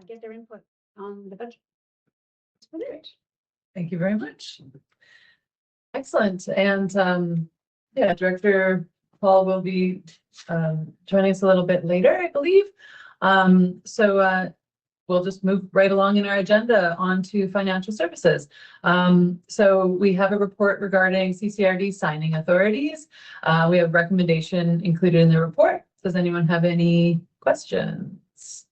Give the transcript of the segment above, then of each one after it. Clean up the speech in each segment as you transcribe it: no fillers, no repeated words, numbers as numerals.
get their input on the budget. Great. Thank you very much. Excellent. And yeah, Director Paul will be joining us a little bit later, I believe. So we'll just move right along in our agenda onto financial services. So we have a report regarding CCRD signing authorities. We have recommendation included in the report. Does anyone have any questions?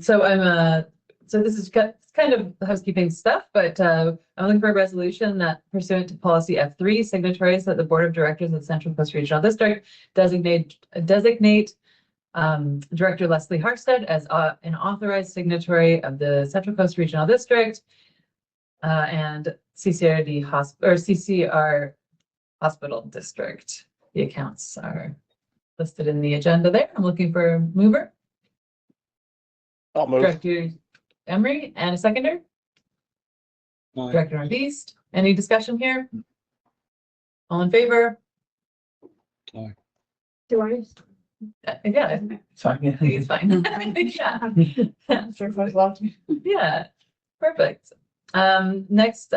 So this is kind of housekeeping stuff, but I'm looking for a resolution that pursuant to policy F3, signatories that the Board of Directors of the Central Coast Regional District designate Director Leslie Harstead as an authorized signatory of the Central Coast Regional District and CCRD CCR Hospital District. The accounts are listed in the agenda there. I'm looking for a mover. I'll move. Director Emery and a seconder. Aye. Director Northeast. Any discussion here? All in favor? Aye. Do I? Yeah, Sorry. I think it's fine. Yeah. Sure, folks love to. Yeah, perfect. Next,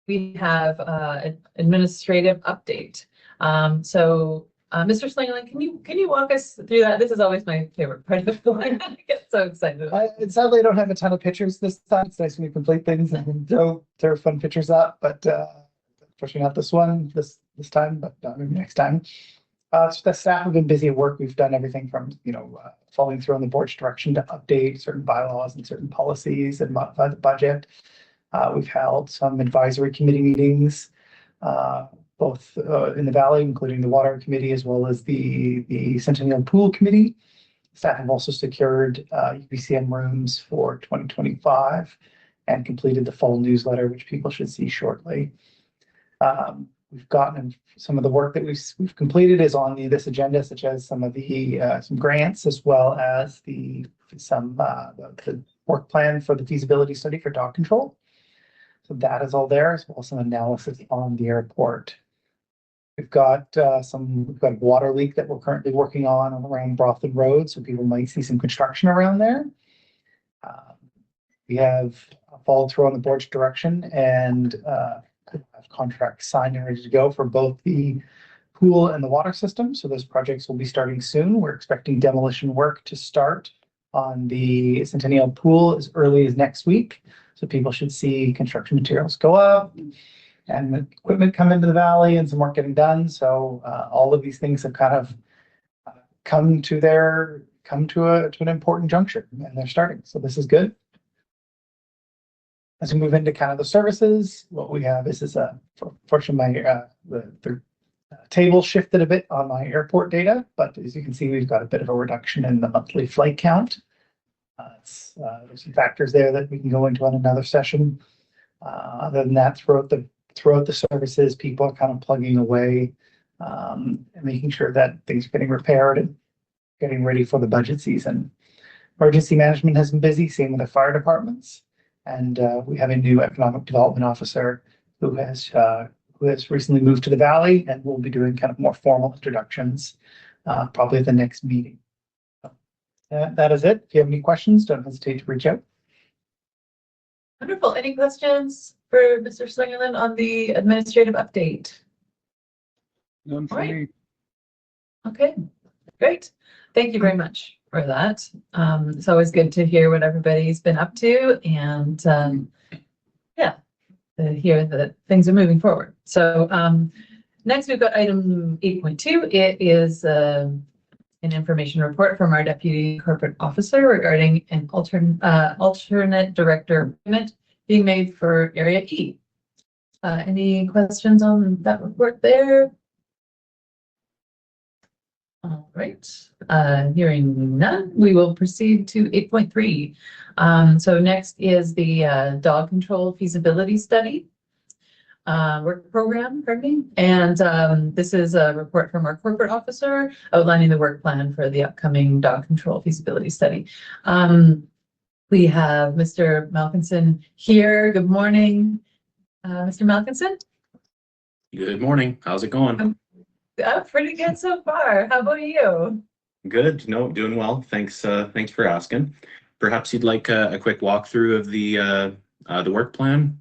we have administrative update. Mr. Slingerland, can you walk us through that? This is always my favorite part of the floor. I get so excited. Sadly, I don't have a ton of pictures this time. It's nice when you complete things and throw fun pictures up, but unfortunately not this one this time, but maybe next time. The staff have been busy at work. We've done everything from following through on the board's direction to update certain bylaws and certain policies and modify the budget. We've held some advisory committee meetings, both in the Valley, including the Water Committee, as well as the Centennial Pool Committee. Staff have also secured UBCM rooms for 2025 and completed the fall newsletter, which people should see shortly. We've gotten some of the work that we've completed is on this agenda, such as some of the some grants, as well as the work plan for the feasibility study for dog control. So that is all there, as well as some analysis on the airport. We've got a water leak that we're currently working on around Brothen Road, so people might see some construction around there. We have followed through on the board's direction and have contracts signed and ready to go for both the pool and the water system. So those projects will be starting soon. We're expecting demolition work to start on the Centennial Pool as early as next week. So people should see construction materials go up and the equipment come into the valley and some work getting done. So all of these things have kind of come to an important juncture, and they're starting. So this is good. As we move into kind of the services, what we have is fortunately the table shifted a bit on my airport data, but as you can see, we've got a bit of a reduction in the monthly flight count. There's some factors there that we can go into on another session. Other than that, throughout the services, people are kind of plugging away and making sure that things are getting repaired and getting ready for the budget season. Emergency management has been busy, same with the fire departments. And we have a new economic development officer who has recently moved to the Valley, and we'll be doing kind of more formal introductions probably at the next meeting. So, that is it. If you have any questions, don't hesitate to reach out. Wonderful. Any questions for Mr. Slingerland on the administrative update? None for All right. me. Okay, great. Thank you very much for that. It's always good to hear what everybody's been up to and to hear that things are moving forward. So next we've got item 8.2. It is an information report from our Deputy Corporate Officer regarding an alternate director appointment being made for Area E. Any questions on that report there? All right, hearing none, we will proceed to 8.3. So next is the dog control feasibility study work program, pardon me. And this is a report from our corporate officer outlining the work plan for the upcoming dog control feasibility study. We have Mr. Malkinson here. Good morning, Mr. Malkinson. Good morning. How's it going? Oh, pretty good so far. How about you? Good. No, doing well. Thanks. Thanks for asking. Perhaps you'd like a quick walkthrough of the work plan,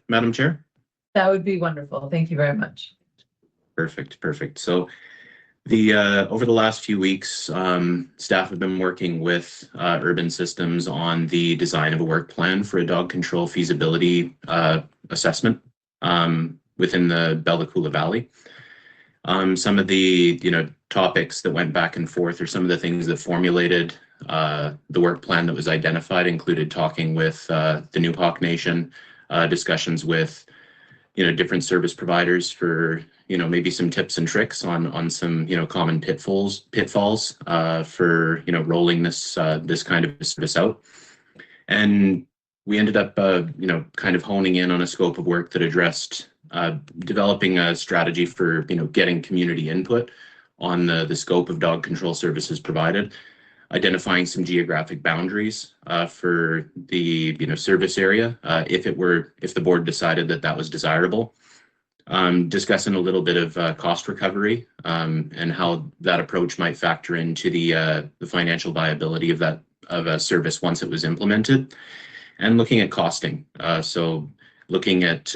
Madam Chair? That would be wonderful. Thank you very much. Perfect. Perfect. So the over the last few weeks, staff have been working with Urban Systems on the design of a work plan for a dog control feasibility assessment within the Bella Coola Valley. Some of the topics that went back and forth, or some of the things that formulated the work plan that was identified, included talking with the Newhawk Nation, discussions with different service providers for maybe some tips and tricks on some common pitfalls for rolling this kind of service out. And we ended up kind of honing in on a scope of work that addressed developing a strategy for getting community input on the scope of dog control services provided, identifying some geographic boundaries for the service area if the board decided that was desirable, discussing a little bit of cost recovery and how that approach might factor into the financial viability of a service once it was implemented, and looking at costing. So looking at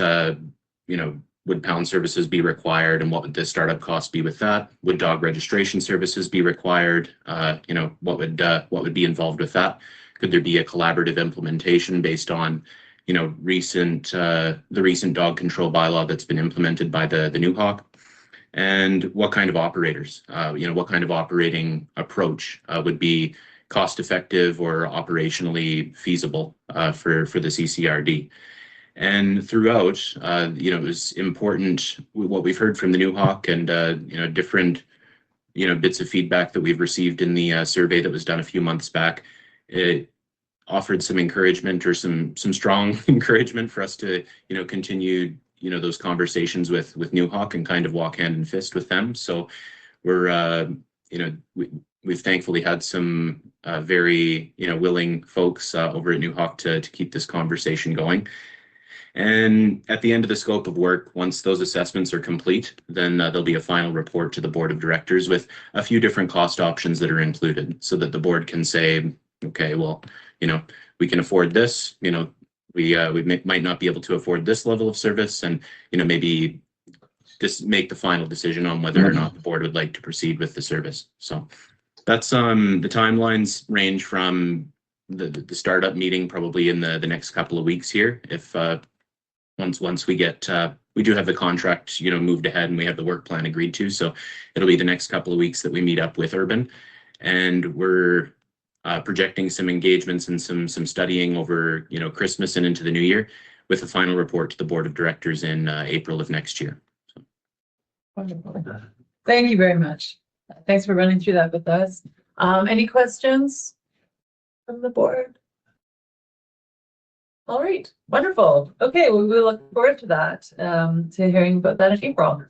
would pound services be required, and what would the startup cost be with that? Would dog registration services be required? What would be involved with that? Could there be a collaborative implementation based on the recent dog control bylaw that's been implemented by the Newhawk? And what kind of operators, what kind of operating approach would be cost effective or operationally feasible for the CCRD? And throughout, it was important what we've heard from the Newhawk and different bits of feedback that we've received in the survey that was done a few months back. It offered some encouragement, or some strong encouragement for us to continue those conversations with Newhawk and kind of walk hand in fist with them. So we're we've thankfully had some very willing folks over at Newhawk to keep this conversation going. And at the end of the scope of work, once those assessments are complete, then there'll be a final report to the board of directors with a few different cost options that are included, so that the board can say, okay, well, we can afford this, we might not be able to afford this level of service, and maybe just make the final decision on whether or not the board would like to proceed with the service. So that's the timelines range from the startup meeting probably in the next couple of weeks here. If once we get we do have the contract moved ahead, and we have the work plan agreed to, so it'll be the next couple of weeks that we meet up with Urban, and we're projecting some engagements and some studying over Christmas and into the new year, with a final report to the board of directors in April of next year. So. Wonderful. Thank you very much. Thanks for running through that with us. Any questions from the board? All right, wonderful. Okay, well, we look forward to that, to hearing about that in April.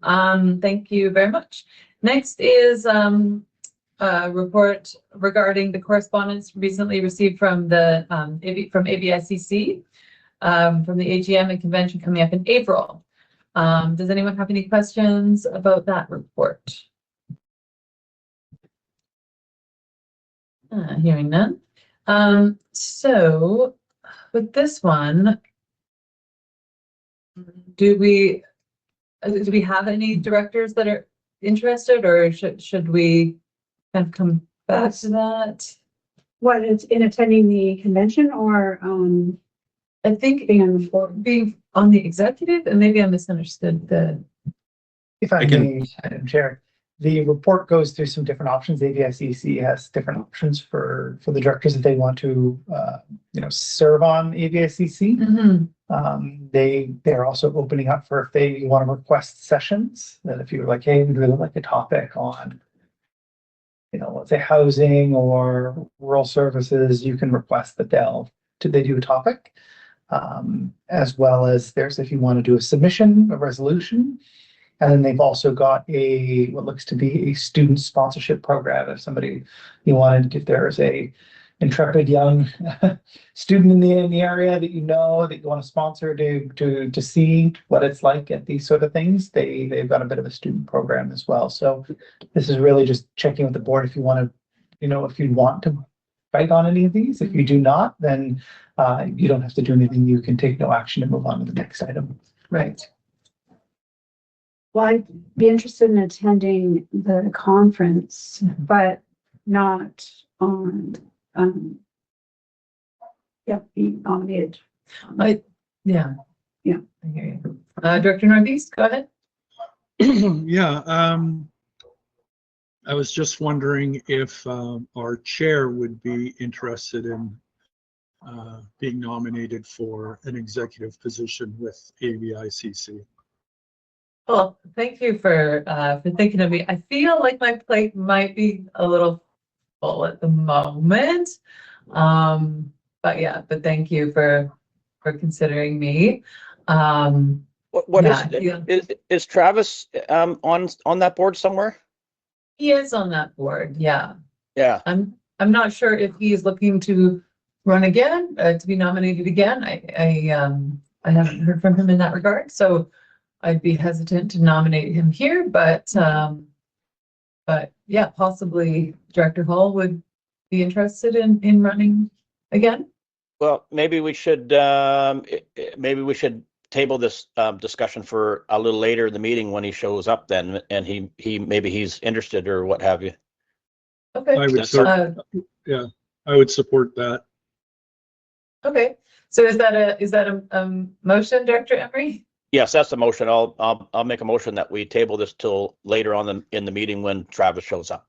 Thank you very much. Next is a report regarding the correspondence recently received from the from ABICC, from the AGM and convention coming up in April. Does anyone have any questions about that report? Hearing none. So with this one, do we have any directors that are interested, or should we kind of come back to that? What, it's in attending the convention, or I think being on the board? being on the executive, and maybe I misunderstood If I can- may, Madam Chair, the report goes through some different options. ABICC has different options for the directors that they want to, serve on ABICC. They're also opening up for if they want to request sessions, that if you're like, hey, we'd really like a topic on, let's say housing or rural services, you can request that they do a topic. As well as if you want to do a submission, a resolution. And then they've also got what looks to be a student sponsorship program. If somebody if there's a intrepid young student in the area that you know that you want to sponsor to see what it's like at these sort of things, they've got a bit of a student program as well. So this is really just checking with the board if you want to, if you want to fight on any of these. If you do not, then you don't have to do anything. You can take no action and move on to the next item. Right. Well, I'd be interested in attending the conference, but not on, being nominated. Yeah. Yeah. I hear you. Director Northeast, go ahead. Yeah, I was just wondering if our chair would be interested in being nominated for an executive position with AVICC. Well, thank you for thinking of me. I feel like my plate might be a little full at the moment. But thank you for considering me. What Yeah, is Travis on that board somewhere? he is on that board. Yeah. Yeah. I'm not sure if he's looking to run again, to be nominated again. I haven't heard from him in that regard, so I'd be hesitant to nominate him here, but yeah, possibly Director Hall would be interested in running again. Well, maybe we should table this discussion for a little later in the meeting when he shows up then, and maybe he's interested or what have you. Okay. I would I would support that. Okay. So is that a motion, Director Emery? Yes, that's the motion. I'll make a motion that we table this till later on in the meeting when Travis shows up.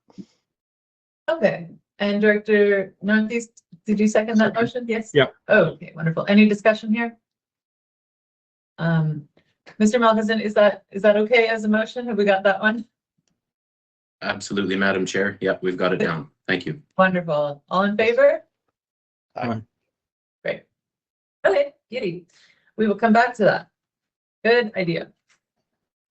Okay. And Director Northeast, did you second that motion? Yes? Yeah. Oh, okay, wonderful. Any discussion here? Mr. Malkinson, is that okay as a motion? Have we got that one? Absolutely, Madam Chair. Yeah, we've got it down. Thank you. Wonderful. All in favor? Aye. Great. Okay, beauty. We will come back to that. Good idea.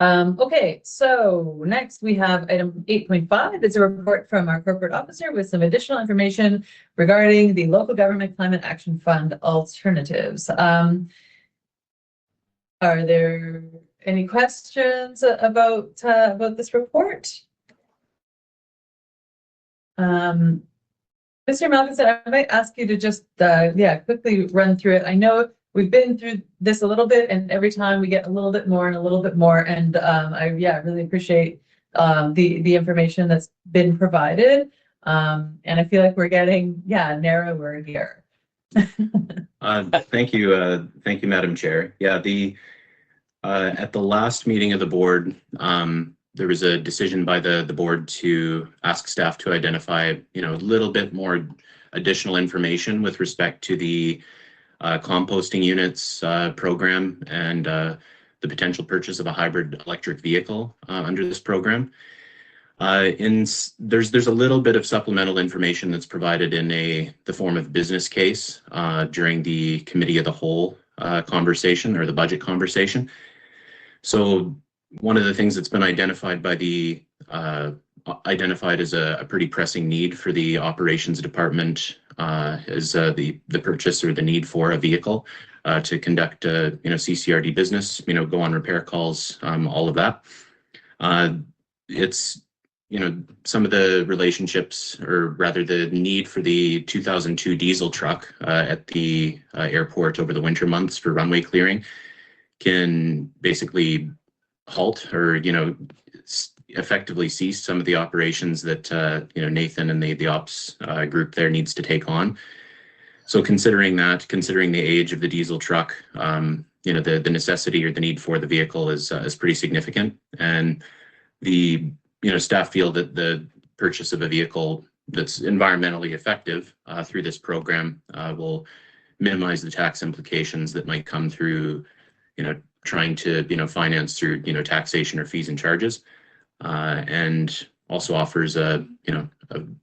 Okay, so next we have item 8.5. It's a report from our corporate officer with some additional information regarding the local government climate action fund alternatives. Are there any questions about this report? Mr. Malkinson, I might ask you to just quickly run through it. I know we've been through this a little bit, and every time we get a little bit more and a little bit more. And I really appreciate the information that's been provided. And I feel like we're getting narrower here. Thank you, Madam Chair. Yeah, at the last meeting of the board, there was a decision by the board to ask staff to identify, a little bit more additional information with respect to the composting units program and the potential purchase of a hybrid electric vehicle under this program. There's a little bit of supplemental information that's provided in the form of business case during the committee of the whole conversation or the budget conversation. So one of the things that's been identified by identified as a pretty pressing need for the operations department is the purchase or the need for a vehicle to conduct CCRD business, go on repair calls, all of that. It's some of the relationships, or rather the need for the 2002 diesel truck at the airport over the winter months for runway clearing can basically halt or effectively cease some of the operations that Nathan and the ops group there needs to take on. So considering the age of the diesel truck, the necessity or the need for the vehicle is pretty significant, and the staff feel that the purchase of a vehicle that's environmentally effective through this program will minimize the tax implications that might come through trying to finance through taxation or fees and charges, and also offers a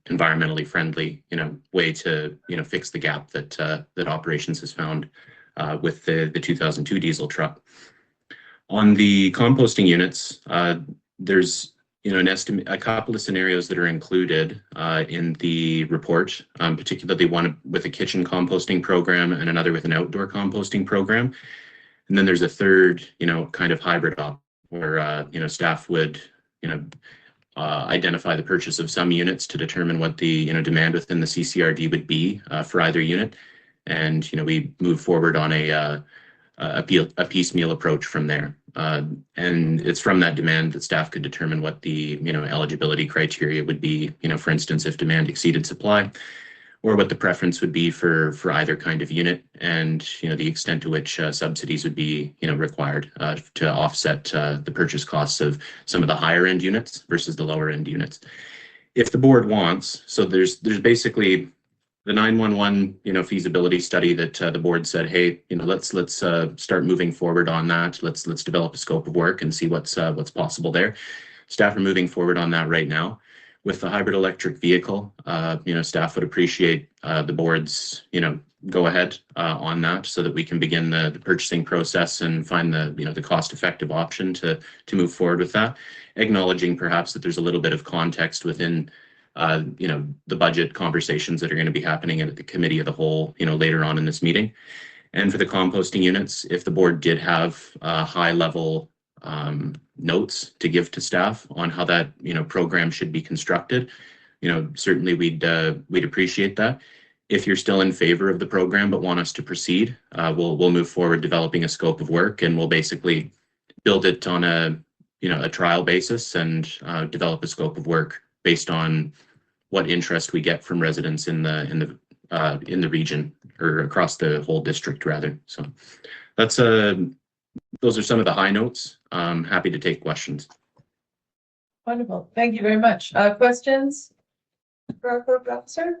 environmentally friendly way to fix the gap that operations has found with the 2002 diesel truck. On the composting units, there's you know, an estimate, a couple of scenarios that are included in the report, particularly one with a kitchen composting program and another with an outdoor composting program. And then there's a third, you know, kind of hybrid option where, you know, staff would, you know, identify the purchase of some units to determine what the, you know, demand within the CCRD would be for either unit. And, you know, we move forward on a piecemeal approach from there. And it's from that demand that staff could determine what the, you know, eligibility criteria would be, you know, for instance, if demand exceeded supply, or what the preference would be for either kind of unit, and, you know, the extent to which subsidies would be, you know, required to offset the purchase costs of some of the higher end units versus the lower end units. If the board wants, so there's basically the 911, you know, feasibility study that the board said, hey, you know, let's start moving forward on that. Let's develop a scope of work and see what's possible there. Staff are moving forward on that right now. With the hybrid electric vehicle, you know, staff would appreciate the board's, you know, go ahead on that, so that we can begin the purchasing process and find the, you know, the cost-effective option to move forward with that, acknowledging perhaps that there's a little bit of context within you know, the budget conversations that are going to be happening at the committee of the whole, you know, later on in this meeting. And for the composting units, if the board did have high level notes to give to staff on how that, you know, program should be constructed, you know, certainly we'd appreciate that. If you're still in favor of the program but want us to proceed, we'll move forward developing a scope of work, and we'll basically build it on a, you know, a trial basis, and develop a scope of work based on what interest we get from residents in the region, or across the whole district rather. So that's those are some of the high notes. Happy to take questions. Wonderful. Thank you very much. Questions for our code officer?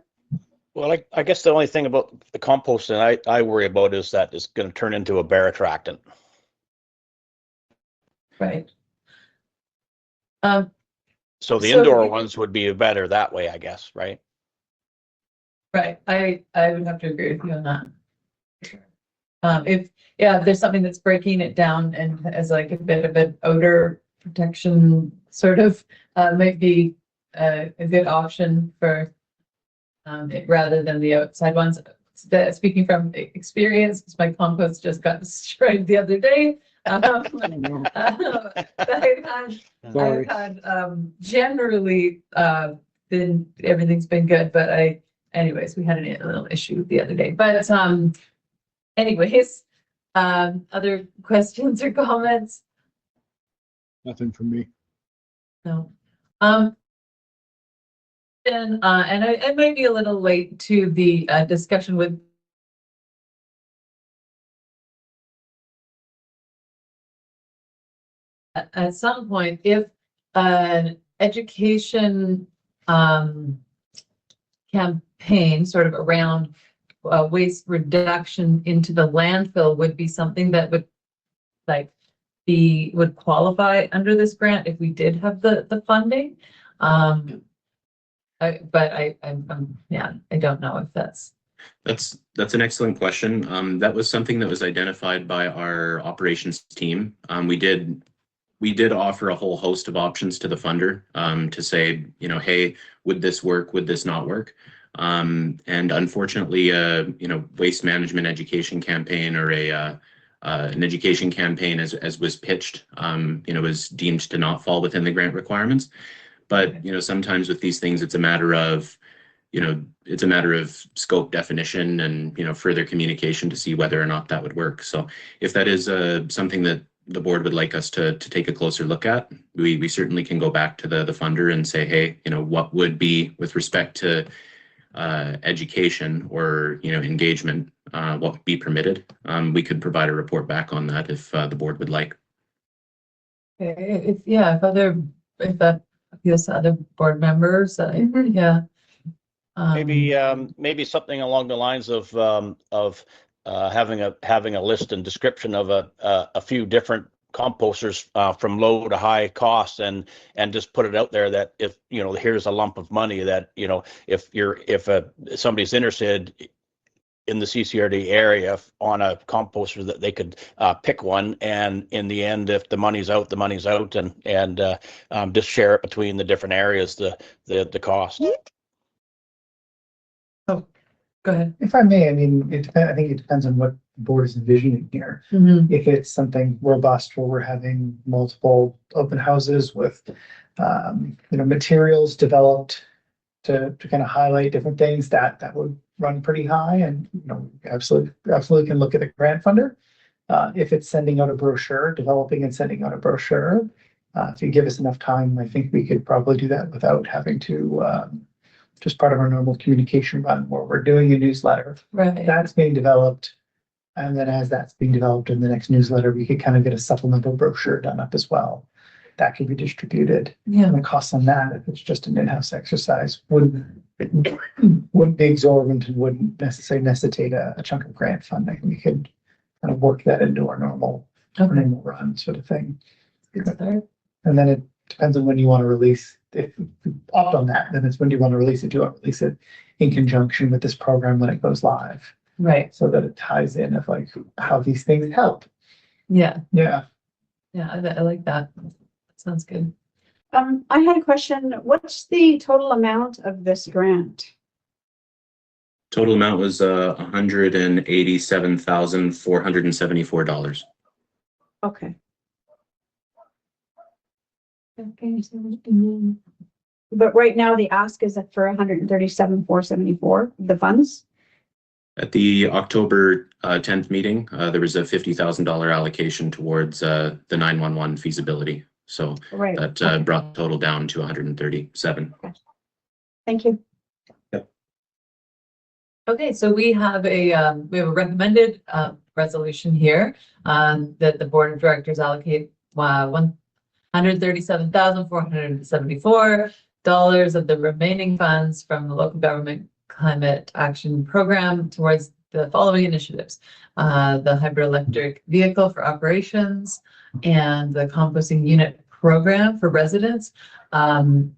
Well, I guess the only thing about the composting I worry about is that it's going to turn into a bear attractant. Right. So the So indoor you- ones would be better that way, I guess, right? Right. I would have to agree with you on that. If there's something that's breaking it down and as like a bit of an odor protection sort of, might be a good option for rather than the outside ones. Speaking from experience, 'cause my compost just got destroyed the other day. I've had generally everything's been good, but anyways, we had a little issue the other day. But anyways, other questions or comments? Nothing from me. No. And I might be a little late to the discussion with at some point, if an education campaign sort of around waste reduction into the landfill would be something that would would qualify under this grant if we did have the funding. I don't know if that's That's an excellent question. That was something that was identified by our operations team. We did offer a whole host of options to the funder to say, you know, hey, would this work? Would this not work? And unfortunately, you know, waste management education campaign, or an education campaign as was pitched, you know, was deemed to not fall within the grant requirements. But, you know, sometimes with these things, it's a matter of, you know, it's a matter of scope definition and, you know, further communication to see whether or not that would work. So if that is something that the board would like us to take a closer look at, we certainly can go back to the funder and say, hey, you know, what would be with respect to education or, you know, engagement, what would be permitted. We could provide a report back on that if the board would like. okay. If that appeals to other board members, yeah. Maybe something along the lines of having a list and description of a few different composters from low to high cost, and just put it out there that if, you know, here's a lump of money that, you know, if somebody's interested, in the CCRD area on a composter that they could pick one, and in the end, if the money's out, the money's out, and just share it between the different areas, the cost. Go ahead. If I may, I mean, I think it depends on what the board is envisioning here. Mhm. If it's something robust where we're having multiple open houses with, materials developed to kind of highlight different things, that would run pretty high, and, absolutely can look at a grant funder. If it's sending out a brochure, developing and sending out a brochure, if you give us enough time, I think we could probably do that without having to, just part of our normal communication run where we're doing a newsletter. Right. That's being developed. And then as that's being developed in the next newsletter, we could kind of get a supplemental brochure done up as well. That could be distributed. Yeah. And the cost on that, if it's just an in-house exercise, wouldn't be exorbitant and wouldn't necessarily necessitate a chunk of grant funding. We could kind of work that into our normal run sort of thing. And then it depends on when you want to release. If you opt on that, then it's when you want to release it. Do you want to release it in conjunction with this program when it goes live? Right. So that it ties in of like how these things help. Yeah. Yeah. Yeah. I like that. That sounds good. I had a question. What's the total amount of this grant? Total amount was $187,474. Okay. But right now the ask is for 137,474, the funds. At the October 10th meeting, there was a $50,000 allocation towards the 911 feasibility. So Right. that brought the total down to 137. Thank you. Okay, so we have a recommended resolution here that the board of directors allocate $137,474 of the remaining funds from the local government climate action program towards the following initiatives: the hybrid electric vehicle for operations and the composting unit program for residents. And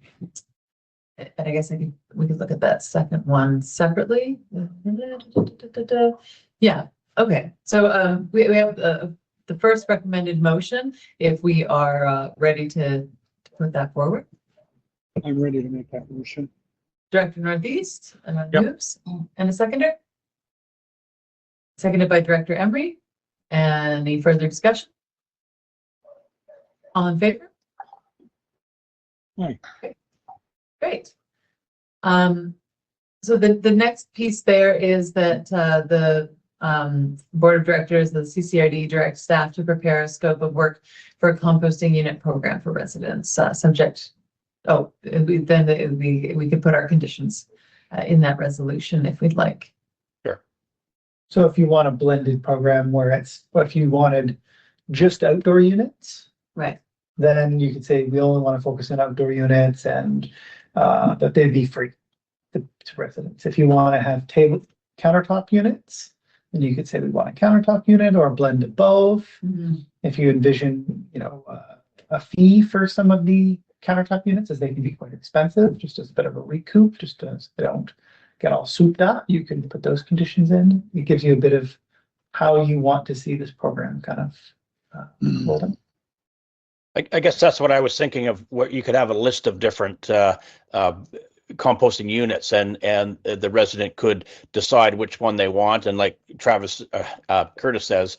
I guess we could look at that second one separately. Yeah. Okay. So we have the first recommended motion. If we are ready to put that forward, I'm ready to make that motion. Director Northeast Yep. moves, and a seconder. Seconded by Director Emery. Any further discussion? All in favor? Aye. Great. So the next piece there is that the board of directors, the CCRD, direct staff to prepare a scope of work for a composting unit program for residents, subject. Oh, we could put our conditions in that resolution if we'd like. Sure. So if you want a blended program if you wanted just outdoor units, Right. then you could say we only want to focus on outdoor units and that they'd be free to residents. If you want to have countertop units, then you could say we want a countertop unit or a blend of both. Mm-hmm. If you envision, a fee for some of the countertop units, as they can be quite expensive, just as a bit of a recoup, just as they don't get all souped up, you can put those conditions in. It gives you a bit of how you want to see this program kind of holding. I guess that's what I was thinking of, where you could have a list of different composting units, and the resident could decide which one they want. And like Travis Curtis says,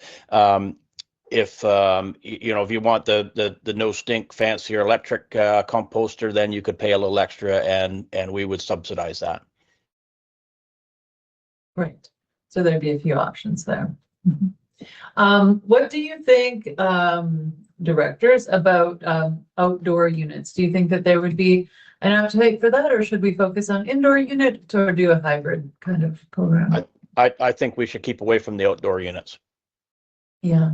if if you want the no stink fancier electric composter, then you could pay a little extra, and we would subsidize that. Right. So there'd be a few options there. What do you think, directors, about outdoor units? Do you think that there would be an appetite for that, or should we focus on indoor unit or do a hybrid kind of program? I think we should keep away from the outdoor units. Yeah.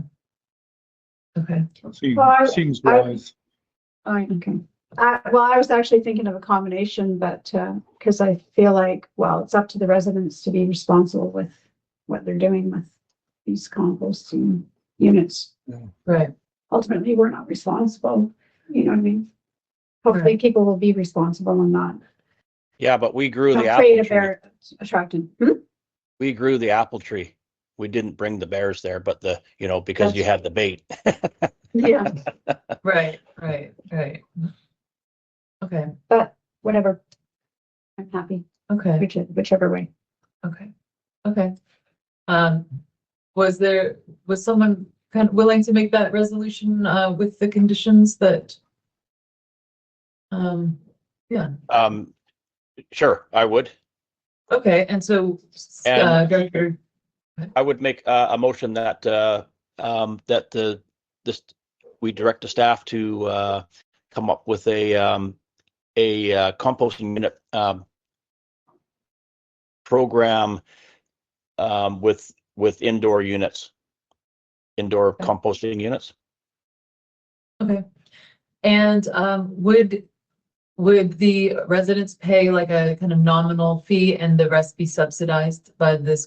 Okay. Seems wise. Okay. Well, I was actually thinking of a combination, but because I feel like, well, it's up to the residents to be responsible with what they're doing with these composting units. Right. Ultimately, we're not responsible. You know what I mean? Hopefully, people will be responsible and not Yeah, but we grew the afraid apple of tree. their attracting. We grew the apple tree. We didn't bring the bears there, but because you had the bait. Yeah, Right. Okay, but whatever. I'm happy, okay, whichever way. okay. Was someone kind of willing to make that resolution, with the conditions that? Yeah, Sure, I would. okay, and so, And- Director, I would make a motion that we direct the staff to come up with a composting unit program with indoor units, indoor Okay. composting units. okay. And, would the residents pay like a kind of nominal fee and the rest be subsidized by this?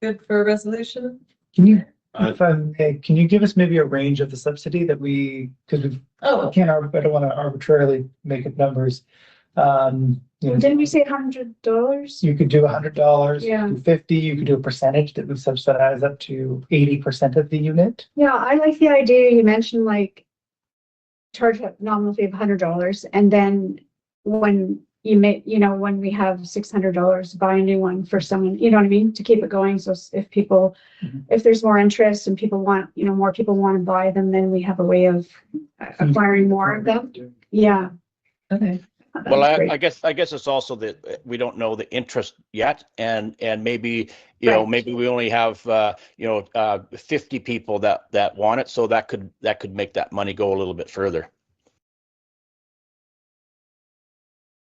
Good for a resolution? Can you, Uh, if I may, can you give us maybe a range of the subsidy that we, because we Oh, can't, I don't want to arbitrarily make up numbers. Didn't we say $100? You could do $100, Yeah. do 50, you could do a percentage that would subsidize up to 80% of the unit. Yeah, I like the idea you mentioned, like charge a nominal fee of $100, and then when you make, when we have $600, buy a new one for someone, you know what I mean, to keep it going. So if people, Mhm. if there's more interest and people want, more people want to buy them, then we have a way of acquiring more of them. Yeah. okay. Well, That's great. I guess it's also that we don't know the interest yet, and maybe Right. maybe we only have 50 people that want it, so that could make that money go a little bit further.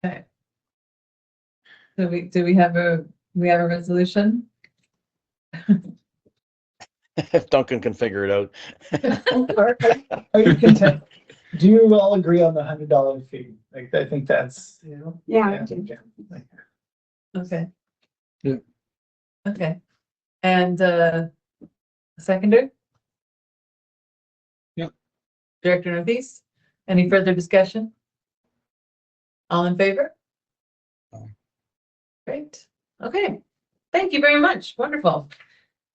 Okay. Do we have a resolution? If Duncan can figure it out. Are you content? Do you all agree on the $100 fee? Like, I think that's, Yeah. Okay. Yeah. Okay. And, seconder? Yeah. Director Northeast, any further discussion? All in favor? Aye. Great. Okay. Thank you very much. Wonderful.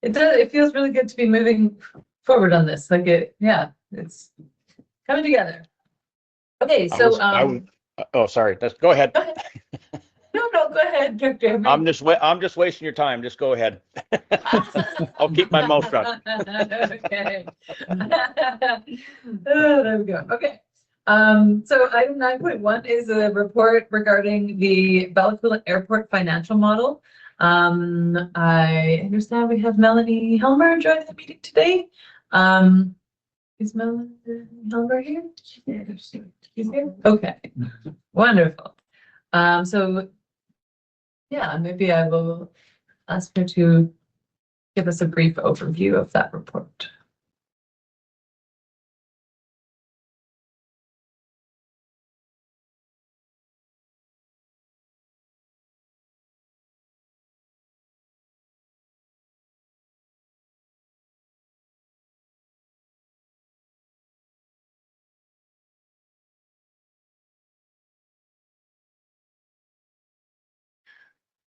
It feels really good to be moving forward on this. It's coming together. Okay, so, Oh, sorry. Go ahead. go ahead. No, go ahead, Director. I'm just wasting your time. Just go ahead. I'll keep my mouth shut. Okay. Oh, there we go. Okay. So item 9.1 is a report regarding the Bellaquilla Airport financial model. I understand we have Melanie Helmer joining the meeting today. Is Melanie Helmer here? She's here? Okay. Wonderful. So yeah, maybe I will ask her to give us a brief overview of that report.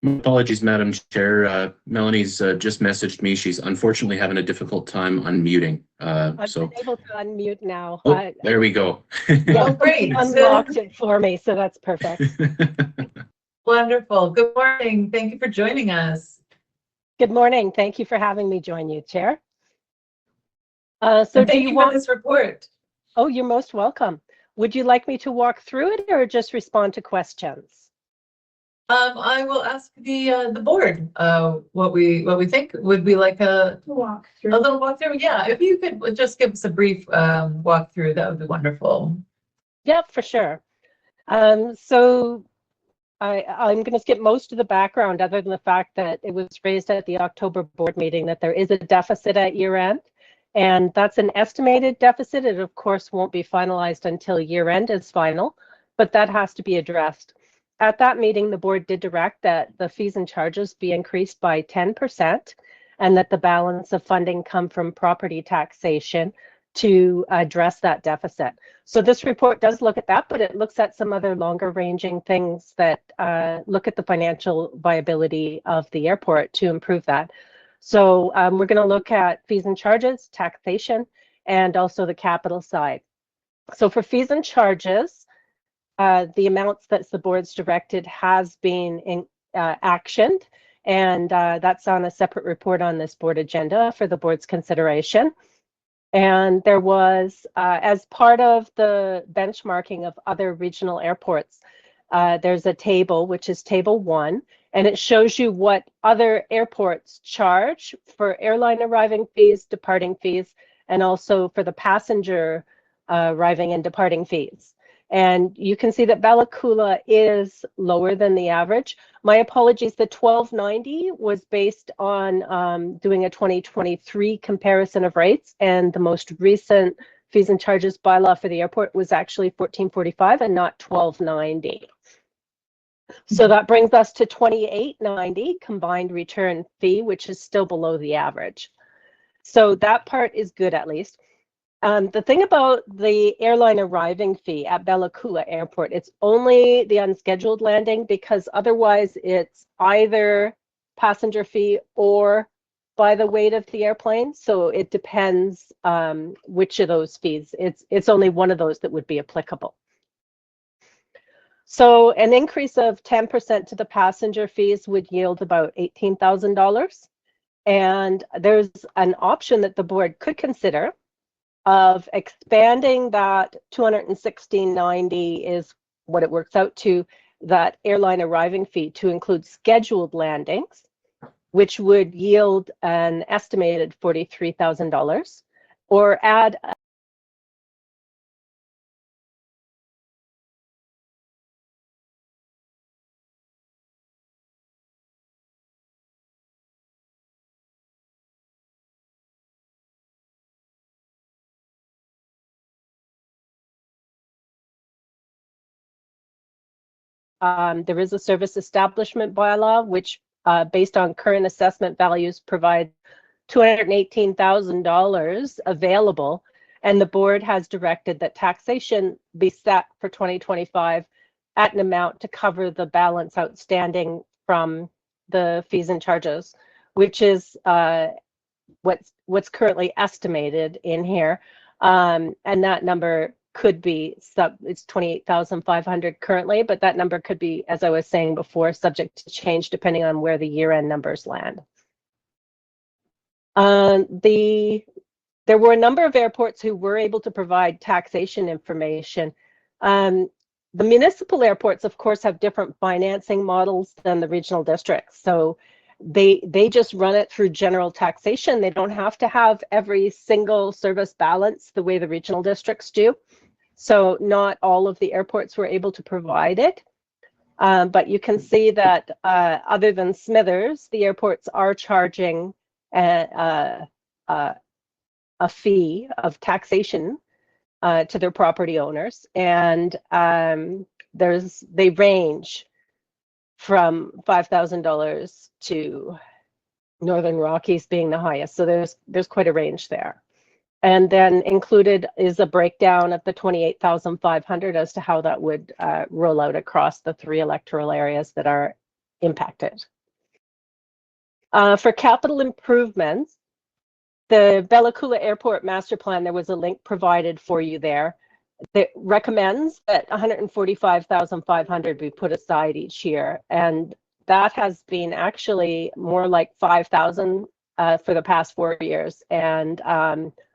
Apologies, Madam Chair. Melanie's just messaged me. She's unfortunately having a difficult time unmuting. I've So, been able to unmute now. oh, there we go. Oh, great. Unlocked it for me, so that's perfect. Wonderful. Good morning. Thank you for joining us. Good morning. Thank you for having me join you, Chair. So And do thank you you for want, this report. oh, you're most welcome. Would you like me to walk through it or just respond to questions? I will ask the board what we think. Would we like a Walk a through. little walkthrough? Yeah, if you could just give us a brief walkthrough, that would be wonderful. Yeah, for sure. So I'm going to skip most of the background other than the fact that it was raised at the October board meeting that there is a deficit at year end. And that's an estimated deficit. It, of course, won't be finalized until year end is final. but that has to be addressed. At that meeting, the board did direct that the fees and charges be increased by 10% and that the balance of funding come from property taxation to address that deficit. So this report does look at that, but it looks at some other longer ranging things that look at the financial viability of the airport to improve that. So we're going to look at fees and charges, taxation, and also the capital side. So for fees and charges, the amounts that the board's directed has been actioned, and that's on a separate report on this board agenda for the board's consideration. And there was, as part of the benchmarking of other regional airports, there's a table, which is table 1, and it shows you what other airports charge for airline arriving fees, departing fees, and also for the passenger arriving and departing fees. And you can see that Bella Coola is lower than the average. My apologies, the 1290 was based on doing a 2023 comparison of rates, and the most recent fees and charges bylaw for the airport was actually 1445 and not 1290. So that brings us to 2890 combined return fee, which is still below the average. So that part is good, at least. The thing about the airline arriving fee at Bella Coola Airport, it's only the unscheduled landing, because otherwise it's either passenger fee or by the weight of the airplane. So it depends which of those fees. It's only one of those that would be applicable. So an increase of 10% to the passenger fees would yield about $18,000. And there's an option that the board could consider of expanding that 216.90 is what it works out to, that airline arriving fee, to include scheduled landings, which would yield an estimated $43,000, or add there is a service establishment bylaw, which based on current assessment values provides $218,000 available, and the board has directed that taxation be set for 2025 at an amount to cover the balance outstanding from the fees and charges, which is what's currently estimated in here, and that number could be it's 28,500 currently, but that number could be, as I was saying before, subject to change depending on where the year-end numbers land. There were a number of airports who were able to provide taxation information. The municipal airports, of course, have different financing models than the regional districts. So they just run it through general taxation. They don't have to have every single service balance the way the regional districts do. So not all of the airports were able to provide it. But you can see that other than Smithers, the airports are charging a fee of taxation to their property owners, and they range from $5,000 to Northern Rockies being the highest. So there's quite a range there. And then included is a breakdown of the 28,500 as to how that would roll out across the 3 electoral areas that are impacted. For capital improvements, the Bella Coola Airport Master Plan, there was a link provided for you there that recommends that $145,500 be put aside each year. And that has been actually more like $5,000 for the past 4 years. And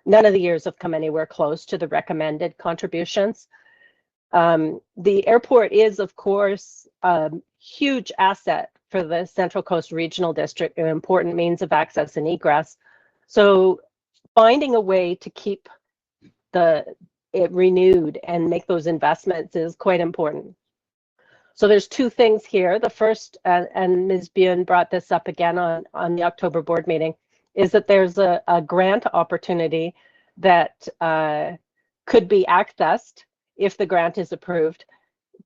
none of the years have come anywhere close to the recommended contributions. The airport is, of course, a huge asset for the Central Coast Regional District, an important means of access and egress. So finding a way to keep it renewed and make those investments is quite important. So there's 2 things here. The first, and Ms. Buen brought this up again on the October board meeting, is that there's a grant opportunity that could be accessed if the grant is approved.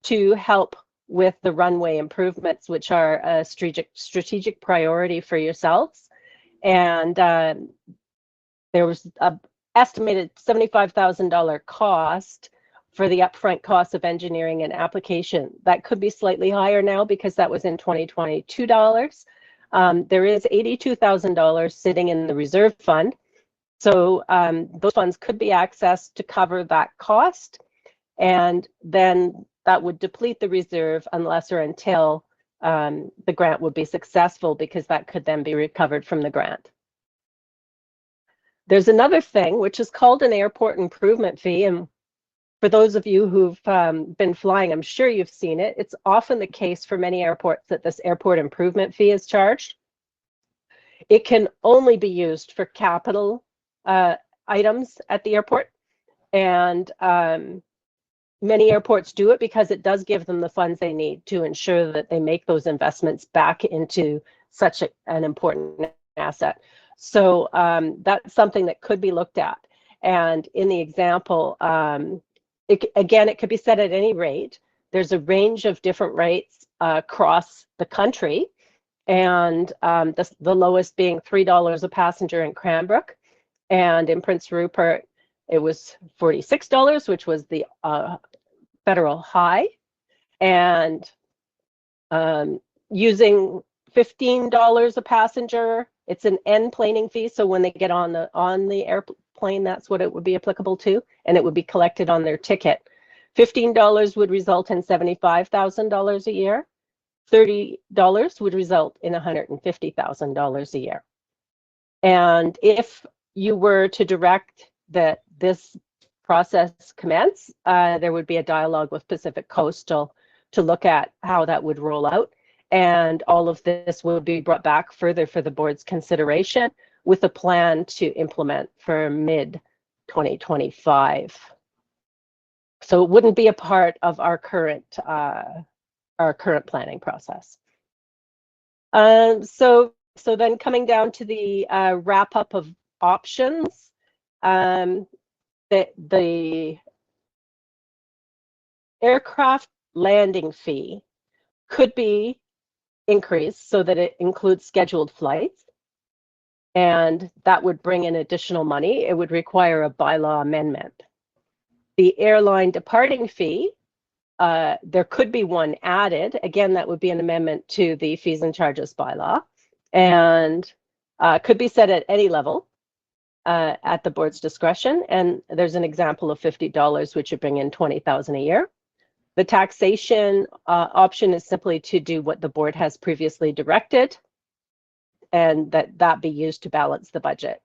to help with the runway improvements, which are a strategic priority for yourselves. And there was a estimated $75,000 cost for the upfront cost of engineering and application. That could be slightly higher now because that was in 2022 dollars. There is $82,000 sitting in the reserve fund. So those funds could be accessed to cover that cost. And then that would deplete the reserve unless or until the grant would be successful, because that could then be recovered from the grant. There's another thing, which is called an airport improvement fee. And for those of you who've been flying, I'm sure you've seen it. It's often the case for many airports that this airport improvement fee is charged. It can only be used for capital items at the airport. And many airports do it because it does give them the funds they need to ensure that they make those investments back into such an important asset. So that's something that could be looked at. And in the example, it could be set at any rate. There's a range of different rates across the country, and the lowest being $3 a passenger in Cranbrook. And in Prince Rupert, it was $46, which was the federal high. And using $15 a passenger, it's an enplaning fee. So when they get on the airplane, that's what it would be applicable to, and it would be collected on their ticket. $15 would result in $75,000 a year. $30 would result in $150,000 a year. And if you were to direct that this process commence, there would be a dialogue with Pacific Coastal to look at how that would roll out. And all of this will be brought back further for the board's consideration, with a plan to implement for mid-2025. So it wouldn't be a part of our current planning process. So then coming down to the wrap up of options, the aircraft landing fee could be increased so that it includes scheduled flights, and that would bring in additional money. It would require a bylaw amendment. The airline departing fee, there could be one added. Again, that would be an amendment to the fees and charges bylaw, and could be set at any level at the board's discretion. And there's an example of $50, which would bring in $20,000 a year. The taxation option is simply to do what the board has previously directed, and that be used to balance the budget.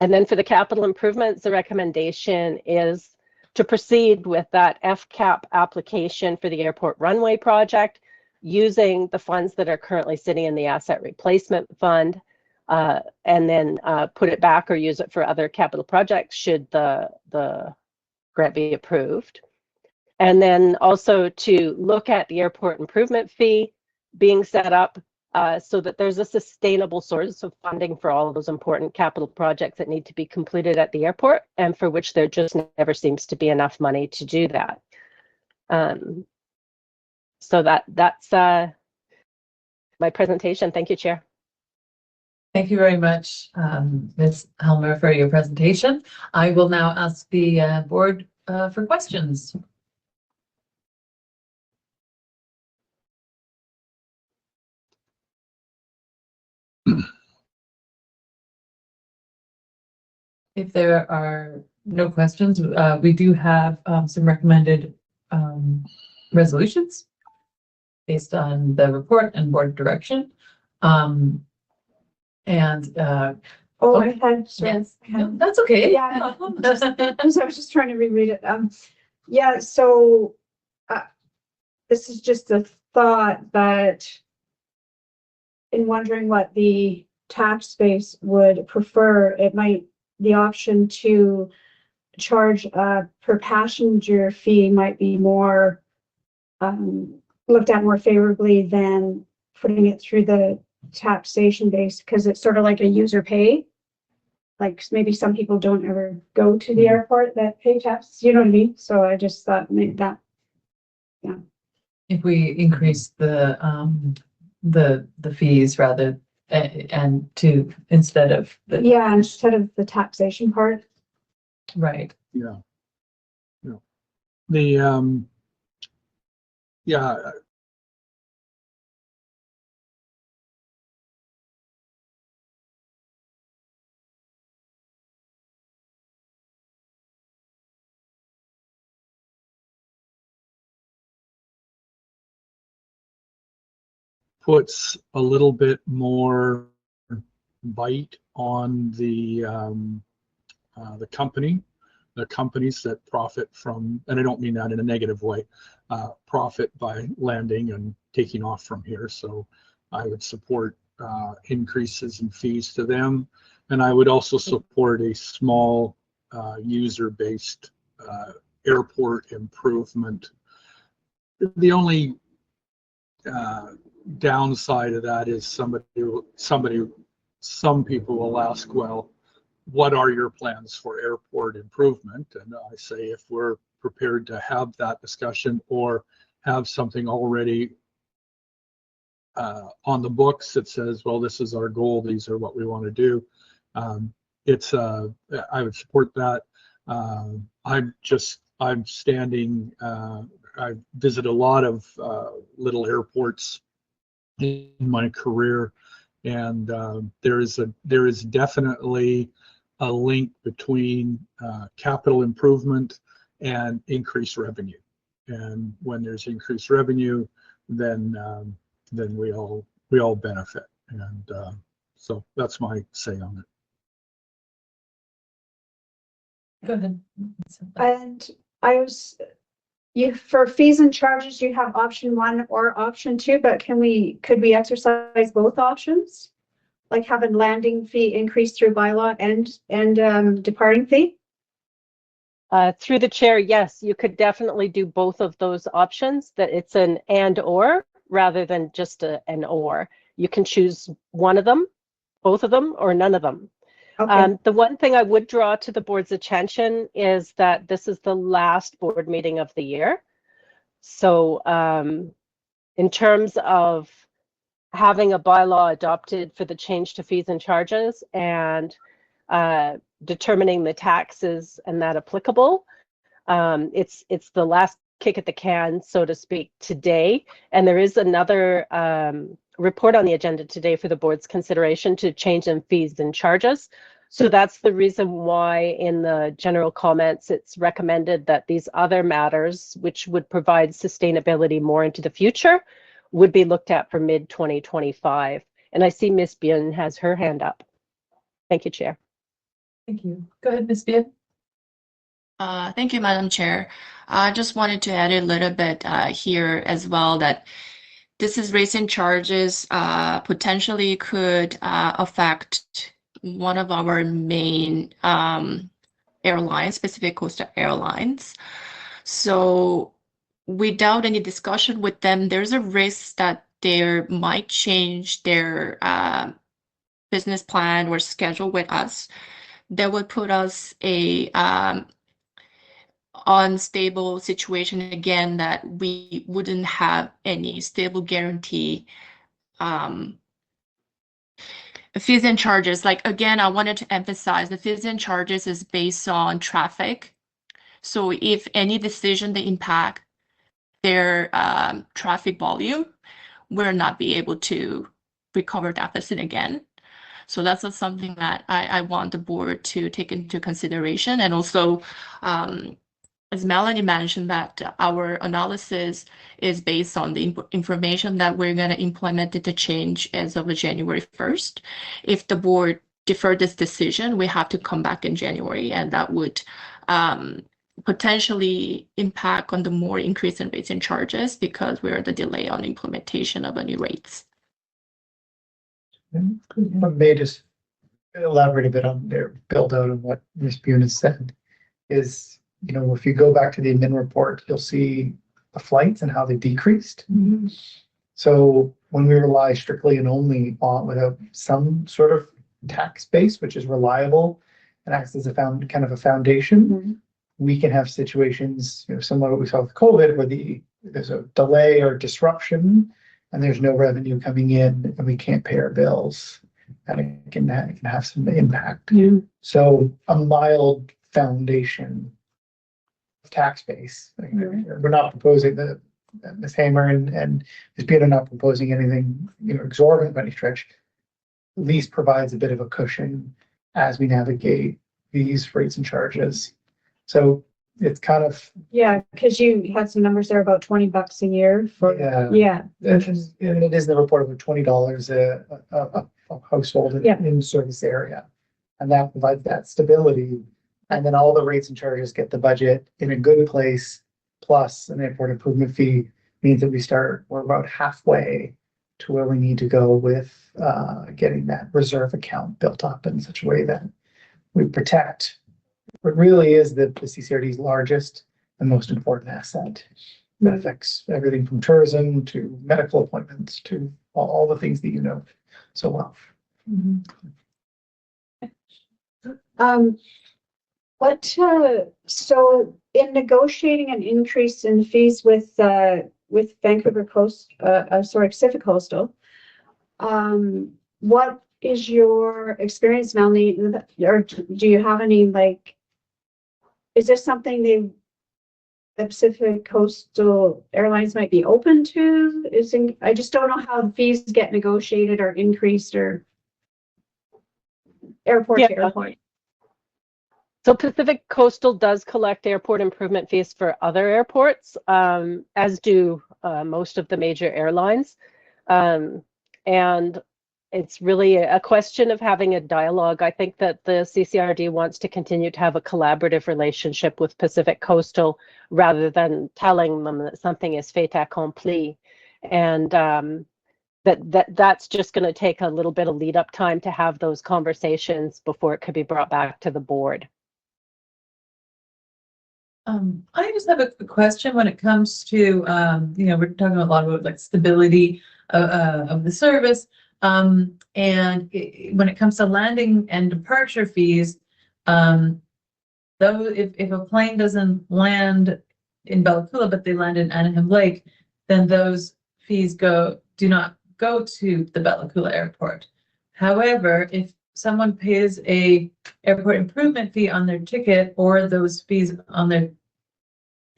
And then for the capital improvements, the recommendation is to proceed with that FCAP application for the airport runway project using the funds that are currently sitting in the asset replacement fund, and then put it back or use it for other capital projects should the grant be approved. And then also to look at the airport improvement fee being set up so that there's a sustainable source of funding for all of those important capital projects that need to be completed at the airport, and for which there just never seems to be enough money to do that. So that's my presentation. Thank you, Chair. Thank you very much, Ms. Helmer, for your presentation. I will now ask the board for questions. If there are no questions, we do have some recommended resolutions based on the report and board direction. Oh, I had, sorry. yes, no, that's okay. Yeah, I was just trying to reread it. Yeah, so this is just a thought, but in wondering what the tax base would prefer, it might, the option to charge a per passenger fee might be more looked at more favorably than putting it through the taxation base, because it's sort of like a user pay. Like maybe some people don't ever go to the airport that pay taxes, you know what I mean? So I just thought maybe that If we increase the fees rather, and to, instead of the. Yeah, instead of the taxation part. Right. Yeah. Yeah. The, yeah, puts a little bit more bite on the company, the companies that profit from, and I don't mean that in a negative way, profit by landing and taking off from here. So I would support increases in fees to them. And I would also support a small user-based airport improvement. The only downside of that is some people will ask, well, what are your plans for airport improvement? And I say, if we're prepared to have that discussion or have something already on the books that says, well, this is our goal, these are what we want to do, I would support that. I'm standing, I visit a lot of little airports in my career, and there is definitely a link between capital improvement and increased revenue. And when there's increased revenue, then we all benefit. And so that's my say on it. Go ahead. And for fees and charges, you have option 1 or option 2, but could we exercise both options? Like have a landing fee increase through bylaw and departing fee? Through the chair, yes, you could definitely do both of those options, that it's an and or rather than just an or. You can choose one of them, both of them, or none of them. Okay. The one thing I would draw to the board's attention is that this is the last board meeting of the year. So in terms of having a bylaw adopted for the change to fees and charges and determining the taxes and that applicable, it's the last kick at the can, so to speak, today. And there is another report on the agenda today for the board's consideration to change in fees and charges. So that's the reason why in the general comments, it's recommended that these other matters, which would provide sustainability more into the future, would be looked at for mid-2025. And I see Ms. Bien has her hand up. Thank you, Chair. Thank you. Go ahead, Ms. Bien. Thank you, Madam Chair. I just wanted to add a little bit here as well, that this is raising charges potentially could affect one of our main airlines, Pacific Coast Airlines. So without any discussion with them, there's a risk that they might change their business plan or schedule with us. That would put us a unstable situation again, that we wouldn't have any stable guarantee. Fees and charges, like again, I wanted to emphasize the fees and charges is based on traffic. So if any decision that impact their traffic volume, we'll not be able to recover deficit again. So that's something that I want the board to take into consideration. And also, as Melanie mentioned, that our analysis is based on the information that we're going to implement the change as of January 1st. If the board defer this decision, we have to come back in January, and that would potentially impact on the more increase in rates and charges because we're the delay on implementation of the new rates. May just elaborate a bit on their build out of what Ms. Bune has said is, you know, if you go back to the admin report, you'll see the flights and how they decreased. Mm-hmm. So when we rely strictly and only on without some sort of tax base, which is reliable and acts as a kind of a foundation, we can have situations, you know, similar to what we saw with COVID, where the there's a delay or disruption and there's no revenue coming in and we can't pay our bills, and it can have some impact. Yeah. So a mild foundation tax base. Like, we're not proposing that Ms. Hamer and Ms. Peter are not proposing anything, exorbitant by any stretch. At least provides a bit of a cushion as we navigate these rates and charges. So it's kind of, Yeah, because you had some numbers there about $20 a year for, yeah. it is in the report of $20 a household Yeah. in the service area. And that provides that stability. And then all the rates and charges get the budget in a good place, plus an airport improvement fee means that we're about halfway to where we need to go with getting that reserve account built up in such a way that we protect what really is the CCRD's largest and most important asset that affects everything from tourism to medical appointments to all the things that you know so well. So in negotiating an increase in fees with Vancouver Coast, Pacific Coastal, what is your experience, Melanie? Or do you have any, is this something the Pacific Coastal Airlines might be open to? I just don't know how the fees get negotiated or increased or airport to airport. So Pacific Coastal does collect airport improvement fees for other airports, as do most of the major airlines. And it's really a question of having a dialogue. I think that the CCRD wants to continue to have a collaborative relationship with Pacific Coastal rather than telling them that something is fait accompli. And that's just going to take a little bit of lead up time to have those conversations before it could be brought back to the board. I just have a question when it comes to, we're talking a lot about stability of the service. And when it comes to landing and departure fees, though if a plane doesn't land in Bella Coola, but they land in Anaheim Lake, then those fees do not go to the Bella Coola airport. However, if someone pays a airport improvement fee on their ticket or those fees on the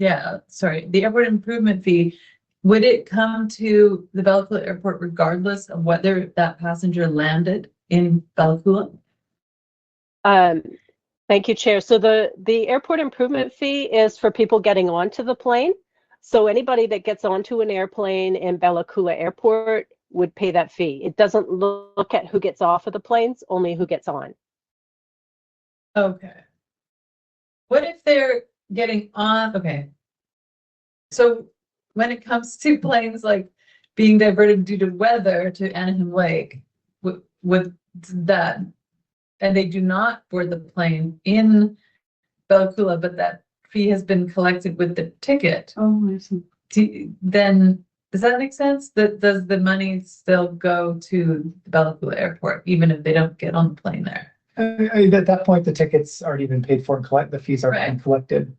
airport improvement fee, would it come to the Bella Coola airport regardless of whether that passenger landed in Bella Coola? Thank you, Chair. So the airport improvement fee is for people getting onto the plane. So anybody that gets onto an airplane in Bella Coola Airport would pay that fee. It doesn't look at who gets off of the planes, only who gets on. Okay. What if they're getting on? Okay. So when it comes to planes being diverted due to weather to Anaheim Lake, with that, and they do not board the plane in Bella Coola, but that fee has been collected with the ticket. Oh, I see. Then does that make sense? Does the money still go to the Bella Coola airport, even if they don't get on the plane there? At that point, the ticket's already been paid for and the fees are being collected.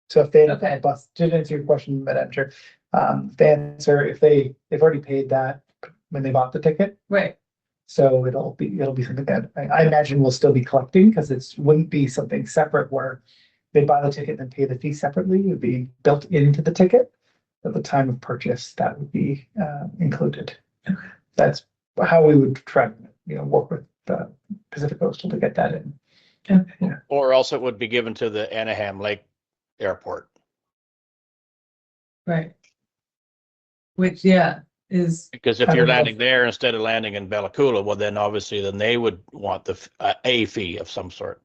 So if they bus, to answer your question, Madam Chair, if they've already paid that when they bought the ticket. Right. So it'll be something that I imagine we'll still be collecting, because it wouldn't be something separate where they buy the ticket and pay the fee separately. It would be built into the ticket at the time of purchase. That would be included. Okay. That's how we would try to work with Pacific Coastal to get that in. Okay. Yeah. Or else it would be given to the Anaheim Lake Airport. Right. Which, is Because if you're landing there instead of landing in Bella Coola, well, then obviously they would want a fee of some sort.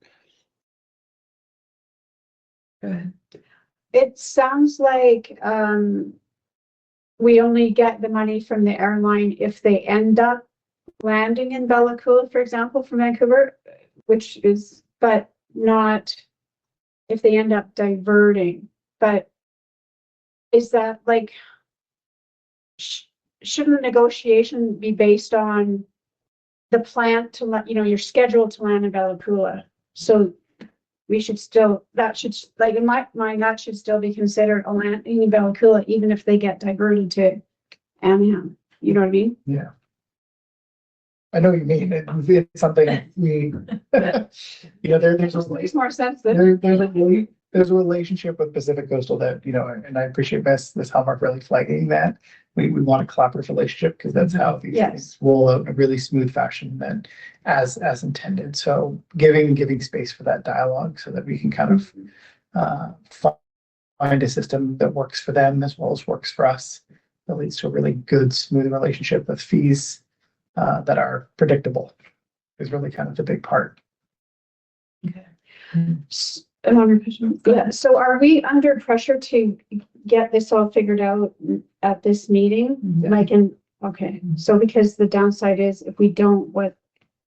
go ahead. It sounds like we only get the money from the airline if they end up landing in Bella Coola, for example, from Vancouver, but not if they end up diverting. But is that shouldn't the negotiation be based on the plan to let, you're scheduled to land in Bella Coola? So we should still, that should, like, in my mind, that should still be considered a land in Bellacula, even if they get diverted to Anaheim. You know what I mean? Yeah. I know what you mean. It's something we, you know, there's a Makes more sense than. there's a relationship with Pacific Coastal that, you know, and I appreciate this Hallmark really flagging that. We want a collaborative relationship because that's how these Yes. things roll out in a really smooth fashion and as intended. So giving space for that dialogue so that we can kind of find a system that works for them as well as works for us. That leads to a really good, smooth relationship with fees that are predictable is really kind of the big part. Okay. Another question. Yeah, so are we under pressure to get this all figured out at this meeting? Like okay, so because the downside is if we don't, what?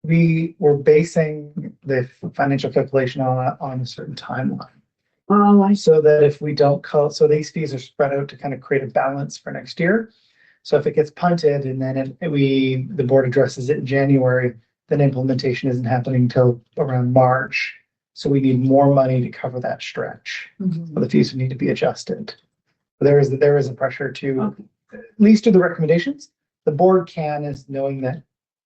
We were basing the financial calculation on a certain timeline. Oh, I see. So that if we don't call, so these fees are spread out to kind of create a balance for next year. So if it gets punted and then the board addresses it in January, then implementation isn't happening until around March. So we need more money to cover that stretch. So the fees would need to be adjusted. But there is a pressure to at least do the recommendations. The board is knowing that,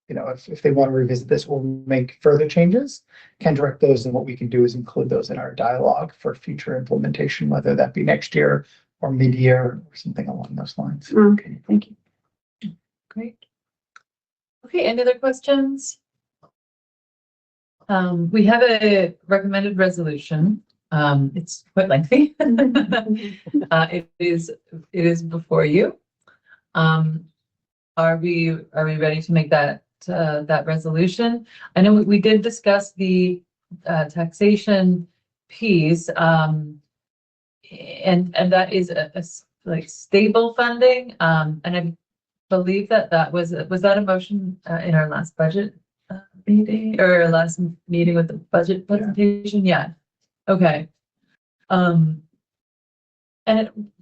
you know, if they want to revisit this or make further changes, can direct those. And what we can do is include those in our dialogue for future implementation, whether that be next year or mid-year or something along those lines. Okay, thank you. Great. Okay, any other questions? We have a recommended resolution. It's quite lengthy. It is before you. Are we ready to make that resolution? I know we did discuss the taxation piece, and that is a like stable funding. And I believe that was that a motion in our last budget meeting or last meeting with the budget presentation? Yeah. Okay. And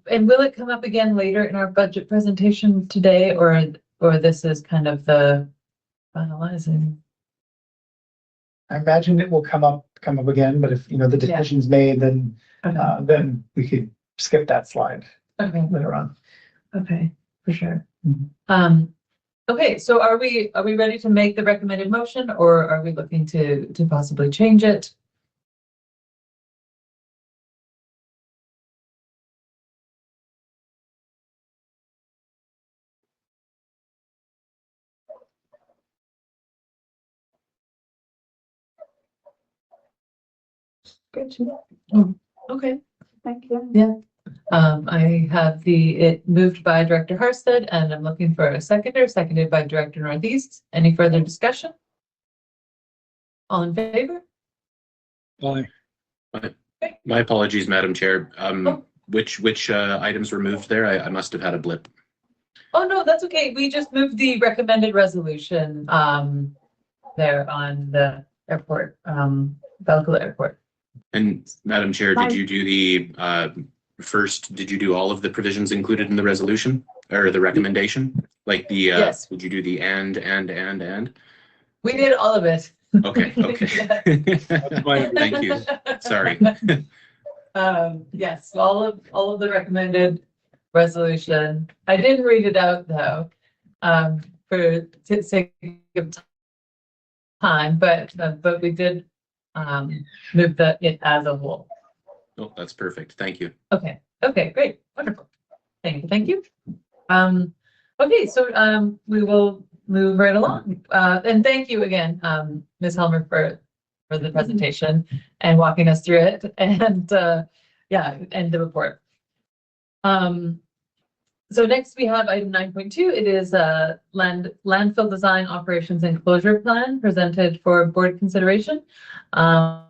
will it come up again later in our budget presentation today, or this is kind of the finalizing? I imagine it will come up again, but if, you know, the decision's made, then we could skip that slide later on. Okay, for sure. Mhm. Okay, so are we ready to make the recommended motion, or are we looking to possibly change it? Good to know. Okay. Thank you. Yeah. I have it moved by Director Harsted, and I'm looking for a seconded by Director Northeast. Any further discussion? All in favor? Aye. My apologies, Madam Chair. Oh. Which items were moved there? I must have had a blip. Oh, no, that's okay. We just moved the recommended resolution there on the airport, Bellacula Airport. And Madam Chair, did you do the did you do all of the provisions included in the resolution or the recommendation? Like the Yes. Would you do the and? We did all of it. Okay. Thank you. Sorry. Yes, all of the recommended resolution. I didn't read it out though, for sake of time, but we did move it as a whole. Oh, that's perfect. Thank you. Okay, great, wonderful. Thank you. Okay, so we will move right along. And thank you again, Ms. Helmer, for the presentation and walking us through it, and and the report. So next we have item 9.2. It is a landfill design, operations, and closure plan presented for board consideration. I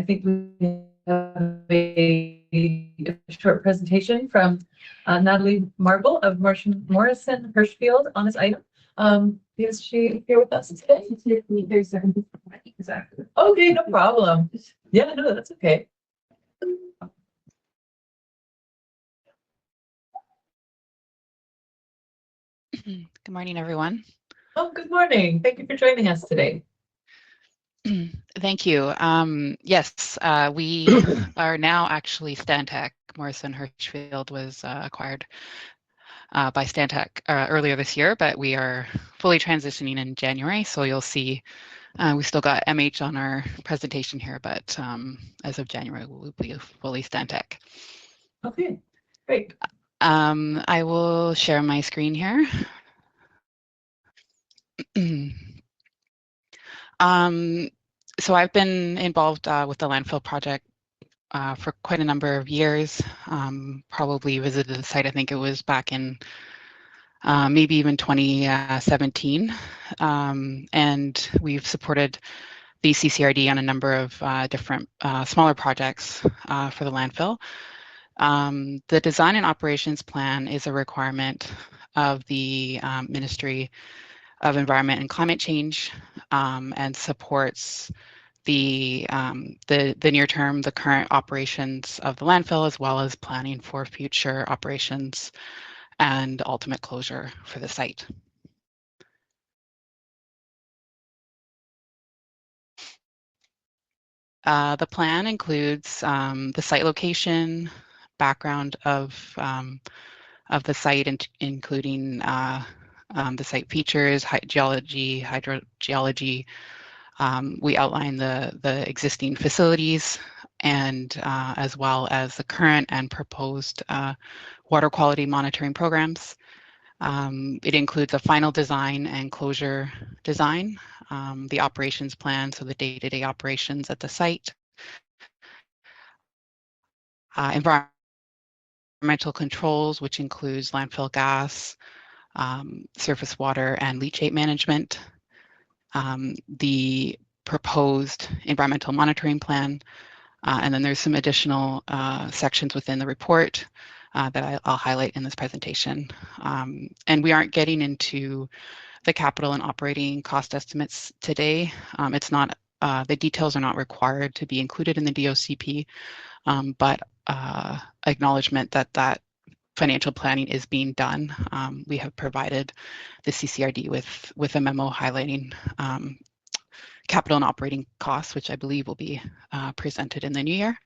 think we have a short presentation from Natalie Marble of Morrison Hirschfield on this item. Is she here with us today? There's Exactly. Okay, no problem. Yeah, no, that's okay. Good morning, everyone. Oh, good morning. Thank you for joining us today. Thank you. Yes, we are now actually Stantec. Morrison Hirschfield was acquired by Stantec earlier this year, but we are fully transitioning in January. So you'll see we still got MH on our presentation here, but as of January, we'll be fully Stantec. Okay, great. I will share my screen here. So I've been involved with the landfill project for quite a number of years. Probably visited the site, I think it was back in maybe even 2017. And we've supported the CCRD on a number of different smaller projects for the landfill. The design and operations plan is a requirement of the Ministry of Environment and Climate Change, and supports the near term, the current operations of the landfill, as well as planning for future operations and ultimate closure for the site. The plan includes the site location, background of the site, including the site features, geology, hydrogeology. We outline the existing facilities, and as well as the current and proposed water quality monitoring programs. It includes a final design and closure design, the operations plan, so the day-to-day operations at the site, environmental controls, which includes landfill gas, surface water, and leachate management, the proposed environmental monitoring plan, and then there's some additional sections within the report that I'll highlight in this presentation. And we aren't getting into the capital and operating cost estimates today. It's not, the details are not required to be included in the DOCP, but acknowledgement that financial planning is being done. We have provided the CCRD with a memo highlighting capital and operating costs, which I believe will be presented in the new year.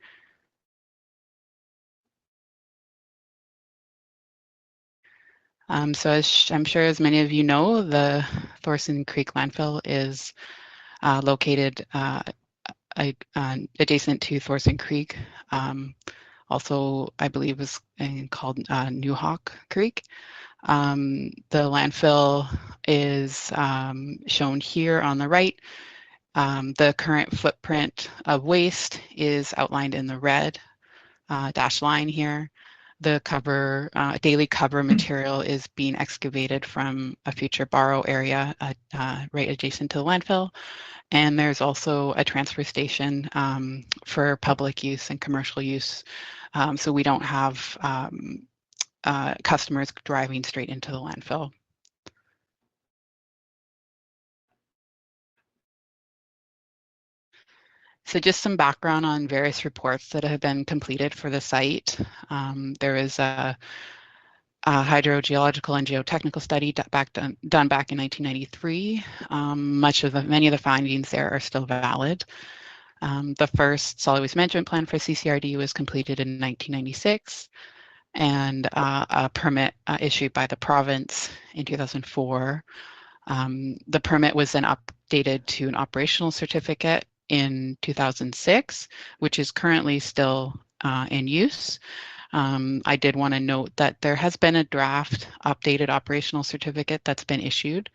So as I'm sure as many of you know, the Thorson Creek landfill is located adjacent to Thorson Creek. Also, I believe is called New Hawk Creek. The landfill is shown here on the right. The current footprint of waste is outlined in the red dashed line here. The cover, daily cover material is being excavated from a future borrow area right adjacent to the landfill. And there's also a transfer station for public use and commercial use. So we don't have customers driving straight into the landfill. So just some background on various reports that have been completed for the site. There is a hydrogeological and geotechnical study done back in 1993. Many of the findings there are still valid. The first solid waste management plan for CCRD was completed in 1996, and a permit issued by the province in 2004. The permit was then updated to an operational certificate in 2006, which is currently still in use. I did want to note that there has been a draft updated operational certificate that's been issued,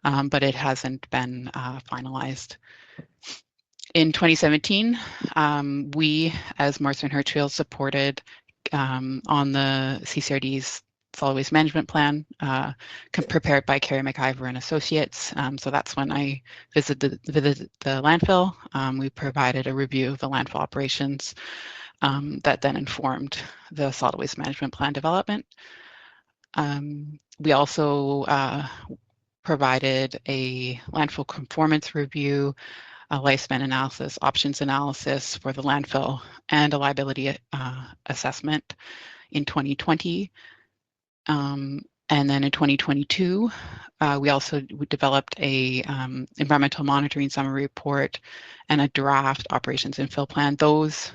but it hasn't been finalized. In 2017, we, as Morrison Hirschfield, supported on the CCRD's solid waste management plan prepared by Carrie McIver and Associates. So that's when I visited the landfill. We provided a review of the landfill operations that then informed the solid waste management plan development. We also provided a landfill conformance review, a lifespan analysis, options analysis for the landfill, and a liability assessment in 2020. And then in 2022, we also developed a environmental monitoring summary report and a draft operations infill plan. Those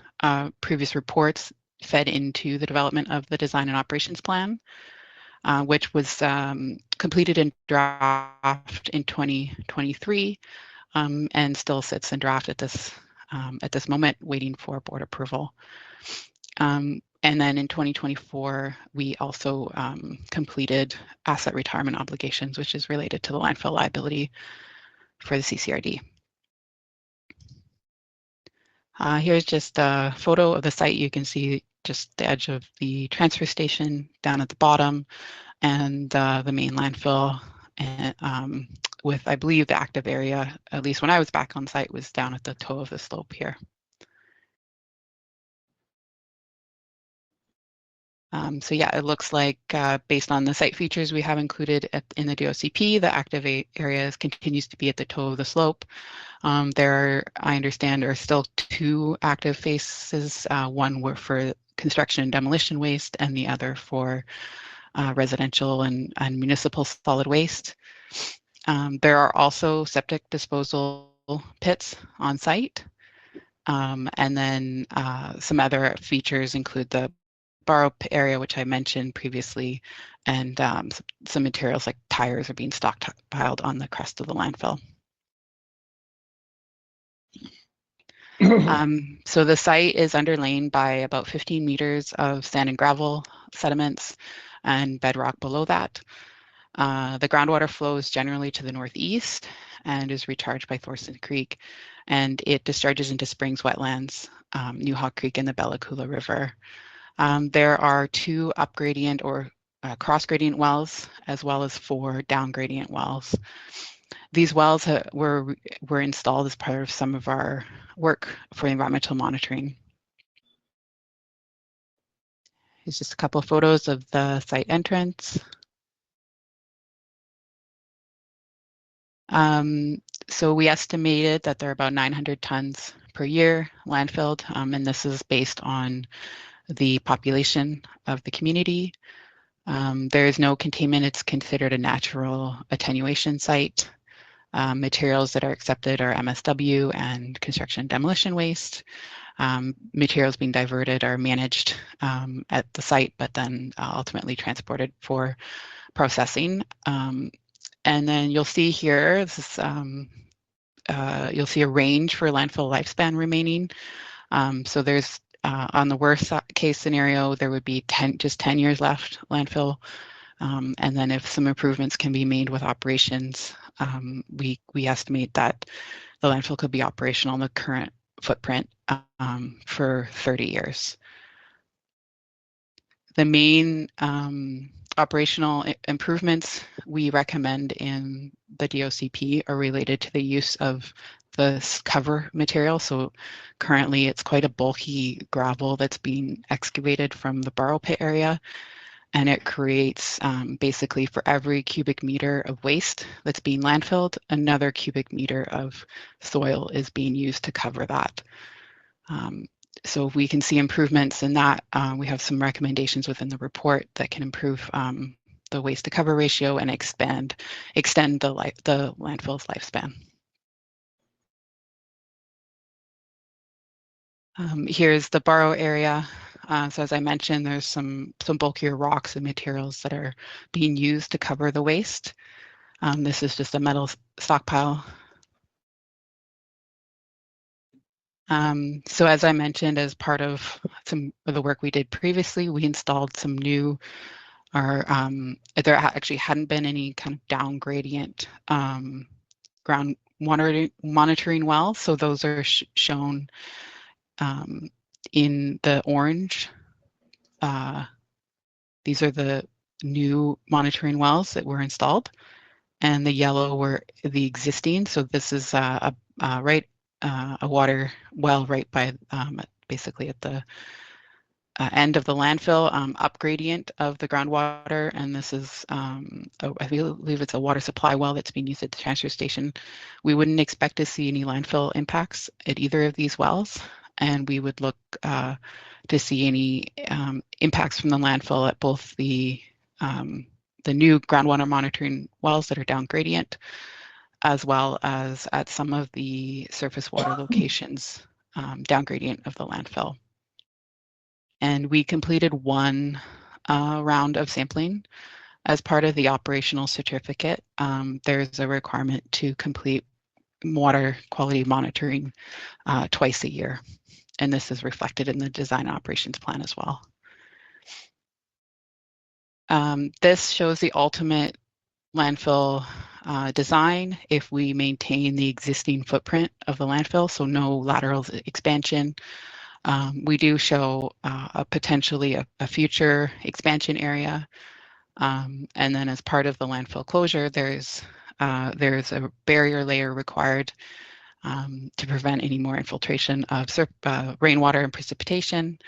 previous reports fed into the development of the design and operations plan, which was completed in draft in 2023 and still sits in draft at this moment, waiting for board approval. And then in 2024, we also completed asset retirement obligations, which is related to the landfill liability for the CCRD. Here's just a photo of the site. You can see just the edge of the transfer station down at the bottom and the main landfill, and with, I believe, the active area, at least when I was back on site, was down at the toe of the slope here. So yeah, it looks like based on the site features we have included in the DOCP, the active areas continues to be at the toe of the slope. There, I understand, are still 2 active phases. One were for construction and demolition waste, and the other for residential and municipal solid waste. There are also septic disposal pits on site. And then some other features include the borrow area, which I mentioned previously, and some materials like tires are being stockpiled on the crest of the landfill. So the site is underlain by about 15 meters of sand and gravel sediments and bedrock below that. The groundwater flows generally to the northeast and is recharged by Thorson Creek, and it discharges into Springs wetlands, New Hawk Creek, and the Bella Coola River. There are 2 up gradient or cross gradient wells, as well as 4 down gradient wells. These wells were installed as part of some of our work for environmental monitoring. Here's just a couple of photos of the site entrance. So we estimated that there are about 900 tons per year landfilled, and this is based on the population of the community. There is no containment. It's considered a natural attenuation site. Materials that are accepted are MSW and construction and demolition waste. Materials being diverted are managed at the site, but then ultimately transported for processing. And then you'll see here, this is, you'll see a range for landfill lifespan remaining. So there's, on the worst case scenario, there would be just 10 years left landfill. And then if some improvements can be made with operations, we estimate that the landfill could be operational on the current footprint for 30 years. The main operational improvements we recommend in the DOCP are related to the use of the cover material. So currently it's quite a bulky gravel that's being excavated from the borrow pit area, and it creates basically for every cubic meter of waste that's being landfilled, another cubic meter of soil is being used to cover that. So if we can see improvements in that, we have some recommendations within the report that can improve the waste to cover ratio and extend the landfill's lifespan. Here's the borrow area. So as I mentioned, there's some bulkier rocks and materials that are being used to cover the waste. This is just a metal stockpile. So as I mentioned, as part of some of the work we did previously, we installed some new, there actually hadn't been any kind of down gradient ground monitoring wells. So those are shown in the orange. These are the new monitoring wells that were installed, and the yellow were the existing. So this is a water well right by basically at the end of the landfill, up gradient of the groundwater, and this is I believe it's a water supply well that's being used at the transfer station. We wouldn't expect to see any landfill impacts at either of these wells, and we would look to see any impacts from the landfill at both the the new groundwater monitoring wells that are down gradient, as well as at some of the surface water locations down gradient of the landfill. And we completed one round of sampling. As part of the operational certificate, there's a requirement to complete water quality monitoring twice a year. And this is reflected in the design operations plan as well. This shows the ultimate landfill design if we maintain the existing footprint of the landfill, so no lateral expansion. We do show potentially a future expansion area. And then as part of the landfill closure, there's a barrier layer required to prevent any more infiltration of rainwater and precipitation.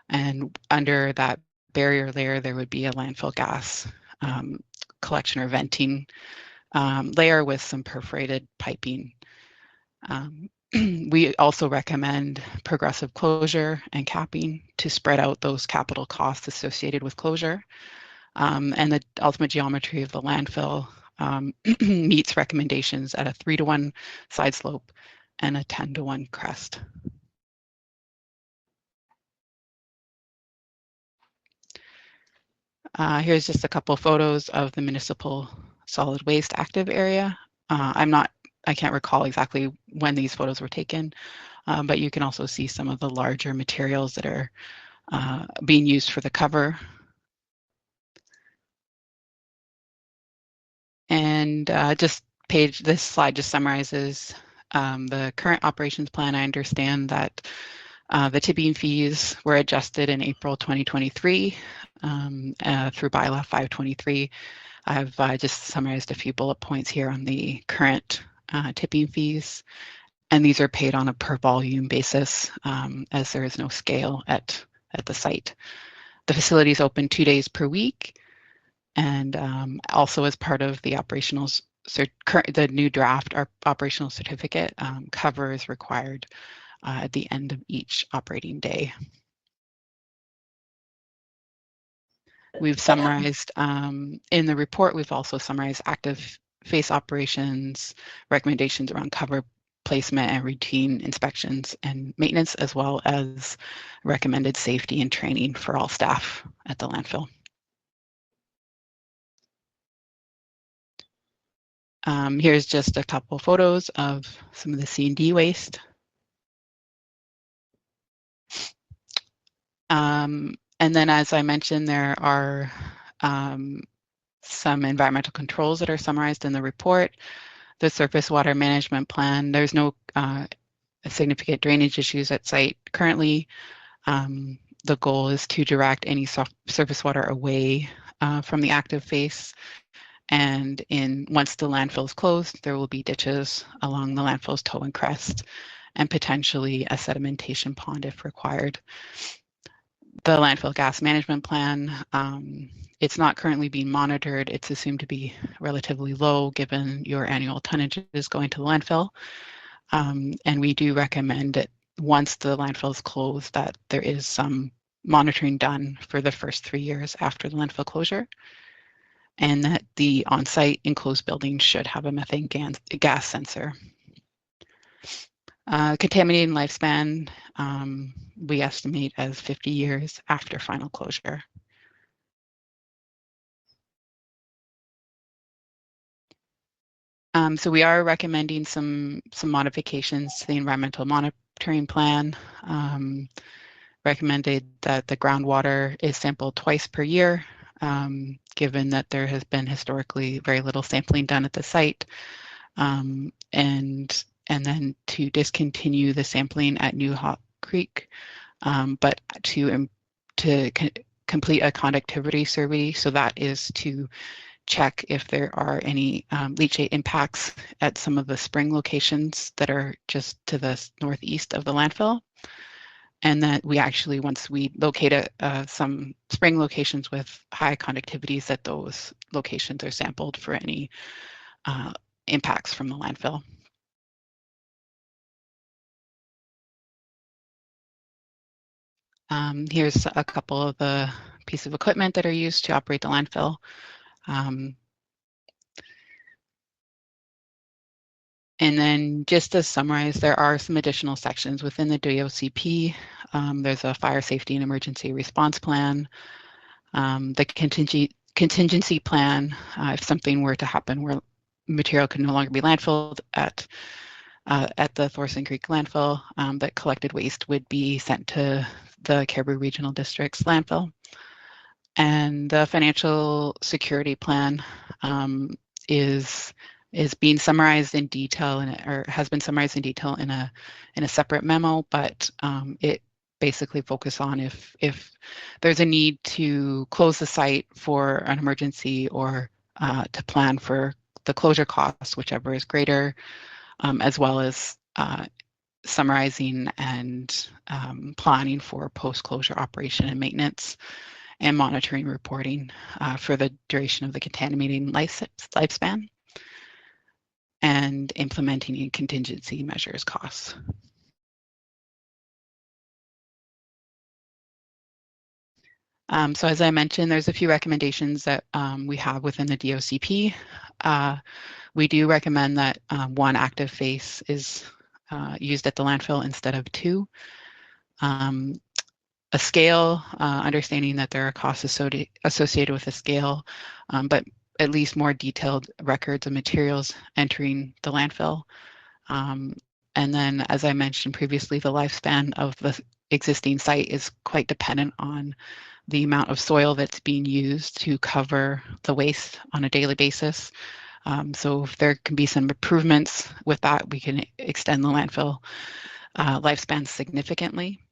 And under that barrier layer, there would be a landfill gas collection or venting layer with some perforated piping. We also recommend progressive closure and capping to spread out those capital costs associated with closure. And the ultimate geometry of the landfill meets recommendations at a 3-to-1 side slope and a 10-to-1 crest. Here's just a couple photos of the municipal solid waste active area. I can't recall exactly when these photos were taken, but you can also see some of the larger materials that are being used for the cover. And this slide just summarizes the current operations plan. I understand that the tipping fees were adjusted in April 2023 through bylaw 523. I've just summarized a few bullet points here on the current tipping fees, and these are paid on a per volume basis as there is no scale at the site. The facility is open 2 days per week, and also as part of the operationals, the new draft, our operational certificate cover is required at the end of each operating day. We've summarized in the report, we've also summarized active face operations, recommendations around cover placement and routine inspections and maintenance, as well as recommended safety and training for all staff at the landfill. Here's just a couple photos of some of the C&D waste. And then, as I mentioned, there are some environmental controls that are summarized in the report. The surface water management plan, there's no significant drainage issues at site currently. The goal is to direct any surface water away from the active face. And once the landfill is closed, there will be ditches along the landfill's toe and crest, and potentially a sedimentation pond if required. The landfill gas management plan, it's not currently being monitored. It's assumed to be relatively low given your annual tonnages going to the landfill. And we do recommend that once the landfill is closed, that there is some monitoring done for the first 3 years after the landfill closure, and that the on-site enclosed building should have a methane gas sensor. Contaminating lifespan, we estimate as 50 years after final closure. So we are recommending some modifications to the environmental monitoring plan. Recommended that the groundwater is sampled twice per year, given that there has been historically very little sampling done at the site, and then to discontinue the sampling at New Hawk Creek, but to complete a conductivity survey. So that is to check if there are any leachate impacts at some of the spring locations that are just to the northeast of the landfill. And that we actually, once we locate some spring locations with high conductivities, that those locations are sampled for any impacts from the landfill. Here's a couple of the pieces of equipment that are used to operate the landfill. Um, and then just to summarize, there are some additional sections within the DOCP. There's a fire safety and emergency response plan, the contingency plan, if something were to happen where material could no longer be landfilled at the Thorson Creek landfill, that collected waste would be sent to the Caribou Regional District's landfill. And the financial security plan is being summarized in detail, or has been summarized in detail in a separate memo, but it basically focus on if there's a need to close the site for an emergency or to plan for the closure costs, whichever is greater, as well as summarizing and planning for post-closure operation and maintenance and monitoring reporting for the duration of the contaminating lifespan, and implementing contingency measures costs. So as I mentioned, there's a few recommendations that we have within the DOCP. We do recommend that one active face is used at the landfill instead of two. A scale, understanding that there are costs associated with a scale, but at least more detailed records of materials entering the landfill. And then, as I mentioned previously, the lifespan of the existing site is quite dependent on the amount of soil that's being used to cover the waste on a daily basis. So if there can be some improvements with that, we can extend the landfill lifespan significantly.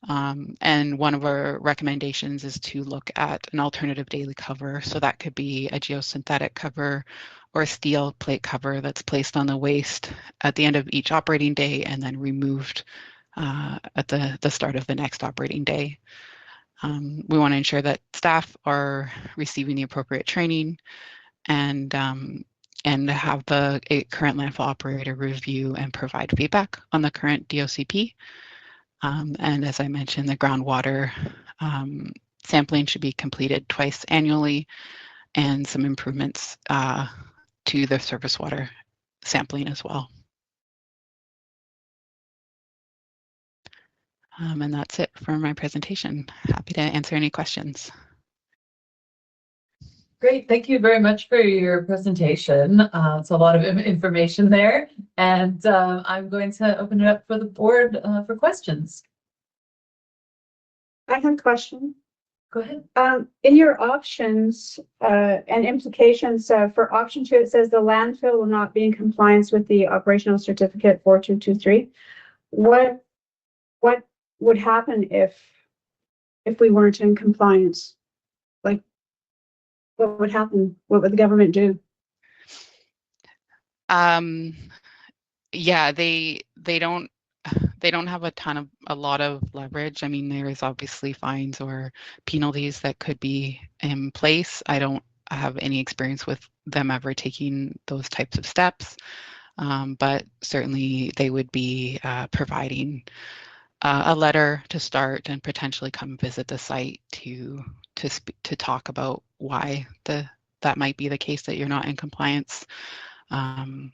And one of our recommendations is to look at an alternative daily cover. So that could be a geosynthetic cover or a steel plate cover that's placed on the waste at the end of each operating day and then removed at the start of the next operating day. We want to ensure that staff are receiving the appropriate training and have the current landfill operator review and provide feedback on the current DOCP. And as I mentioned, the groundwater sampling should be completed twice annually, and some improvements to the surface water sampling as well. And that's it for my presentation. Happy to answer any questions. Great, thank you very much for your presentation. It's a lot of information there, and I'm going to open it up for the board for questions. I have a question. Go ahead. In your options and implications for option 2, it says the landfill will not be in compliance with the operational certificate 4223. What would happen if we weren't in compliance? Like, what would happen? What would the government do? Yeah, they don't have a lot of leverage. I mean, there is obviously fines or penalties that could be in place. I don't have any experience with them ever taking those types of steps, but certainly they would be providing a letter to start and potentially come visit the site to talk about why that might be the case that you're not in compliance. But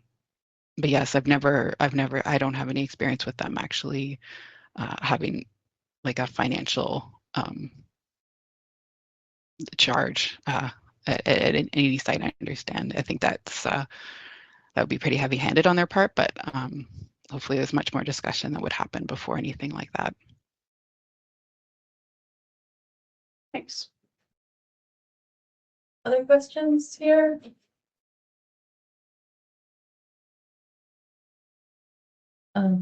yes, I don't have any experience with them actually having like a financial charge at any site. I understand. I think that would be pretty heavy-handed on their part, but hopefully there's much more discussion that would happen before anything like that. Thanks. Other questions here?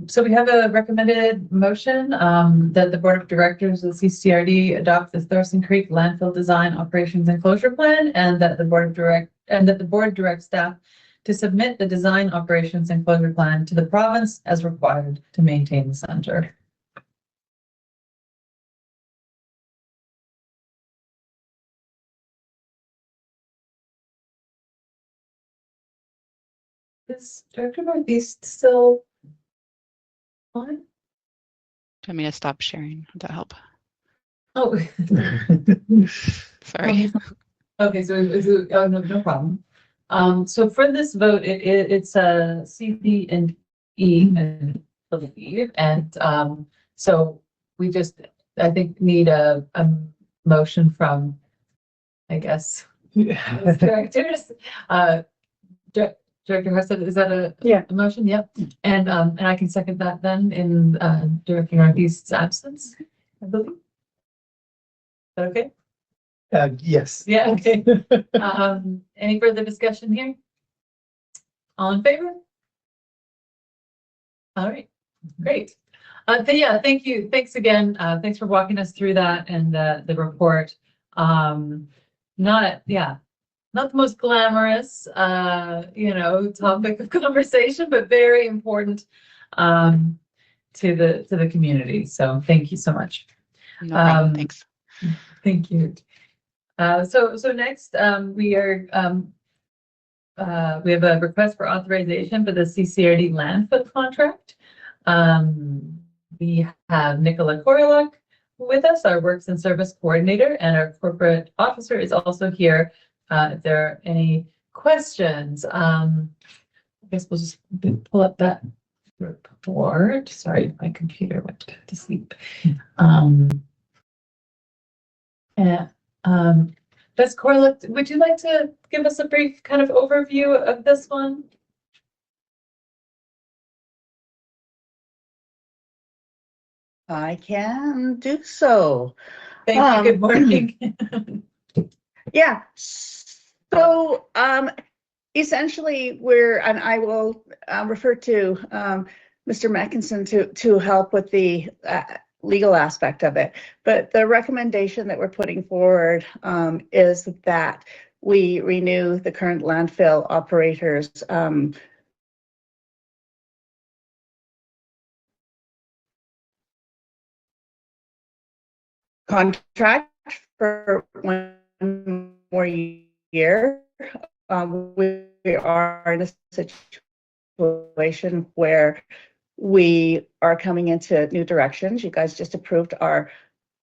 So we have a recommended motion that the Board of Directors of CCRD adopt the Thorson Creek Landfill Design Operations and Closure Plan, and that the board direct staff to submit the design, operations, and closure plan to the province as required to maintain the center. Is Director Northeast still on? Do you want me to stop sharing? Would that help? Oh, Sorry. Okay, oh, no problem. So for this vote, it's a CP and E, I believe, and, so we just, I think, need a motion from, I guess, those directors. Director Hurst, is that a motion? Yep. And I can second that then in, Director Northeast's absence, I believe. Is that okay? Yes. Yeah, okay. Any further discussion here? All in favor? All right, great. Yeah, thank you. Thanks again. Thanks for walking us through that and the report. Not the most glamorous, topic of conversation, but very important to the community. So thank you so much. No problem. Thanks. Thank you. So next, we have a request for authorization for the CCRD landfill contract. We have Nicola Koroluk with us, our Works and Service Coordinator, and our Corporate Officer is also here. If there are any questions, I guess we'll just pull up that report. Sorry, my computer went to sleep. Ms. Koroluk, would you like to give us a brief kind of overview of this one? I can do so. Thank you. Good morning. Yeah. So essentially and I will refer to Mr. Mackinson to help with the legal aspect of it. But the recommendation that we're putting forward is that we renew the current landfill operators contract for 1 more year. We are in a situation where we are coming into new directions. You guys just approved our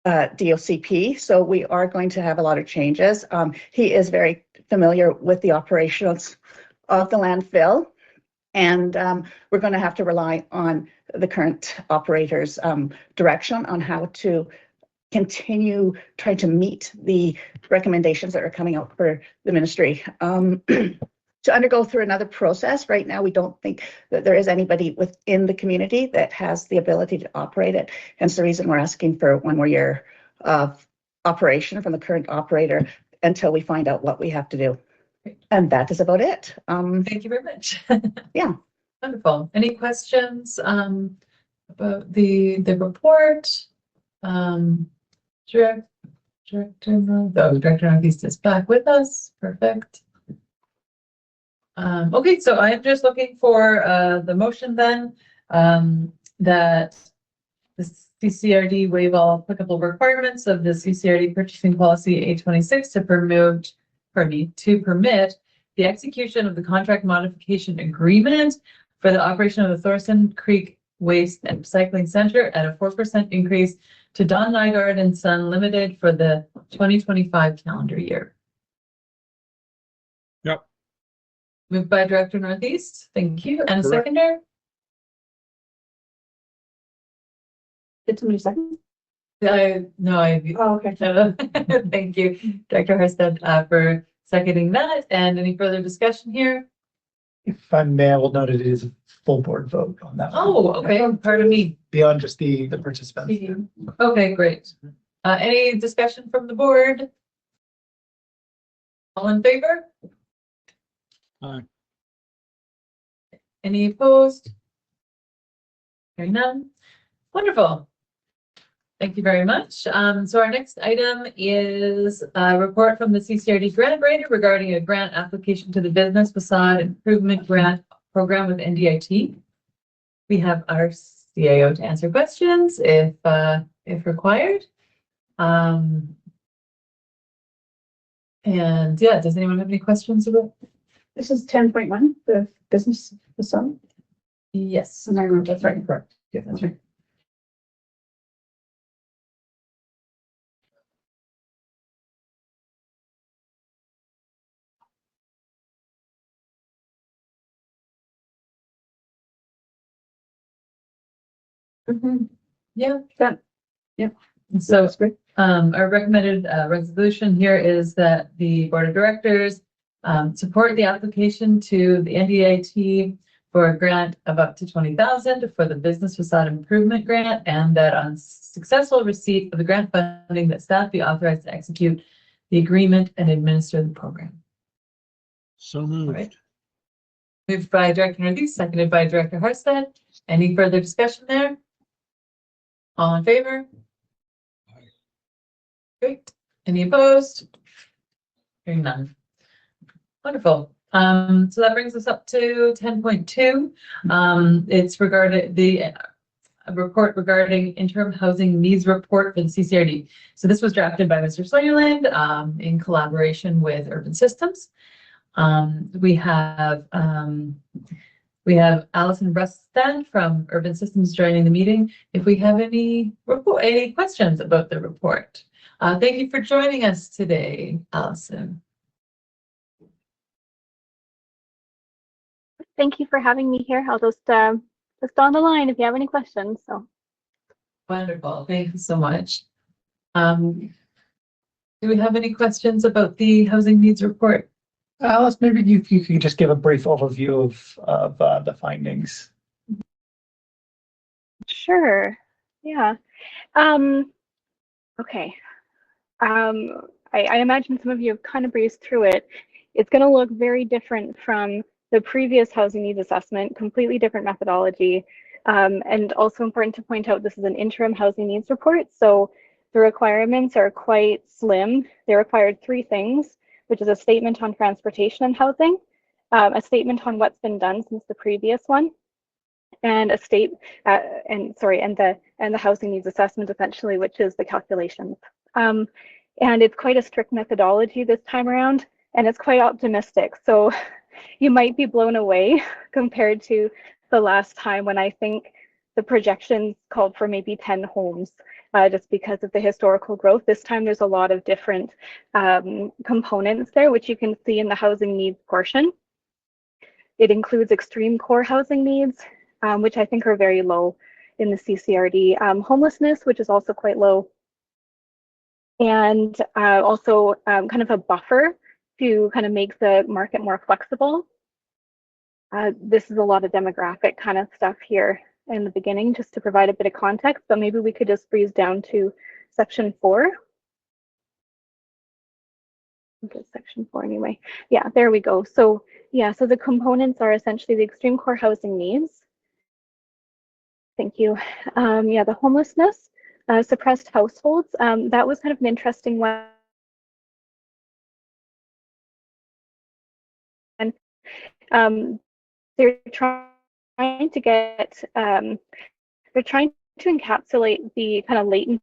DOCP, so we are going to have a lot of changes. He is very familiar with the operations of the landfill, and we're going to have to rely on the current operators' direction on how to continue trying to meet the recommendations that are coming out for the ministry. To undergo through another process. Right now, we don't think that there is anybody within the community that has the ability to operate it. Hence the reason we're asking for 1 more year of operation from the current operator until we find out what we have to do. And that is about it. Thank you very much. Yeah. Wonderful. Any questions about the report? Director Northeast is back with us. Perfect. Okay, so I'm just looking for the motion then that the CCRD waive all applicable requirements of the CCRD purchasing policy 826 to permit the execution of the contract modification agreement for the operation of the Thorson Creek Waste and Recycling Center at a 4% increase to Don Nygaard and Son Limited for the 2025 calendar year. Yep. Moved by Director Northeast. Thank you. And a Correct. seconder? Did somebody second? No, Oh, okay. thank you, Director Hurstead, for seconding that. And any further discussion here? If I may, I will note it is a full board vote on that. Oh, okay. Pardon me. Beyond just the participants. Okay, great. Any discussion from the board? All in favor? Aye. Any opposed? Hearing none. Wonderful. Thank you very much. So our next item is a report from the CCRD grant writer regarding a grant application to the Business Facade Improvement Grant Program with NDIT. We have our CAO to answer questions if required. And yeah, does anyone have any questions about? This is 10.1, the business facade. Yes. Am I wrong? That's right. Correct. Yeah, That's right. Yeah. That, yep. So that's great. our recommended resolution here is that the Board of Directors support the application to the NDIT for a grant of up to 20,000 for the Business Facade Improvement Grant, and that on successful receipt of the grant funding, that staff be authorized to execute the agreement and administer the program. So All moved. right. Moved by Director Northeast, seconded by Director Harstead. Any further discussion there? All in favor? Great. Any opposed? Hearing none. Wonderful. So that brings us up to 10.2. It's regarding the report regarding interim housing needs report for the CCRD. So this was drafted by Mr. Sutherland in collaboration with Urban Systems. We have Alison Rustan from Urban Systems joining the meeting. If we have any questions about the report. Thank you for joining us today, Alison. Thank you for having me here. I'll just on the line if you have any questions. So Wonderful. Thank you so much. Do we have any questions about the housing needs report? Alice, maybe you could just give a brief overview of the findings. sure, yeah. Okay. I imagine some of you have kind of breezed through it. It's going to look very different from the previous housing needs assessment, completely different methodology. And also important to point out, this is an interim housing needs report. So the requirements are quite slim. They required 3 things, which is a statement on transportation and housing, a statement on what's been done since the previous one, and a and the housing needs assessment, essentially, which is the calculations. And it's quite a strict methodology this time around, and it's quite optimistic. So you might be blown away compared to the last time when I think the projections called for maybe 10 homes, just because of the historical growth. This time there's a lot of different components there, which you can see in the housing needs portion. It includes extreme core housing needs, which I think are very low in the CCRD. Homelessness, which is also quite low. And also kind of a buffer to kind of make the market more flexible. This is a lot of demographic kind of stuff here in the beginning, just to provide a bit of context, but maybe we could just breeze down to section 4. Okay, section 4 anyway. Yeah, there we go. So yeah, so the components are essentially the extreme core housing needs. Thank you. Yeah, the homelessness, suppressed households. That was kind of an interesting one. They're trying to get, they're trying to encapsulate the kind of latent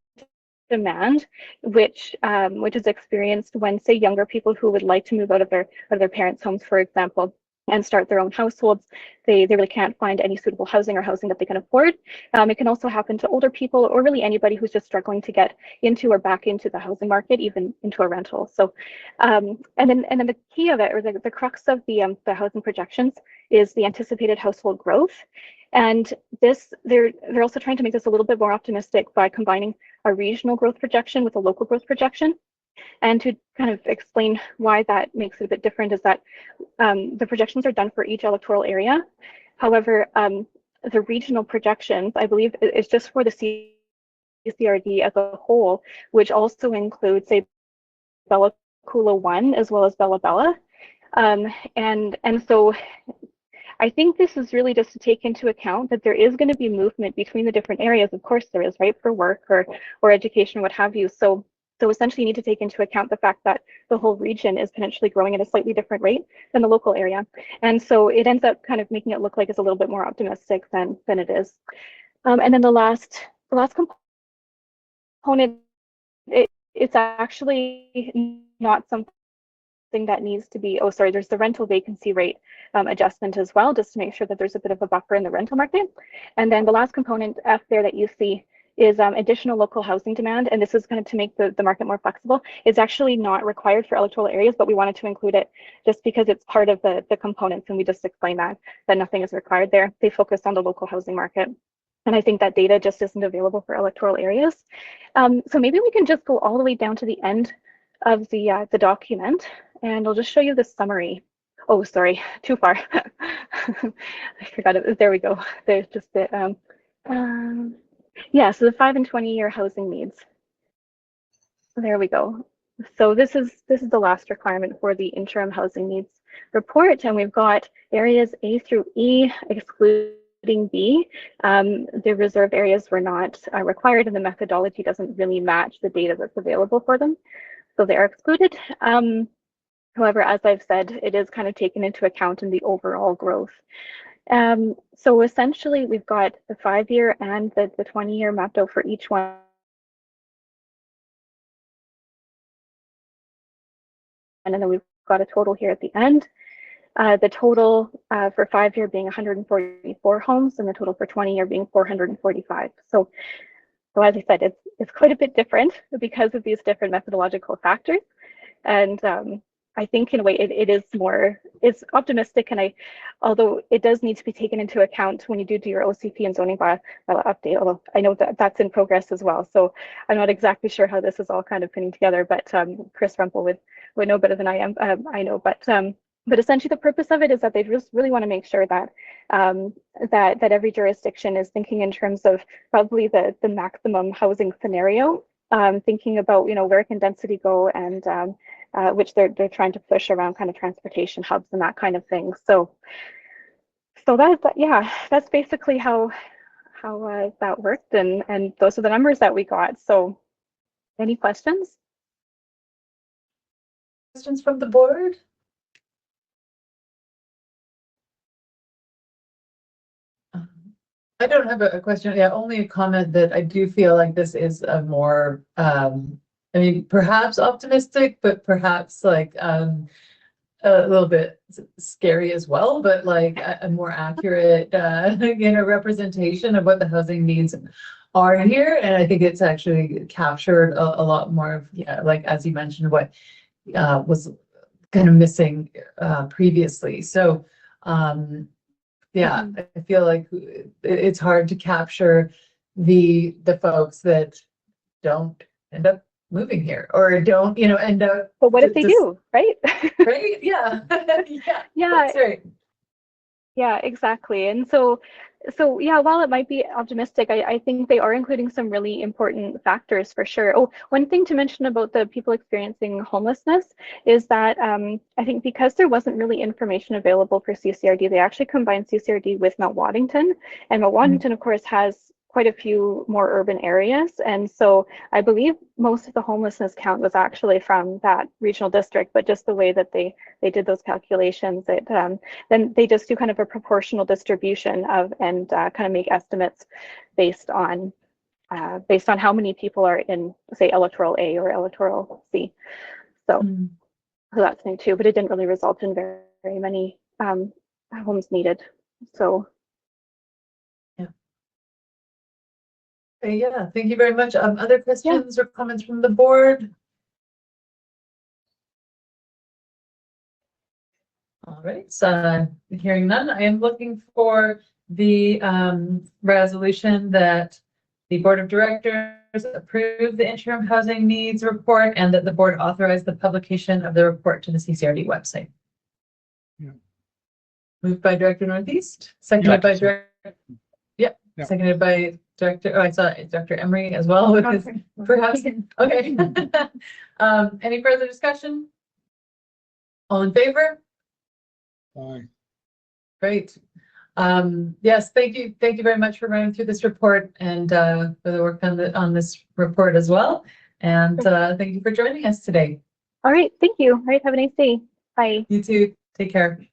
demand, which is experienced when, say, younger people who would like to move out of their parents' homes, for example, and start their own households, they really can't find any suitable housing or housing that they can afford. It can also happen to older people, or really anybody who's just struggling to get into or back into the housing market, even into a rental. So, and then the key of it, or the crux of the housing projections, is the anticipated household growth. And this, they're also trying to make this a little bit more optimistic by combining a regional growth projection with a local growth projection. And to kind of explain why that makes it a bit different is that the projections are done for each electoral area. However, the regional projections, I believe, is just for the CCRD as a whole, which also includes, say, Bella Coola 1 as well as Bella Bella. And so I think this is really just to take into account that there is going to be movement between the different areas. Of course there is, right, for work or education, what have you. So essentially you need to take into account the fact that the whole region is potentially growing at a slightly different rate than the local area. And so it ends up kind of making it look like it's a little bit more optimistic than it is. And then the last component, it's actually not something that needs to be, there's the rental vacancy rate adjustment as well, just to make sure that there's a bit of a buffer in the rental market. And then the last component, F there, that you see is additional local housing demand, and this is kind of to make the market more flexible. It's actually not required for electoral areas, but we wanted to include it just because it's part of the components, and we just explained that nothing is required there. They focus on the local housing market. And I think that data just isn't available for electoral areas. So maybe we can just go all the way down to the end of the document, and I'll just show you the summary. Oh, sorry, too far. I forgot it. There we go. There's just the yeah. So the 5 and 20-year housing needs. There we go. So this is the last requirement for the interim housing needs report, and we've got areas A through E excluding B. The reserve areas were not required, and the methodology doesn't really match the data that's available for them, so they are excluded. However, as I've said, it is kind of taken into account in the overall growth. So essentially, we've got the 5-year and the 20-year mapped out for each one. And then we've got a total here at the end. The total for 5-year being 144 homes, and the total for 20-year being 445. So as I said, it's quite a bit different because of these different methodological factors. And I think in a way it's optimistic, and although it does need to be taken into account when you do your OCP and zoning bylaw update, although I know that that's in progress as well. So I'm not exactly sure how this is all kind of putting together, but Chris Rumpel would know better than I am. I know, but essentially the purpose of it is that they just really want to make sure that that every jurisdiction is thinking in terms of probably the maximum housing scenario, thinking about, you know, where can density go, and which they're trying to push around kind of transportation hubs and that kind of thing. So that's basically how that worked, and those are the numbers that we got. So any questions? Questions from the board? I don't have a question. Yeah, only a comment that I do feel like this is a more, I mean, perhaps optimistic, but perhaps like a little bit scary as well, but like a more accurate, representation of what the housing needs are here. And I think it's actually captured a lot more of, like, as you mentioned, what was kind of missing previously. So, I feel like it's hard to capture the folks that don't end up moving here, or don't, end up. But what if they do, right? Right? Yeah. Yeah. That's right. Yeah, exactly. And so yeah, while it might be optimistic, I think they are including some really important factors for sure. Oh, one thing to mention about the people experiencing homelessness is that I think because there wasn't really information available for CCRD, they actually combined CCRD with Mount Waddington. And Mount Waddington, of course, has quite a few more urban areas. And so I believe most of the homelessness count was actually from that regional district, but just the way that they did those calculations, then they just do kind of a proportional distribution of, and kind of make estimates based on how many people are in, say, electoral A or electoral C. So, so that's new too, but it didn't really result in very, very many homes needed. So. Yeah, thank you very much. Other questions or comments from the board? All right, so hearing none, I am looking for the resolution that the Board of Directors approve the interim housing needs report, and that the board authorize the publication of the report to the CCRD website. Yeah. Moved by Director Northeast, seconded by Director. Yep, Yeah. Seconded by Director. Oh, I saw Dr. Emery as well with his perhaps. Okay. Any further discussion? All in favor? Fine. Great. Yes, thank you. Thank you very much for running through this report, and for the work on this report as well. And thank you for joining us today. All right, thank you. All right, have a nice day. Bye. You too. Take care.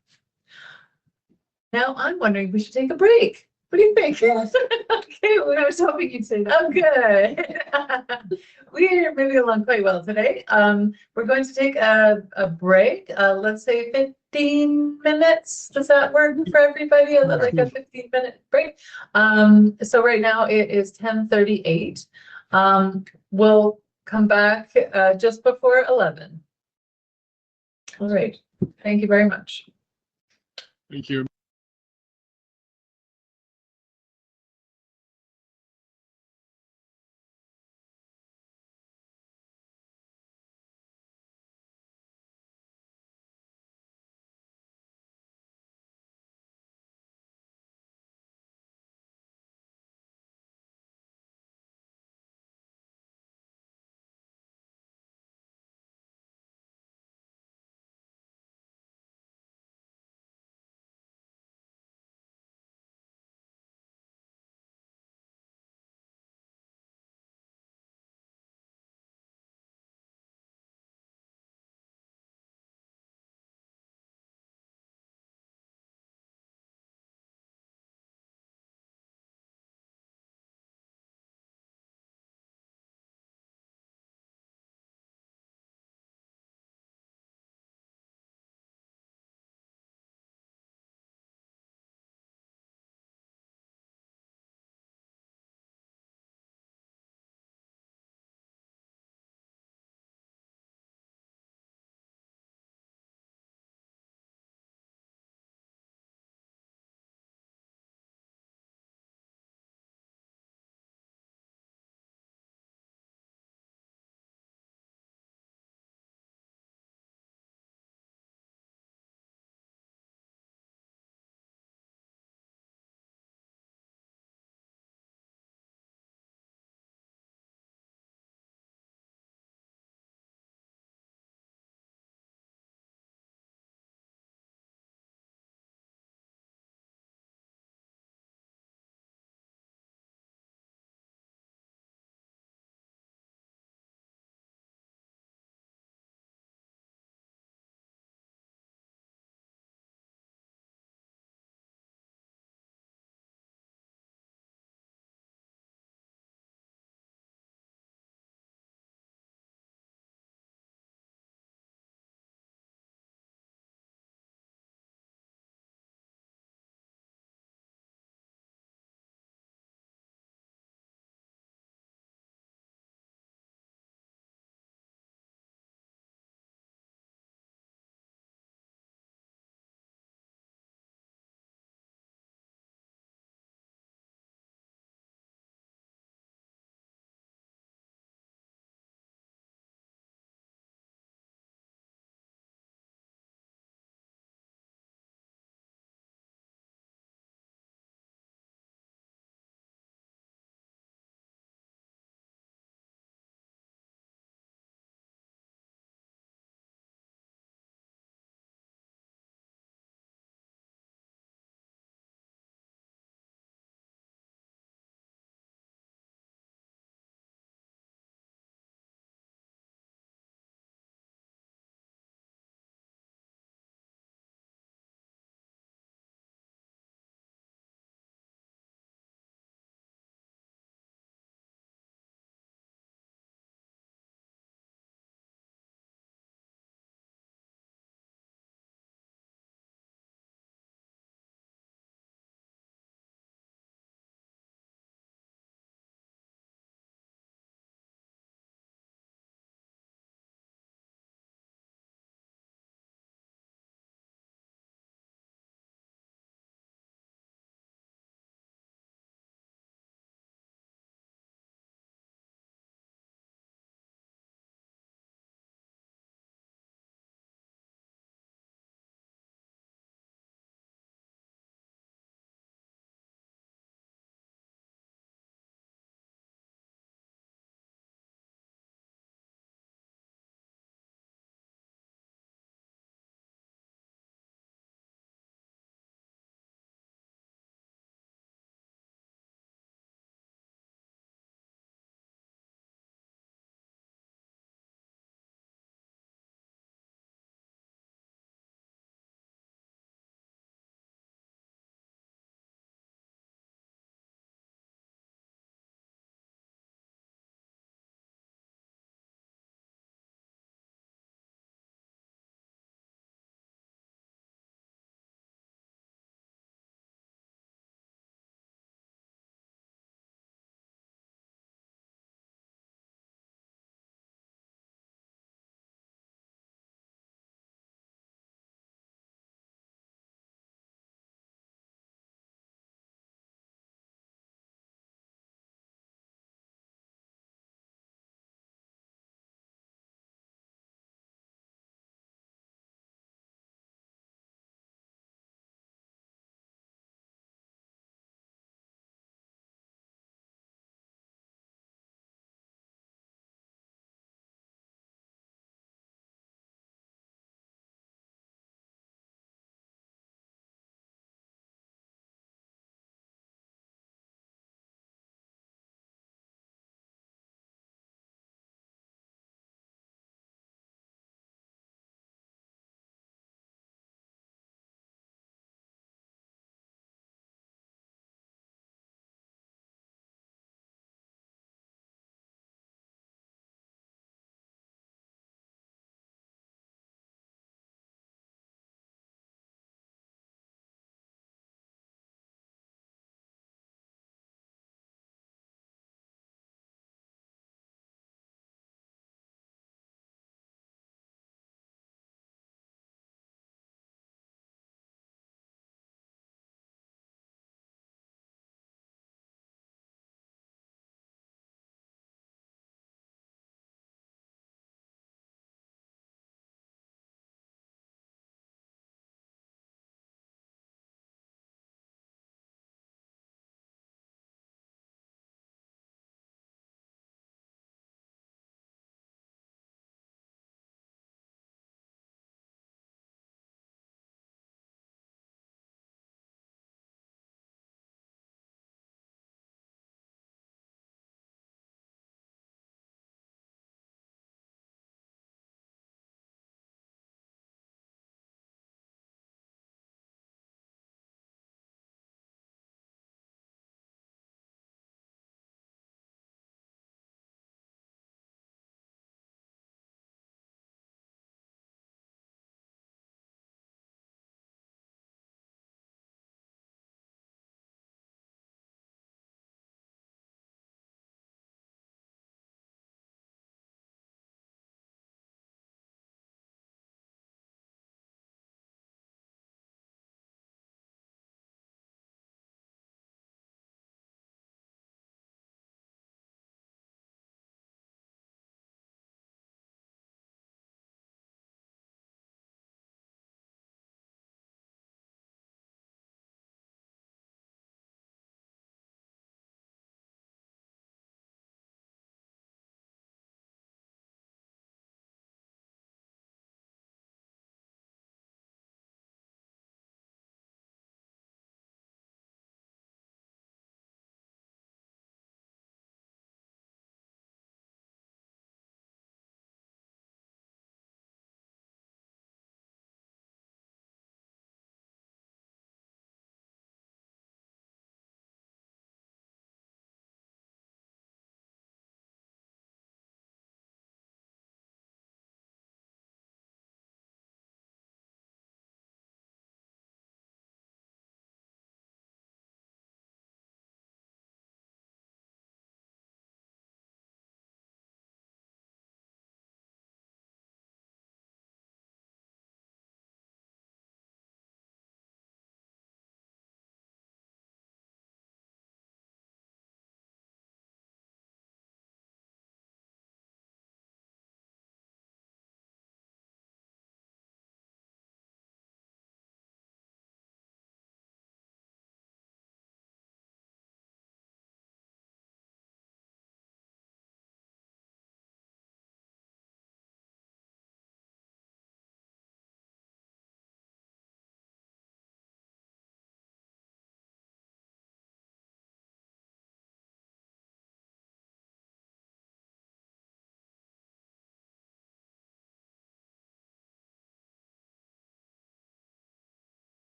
Now I'm wondering if we should take a break. What do you think? Okay, well, I was hoping you'd say that. Oh, good. We are moving along quite well today. We're going to take a break. Let's say 15 minutes. Does that work for everybody? Like a 15-minute break. So right now it is 10:38. We'll come back just before 11. All right. Thank you very much. Thank you.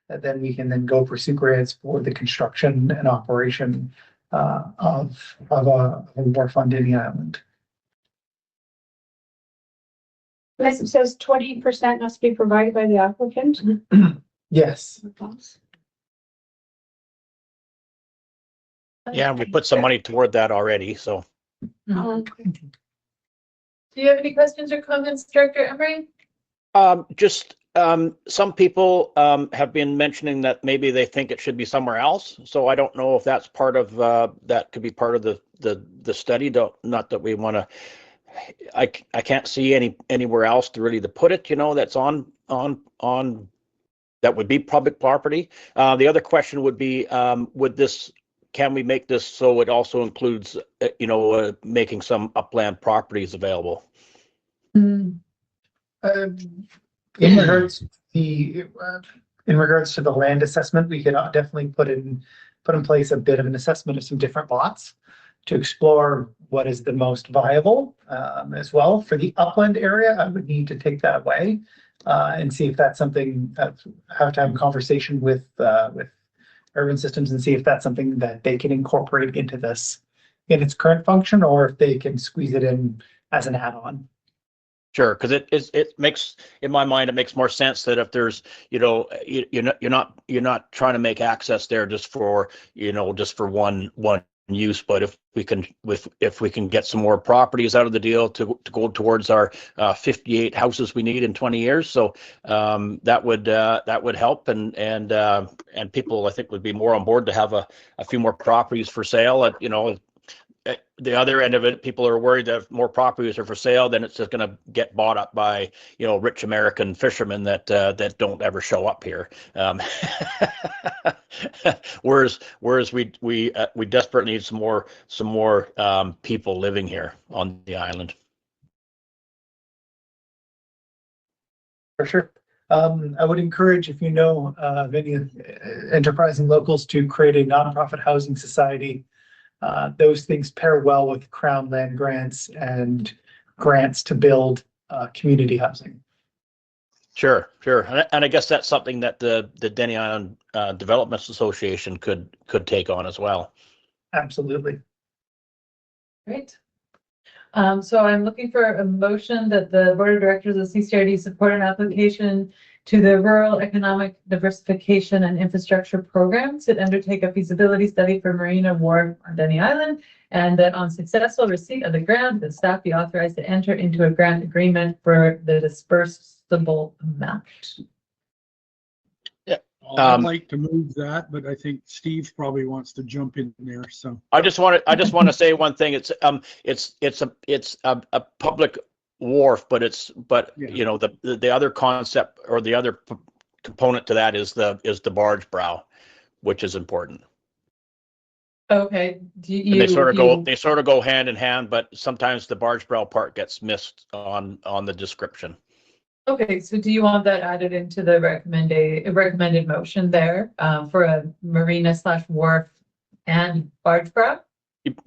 that then we can then go pursue grants for the construction and operation of a wharf on Denny Island. Yes, it says 20% must be provided by the applicant. Yes. Yeah, we put some money toward that already, so. Do you have any questions or comments, Director Emery? Some people have been mentioning that maybe they think it should be somewhere else. So I don't know if that's part of that could be part of the study. Not that we want to. I can't see anywhere else to really to put it. You know, that's on that would be public property. The other question would be, can we make this so it also includes, making some upland properties available? In regards to the land assessment, we could definitely put in place a bit of an assessment of some different lots to explore what is the most viable as well. For the upland area, I would need to take that away and see if that's something that have to have a conversation with Urban Systems and see if that's something that they can incorporate into this in its current function, or if they can squeeze it in as an add-on. Sure, because it makes, in my mind, it makes more sense that if there's, you're not trying to make access there just for one use, but if we can get some more properties out of the deal to go towards our 58 houses we need in 20 years, so that would help, and people, I think, would be more on board to have a few more properties for sale. At the other end of it, people are worried that if more properties are for sale, then it's just going to get bought up by rich American fishermen that don't ever show up here. Whereas we desperately need some more people living here on the island. For sure. I would encourage, if you know of any enterprising locals, to create a nonprofit housing society. Those things pair well with Crown land grants and grants to build community housing. Sure. And I guess that's something that the Denny Island Development Association could take on as well. Absolutely. Great. So I'm looking for a motion that the Board of Directors of CCRD support an application to the Rural Economic Diversification and Infrastructure Program to undertake a feasibility study for Marina Wharf on Denny Island, and that on successful receipt of the grant, the staff be authorized to enter into a grant agreement for the dispersible amount. I'd like to move that, but I think Steve probably wants to jump in there. So I just want to say one thing. It's a public wharf, but yeah. The other concept or the other component to that is the barge brow, which is important. Okay. They sort of go hand in hand, but sometimes the barge brow part gets missed on the description. Okay, so do you want that added into the recommended motion there for a marina / wharf and barge brow?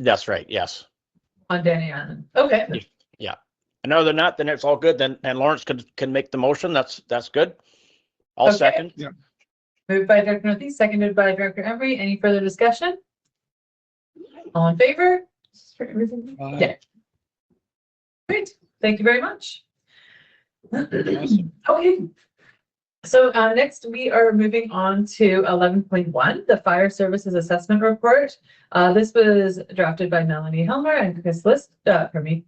That's right. Yes. On Denny Island. Okay. Yeah. And other than that, then it's all good. Then and Lawrence can make the motion. That's good. I'll second. Yeah. Moved by Director Northeast, seconded by Director Emery. Any further discussion? All in favor? Yeah. Great. Thank you very much. Awesome. Okay. So next we are moving on to 11.1, the Fire Services Assessment Report. This was drafted by Melanie Helmer and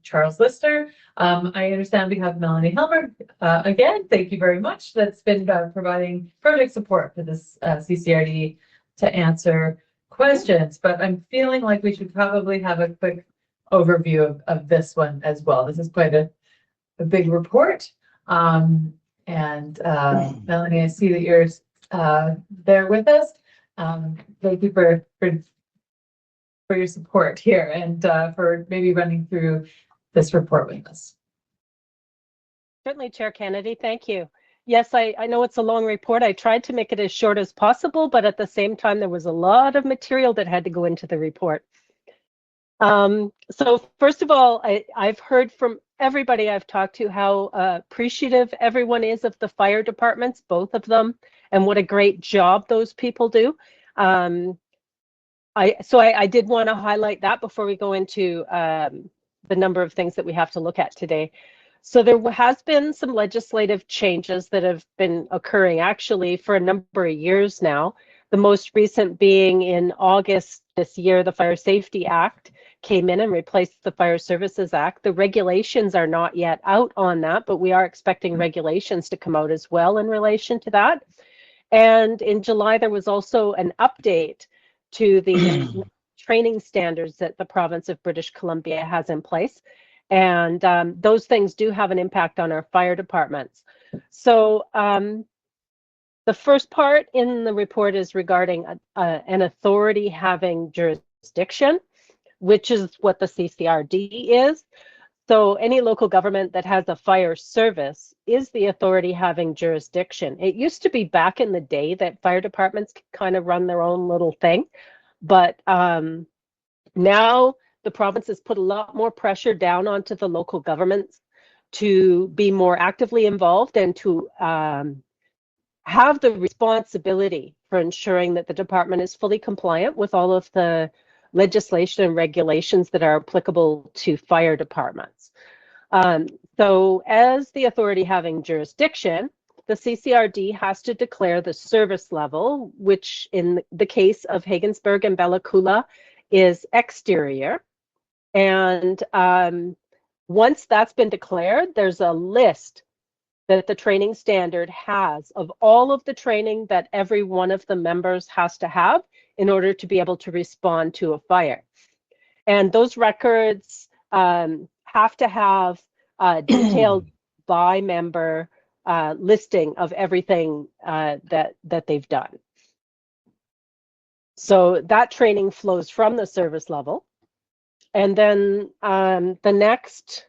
Charles Lister. I understand we have Melanie Helmer again. Thank you very much. That's been providing project support for this CCRD to answer questions, but I'm feeling like we should probably have a quick overview of this one as well. This is quite a big report. Melanie, I see that you're there with us. Thank you for your support here and for maybe running through this report with us. Certainly, Chair Kennedy, thank you. Yes, I know it's a long report. I tried to make it as short as possible, but at the same time, there was a lot of material that had to go into the report. So first of all, I've heard from everybody I've talked to how appreciative everyone is of the fire departments, both of them, and what a great job those people do. I did want to highlight that before we go into the number of things that we have to look at today. So there has been some legislative changes that have been occurring actually for a number of years now. The most recent being in August this year, the Fire Safety Act came in and replaced the Fire Services Act. The regulations are not yet out on that, but we are expecting regulations to come out as well in relation to that. And in July, there was also an update to the training standards that the province of British Columbia has in place. And those things do have an impact on our fire departments. So the first part in the report is regarding an authority having jurisdiction, which is what the CCRD is. So any local government that has a fire service is the authority having jurisdiction. It used to be back in the day that fire departments could kind of run their own little thing, but now the province has put a lot more pressure down onto the local governments to be more actively involved and to have the responsibility for ensuring that the department is fully compliant with all of the legislation and regulations that are applicable to fire departments. So as the authority having jurisdiction, the CCRD has to declare the service level, which in the case of Haggensburg and Bella Coola is exterior. And once that's been declared, there's a list that the training standard has of all of the training that every one of the members has to have in order to be able to respond to a fire. And those records have to have a detailed by member listing of everything that they've done. So that training flows from the service level. And then the next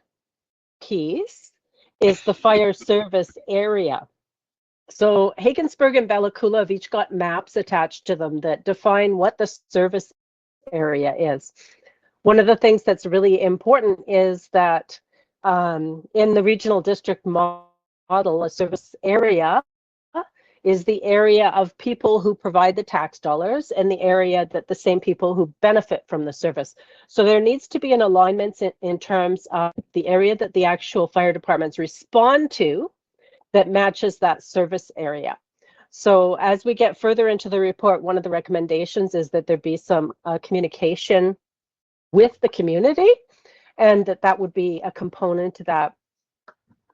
piece is the fire service area. So Haggensburg and Bella Coola have each got maps attached to them that define what the service area is. One of the things that's really important is that in the regional district model, a service area is the area of people who provide the tax dollars and the area that the same people who benefit from the service. So there needs to be an alignment in terms of the area that the actual fire departments respond to that matches that service area. So as we get further into the report, one of the recommendations is that there be some communication with the community, and that would be a component to that,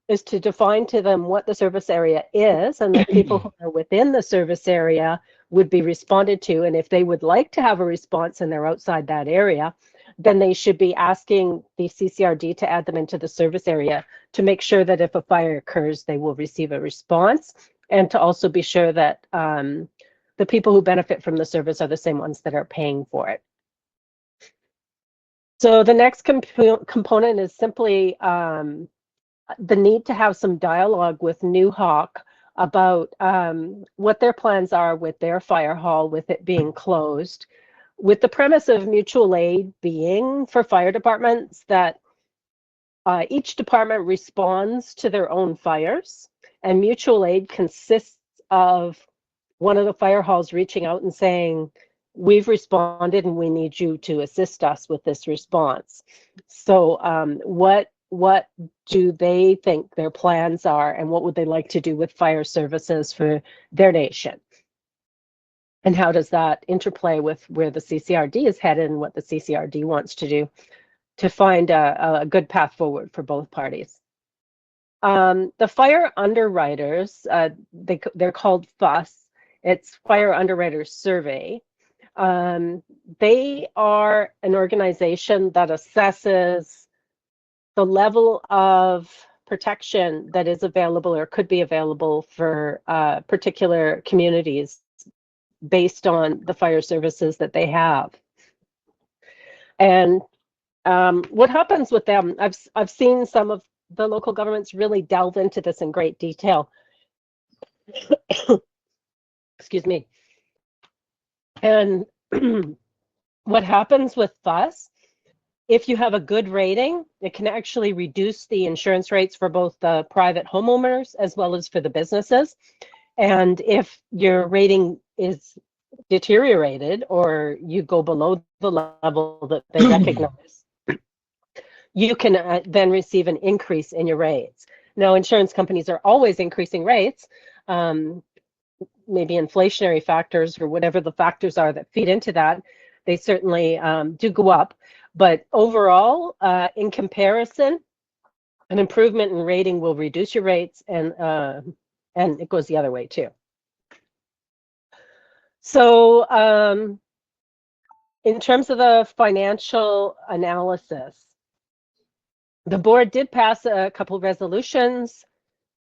is to define to them what the service area is, and the people who are within the service area would be responded to. And if they would like to have a response and they're outside that area, then they should be asking the CCRD to add them into the service area to make sure that if a fire occurs, they will receive a response, and to also be sure that the people who benefit from the service are the same ones that are paying for it. So the next component is simply the need to have some dialogue with New Hawk about what their plans are with their fire hall, with it being closed, with the premise of mutual aid being for fire departments that each department responds to their own fires, and mutual aid consists of one of the fire halls reaching out and saying, we've responded and we need you to assist us with this response. So what do they think their plans are, and what would they like to do with fire services for their nation? And how does that interplay with where the CCRD is headed and what the CCRD wants to do to find a good path forward for both parties? The fire underwriters, they're called FUS. It's Fire Underwriters Survey. They are an organization that assesses the level of protection that is available or could be available for particular communities based on the fire services that they have. And what happens with them, I've seen some of the local governments really delve into this in great detail. Excuse me. And what happens with FUS if you have a good rating, it can actually reduce the insurance rates for both the private homeowners as well as for the businesses. And if your rating is deteriorated or you go below the level that they recognize, you can then receive an increase in your rates. Now, insurance companies are always increasing rates, maybe inflationary factors or whatever the factors are that feed into that. They certainly do go up. But overall, in comparison, an improvement in rating will reduce your rates, and it goes the other way too. So in terms of the financial analysis, the board did pass a couple of resolutions,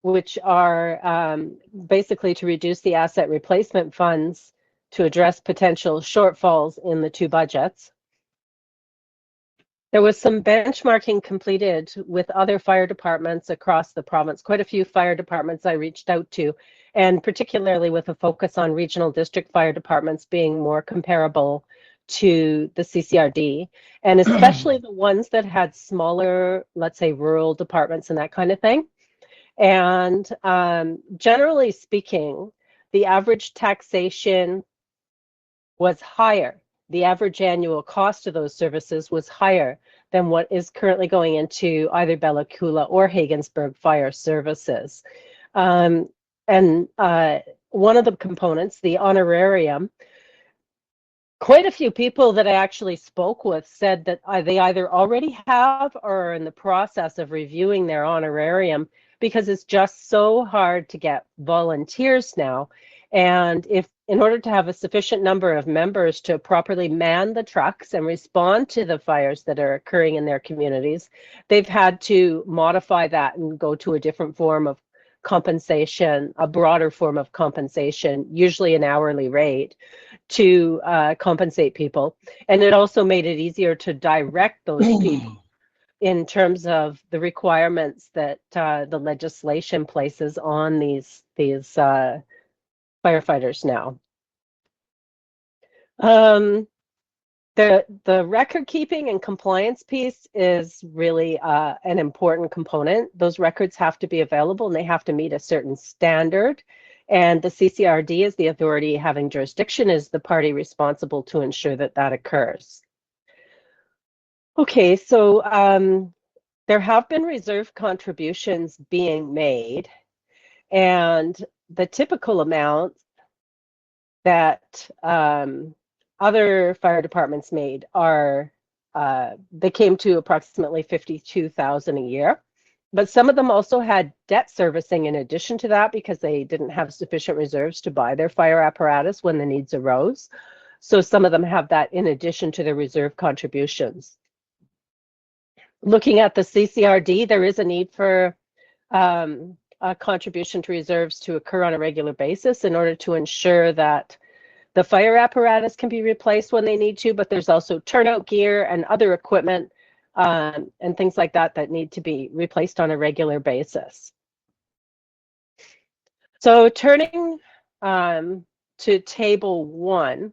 which are basically to reduce the asset replacement funds to address potential shortfalls in the two budgets. There was some benchmarking completed with other fire departments across the province, quite a few fire departments I reached out to, and particularly with a focus on regional district fire departments being more comparable to the CCRD, and especially the ones that had smaller, let's say, rural departments and that kind of thing. And generally speaking, the average taxation was higher. The average annual cost of those services was higher than what is currently going into either Bella Coola or Haggensburg Fire Services. And one of the components, the honorarium, quite a few people that I actually spoke with said that they either already have or are in the process of reviewing their honorarium, because it's just so hard to get volunteers now. And if in order to have a sufficient number of members to properly man the trucks and respond to the fires that are occurring in their communities, they've had to modify that and go to a different form of compensation, a broader form of compensation, usually an hourly rate, to compensate people. And it also made it easier to direct those people in terms of the requirements that the legislation places on these firefighters now. The record keeping and compliance piece is really an important component. Those records have to be available and they have to meet a certain standard. And the CCRD, as the authority having jurisdiction, is the party responsible to ensure that that occurs. Okay, so there have been reserve contributions being made, and the typical amount that other fire departments made are, they came to approximately $52,000 a year. But some of them also had debt servicing in addition to that because they didn't have sufficient reserves to buy their fire apparatus when the needs arose. So some of them have that in addition to their reserve contributions. Looking at the CCRD, there is a need for a contribution to reserves to occur on a regular basis in order to ensure that the fire apparatus can be replaced when they need to, but there's also turnout gear and other equipment and things like that that need to be replaced on a regular basis. So turning to table 1,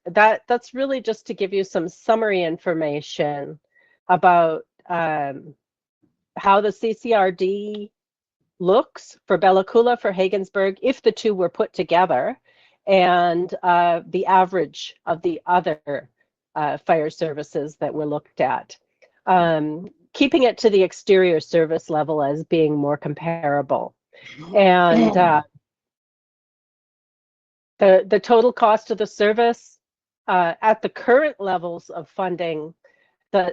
that's really just to give you some summary information about how the CCRD looks for Bella Coola, for Haggensburg, if the two were put together, and the average of the other fire services that were looked at, keeping it to the exterior service level as being more comparable. And the total cost of the service at the current levels of funding,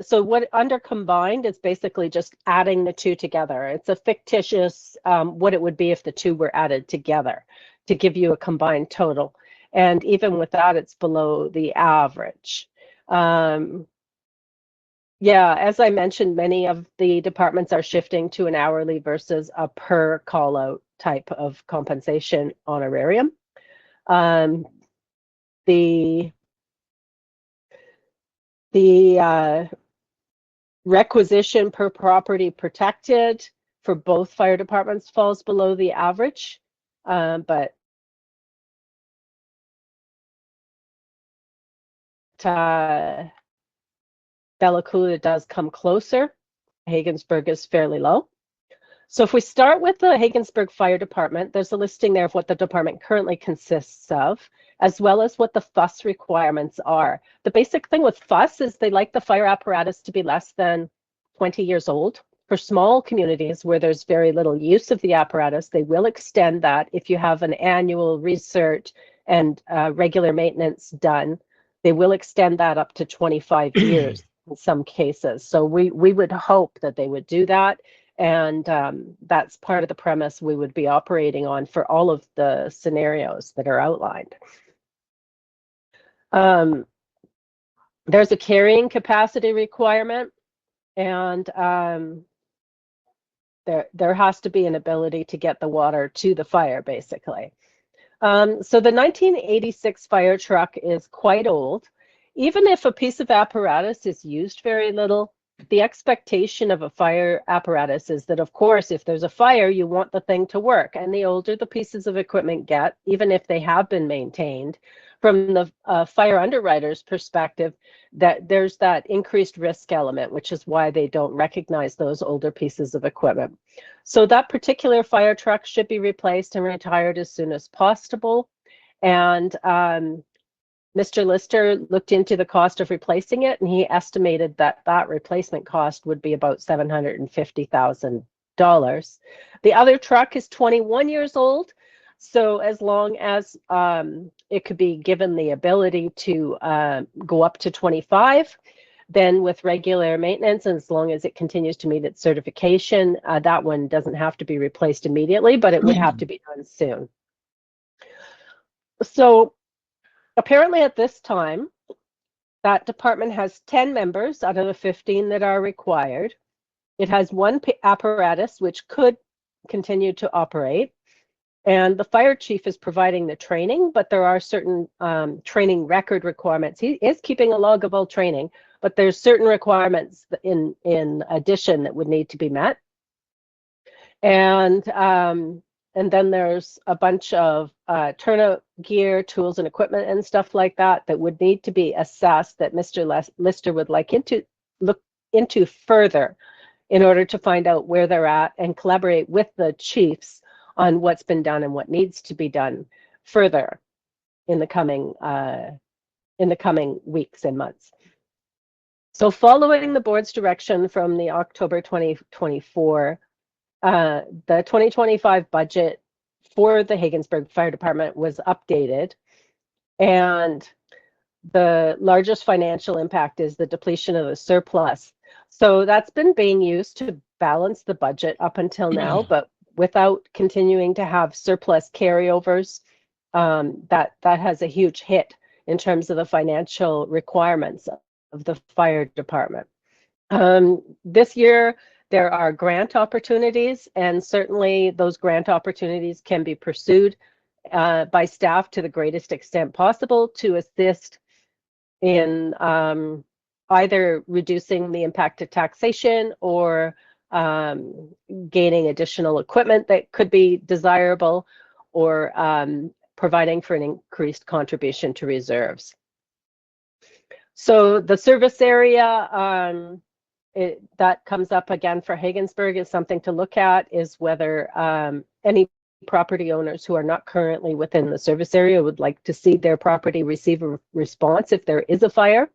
so what under combined is basically just adding the two together. It's a fictitious what it would be if the two were added together to give you a combined total. And even with that, it's below the average. Yeah, as I mentioned, many of the departments are shifting to an hourly versus a per call out type of compensation honorarium. The requisition per property protected for both fire departments falls below the average, but Bella Coola does come closer. Regensburg is fairly low. So if we start with the Regensburg Fire Department, there's a listing there of what the department currently consists of, as well as what the FUS requirements are. The basic thing with FUS is they like the fire apparatus to be less than 20 years old. For small communities where there's very little use of the apparatus, they will extend that if you have an annual research and regular maintenance done. They will extend that up to 25 years in some cases. So we would hope that they would do that. And that's part of the premise we would be operating on for all of the scenarios that are outlined. There's a carrying capacity requirement, and there has to be an ability to get the water to the fire, basically. So the 1986 fire truck is quite old. Even if a piece of apparatus is used very little, the expectation of a fire apparatus is that, of course, if there's a fire, you want the thing to work. And the older the pieces of equipment get, even if they have been maintained, from the fire underwriter's perspective, that there's that increased risk element, which is why they don't recognize those older pieces of equipment. So that particular fire truck should be replaced and retired as soon as possible. And Mr. Lister looked into the cost of replacing it, and he estimated that that replacement cost would be about $750,000. The other truck is 21 years old, so as long as it could be given the ability to go up to 25, then with regular maintenance, and as long as it continues to meet its certification, that one doesn't have to be replaced immediately, but it would have to be done soon. So apparently at this time, that department has 10 members out of the 15 that are required. It has one apparatus which could continue to operate. And the fire chief is providing the training, but there are certain training record requirements. He is keeping a log of all training, but there's certain requirements in addition that would need to be met. And then there's a bunch of turnout gear, tools and equipment and stuff like that that would need to be assessed that Mr. Lister would like look into further in order to find out where they're at and collaborate with the chiefs on what's been done and what needs to be done further in the coming weeks and months. So following the board's direction from the October 2024, the 2025 budget for the Regensburg Fire Department was updated, and the largest financial impact is the depletion of the surplus. So that's been being used to balance the budget up until now, but without continuing to have surplus carryovers, that has a huge hit in terms of the financial requirements of the fire department. This year, there are grant opportunities, and certainly those grant opportunities can be pursued by staff to the greatest extent possible to assist in either reducing the impact of taxation or gaining additional equipment that could be desirable, or providing for an increased contribution to reserves. So the service area, that comes up again for Regensburg is something to look at, is whether any property owners who are not currently within the service area would like to see their property receive a response if there is a fire.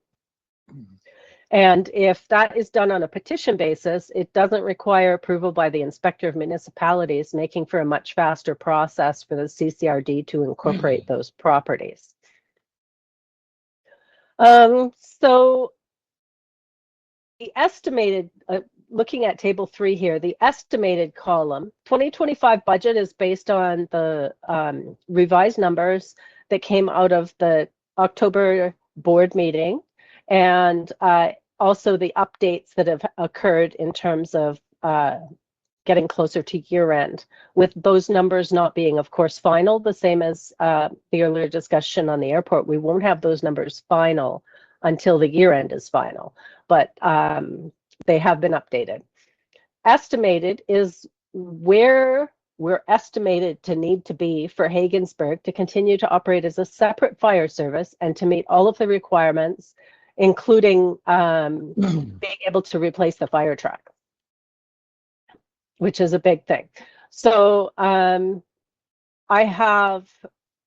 And if that is done on a petition basis, it doesn't require approval by the inspector of municipalities, making for a much faster process for the CCRD to incorporate those properties. So the estimated, looking at table 3 here, the estimated column, 2025 budget is based on the revised numbers that came out of the October board meeting, and also the updates that have occurred in terms of getting closer to year end, with those numbers not being, of course, final, the same as the earlier discussion on the airport. We won't have those numbers final until the year end is final, but they have been updated. Estimated is where we're estimated to need to be for Regensburg to continue to operate as a separate fire service and to meet all of the requirements including being able to replace the fire truck, which is a big thing. So I have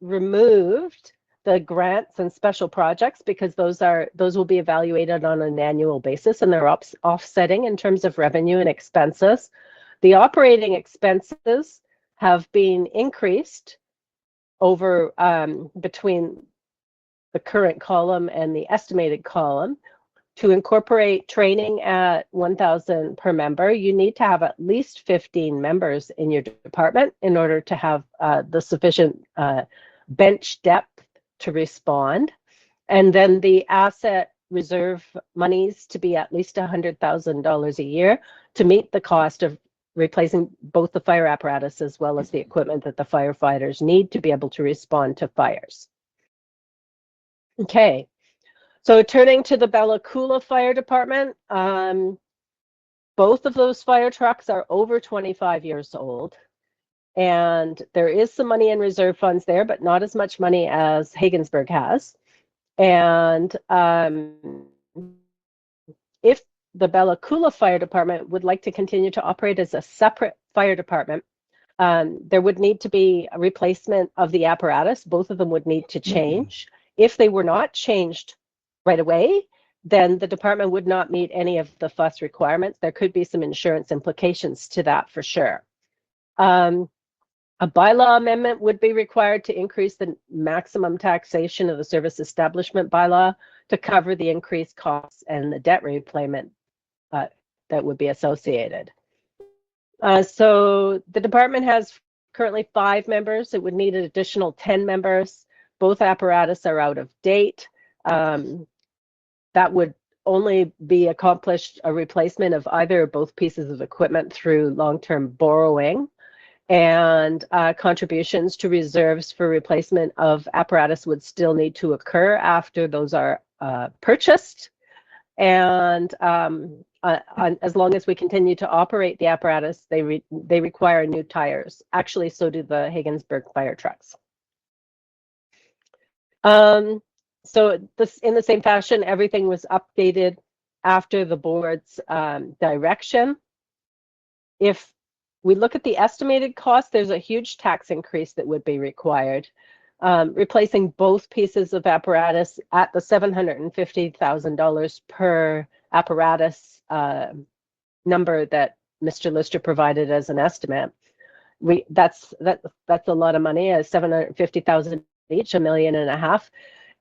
removed the grants and special projects because those will be evaluated on an annual basis, and they're offsetting in terms of revenue and expenses. The operating expenses have been increased over between the current column and the estimated column. To incorporate training at 1,000 per member, you need to have at least 15 members in your department in order to have the sufficient bench depth to respond. And then the asset reserve monies to be at least $100,000 a year to meet the cost of replacing both the fire apparatus as well as the equipment that the firefighters need to be able to respond to fires. Okay. So turning to the Bella Coola Fire Department, both of those fire trucks are over 25 years old, and there is some money in reserve funds there, but not as much money as Haggensburg has. And if the Bella Coola Fire Department would like to continue to operate as a separate fire department, there would need to be a replacement of the apparatus. Both of them would need to change. If they were not changed right away, then the department would not meet any of the FUS requirements. There could be some insurance implications to that for sure. A bylaw amendment would be required to increase the maximum taxation of the service establishment bylaw to cover the increased costs and the debt repayment that would be associated. So the department has currently 5 members. It would need an additional 10 members. Both apparatus are out of date. That would only be accomplished a replacement of either or both pieces of equipment through long-term borrowing, and contributions to reserves for replacement of apparatus would still need to occur after those are purchased. And as long as we continue to operate the apparatus, they require new tires. Actually, so do the Haggensburg fire trucks. So this, in the same fashion, everything was updated after the board's direction. If we look at the estimated cost, there's a huge tax increase that would be required. Replacing both pieces of apparatus at the $750,000 per apparatus number that Mr. Lister provided as an estimate. That's a lot of money, $750,000 each, $1.5 million.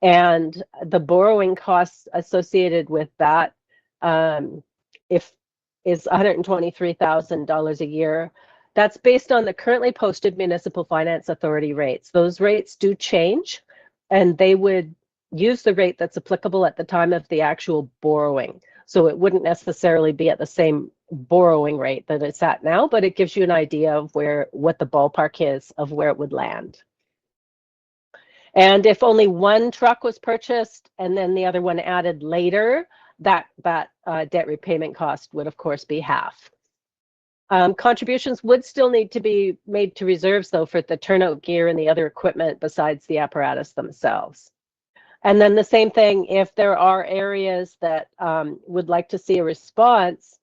And the borrowing costs associated with that is $123,000 a year. That's based on the currently posted Municipal Finance Authority rates. Those rates do change, and they would use the rate that's applicable at the time of the actual borrowing. So it wouldn't necessarily be at the same borrowing rate that it's at now, but it gives you an idea of what the ballpark is of where it would land. And if only one truck was purchased and then the other one added later, that debt repayment cost would, of course, be half. Contributions would still need to be made to reserves, though, for the turnout gear and the other equipment besides the apparatus themselves. And then the same thing, if there are areas that would like to see a response,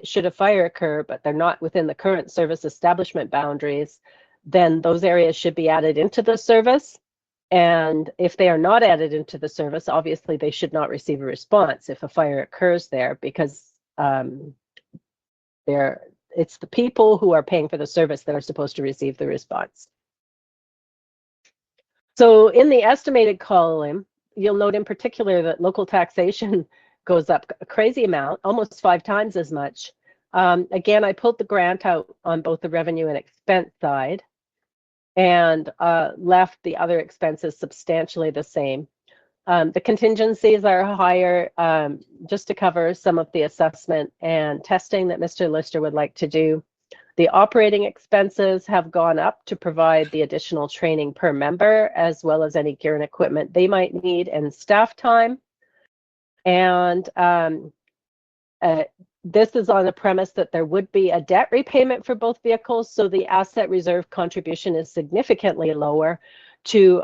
should a fire occur, but they're not within the current service establishment boundaries, then those areas should be added into the service. And if they are not added into the service, obviously they should not receive a response if a fire occurs there, because it's the people who are paying for the service that are supposed to receive the response. So in the estimated column, you'll note in particular that local taxation goes up a crazy amount, almost 5 times as much. Again, I pulled the grant out on both the revenue and expense side, and left the other expenses substantially the same. The contingencies are higher just to cover some of the assessment and testing that Mr. Lister would like to do. The operating expenses have gone up to provide the additional training per member, as well as any gear and equipment they might need and staff time. And this is on the premise that there would be a debt repayment for both vehicles, so the asset reserve contribution is significantly lower to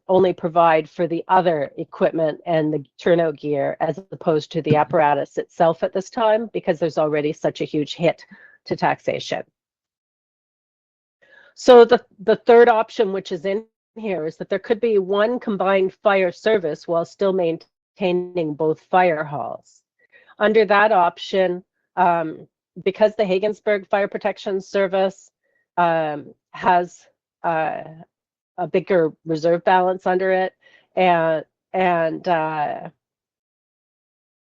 only provide for the other equipment and the turnout gear as opposed to the apparatus itself at this time, because there's already such a huge hit to taxation. So the third option, which is in here, is that there could be one combined fire service while still maintaining both fire halls. Under that option, because the Haggensburg Fire Protection Service has a bigger reserve balance under it, and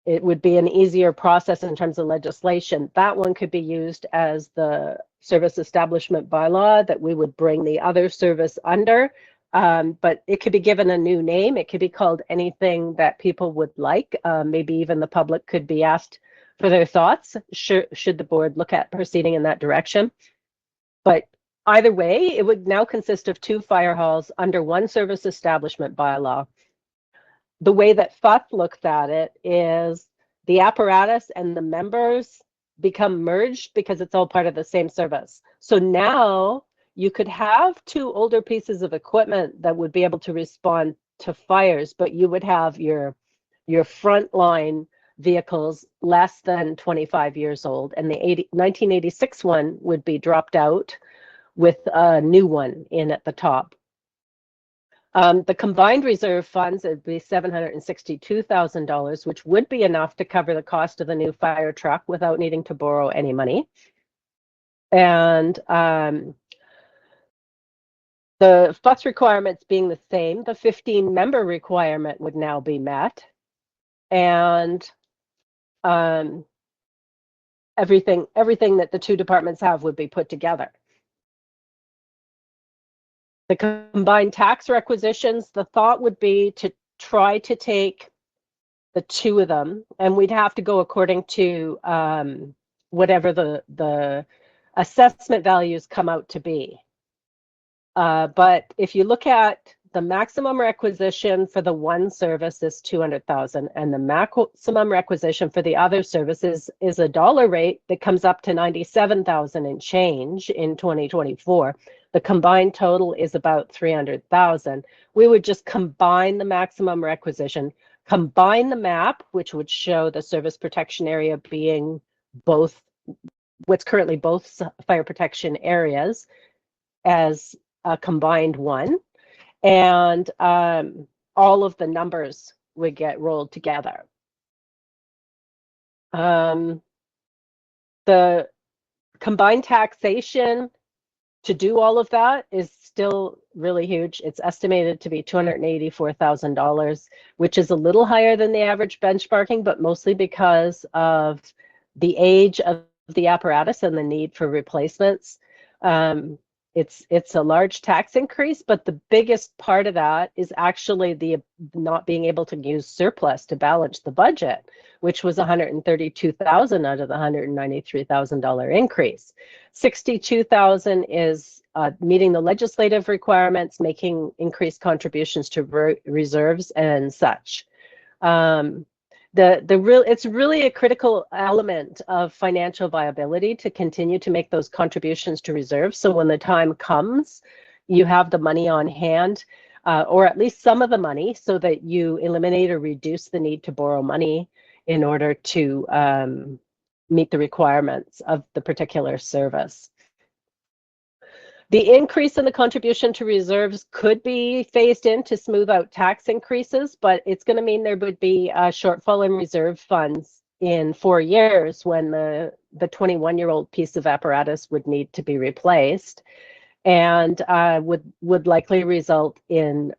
it would be an easier process in terms of legislation. That one could be used as the service establishment bylaw that we would bring the other service under, but it could be given a new name. It could be called anything that people would like. Maybe even the public could be asked for their thoughts, should the board look at proceeding in that direction. But either way, it would now consist of 2 fire halls under one service establishment bylaw. The way that FUT looks at it is the apparatus and the members become merged because it's all part of the same service. So now you could have 2 older pieces of equipment that would be able to respond to fires, but you would have your frontline vehicles less than 25 years old, and the 1986 one would be dropped out with a new one in at the top. The combined reserve funds would be $762,000, which would be enough to cover the cost of the new fire truck without needing to borrow any money. And the FUS requirements being the same, the 15-member requirement would now be met. And everything that the 2 departments have would be put together. The combined tax requisitions, the thought would be to try to take the 2 of them, and we'd have to go according to whatever the assessment values come out to be. But if you look at the maximum requisition for the one service is $200,000, and the maximum requisition for the other services is a dollar rate that comes up to $97,000 and change in 2024. The combined total is about $300,000. We would just combine the maximum requisition, combine the map, which would show the service protection area being both, what's currently both fire protection areas, as a combined one, and all of the numbers would get rolled together. The combined taxation to do all of that is still really huge. It's estimated to be $284,000, which is a little higher than the average benchmarking, but mostly because of the age of the apparatus and the need for replacements. It's a large tax increase, but the biggest part of that is actually the not being able to use surplus to balance the budget, which was $132,000 out of the $193,000 increase. $62,000 is meeting the legislative requirements, making increased contributions to reserves and such. It's really a critical element of financial viability to continue to make those contributions to reserves. So when the time comes, you have the money on hand, or at least some of the money, so that you eliminate or reduce the need to borrow money in order to meet the requirements of the particular service. The increase in the contribution to reserves could be phased in to smooth out tax increases, but it's going to mean there would be a shortfall in reserve funds in 4 years when the 21-year-old piece of apparatus would need to be replaced, and would likely result in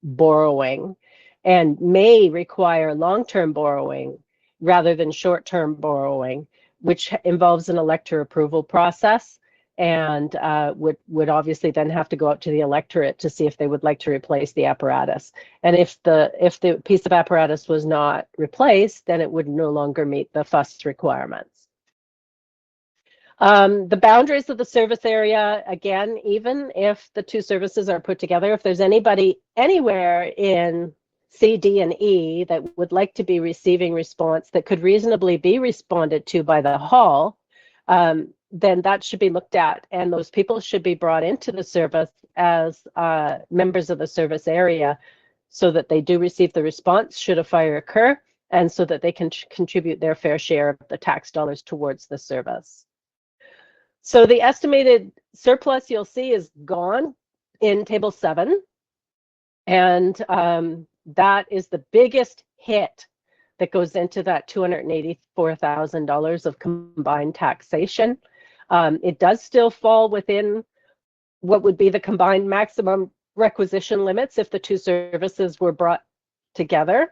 borrowing, and may require long-term borrowing rather than short-term borrowing, which involves an elector approval process, and would obviously then have to go up to the electorate to see if they would like to replace the apparatus. And if the piece of apparatus was not replaced, then it would no longer meet the FUS requirements. The boundaries of the service area, again, even if the 2 services are put together, if there's anybody anywhere in C, D, and E that would like to be receiving response that could reasonably be responded to by the hall, then that should be looked at, and those people should be brought into the service as members of the service area so that they do receive the response should a fire occur, and so that they can contribute their fair share of the tax dollars towards the service. So the estimated surplus you'll see is gone in Table 7, and that is the biggest hit that goes into that $284,000 of combined taxation. It does still fall within what would be the combined maximum requisition limits if the two services were brought together.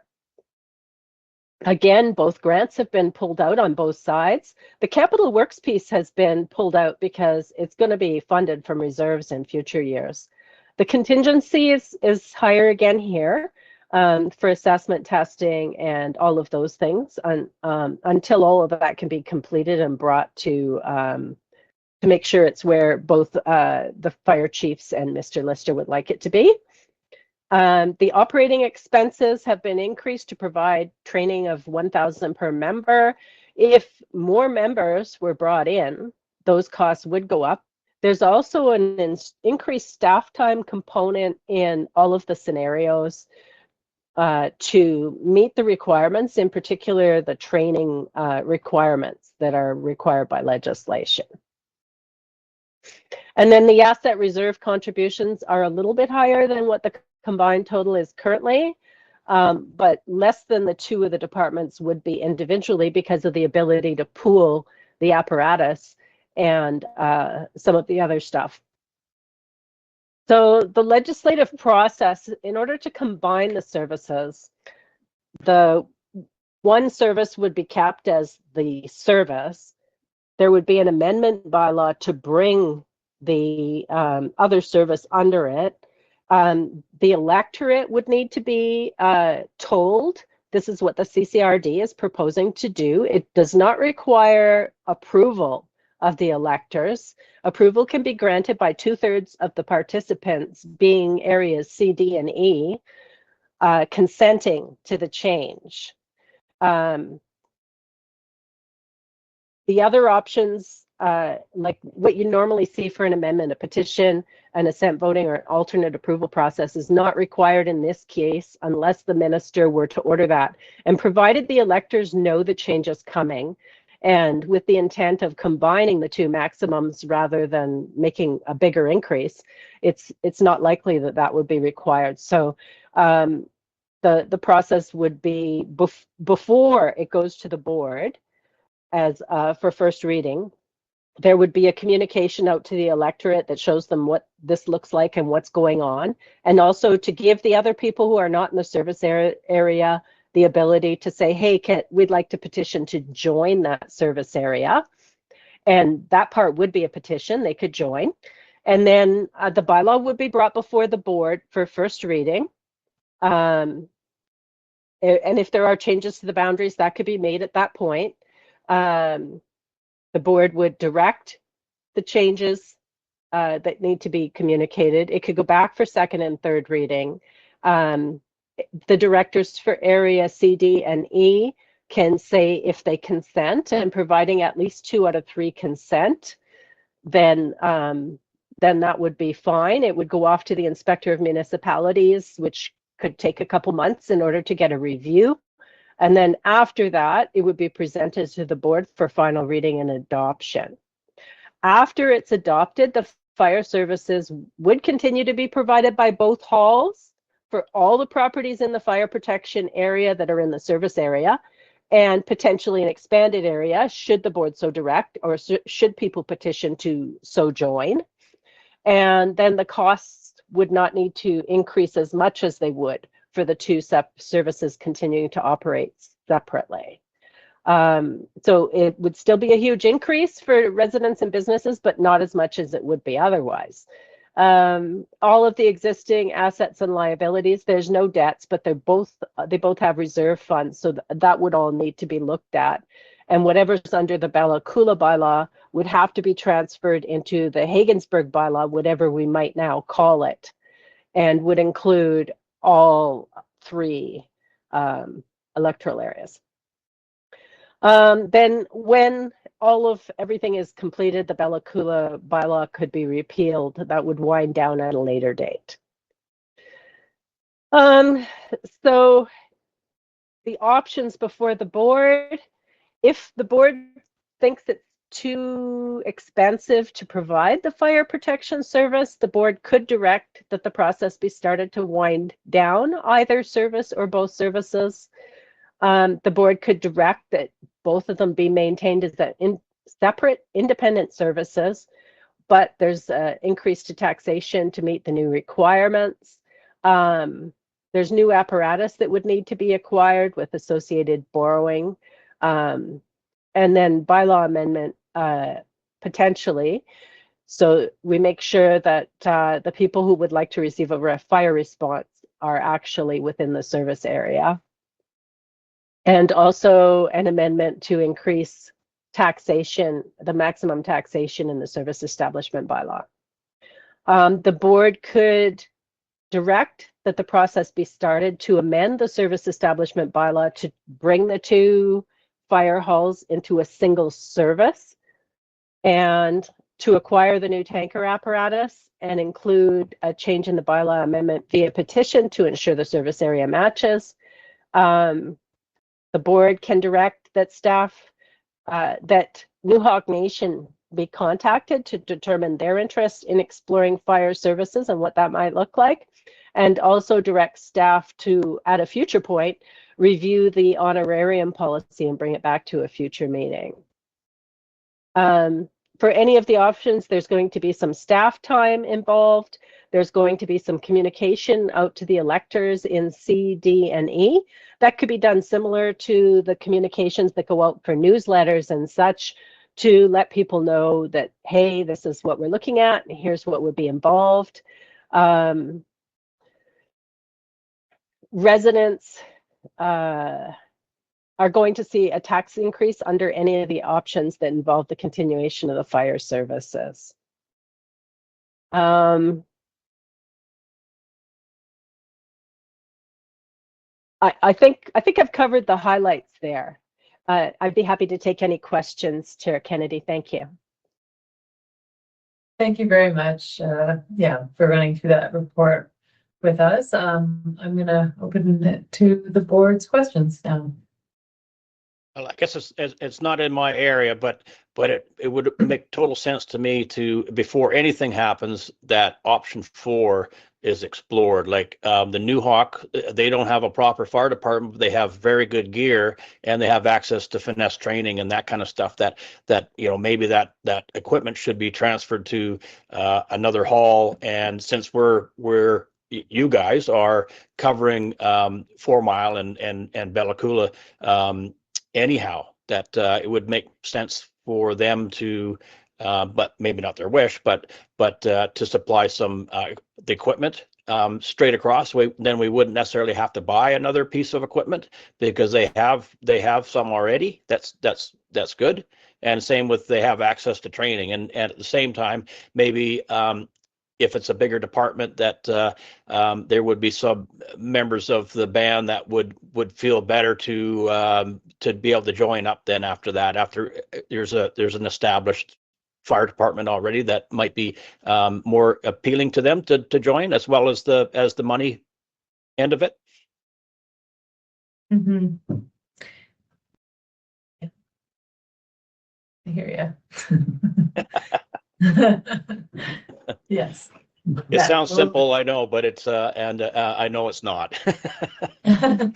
Again, both grants have been pulled out on both sides. The capital works piece has been pulled out because it's going to be funded from reserves in future years. The contingency is higher again here for assessment testing and all of those things until all of that can be completed and brought to make sure it's where both the fire chiefs and Mr. Lister would like it to be. The operating expenses have been increased to provide training of 1,000 per member. If more members were brought in, those costs would go up. There's also an increased staff time component in all of the scenarios to meet the requirements, in particular the training requirements that are required by legislation. And then the asset reserve contributions are a little bit higher than what the combined total is currently, but less than the two of the departments would be individually because of the ability to pool the apparatus and some of the other stuff. So the legislative process, in order to combine the services, the one service would be capped as the service. There would be an amendment bylaw to bring the other service under it. The electorate would need to be told this is what the CCRD is proposing to do. It does not require approval of the electors. Approval can be granted by 2/3 of the participants, being areas C, D, and E, consenting to the change. The other options, like what you normally see for an amendment, a petition, an assent voting, or an alternate approval process, is not required in this case unless the minister were to order that. And provided the electors know the change is coming, and with the intent of combining the two maximums rather than making a bigger increase, it's not likely that that would be required. So the process would be before it goes to the board as for first reading, there would be a communication out to the electorate that shows them what this looks like and what's going on, and also to give the other people who are not in the service area the ability to say, hey, we'd like to petition to join that service area. And that part would be a petition, they could join. And then the bylaw would be brought before the board for first reading. And if there are changes to the boundaries, that could be made at that point. The board would direct the changes that need to be communicated. It could go back for second and third reading. The directors for area C, D, and E can say if they consent, and providing at least 2 out of 3 consent, then that would be fine. It would go off to the inspector of municipalities, which could take a couple months in order to get a review. And then after that, it would be presented to the board for final reading and adoption. After it's adopted, the fire services would continue to be provided by both halls for all the properties in the fire protection area that are in the service area, and potentially an expanded area should the board so direct, or should people petition to so join. And then the costs would not need to increase as much as they would for the two services continuing to operate separately. So it would still be a huge increase for residents and businesses, but not as much as it would be otherwise. All of the existing assets and liabilities, there's no debts, but they both have reserve funds, so that would all need to be looked at. And whatever's under the Bella Coola bylaw would have to be transferred into the Hagensburg bylaw, whatever we might now call it, and would include all 3 electoral areas. Then when everything is completed, the Bella Coola bylaw could be repealed. That would wind down at a later date. So the options before the board, if the board thinks it's too expensive to provide the fire protection service, the board could direct that the process be started to wind down either service or both services. The board could direct that both of them be maintained as separate independent services, but there's increase to taxation to meet the new requirements. There's new apparatus that would need to be acquired with associated borrowing. And then bylaw amendment potentially. So we make sure that the people who would like to receive a fire response are actually within the service area. And also an amendment to increase taxation, the maximum taxation in the service establishment bylaw. The board could direct that the process be started to amend the service establishment bylaw to bring the two fire halls into a single service and to acquire the new tanker apparatus and include a change in the bylaw amendment via petition to ensure the service area matches. The board can direct that staff, that New Hawk Nation be contacted to determine their interest in exploring fire services and what that might look like, and also direct staff to, at a future point, review the honorarium policy and bring it back to a future meeting. For any of the options, there's going to be some staff time involved. There's going to be some communication out to the electors in C, D, and E. That could be done similar to the communications that go out for newsletters and such, to let people know that, hey, this is what we're looking at, and here's what would be involved. Residents are going to see a tax increase under any of the options that involve the continuation of the fire services. I think I've covered the highlights there. I'd be happy to take any questions, Chair Kennedy. Thank you. Thank you very much, for running through that report with us. I'm going to open it to the board's questions now. Well, I guess it's not in my area, but it would make total sense to me to, before anything happens, that option 4 is explored. Like the New Hawk, they don't have a proper fire department, but they have very good gear and they have access to finesse training and that kind of stuff. That maybe that equipment should be transferred to another hall. And since you guys are covering 4 Mile and Bella Coola, anyhow, that it would make sense for them to, but maybe not their wish, but to supply some the equipment straight across. Then we wouldn't necessarily have to buy another piece of equipment because they have some already. That's good. And same with, they have access to training, and at the same time, maybe if it's a bigger department, that there would be some members of the band that would feel better to be able to join up. Then after that, after there's an established fire department already, that might be more appealing to them to join, as well as the money end of it. Mm-hmm. Yeah. I hear you. Yes. It sounds simple, I know, but it's I know it's not. I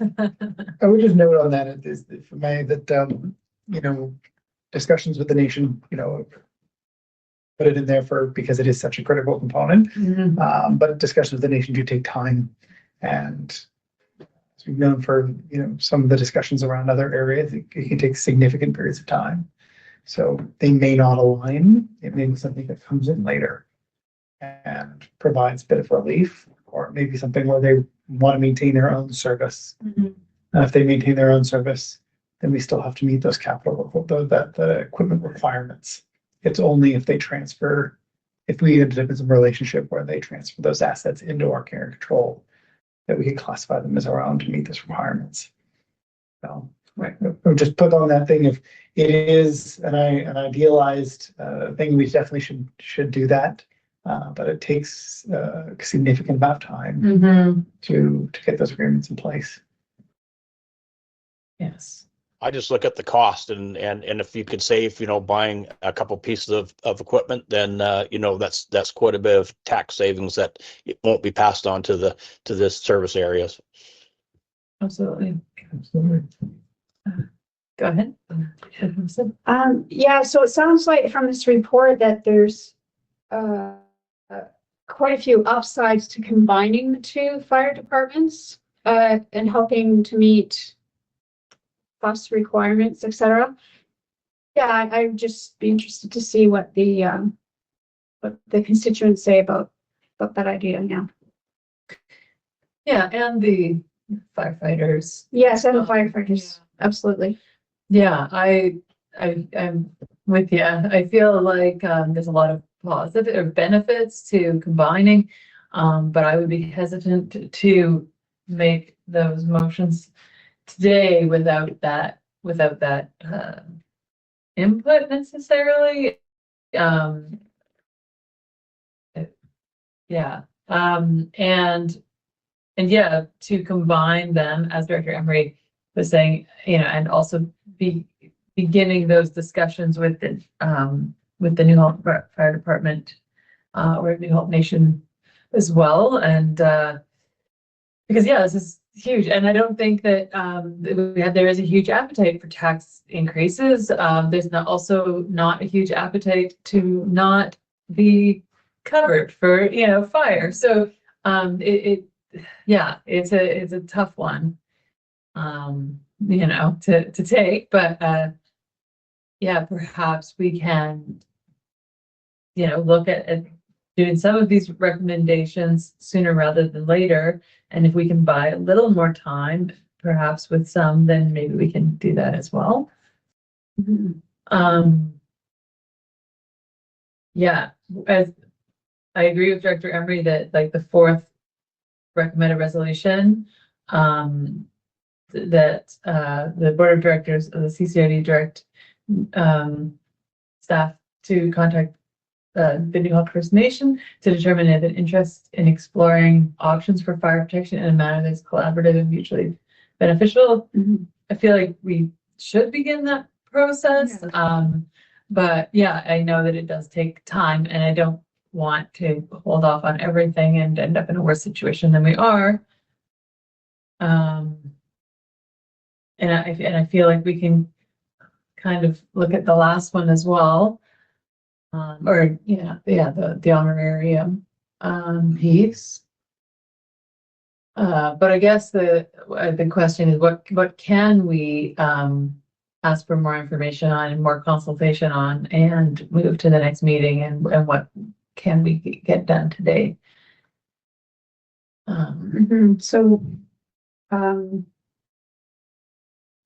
would just note on that is for me that discussions with the nation, put it in there because it is such a critical component. Mm-hmm. But discussions with the nation do take time, and as we've known for some of the discussions around other areas, it can take significant periods of time. So they may not align. It may be something that comes in later and provides a bit of relief, or maybe something where they want to maintain their own service. Mm-hmm. If they maintain their own service, then we still have to meet those the equipment requirements. It's only if they transfer, if we end up in some relationship where they transfer those assets into our care and control, that we can classify them as our own to meet those requirements. So Right. or just put on that thing if it is an idealized thing, we definitely should do that. But it takes a significant amount of time Mm-hmm. to get those agreements in place. Yes. I just look at the cost and if you could save, buying a couple pieces of equipment, then, that's quite a bit of tax savings that it won't be passed on to the service areas. Absolutely. Absolutely. Go ahead. Yeah, so it sounds like from this report that there's quite a few upsides to combining the two fire departments and helping to meet cost requirements, etc. Yeah, I'd just be interested to see what the constituents say about that idea. Yeah. Yeah, and the firefighters. Yes, and the firefighters. Absolutely. Yeah, I'm with you. I feel like there's a lot of positive or benefits to combining, but I would be hesitant to make those motions today without that input necessarily. Yeah, and yeah, to combine them, as Director Emery was saying, and also beginning those discussions with the New Hope Fire Department or New Hope Nation as well, and because this is huge, and I don't think that there is a huge appetite for tax increases. There's not a huge appetite to not be covered for fire. So it's a tough one, to take, but perhaps we can, look at doing some of these recommendations sooner rather than later. And if we can buy a little more time, perhaps with some, then maybe we can do that as well. Mm-hmm. As I agree with Director Emery that like the fourth recommended resolution, that the board of directors of the CCRD direct staff to contact the New Hope First Nation to determine if an interest in exploring options for fire protection in a manner that's collaborative and mutually beneficial. Mm-hmm. I feel like we should begin that process. Yeah. But I know that it does take time, and I don't want to hold off on everything and end up in a worse situation than we are. And I feel like we can kind of look at the last one as well. The honorarium piece. But I guess the question is what can we ask for more information on and more consultation on and move to the next meeting, and what can we get done today?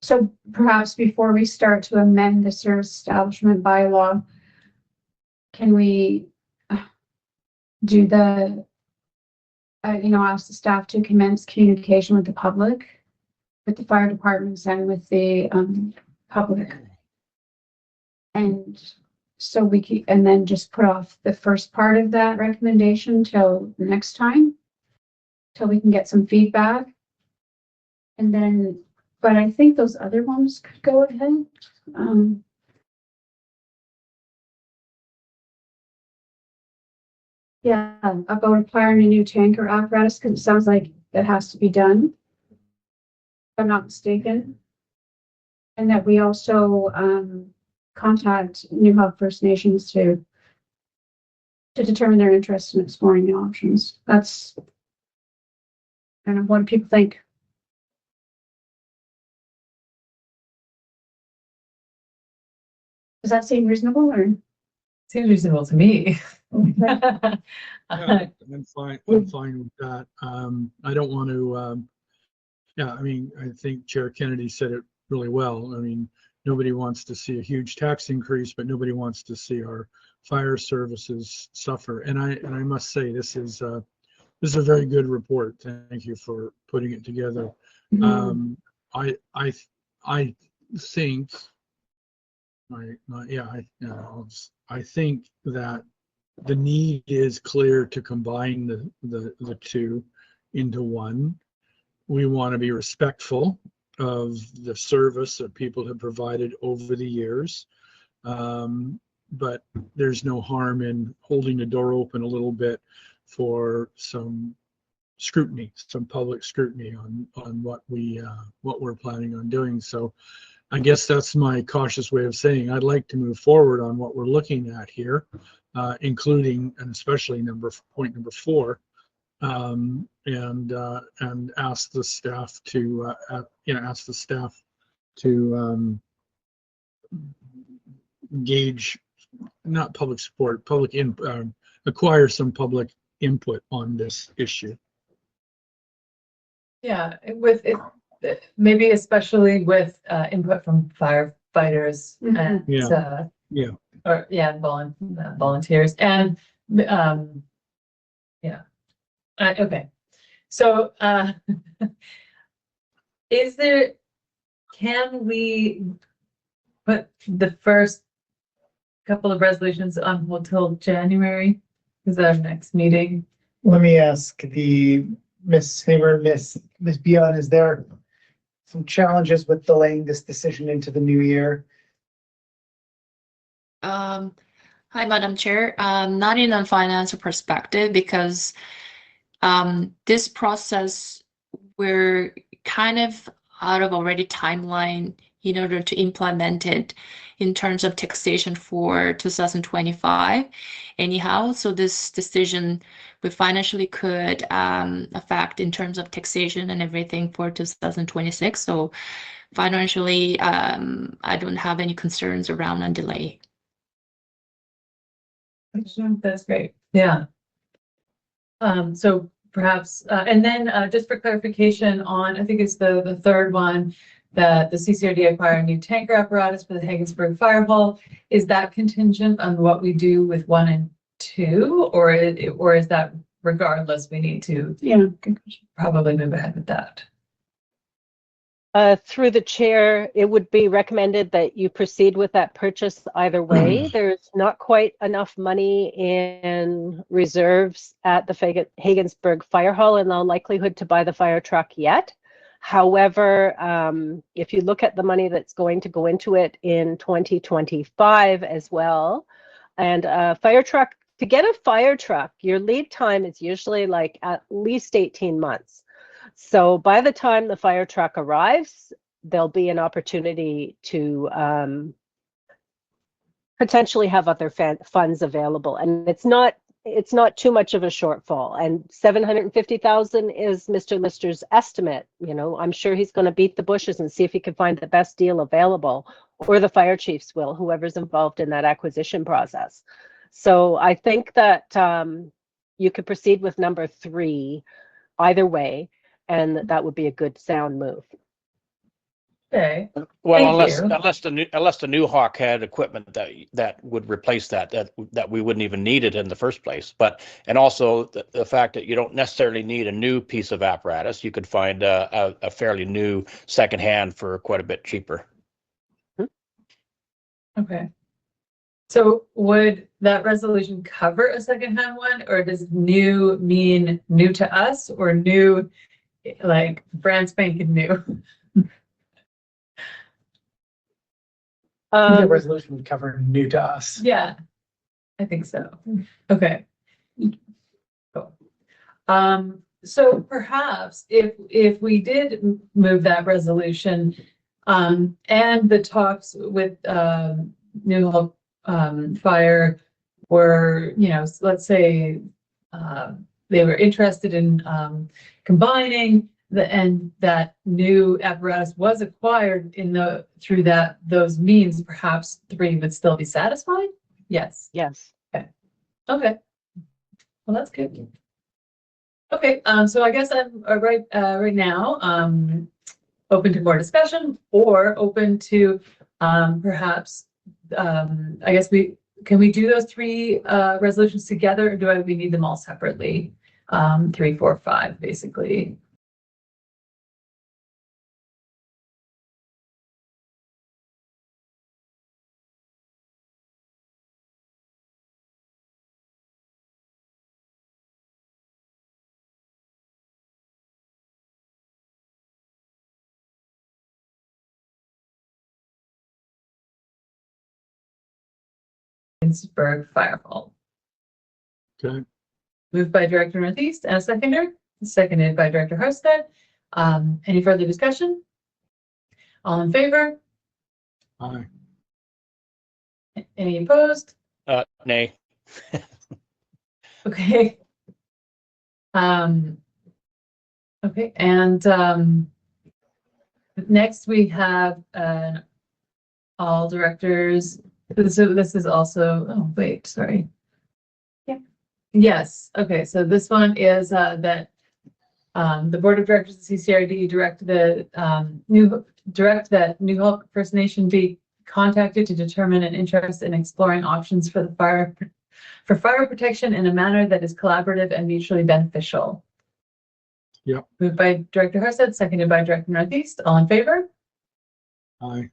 So perhaps before we start to amend the service establishment bylaw, can we do ask the staff to commence communication with the public, with the fire departments and with the public? And so we can, and then just put off the first part of that recommendation till next time, till we can get some feedback. And then, but I think those other ones could go ahead. About acquiring a new tanker apparatus, because it sounds like it has to be done, if I'm not mistaken. And that we also contact New Hope First Nations to determine their interest in exploring the options. That's kind of what people think. Does that seem reasonable, or? Seems reasonable to me. Yeah, I'm fine with that. I don't want to, I think Chair Kennedy said it really well. I mean, nobody wants to see a huge tax increase, but nobody wants to see our fire services suffer. And I must say, this is a very good report. Thank you for putting it together. Mm-hmm. I think, I think that the need is clear to combine the two into one. We want to be respectful of the service that people have provided over the years. But there's no harm in holding the door open a little bit for some scrutiny, some public scrutiny on what we're planning on doing. So I guess that's my cautious way of saying I'd like to move forward on what we're looking at here, including and especially point number 4, and ask the staff to gauge not public support, acquire some public input on this issue. Yeah, with it, maybe especially with input from firefighters and volunteers and okay. So can we put the first couple of resolutions on hold till January? Is our next meeting? Let me ask Miss Hamer, Miss Bion, is there some challenges with delaying this decision into the new year? Hi, Madam Chair. Not in a financial perspective, because this process, we're kind of out of already timeline in order to implement it in terms of taxation for 2025 anyhow. So this decision we financially could affect in terms of taxation and everything for 2026. So financially, I don't have any concerns around a delay. That's great. Yeah. So perhaps, and then just for clarification on, I think it's the third one, that the CCRD acquire a new tanker apparatus for the Hagensburg Fire Hall. Is that contingent on what we do with 1 and 2, or is that regardless, we need to probably move ahead with that? Through the chair, it would be recommended that you proceed with that purchase either way. There's not quite enough money in reserves at the Hagensburg Fire Hall in all likelihood to buy the fire truck yet. However, if you look at the money that's going to go into it in 2025 as well, and fire truck, to get a fire truck, your lead time is usually like at least 18 months. So by the time the fire truck arrives, there'll be an opportunity to potentially have other funds available, and it's not too much of a shortfall. And 750,000 is Mr. Lister's estimate. You know, I'm sure he's going to beat the bushes and see if he can find the best deal available, or the fire chiefs will, whoever's involved in that acquisition process. So I think that you could proceed with number 3 either way, and that would be a good sound move. Okay. Well, unless the new Hawk had equipment that would replace that we wouldn't even need it in the first place. But and also the fact that you don't necessarily need a new piece of apparatus, you could find a fairly new secondhand for quite a bit cheaper. Okay. So would that resolution cover a secondhand one, or does new mean new to us, or new like brand spanking new? The resolution would cover new to us. Yeah, I think so. Okay. Cool. So perhaps if we did move that resolution, and the talks with New Hope Fire were, let's say they were interested in combining and that new apparatus was acquired through those means, perhaps 3 would still be satisfied? Yes. Yes. Okay. Well, that's good. Okay, so I guess I'm right now open to more discussion, or open to perhaps I guess can we do those 3 resolutions together, or do we need them all separately? 3, 4, 5, basically. Haggensburg Fire Hall. Okay. Moved by Director Northeast and a seconder, seconded by Director Harstead. Any further discussion? All in favor? Aye. Any opposed? Nay. Okay. Okay, and next we have an all directors. So this is also, oh, wait, sorry. Yeah. Yes, okay, so this one is that the Board of Directors of CCRD direct that New Hope First Nation be contacted to determine an interest in exploring options for fire protection in a manner that is collaborative and mutually beneficial. Yep. Moved by Director Harstead, seconded by Director Northeast. All in favor? Aye.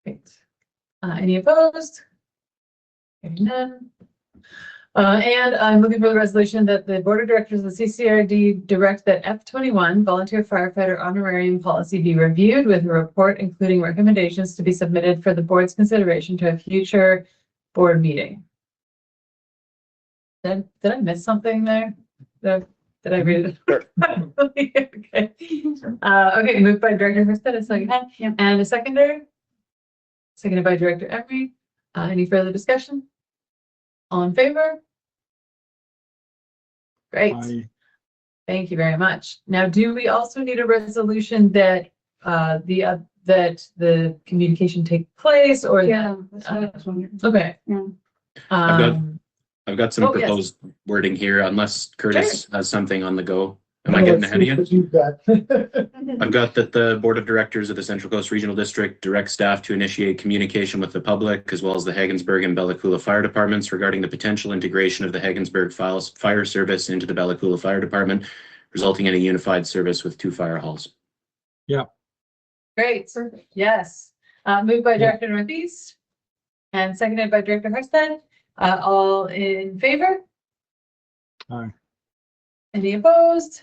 Great. Any opposed? Hearing none. And I'm looking for the resolution that the Board of Directors of the CCRD direct that F21 volunteer firefighter honorarium policy be reviewed with a report including recommendations to be submitted for the board's consideration to a future board meeting. Did I miss something there? Did I read it? Okay. Okay, moved by Director Hurstead, a second, and a seconder. Seconded by Director Emery. Any further discussion? All in favor? Great. Aye. Thank you very much. Now, do we also need a resolution that that the communication take place or? Yeah, that's what I was wondering. Okay. Yeah. I've got some Oh, yes. proposed wording here, unless Curtis has something on the go. Am I No, getting let's ahead of see you? what you've got. I've got that the Board of Directors of the Central Coast Regional District direct staff to initiate communication with the public as well as the Haggensburg and Bella Coola Fire Departments regarding the potential integration of the Haggensburg Fire Service into the Bella Coola Fire Department, resulting in a unified service with 2 fire halls. Great. Yes. Moved by Director Northeast and seconded by Director Hurstead. All in favor? Aye. Any opposed?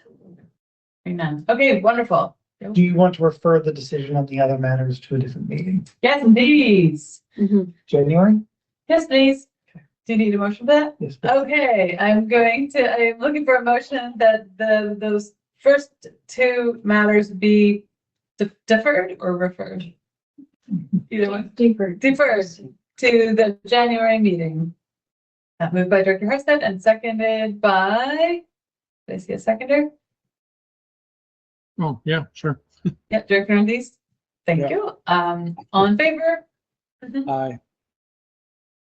Hearing none. Okay, wonderful. Do you want to refer the decision on the other matters to a different meeting? Yes, please. January? Yes, please. Do you need a motion for that? Yes. please. Okay, I'm looking for a motion that those first 2 matters be deferred or referred. Either one. Deferred to the January meeting. Moved by Director Hurstead and seconded by, did I see a seconder? Oh, yeah, sure. Yeah, Director Northeast. Thank Yeah. you. All in favor? Aye.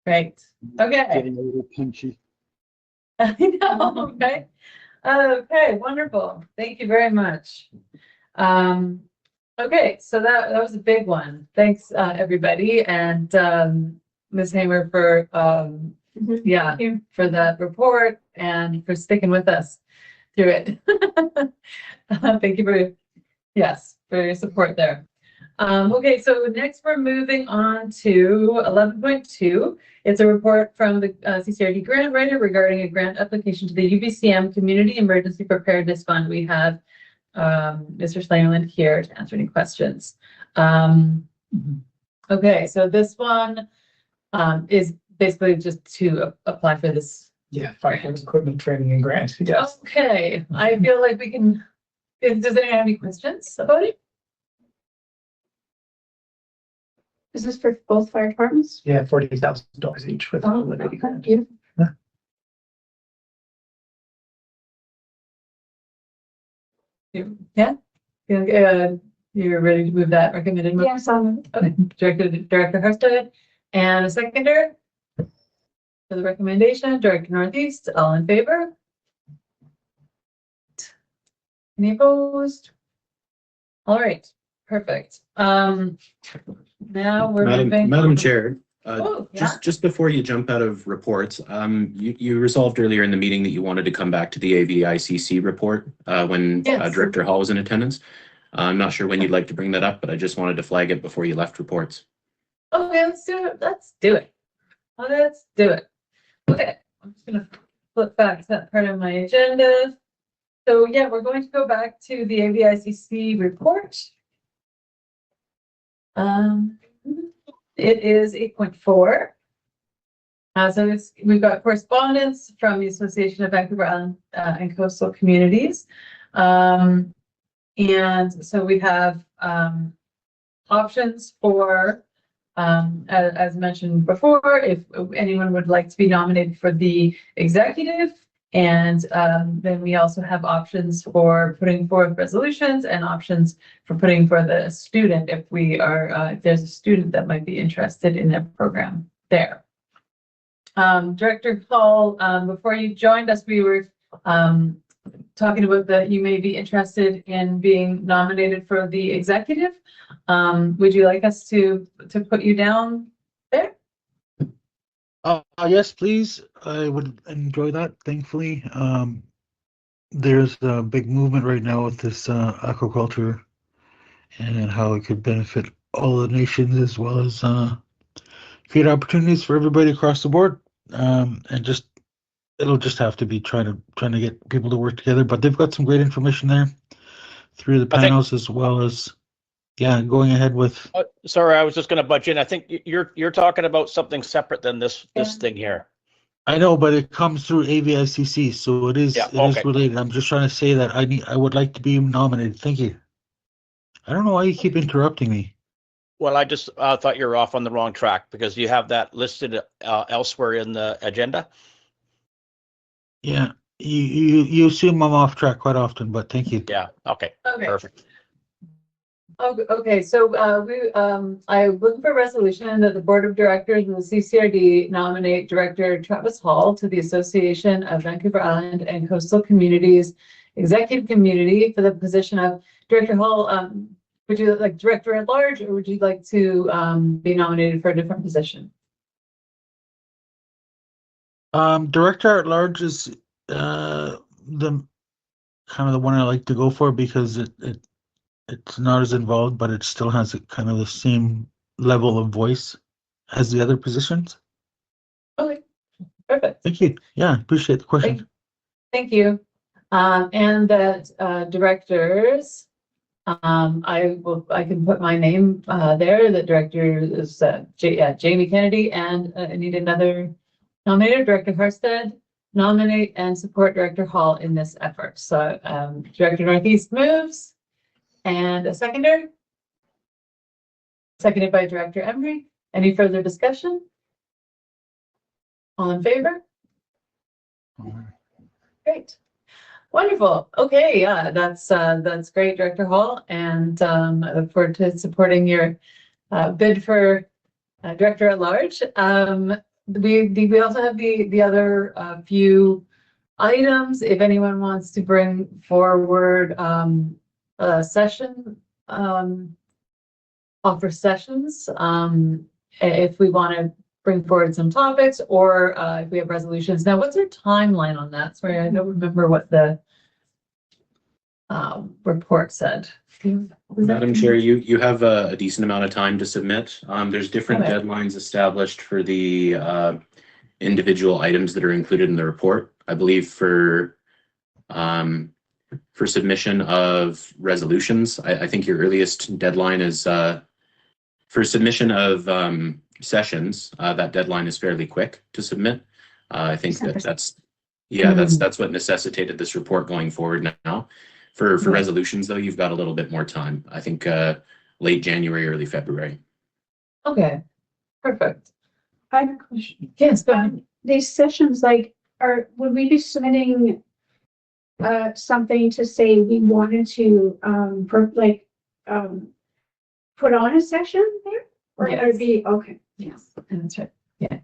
Great. Okay. Getting a little punchy. I know, okay. Okay, wonderful. Thank you very much. Okay, so that was a big one. Thanks, everybody, and Ms. Hamer for for that report and for sticking with us through it. Thank you for your support there. Okay, so next we're moving on to 11.2. It's a report from the CCRD grant writer regarding a grant application to the UBCM Community Emergency Preparedness Fund. We have Mr. Slangerland here to answer any questions. Okay, so this one is basically just to apply for this. Yeah, firefighting equipment training and grant. Yes. Okay, I feel like we can. Does anyone have any questions about it? Is this for both fire departments? Yeah, $40,000 each with. Oh, the okay, grant. beautiful. Yeah. You're ready to move that recommended motion? Yes, I'm. Okay, Director Hurstead and a seconder for the recommendation, Director Northeast, all in favor? Any opposed? All right, perfect. Now we're moving. Madam Chair, Oh, yeah. just before you jump out of reports, you resolved earlier in the meeting that you wanted to come back to the AVICC report when Yes. Director Hall was in attendance. I'm not sure when you'd like to bring that up, but I just wanted to flag it before you left reports. Okay, let's do it. Let's do it. Let's do it. Okay, I'm just gonna flip back to that part of my agenda. So yeah, we're going to go back to the AVICC report. It is 8.4. So we've got correspondence from the Association of Vancouver Island and Coastal Communities. And so we have options for, as mentioned before, if anyone would like to be nominated for the executive. And then we also have options for putting forth resolutions and options for putting for the student if we are, if there's a student that might be interested in a program there. Director Hall, before you joined us, we were talking about that you may be interested in being nominated for the executive. Would you like us to put you down there? Yes, please. I would enjoy that. Thankfully, there's a big movement right now with this aquaculture and how it could benefit all the nations as well as create opportunities for everybody across the board. And just it'll just have to be trying to get people to work together. But they've got some great information there through the panels as well as going ahead with. Sorry, I was just going to butt in. I think you're talking about something separate than this thing here. I know, but it comes through AVICC, so it is is related. I'm just trying to say that I would like to be nominated. Thank you. I don't know why you keep interrupting me. Well, I just thought you were off on the wrong track because you have that listed elsewhere in the agenda. Yeah, you assume I'm off track quite often, but thank you. Yeah. Okay. Perfect. Okay, so I'm looking for a resolution that the Board of Directors and the CCRD nominate Director Travis Hall to the Association of Vancouver Island and Coastal Communities Executive Community for the position of Director Hall. Would you like Director at Large, or would you like to be nominated for a different position? Director at Large is the kind of the one I like to go for because it's not as involved, but it still has kind of the same level of voice as the other positions. Okay, perfect. Thank you. Yeah, appreciate the question. Thank you. And that directors, I can put my name there. The director is Jamie Kennedy, and I need another nominator, Director Harstead. Nominate and support Director Hall in this effort. So Director Northeast moves. And a seconder? Seconded by Director Embry. Any further discussion? All in favor? Great. Wonderful. Okay, yeah, that's great, Director Hall. And I look forward to supporting your bid for Director at Large. We also have the other few items. If anyone wants to bring forward session, offer sessions, if we want to bring forward some topics, or if we have resolutions. Now, what's our timeline on that? Sorry, I don't remember what the report said. Madam Chair, you have a decent amount of time to submit. There's different deadlines established for the individual items that are included in the report. I believe for submission of resolutions, I think your earliest deadline is for submission of sessions. That deadline is fairly quick to submit. I think that's what necessitated this report going forward now. For resolutions, though, you've got a little bit more time. I think late January, early February. Okay, perfect. I have a question. Yes, go ahead. These sessions, would we be submitting something to say we wanted to put on a session there? Or Yes. it would be okay. Yes, that's right. Yeah.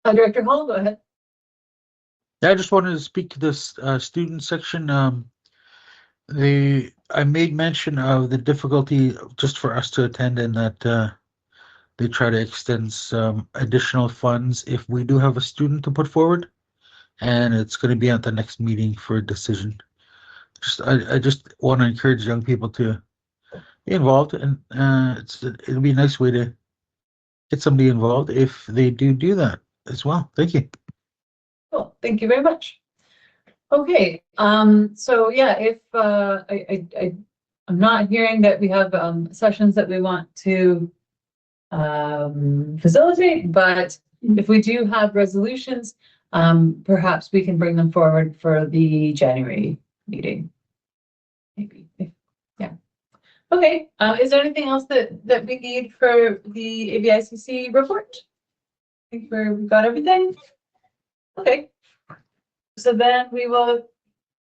Director Hall, go ahead. Yeah, I just wanted to speak to this student section. I made mention of the difficulty just for us to attend, and that they try to extend some additional funds if we do have a student to put forward, and it's going to be at the next meeting for a decision. I just want to encourage young people to be involved, and it'll be a nice way to get somebody involved if they do that as well. Thank you. Cool. Thank you very much. Okay. So yeah, if I'm not hearing that we have sessions that we want to facilitate, but if we do have resolutions, perhaps we can bring them forward for the January meeting. Maybe, yeah. Okay, is there anything else that we need for the ABICC report? I think we've got everything. Okay. So then we will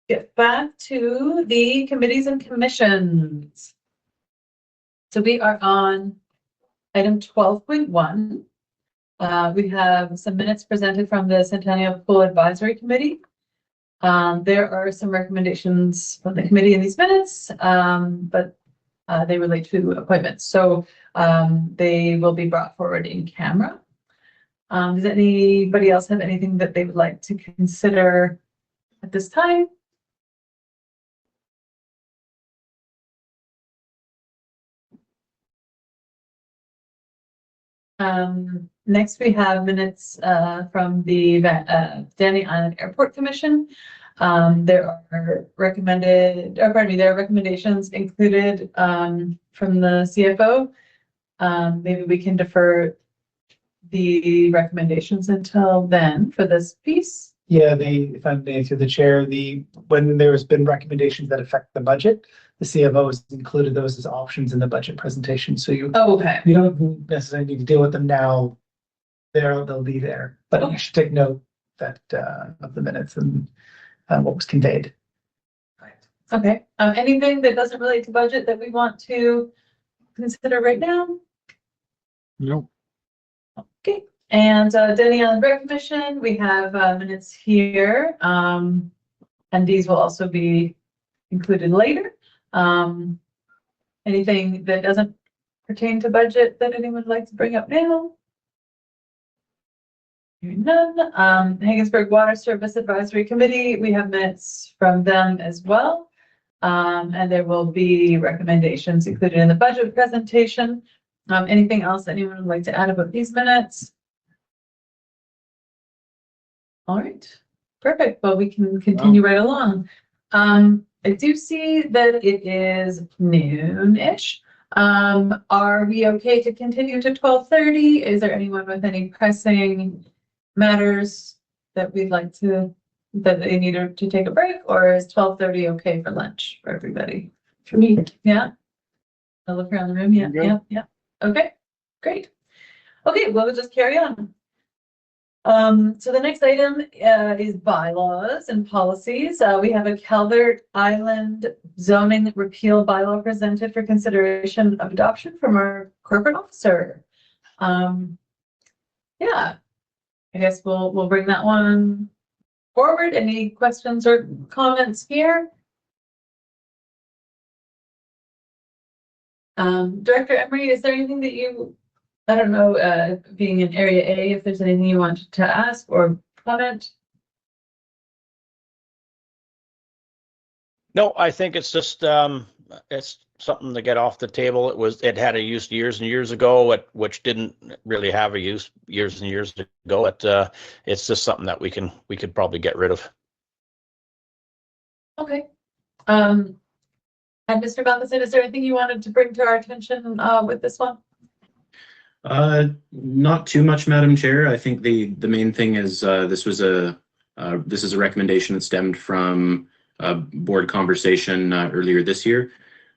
get back to the committees and commissions. So we are on item 12.1. We have some minutes presented from the Centennial Pool Advisory Committee. There are some recommendations from the committee in these minutes, but they relate to appointments. So they will be brought forward in camera. Does anybody else have anything that they would like to consider at this time? Next, we have minutes from the Danny Island Airport Commission. There are there are recommendations included from the CFO. Maybe we can defer the recommendations until then for this piece. Yeah, if I may, through the chair, when there's been recommendations that affect the budget, the CFO has included those as options in the budget presentation. So you don't necessarily need to deal with them now. They'll be there, but you should take note that of the minutes and what was conveyed. Okay. Anything that doesn't relate to budget that we want to consider right now? Nope. Okay. And Denny Island Rec Commission, we have minutes here, and these will also be included later. Anything that doesn't pertain to budget that anyone would like to bring up now? Hearing none. Haggensburg Water Service Advisory Committee, we have minutes from them as well. And there will be recommendations included in the budget presentation. Anything else anyone would like to add about these minutes? All right, perfect. Well, we can continue right along. I do see that it is noon-ish. Are we okay to continue to 12:30? Is there anyone with any pressing matters that we'd like that they need to take a break, or is 12:30 okay for lunch for everybody? For me. Yeah. I'll look around the room. Yeah, Yeah. yeah. Okay, great. Okay, well, we'll just carry on. So the next item is bylaws and policies. We have a Calvert Island zoning repeal bylaw presented for consideration of adoption from our corporate officer. Yeah, I guess we'll bring that one forward. Any questions or comments here? Director Emery, is there anything that I don't know, being in area A, if there's anything you want to ask or comment? No, I think it's just it's something to get off the table. It had a use years and years ago, which didn't really have a use years and years ago. It's just something that we could probably get rid of. Okay. And Mr. Gutherson, is there anything you wanted to bring to our attention with this one? Not too much, Madam Chair. I think the main thing is this is a recommendation that stemmed from a board conversation earlier this year.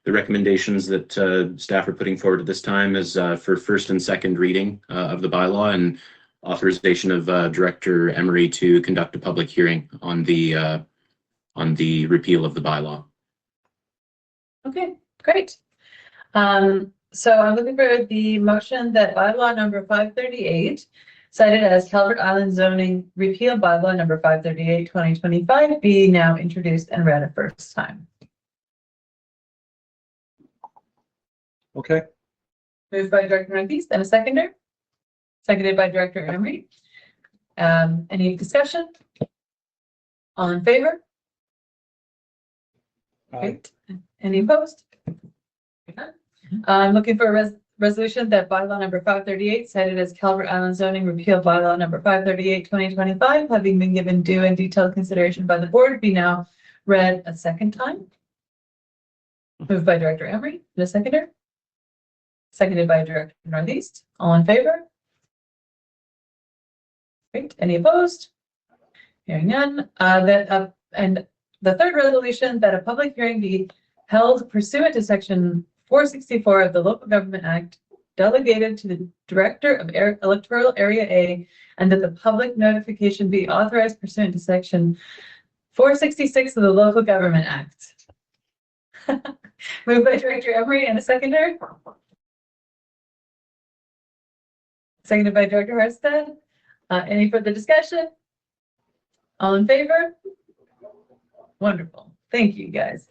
The recommendations that staff are putting forward at this time is for first and second reading of the bylaw and authorization of Director Emery to conduct a public hearing on the repeal of the bylaw. Okay, great. So I'm looking for the motion that bylaw number 538, cited as Calvert Island zoning repeal bylaw number 538, 2025, be now introduced and read a first time. Okay. Moved by Director Northeast and a seconder. Seconded by Director Emery. Any discussion? All in favor? Great. Any opposed? I'm looking for a resolution that bylaw number 538, cited as Calvert Island zoning repeal bylaw number 538, 2025, having been given due and detailed consideration by the board, be now read a second time. Moved by Director Emery, the seconder. Seconded by Director Northeast. All in favor? Great. Any opposed? Hearing none. And the third resolution, that a public hearing be held pursuant to section 464 of the Local Government Act, delegated to the Director of Electoral Area A, and that the public notification be authorized pursuant to section 466 of the Local Government Act. Moved by Director Emery and a seconder. Seconded by Director Harstead. Any further discussion? All in favor? Wonderful. Thank you, guys.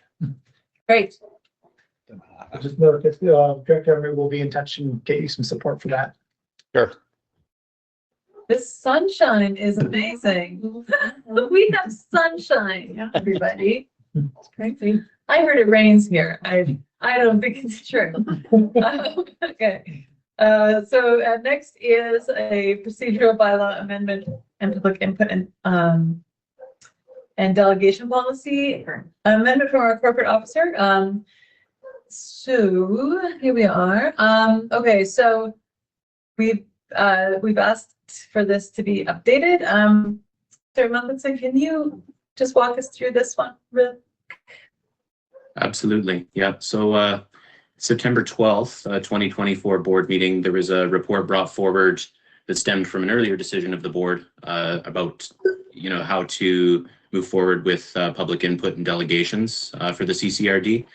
Great. I'll just note that Director Emery will be in touch and get you some support for that. Sure. This sunshine is amazing. We have sunshine, everybody. It's crazy. I heard it rains here. I don't think it's true. Okay. So next is a procedural bylaw amendment and public input and delegation policy amendment from our corporate officer. So here we are. Okay, so we've asked for this to be updated. Sir Munson, can you just walk us through this one? Absolutely. Yeah. So September 12th, 2024 board meeting, there was a report brought forward that stemmed from an earlier decision of the board about, how to move forward with public input and delegations for the CCRD.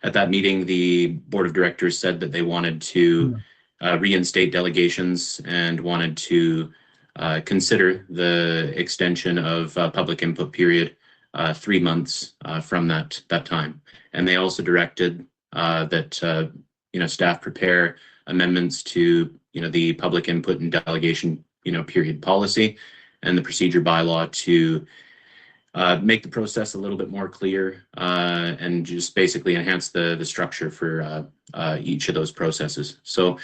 At that meeting, the board of directors said that they wanted to reinstate delegations and wanted to consider the extension of public input period 3 months from that time. And they also directed that staff prepare amendments to the public input and delegation period policy and the procedure bylaw to make the process a little bit more clear and just basically enhance the structure for each of those processes. So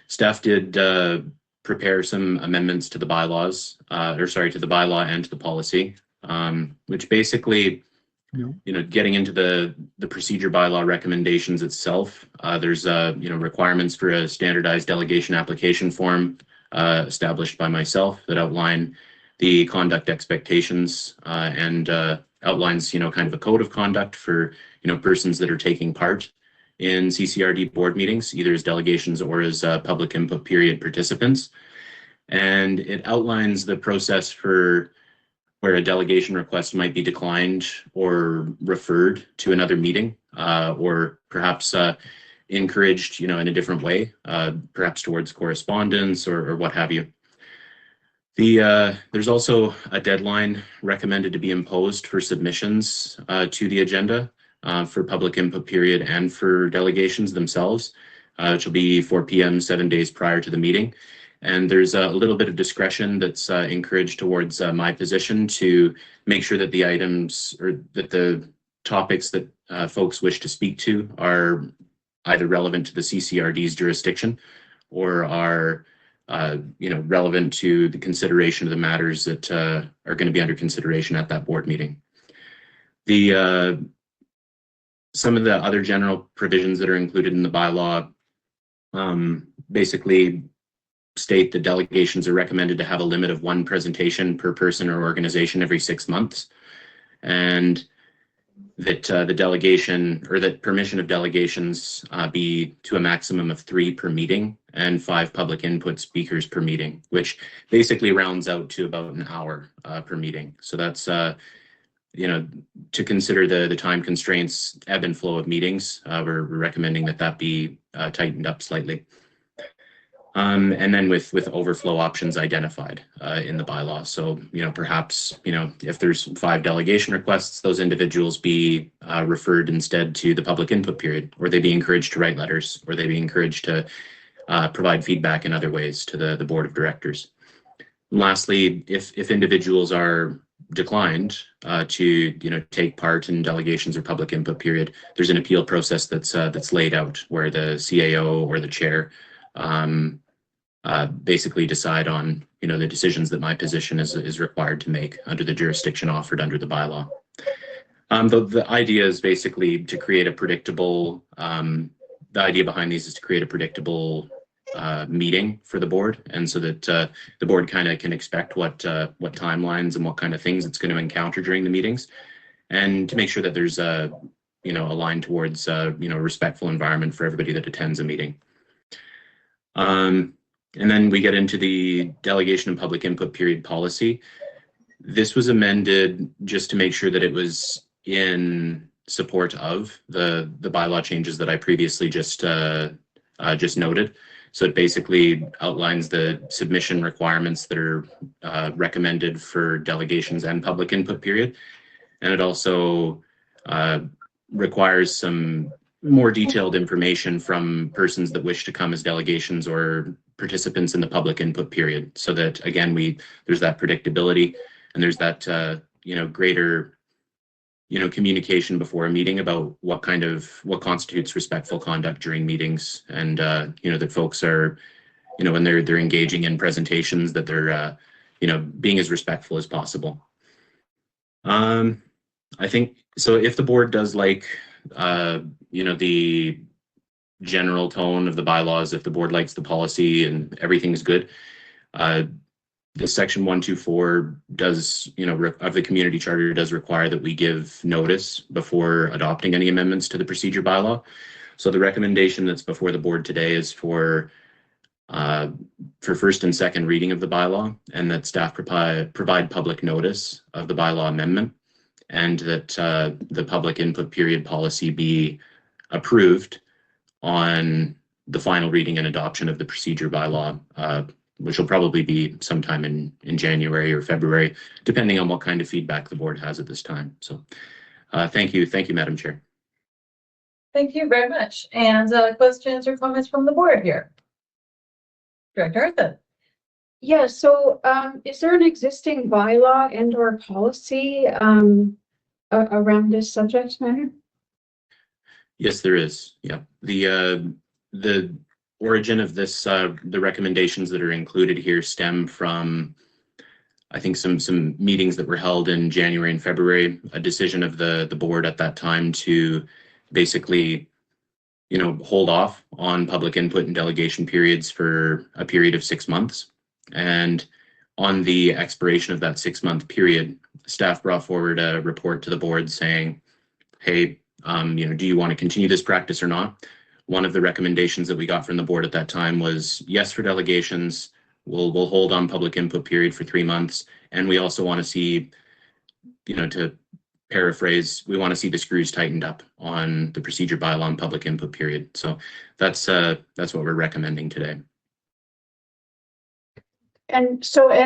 staff did prepare some amendments to the bylaws, to the bylaw and to the policy, which basically, getting into the procedure bylaw recommendations itself, there's requirements for a standardized delegation application form established by myself that outline the conduct expectations and outlines, kind of a code of conduct for, persons that are taking part in CCRD board meetings, either as delegations or as public input period participants. And it outlines the process for where a delegation request might be declined or referred to another meeting, or perhaps encouraged, in a different way, perhaps towards correspondence or what have you. There's also a deadline recommended to be imposed for submissions to the agenda for public input period and for delegations themselves, which will be 4 p.m. 7 days prior to the meeting. And there's a little bit of discretion that's encouraged towards my position to make sure that the items or that the topics that folks wish to speak to are either relevant to the CCRD's jurisdiction or are relevant to the consideration of the matters that are going to be under consideration at that board meeting. Some of the other general provisions that are included in the bylaw basically state that delegations are recommended to have a limit of 1 presentation per person or organization every 6 months, and that the delegation or that permission of delegations be to a maximum of 3 per meeting and 5 public input speakers per meeting, which basically rounds out to about an hour per meeting. So that's, to consider the time constraints, ebb and flow of meetings, we're recommending that be tightened up slightly. And then with overflow options identified in the bylaw. So, perhaps, if there's 5 delegation requests, those individuals be referred instead to the public input period, or they be encouraged to write letters, or they be encouraged to provide feedback in other ways to the board of directors. And lastly, if individuals are declined to take part in delegations or public input period, there's an appeal process that's laid out where the CAO or the chair basically decide on the decisions that my position is required to make under the jurisdiction offered under the bylaw. The idea is basically to create a predictable. The idea behind these is to create a predictable meeting for the board, and so that the board kind of can expect what timelines and what kind of things it's going to encounter during the meetings, and to make sure that there's aligned towards a respectful environment for everybody that attends a meeting. And then we get into the delegation and public input period policy. This was amended just to make sure that it was in support of the bylaw changes that I previously just noted. So it basically outlines the submission requirements that are recommended for delegations and public input period. And it also requires some more detailed information from persons that wish to come as delegations or participants in the public input period, so that again there's that predictability and there's that greater communication before a meeting about what constitutes respectful conduct during meetings, and that folks are when they're engaging in presentations, that they're being as respectful as possible. I think so. If the board does like the general tone of the bylaws, if the board likes the policy and everything's good, the section 124 does, of the community charter does require that we give notice before adopting any amendments to the procedure bylaw. So the recommendation that's before the board today is for first and second reading of the bylaw, and that staff provide public notice of the bylaw amendment, and that the public input period policy be approved on the final reading and adoption of the procedure bylaw, which will probably be sometime in January or February, depending on what kind of feedback the board has at this time. So thank you, Madam Chair. Thank you very much. And questions or comments from the board here? Director Arthur. Yeah, so is there an existing bylaw and or policy around this subject matter? Yes, there is. Yeah, the origin of this, the recommendations that are included here stem from, I think, some meetings that were held in January and February. A decision of the board at that time to basically, hold off on public input and delegation periods for a period of 6 months. And on the expiration of that 6-month period, staff brought forward a report to the board saying, hey, do you want to continue this practice or not? One of the recommendations that we got from the board at that time was yes for delegations. We'll hold on public input period for 3 months, and we also want to see, to paraphrase, we want to see the screws tightened up on the procedure bylaw and public input period. So that's what we're recommending today. And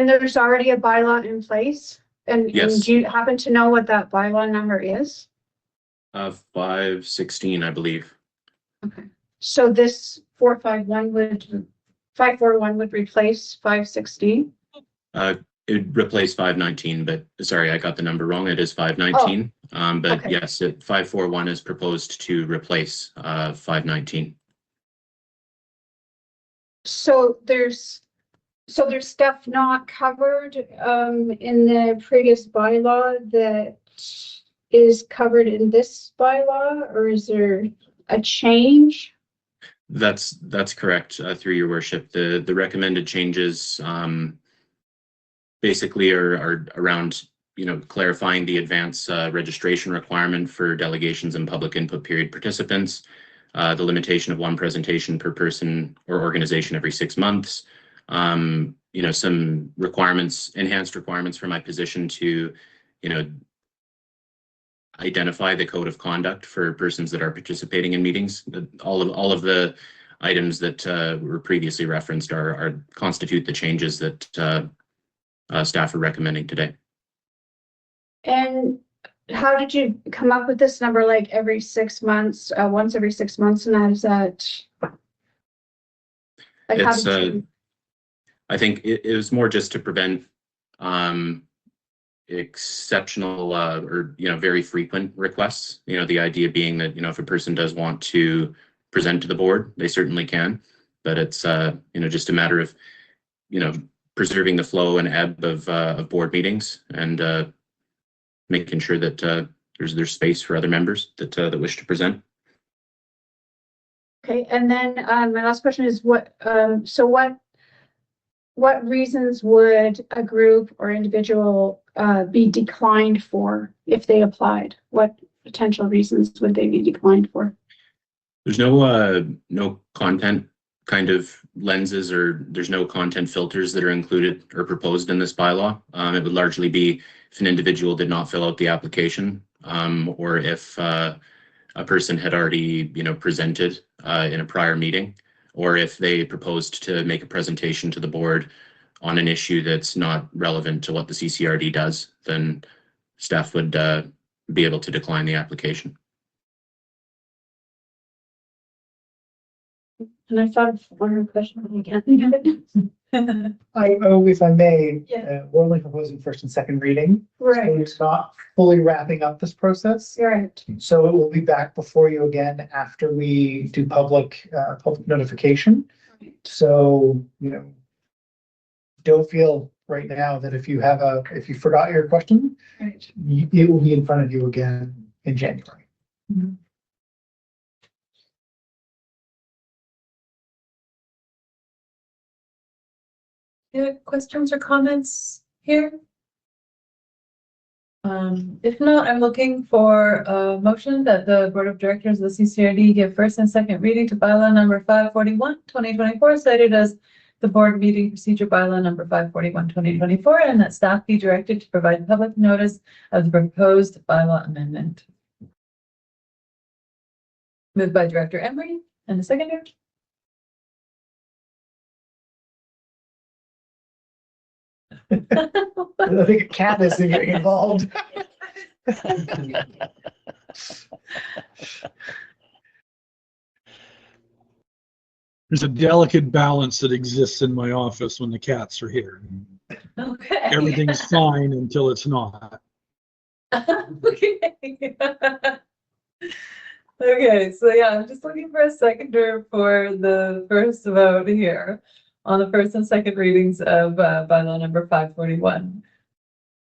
there's already a bylaw in place, and yes. Do you happen to know what that bylaw number is? 516, I believe. Okay, so this 541 would replace 516? It would replace 519, but sorry, I got the number wrong. It is 519. But okay. Yes, 541 is proposed to replace 519. So there's stuff not covered in the previous bylaw that is covered in this bylaw, or is there a change? That's correct, through your worship. The recommended changes basically are around clarifying the advance registration requirement for delegations and public input period participants, the limitation of 1 presentation per person or organization every 6 months, some requirements, enhanced requirements for my position to identify the code of conduct for persons that are participating in meetings. All of the items that were previously referenced are constitute the changes that staff are recommending today. And how did you come up with this number, like every 6 months, once every 6 months, and how does that? Like, how did you? I think it was more just to prevent exceptional or very frequent requests. The idea being that if a person does want to present to the board, they certainly can, but it's just a matter of preserving the flow and ebb of board meetings, and making sure that there's space for other members that wish to present. Okay, and then my last question is what reasons would a group or individual be declined for if they applied? What potential reasons would they be declined for? There's no content kind of lenses, or there's no content filters that are included or proposed in this bylaw. It would largely be if an individual did not fill out the application, or if a person had already, presented in a prior meeting, or if they proposed to make a presentation to the board on an issue that's not relevant to what the CCRD does, then staff would be able to decline the application. And I thought of one more question, but I can't think of it. If I may, Yeah. we're only proposing first and second reading. So Right, it's not fully wrapping up this process. right. So it will be back before you again after we do public notification. So, don't feel right now that if you forgot your question, Right. it will be in front of you again in January. Mhm. Any questions or comments here? If not, I'm looking for a motion that the Board of Directors of the CCRD give first and second reading to bylaw number 541, 2024, cited as the board meeting procedure bylaw number 541, 2024, and that staff be directed to provide public notice of the proposed bylaw amendment. Moved by Director Emery and the seconder. I think a cat is getting involved. There's a delicate balance that exists in my office when the cats are here. Okay. Everything's fine until it's not. Okay. Okay, so yeah, I'm just looking for a seconder for the first vote here on the first and second readings of bylaw number 541.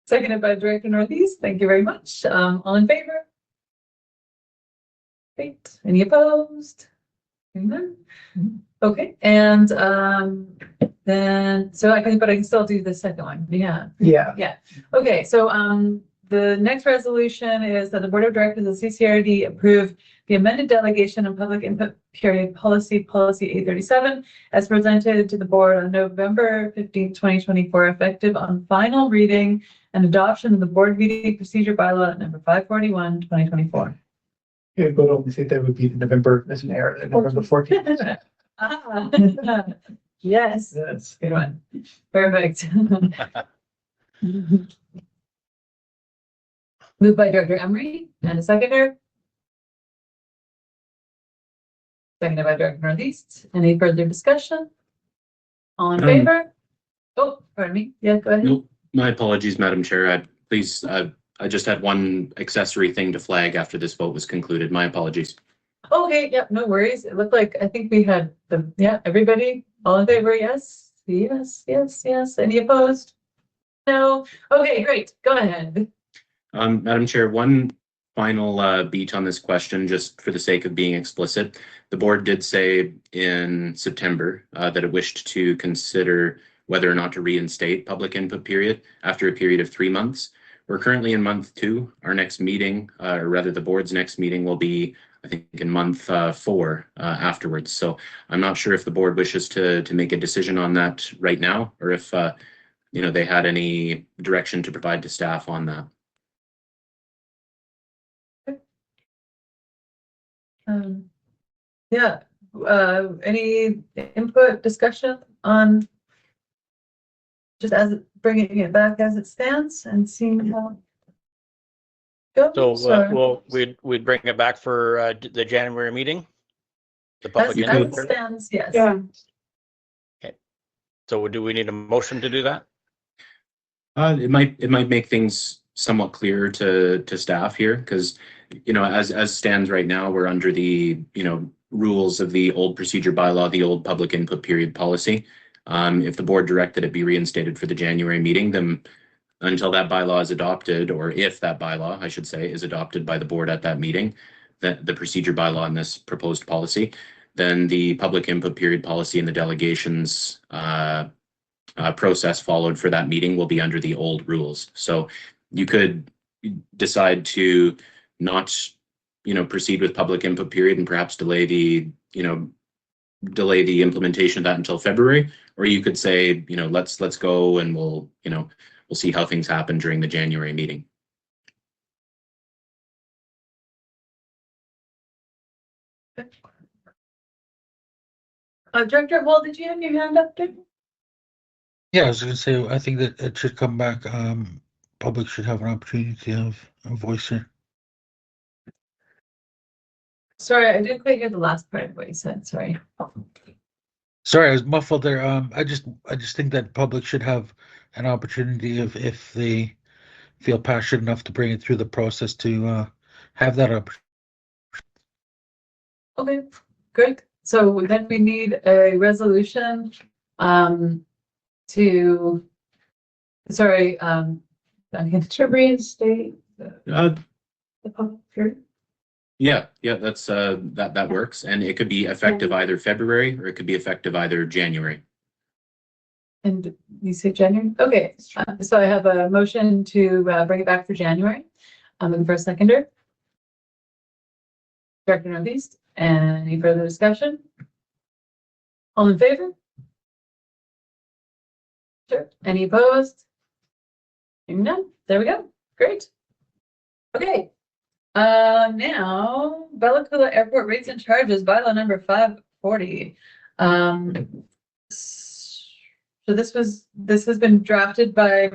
Seconded by Director Northeast. Thank you very much. All in favor? Great. Any opposed? None? Okay, and then so I can still do the second one. Yeah. Yeah. Okay, so the next resolution is that the Board of Directors of CCRD approve the amended delegation and public input period policy 837 as presented to the board on November 15th, 2024, effective on final reading and adoption of the board meeting procedure bylaw number 541, 2024. It would only say that would be the November as an error, November 14th. Ah, yes, Yes. good one. Perfect. Moved by Director Emery and a seconder. Seconded by Director Northeast. Any further discussion? All in favor? Oh, pardon me. Yeah, go ahead. Nope. My apologies, Madam Chair. I just had one accessory thing to flag after this vote was concluded. My apologies. Okay, yep, no worries. It looked like, I think we had everybody, all in favor, yes, yes, yes, yes. Any opposed? No. Okay, great. Go ahead. Madam Chair, one final beat on this question, just for the sake of being explicit. The board did say in September that it wished to consider whether or not to reinstate public input period after a period of 3 months. We're currently in month 2. Our next meeting, or rather the board's next meeting, will be, I think, in month 4 afterwards. So I'm not sure if the board wishes to make a decision on that right now, or if they had any direction to provide to staff on that. Any input, discussion on just bringing it back as it stands and seeing how it goes? So we'd bring it back for the January meeting? The public as input? it stands, yes. Yeah. Okay. So do we need a motion to do that? It might make things somewhat clearer to staff here, because as stands right now, we're under the rules of the old procedure bylaw, the old public input period policy. If the board directed it be reinstated for the January meeting, then until that bylaw is adopted, or if that bylaw, I should say, is adopted by the board at that meeting, that the procedure bylaw in this proposed policy, then the public input period policy and the delegations process followed for that meeting will be under the old rules. So you could decide to not, proceed with public input period and perhaps delay the implementation of that until February, or you could say, let's go and we'll see how things happen during the January meeting. Director Hall, did you have your hand up there? Yeah, I was going to say, I think that it should come back. Public should have an opportunity to have a voice here. Sorry, I didn't quite hear the last part of what you said. Sorry. Sorry, I was muffled there. I just think that public should have an opportunity if they feel passionate enough to bring it through the process to have that opportunity. Okay, great. So then we need a resolution to reinstate Uh, the public hearing. Yeah, that's that works, and it could be effective either February or it could be effective either January. And you say January? Okay, so I have a motion to bring it back for January. I'm looking for a seconder. Director Northeast, any further discussion? All in favor? Sure. Any opposed? Hearing none. There we go. Great. Okay. Now Bella Coola Airport rates and charges bylaw number 540. So this has been drafted by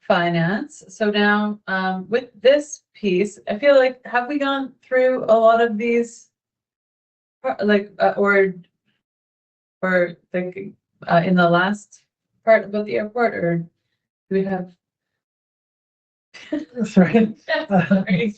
finance. So now with this piece, I feel like, have we gone through a lot of these, like or like in the last part about the airport, or do we have? Sorry. Like,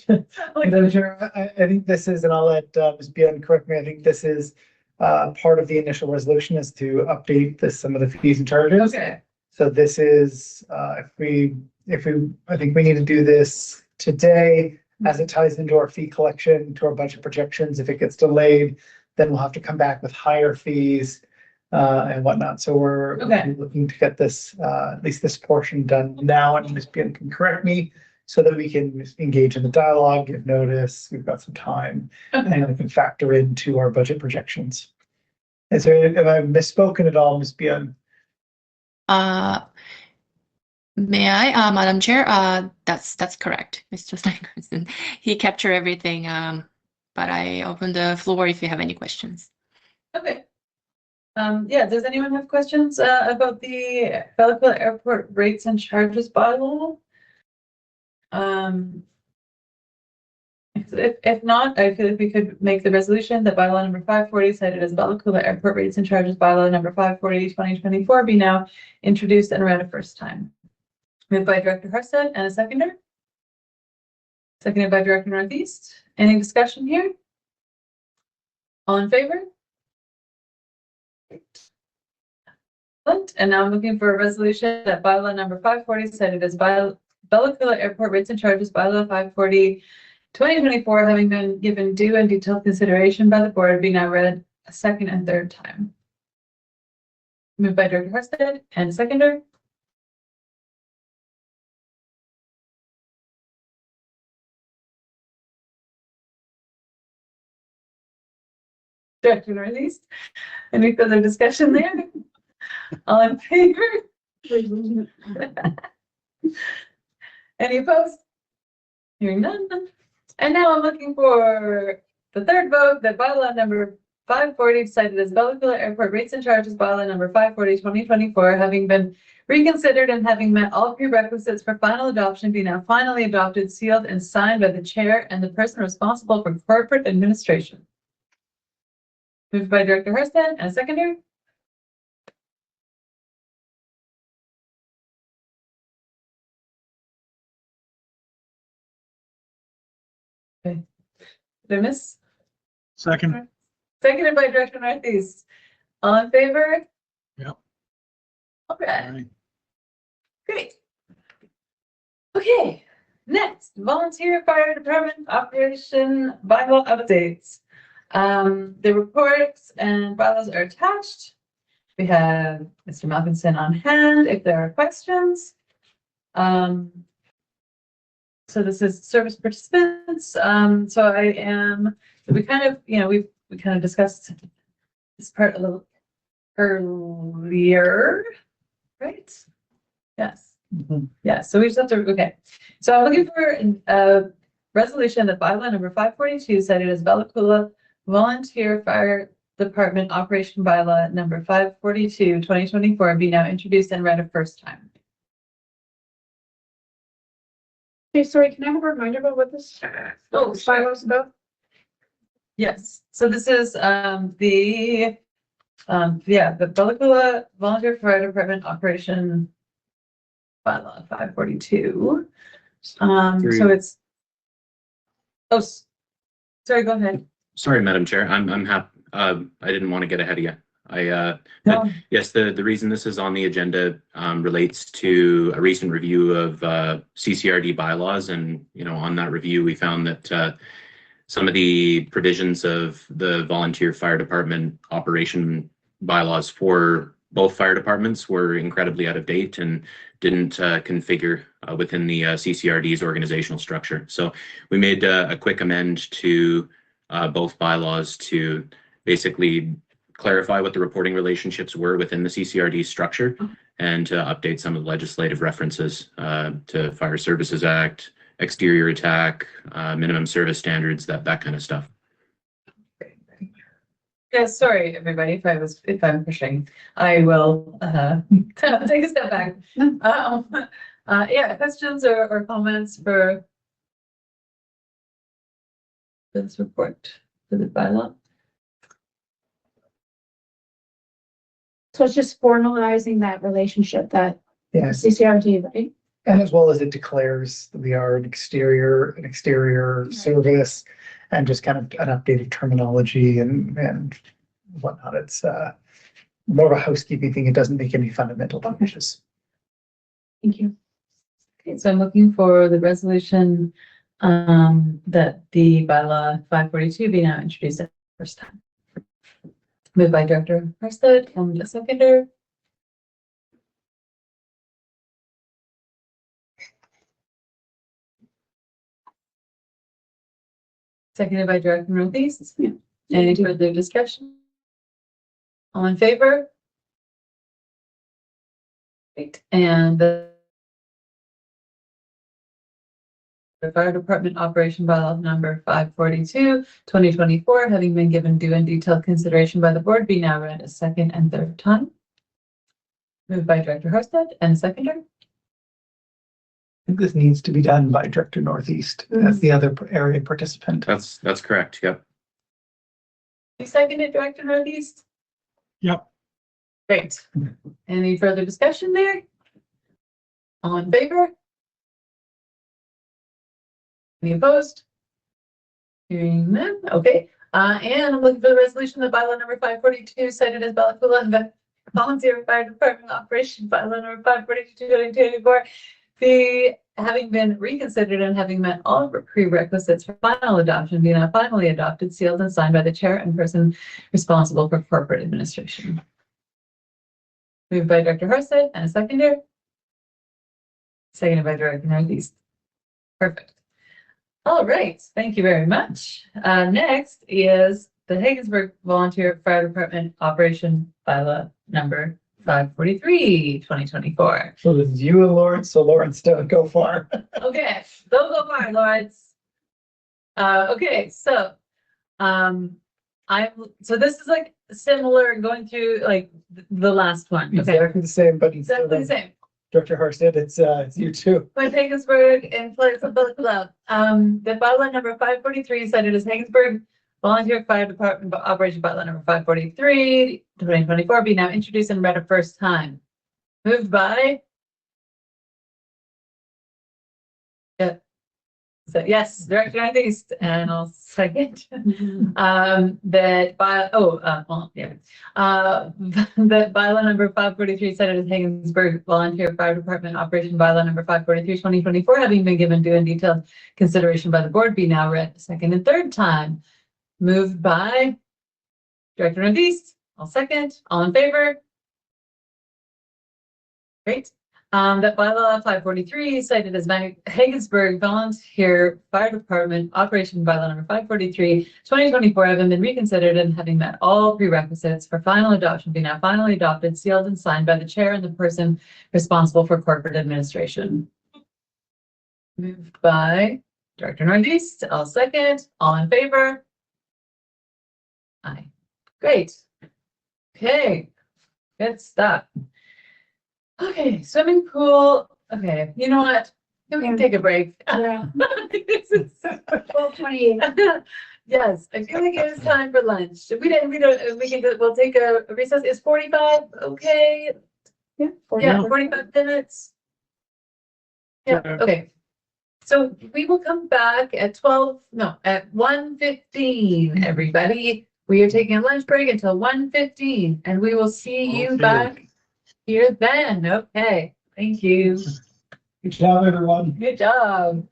Madam Chair, I think this is, and I'll let Ms. Bien correct me, I think this is part of the initial resolution is to update some of the fees and charges. okay. So this is, I think we need to do this today as it ties into our fee collection, to our budget projections. If it gets delayed, then we'll have to come back with higher fees and whatnot. So we're looking to get this, at least this portion done now, and Ms. Bien can correct me so that we can engage in the dialogue, give notice. We've got some time, and we can factor into our budget projections. Have I misspoken at all, Ms. Bien? May I, Madam Chair? That's correct, Mr. Steinerson. He captured everything, but I open the floor if you have any questions. Okay. Yeah, does anyone have questions about the Bella Coola Airport rates and charges bylaw? If not, I feel like we could make the resolution that bylaw number 540, cited as Bella Coola Airport rates and charges bylaw number 540, 2024, be now introduced and read a first time. Moved by Director Harstead, and a seconder. Seconded by Director Northeast. Any discussion here? All in favor? And now I'm looking for a resolution that bylaw number 540, cited as Bella Coola Airport rates and charges bylaw 540, 2024, having been given due and detailed consideration by the board, be now read a second and third time. Moved by Director Harstead, and seconder. Director Northeast. Any further discussion there? All in favor? Any opposed? Hearing none. And now I'm looking for the third vote, that bylaw number 540, cited as Bella Coola Airport rates and charges bylaw number 540, 2024, having been reconsidered and having met all prerequisites for final adoption, be now finally adopted, sealed, and signed by the chair and the person responsible for corporate administration. Moved by Director Harstead, and a seconder. Okay. Did I miss? Second. Seconded by Director Northeast. All in favor? Yep. Okay, Right. great. Okay, next, volunteer fire department operation bylaw updates. The reports and bylaws are attached. We have Mr. Malkinson on hand if there are questions. So this is service participants. So we kind of, we kind of discussed this part a little earlier, right? Yes. Mhm. Yeah, so we just have to, okay. So I'm looking for a resolution that bylaw number 542 cited as Bella Volunteer Fire Department Operation Bylaw number 542, 2024 be now introduced and read a first time. Okay, sorry, can I have a reminder about what this bylaws about? Yes, so this is the Bella Volunteer Fire Department Operation Bylaw 542. So it's sorry, go ahead. Sorry, Madam Chair. I'm happy. I didn't want to get ahead of you. No. Yes, the reason this is on the agenda relates to a recent review of CCRD bylaws, and on that review we found that some of the provisions of the volunteer fire department operation bylaws for both fire departments were incredibly out of date and didn't configure within the CCRD's organizational structure. So we made a quick amend to both bylaws to basically clarify what the reporting relationships were within the CCRD structure and to update some of the legislative references to Fire Services Act, exterior attack, minimum service standards, that kind of stuff. Yeah, sorry, everybody, if I'm pushing, I will take a step back. Yeah, questions or comments for this report for the bylaw? So it's just formalizing that relationship that Yes, CCRD, right? and as well as it declares that we are an exterior service, and just kind of an updated terminology and whatnot. It's more of a housekeeping thing. It doesn't make any fundamental changes. Thank you. Okay, so I'm looking for the resolution that the bylaw 542 be now introduced at the first time. Moved by Director Harsted and a seconder. Seconded by Director Northeast. Yeah. Any further discussion? All in favor? Great. And the Fire Department Operation Bylaw number 542, 2024, having been given due and detailed consideration by the board, be now read a second and third time. Moved by Director Harsted and seconder. I think this needs to be done by Director Northeast as the other area participant. That's correct. Yep. You seconded, Director Northeast? Yep. Great. Any further discussion there? All in favor? Any opposed? Hearing none, okay. And I'm looking for the resolution that bylaw number 542 cited as Bella and Volunteer Fire Department Operation Bylaw number 542, 2024 be having been reconsidered and having met all prerequisites for final adoption, be now finally adopted, sealed, and signed by the chair and person responsible for corporate administration. Moved by Director Harsted and a seconder. Seconded by Director Northeast. Perfect. All right, thank you very much. Next is the Haggensburg Volunteer Fire Department Operation Bylaw number 543, 2024. So this is you and Lawrence, so Lawrence, don't go far. Okay, don't go far, Lawrence. Okay, so so this is like similar going through like the last one. Okay, Exactly the same, but exactly the same. Director Harsted, it's you too. But Haggensburg in place of Bella Club. The bylaw number 543 cited as Haggensburg Volunteer Fire Department Operation Bylaw number 543, 2024 be now introduced and read a first time. Moved by. Yeah. So yes, Director Northeast, and I'll second. That bylaw number 543 cited as Haggensburg Volunteer Fire Department Operation Bylaw number 543, 2024, having been given due and detailed consideration by the board, be now read a second and third time. Moved by Director Northeast. I'll second. All in favor? Great. That bylaw 543 cited as Haggensburg Volunteer Fire Department Operation Bylaw number 543, 2024 having been reconsidered and having met all prerequisites for final adoption, be now finally adopted, sealed and signed by the chair and the person responsible for corporate administration. Moved by Director Northeast. I'll second. All in favor? Aye. Great. Okay. Good stuff. Okay, swimming pool. Okay, you know what? We can take a break. Yeah. This is 12:28. Yes, I feel like it was time for lunch. We don't, we'll take a recess. Is 45 okay? Yeah. Yeah, 45 minutes. Yeah, okay. So we will come back at 1:15, everybody. We are taking a lunch break until 1:15 and we will see you Okay. back here then. Okay, thank you. Good job, everyone. Good job.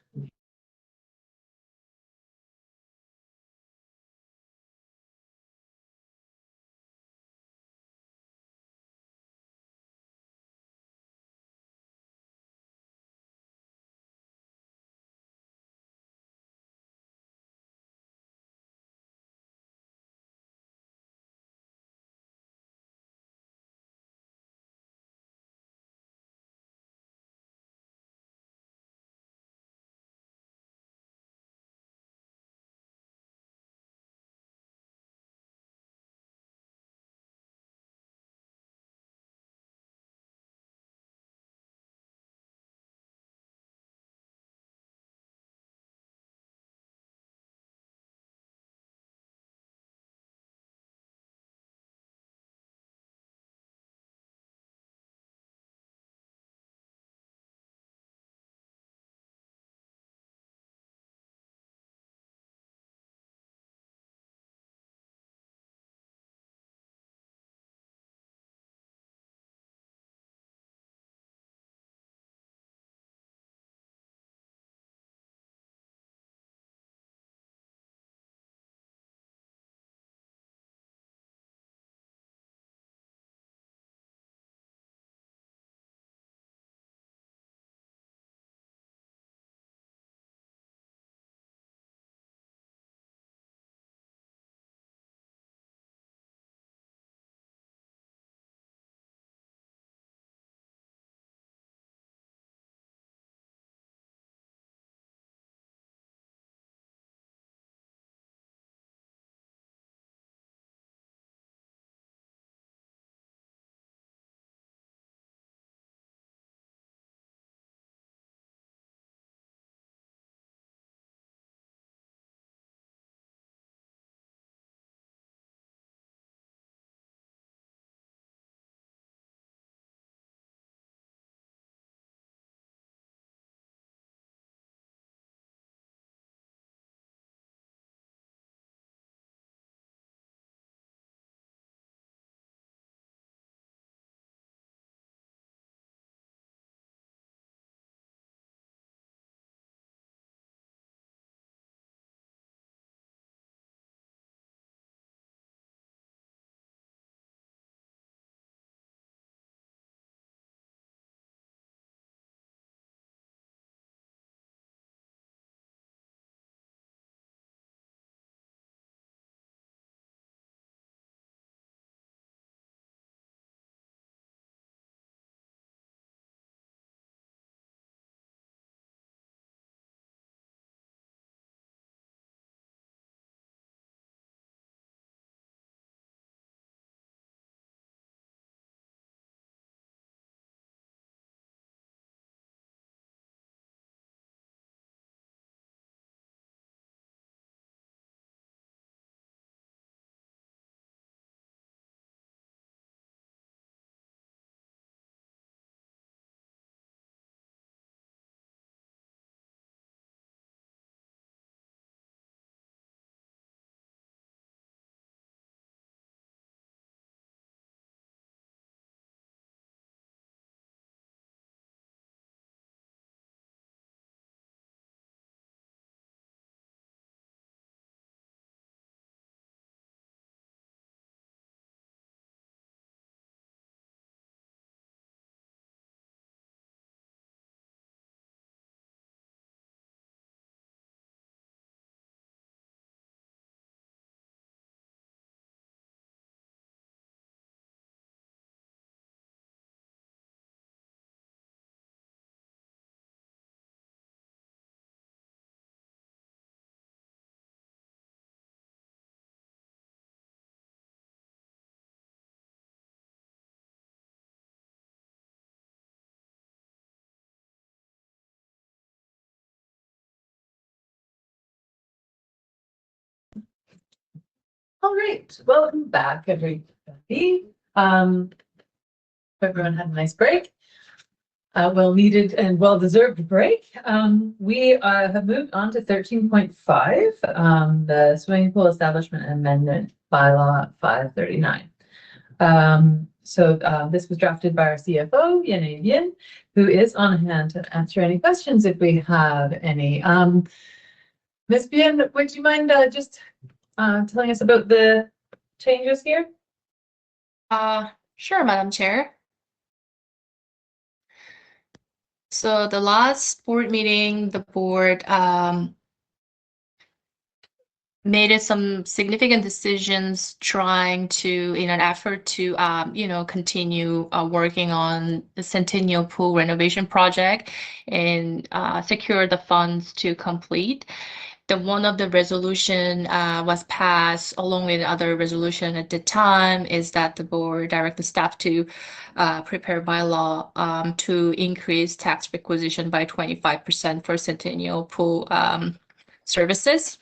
All right, welcome back, everybody. Everyone had a nice break. Well-needed and well-deserved break. We have moved on to 13.5, the swimming pool establishment amendment bylaw 539. This was drafted by our CFO, Yan Yin, who is on hand to answer any questions if we have any. Ms. Bien, would you mind just telling us about the changes here? Sure, Madam Chair. So the last board meeting, the board made some significant decisions trying to, in an effort to, continue working on the Centennial Pool renovation project and secure the funds to complete. One of the resolution was passed along with other resolution at the time is that the board directed staff to prepare bylaw to increase tax requisition by 25% for Centennial Pool services.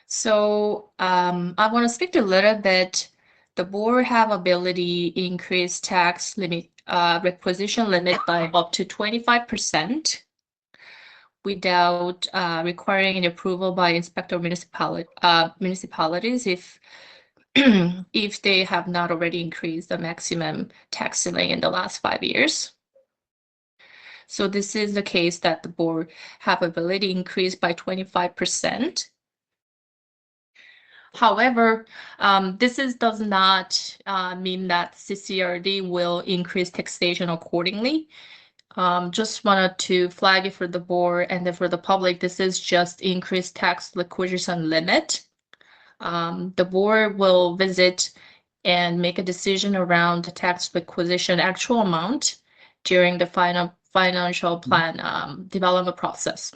So I want to speak to a little bit. The board have ability increase tax limit requisition limit by up to 25%. Without requiring an approval by inspector municipalities if if they have not already increased the maximum tax ceiling in the last 5 years. So this is the case that the board have ability increase by 25%. However, this does not mean that CCRD will increase taxation accordingly. Just wanted to flag it for the board and then for the public, this is just increased tax liquidation limit. The board will visit and make a decision around the tax requisition actual amount during the financial plan development process.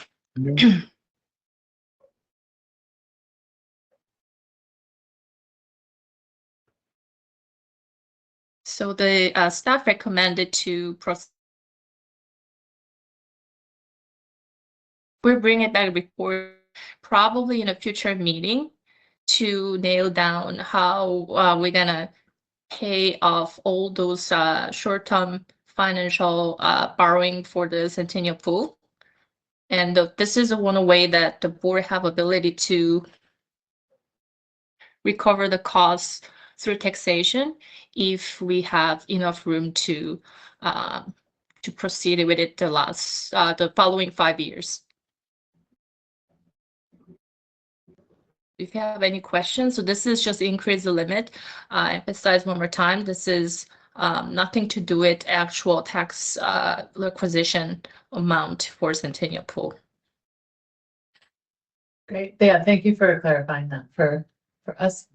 So the staff recommended to we'll bring it back report probably in a future meeting to nail down how we're gonna pay off all those short-term financial borrowing for the Centennial Pool. And this is one way that the board have ability to recover the costs through taxation if we have enough room to proceed with it the following 5 years. If you have any questions, so this is just increase the limit. Emphasize one more time, this is nothing to do with actual tax requisition amount for Centennial Pool. Great. Yeah, thank you for clarifying that for us.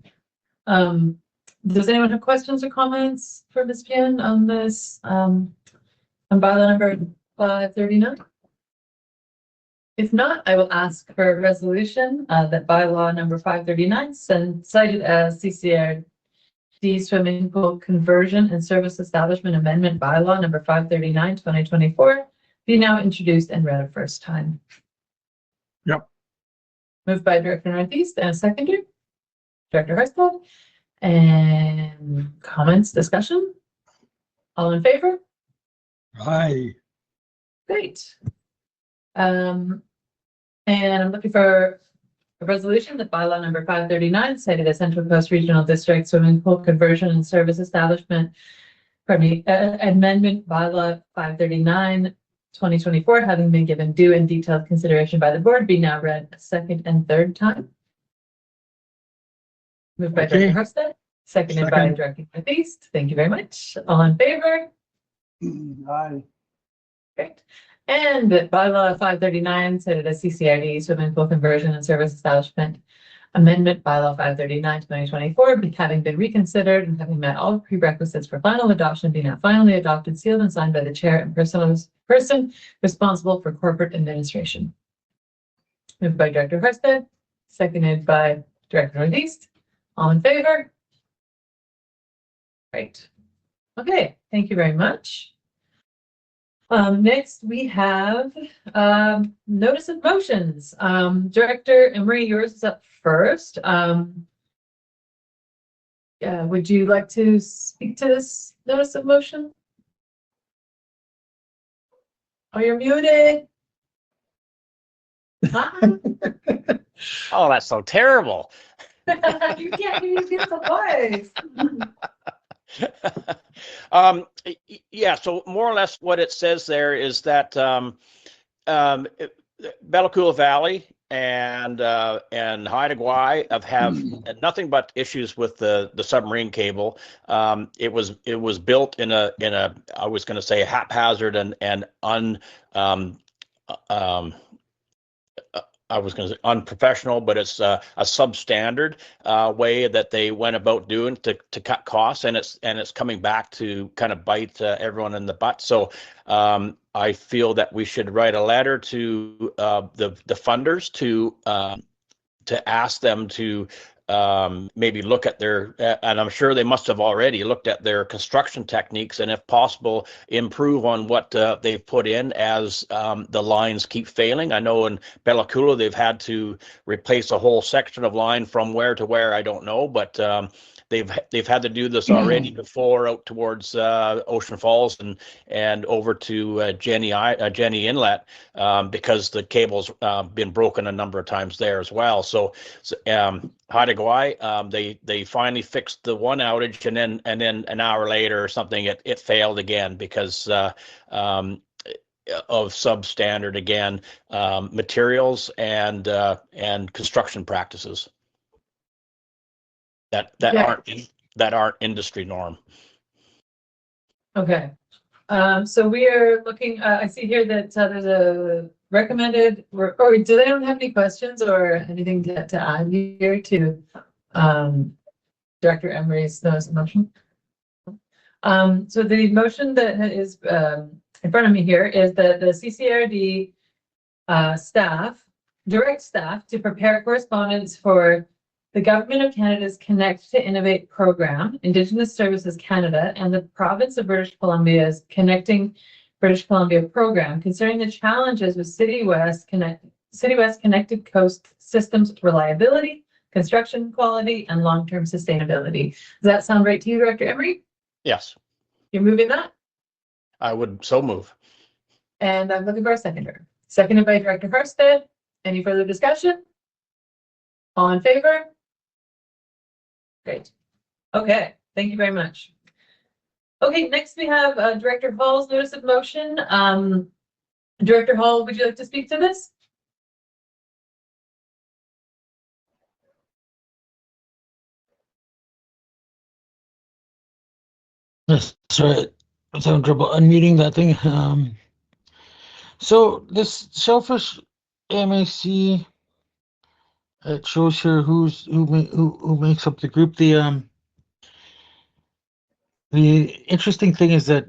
Does anyone have questions or comments for Ms. Pian on this on bylaw number 539? If not, I will ask for a resolution that bylaw number 539, cited as CCRD swimming pool conversion and service establishment amendment bylaw number 539, 2024, be now introduced and read a first time. Yep. Moved by Director Northeast and seconded Director Harstad. And comments, discussion? All in favor? Aye. Great. And I'm looking for a resolution that bylaw number 539, cited as Central Coast Regional District swimming pool conversion and service establishment, amendment bylaw 539, 2024, having been given due and detailed consideration by the board, be now read a second and third time. Moved by Director Harstad, seconded by Director Northeast. Thank you very much. All in favor? Aye. Great. And bylaw 539, cited as CCRD swimming pool conversion and service establishment amendment bylaw 539, 2024, having been reconsidered and having met all prerequisites for final adoption, be now finally adopted, sealed, and signed by the chair and person responsible for corporate administration. Moved by Director Harstad, seconded by Director Northeast. All in favor? Great. Okay, thank you very much. Next, we have notice of motions. Director Emery, yours is up first. Would you like to speak to this notice of motion? Oh, you're muted. Huh? Oh, that's so terrible. You can't even get the voice. Yeah, so more or less what it says there is that Bellacoola Valley and Haida Gwaii have nothing but issues with the submarine cable. It was built in a I was going to say haphazard and I was going to say unprofessional, but it's a substandard way that they went about doing to cut costs, and it's coming back to kind of bite everyone in the butt. So I feel that we should write a letter to the funders to ask them to maybe look at their, and I'm sure they must have already looked at their construction techniques, and if possible, improve on what they've put in as the lines keep failing. I know in Bellacoola they've had to replace a whole section of line from where to where, I don't know, but they've had to do this already before out towards Ocean Falls and over to Jenny Inlet because the cable's been broken a number of times there as well. So Haida Gwaii, they finally fixed the one outage, and then an hour later or something, it failed again because of substandard again materials and construction practices that aren't industry norm. Okay. So we are looking, I see here that there's a recommended, or do they don't have any questions or anything to add here to Director Emery's notice of motion? So the motion that is in front of me here is that the CCRD direct staff to prepare correspondence for the Government of Canada's Connect to Innovate program, Indigenous Services Canada, and the Province of British Columbia's Connecting British Columbia program concerning the challenges with City West Connected Coast Systems reliability, construction quality, and long-term sustainability. Does that sound right to you, Director Emery? Yes, You're moving that? I would so move. And I'm looking for a seconder. Seconded by Director Harstead. Any further discussion? All in favor? Great. Okay, thank you very much. Okay, next we have Director Hall's notice of motion. Director Hall, would you like to speak to this? Yes, sorry, I was having trouble unmuting that thing. So this Shellfish MAC, it shows here who makes up the group. The interesting thing is that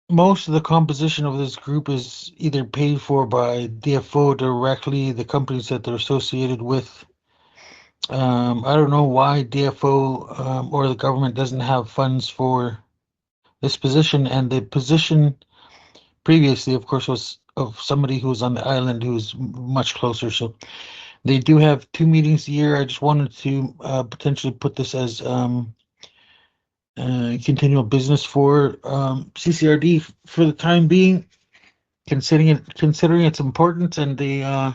most of the composition of this group is either paid for by DFO directly, the companies that they're associated with. I don't know why DFO or the government doesn't have funds for this position, and the position previously, of course, was of somebody who was on the island who's much closer. So they do have 2 meetings a year. I just wanted to potentially put this as continual business for CCRD for the time being, considering its importance and the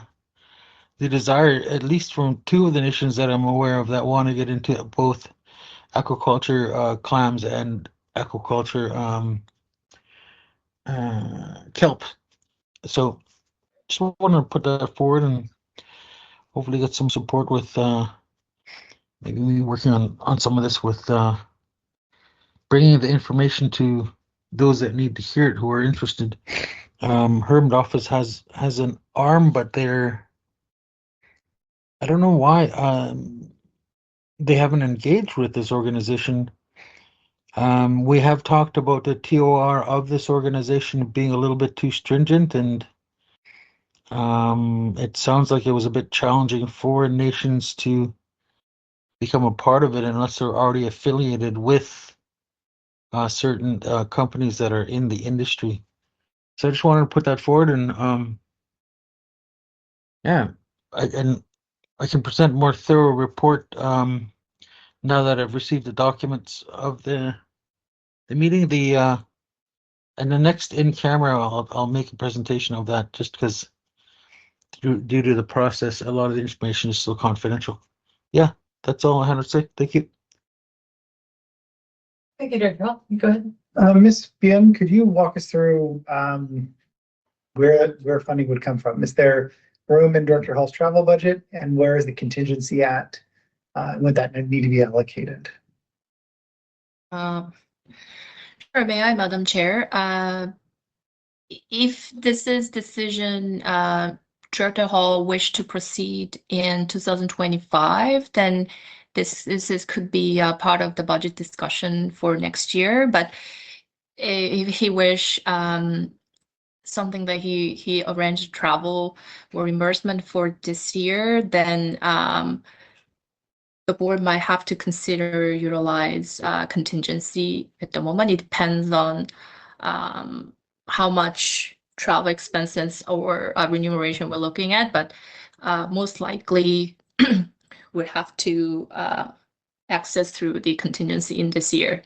desire, at least from 2 of the nations that I'm aware of, that want to get into both aquaculture, clams, and aquaculture kelp. So just want to put that forward and hopefully get some support with maybe me working on some of this with bringing the information to those that need to hear it who are interested. Hermit Office has an arm, but I don't know why they haven't engaged with this organization. We have talked about the TOR of this organization being a little bit too stringent, and it sounds like it was a bit challenging for nations to become a part of it unless they're already affiliated with certain companies that are in the industry. So I just wanted to put that forward, and yeah, I can present more thorough report now that I've received the documents of the meeting. And the next in camera, I'll make a presentation of that, just because due to the process, a lot of the information is still confidential. Yeah, that's all I had to say. Thank you. Thank you, Director Hall. Go ahead. Ms. Bien, could you walk us through where funding would come from? Is there room in Director Hall's travel budget, and where is the contingency at? Would that need to be allocated? Sure, may I, Madam Chair? If this is decision, Director Hall wish to proceed in 2025, then this could be a part of the budget discussion for next year. But if he wish something that he arranged travel or reimbursement for this year, then the board might have to consider utilize contingency at the moment. It depends on how much travel expenses or remuneration we're looking at, but most likely we have to access through the contingency in this year.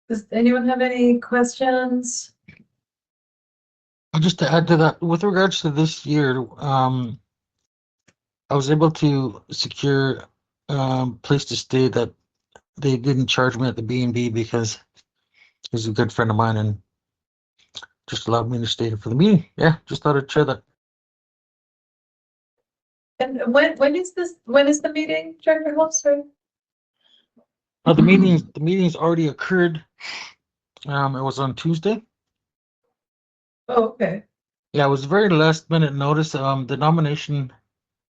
Does anyone have any questions? Just to add to that, with regards to this year, I was able to secure place to stay that they didn't charge me at the B&B, because he's a good friend of mine and just allowed me to stay for the meeting. Yeah, just thought I'd share that. And when is the meeting, Director Hall? Sorry. The meeting's already occurred. It was on Tuesday. Oh, okay. Yeah, it was very last minute notice. The nomination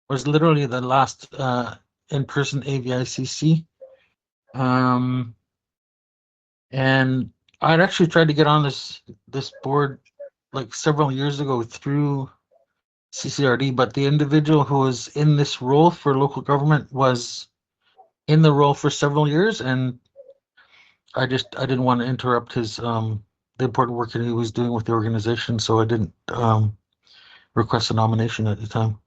was literally the last in-person AVICC. And I'd actually tried to get on this board like several years ago through CCRD, but the individual who was in this role for local government was in the role for several years, and I didn't want to interrupt his the important work that he was doing with the organization, so I didn't request a nomination at the time.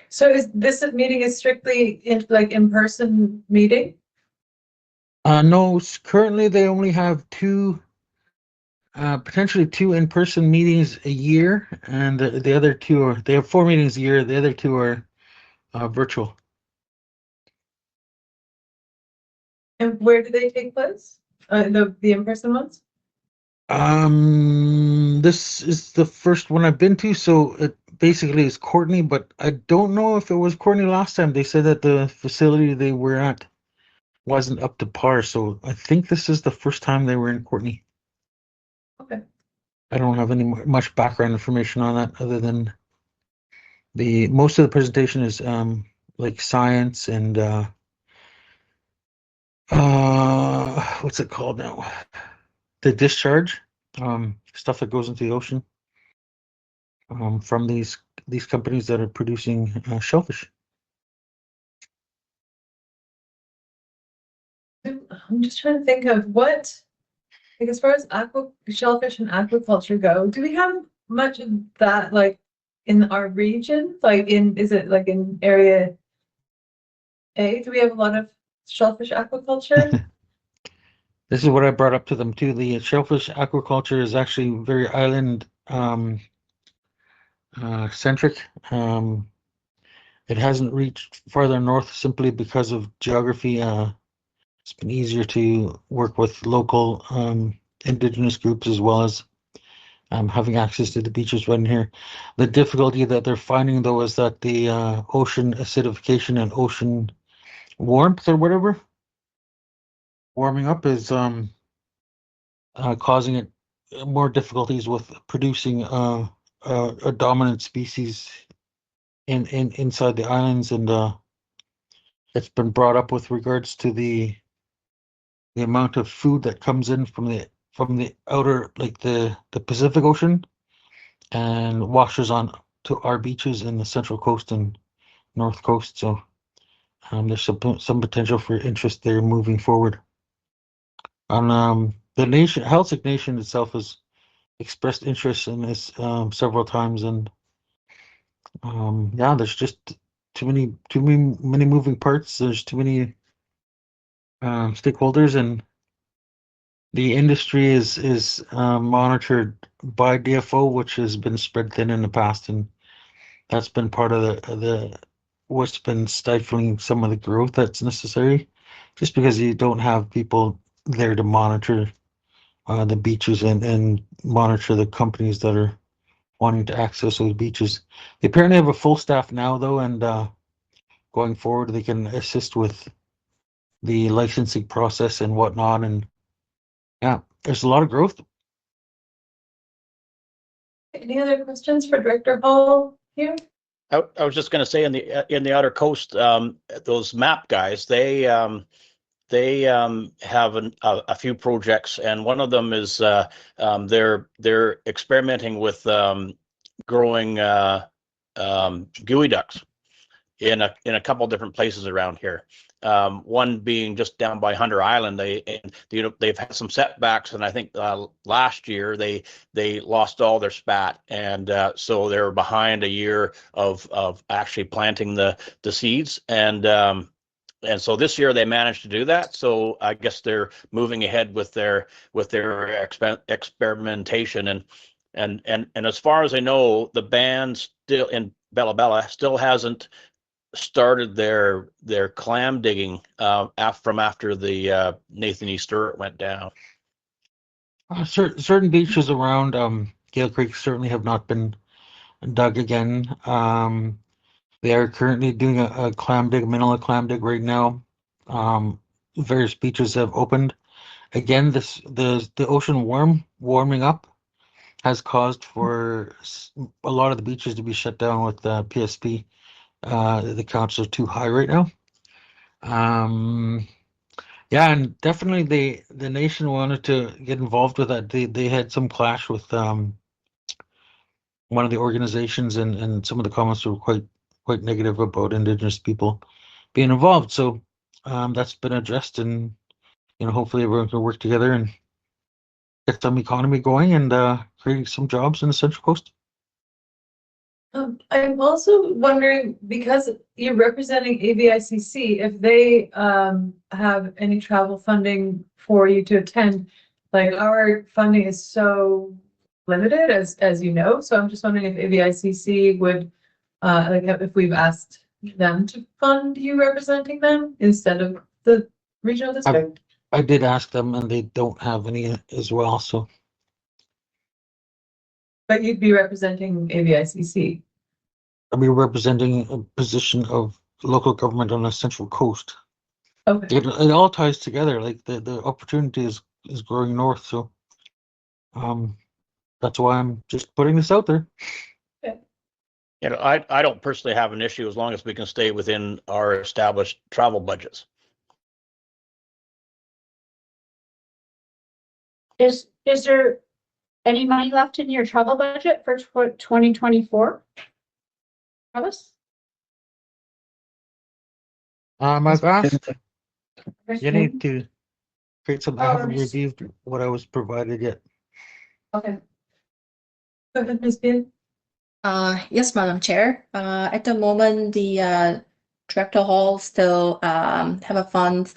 So is this meeting is strictly in-person meeting? No, currently they only have potentially two in-person meetings a year, and the other two they have 4 meetings a year. The other two are virtual. And where do they take place? The in-person ones? This is the first one I've been to, so it basically is Courtney, but I don't know if it was Courtney last time. They said that the facility they were at wasn't up to par, so I think this is the first time they were in Courtney. Okay. I don't have much background information on that, other than most of the presentation is like science and what's it called now? The discharge, stuff that goes into the ocean from these companies that are producing shellfish. I'm just trying to think of what, like, as far as shellfish and aquaculture go, do we have much of that like in our region? Is it like in area A? Do we have a lot of shellfish aquaculture? This is what I brought up to them too. The shellfish aquaculture is actually very island centric. It hasn't reached farther north simply because of geography. It's been easier to work with local indigenous groups, as well as having access to the beaches right in here. The difficulty that they're finding, though, is that the ocean acidification and ocean warmth, or whatever, warming up, is causing it more difficulties with producing a dominant species inside the islands, and it's been brought up with regards to the amount of food that comes in from the outer, like the Pacific Ocean, and washes on to our beaches in the Central Coast and North Coast. So there's some potential for interest there moving forward. And the Helsing Nation itself has expressed interest in this several times, and yeah, there's just too many moving parts. There's too many stakeholders, and the industry is monitored by DFO, which has been spread thin in the past, and that's been part of the what's been stifling some of the growth that's necessary, just because you don't have people there to monitor the beaches and monitor the companies that are wanting to access those beaches. They apparently have a full staff now, though, and going forward, they can assist with the licensing process and whatnot. And yeah, there's a lot of growth. Any other questions for Director Hall here? I was just going to say in the outer coast, those map guys, they have a few projects, and one of them is they're experimenting with growing gooey ducks in a couple different places around here. One being just down by Hunter Island. They've had some setbacks, and I think last year they lost all their spat, and so they're behind a year of actually planting the seeds, and so this year they managed to do that. So I guess they're moving ahead with their experimentation, and as far as I know, the band still in Bella Bella still hasn't started their clam digging from after the Nathan E. Stewart went down. Certain beaches around Gale Creek certainly have not been dug again. They are currently doing a clam dig, Manila clam dig right now. Various beaches have opened. Again, the ocean warming up has caused for a lot of the beaches to be shut down with PSP. The counts are too high right now. Yeah, and definitely the nation wanted to get involved with that. They had some clash with one of the organizations, and some of the comments were quite negative about Indigenous people being involved. So that's been addressed, and hopefully everyone can work together and get some economy going and creating some jobs in the Central Coast. I'm also wondering, because you're representing AVICC, if they have any travel funding for you to attend. Like, our funding is so limited, as you know. So I'm just wondering if AVICC would, like, if we've asked them to fund you representing them instead of the regional district. I did ask them, and they don't have any as well. So, But you'd be representing AVICC. I'll be representing a position of local government on the Central Coast. Okay. It all ties together. Like the opportunity is growing north. So, that's why I'm just putting this out there. I don't personally have an issue as long as we can stay within our established travel budgets. Is there any money left in your travel budget for 2024? Travis? I've asked Jenny to create some. I haven't reviewed what I was provided yet. Okay. Go ahead, Ms. Bean. Yes, Madam Chair. At the moment, the Director Hall still have a fund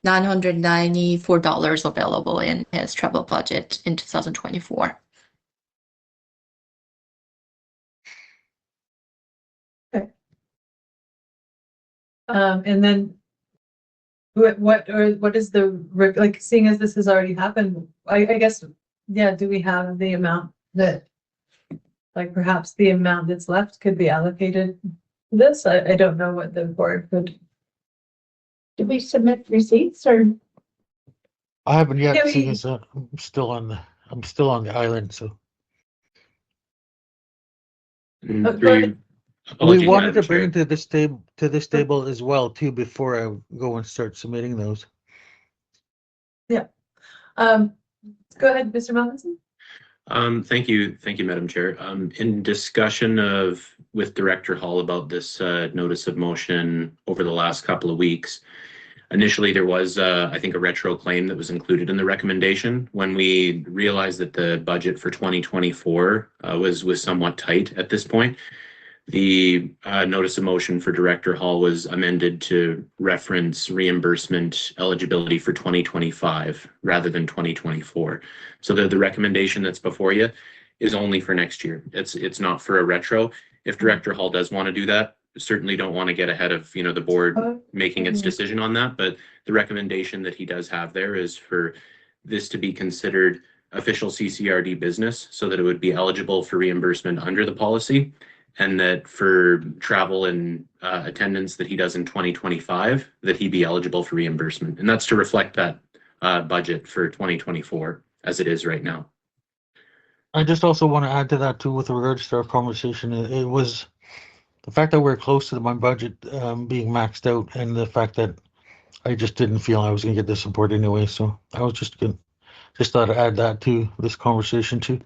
$994 available in his travel budget in 2024. Okay. And then what is the, like, seeing as this has already happened, I guess, yeah, do we have the amount that, like, perhaps the amount that's left could be allocated to this? I don't know what the board would. Did we submit receipts or? I haven't yet Yeah, seen this. I'm still on the island, so Through we wanted to bring to this table as well too before I go and start submitting those. Yeah. Go ahead, Mr. Malkinson. Thank you, Madam Chair. In discussion with Director Hall about this notice of motion over the last couple of weeks, initially there was, I think, a retro claim that was included in the recommendation when we realized that the budget for 2024 was somewhat tight at this point. The notice of motion for Director Hall was amended to reference reimbursement eligibility for 2025 rather than 2024. So the recommendation that's before you is only for next year. It's not for a retro. If Director Hall does want to do that, certainly don't want to get ahead of the board making its decision on that. But the recommendation that he does have there is for this to be considered official CCRD business so that it would be eligible for reimbursement under the policy. And that for travel and attendance that he does in 2025, that he be eligible for reimbursement. And that's to reflect that budget for 2024 as it is right now. I just also want to add to that too with regards to our conversation. It was the fact that we're close to my budget being maxed out, and the fact that I just didn't feel I was going to get the support anyway. So I was just thought I'd add that to this conversation too.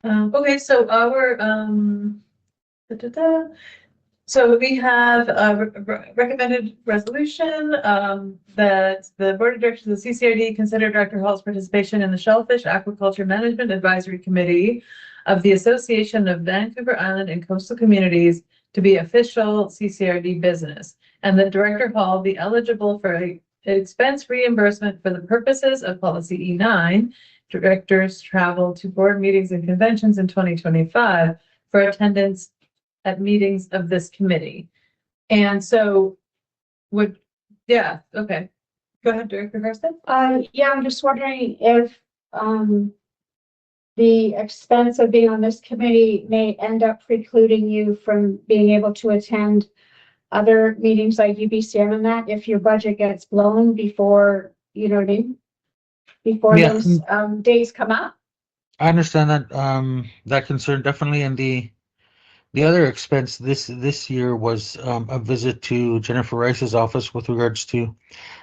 Okay, so our so we have a recommended resolution that the Board of Directors of the CCRD consider Director Hall's participation in the Shellfish Aquaculture Management Advisory Committee of the Association of Vancouver Island and Coastal Communities to be official CCRD business, and that Director Hall be eligible for expense reimbursement for the purposes of Policy E9, directors travel to board meetings and conventions in 2025 for attendance at meetings of this committee. And so okay. Go ahead, Director Karsten. Yeah, I'm just wondering if the expense of being on this committee may end up precluding you from being able to attend other meetings like UBCM and that, if your budget gets blown before, you know what I mean? Before those days come up. I understand that that concern definitely, and the other expense this year was a visit to Jennifer Rice's office with regards to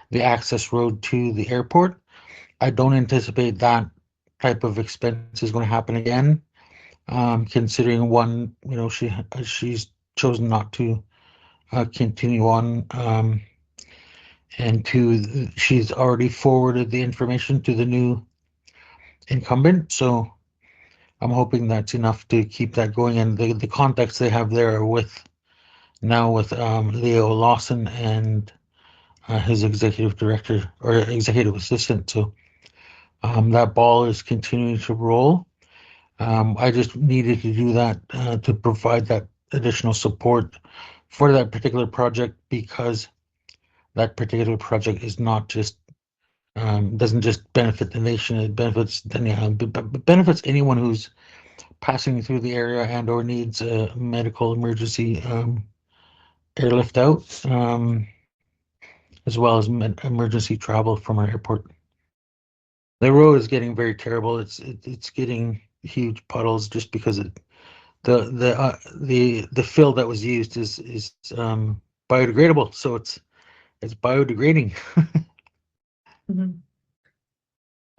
the access road to the airport. I don't anticipate that type of expense is going to happen again, considering one, she's chosen not to continue on, and two, she's already forwarded the information to the new incumbent. So I'm hoping that's enough to keep that going. And the contacts they have there are with Leo Lawson and his executive director or executive assistant. So that ball is continuing to roll. I just needed to do that to provide that additional support for that particular project, because that particular project is not just doesn't just benefit the nation, it benefits benefits anyone who's passing through the area and or needs a medical emergency airlift out, as well as emergency travel from our airport. The road is getting very terrible. It's getting huge puddles just because the fill that was used is biodegradable, so it's biodegrading.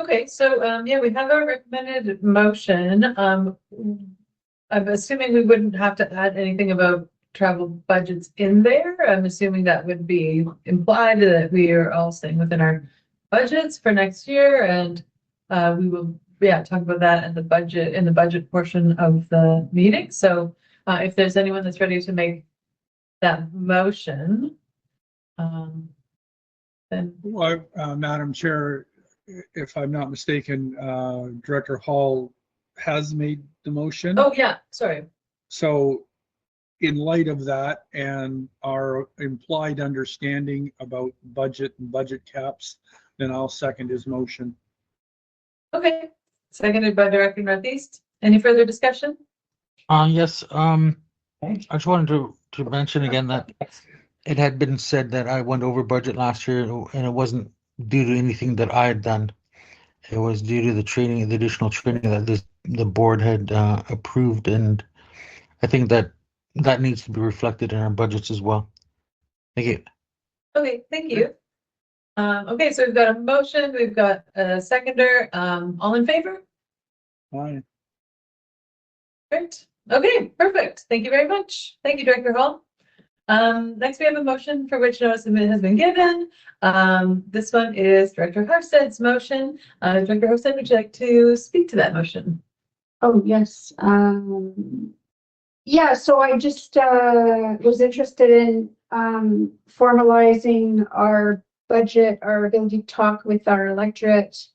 Okay, so yeah, we have our recommended motion. I'm assuming we wouldn't have to add anything about travel budgets in there. I'm assuming that would be implied that we are all staying within our budgets for next year, and we will talk about that in the budget portion of the meeting. So if there's anyone that's ready to make that motion, then Madam Chair, if I'm not mistaken, Director Hall has made the motion. oh yeah, sorry. So in light of that and our implied understanding about budget and budget caps, then I'll second his motion. Okay, seconded by Director Northeast. Any further discussion? Yes. I just wanted to mention again that it had been said that I went over budget last year, and it wasn't due to anything that I had done. It was due to the additional training that the board had approved, and I think that needs to be reflected in our budgets as well. Thank you. Okay, thank you. Okay, so we've got a motion, we've got a seconder, all in favor? Fine. Great. Okay, perfect. Thank you very much. Thank you, Director Hall. Next we have a motion for which notice of minute has been given. This one is Director Harsted's motion. Director Harsted, would you like to speak to that motion? Oh, yes. Yeah, so I just was interested in formalizing our budget, our ability to talk with our electorate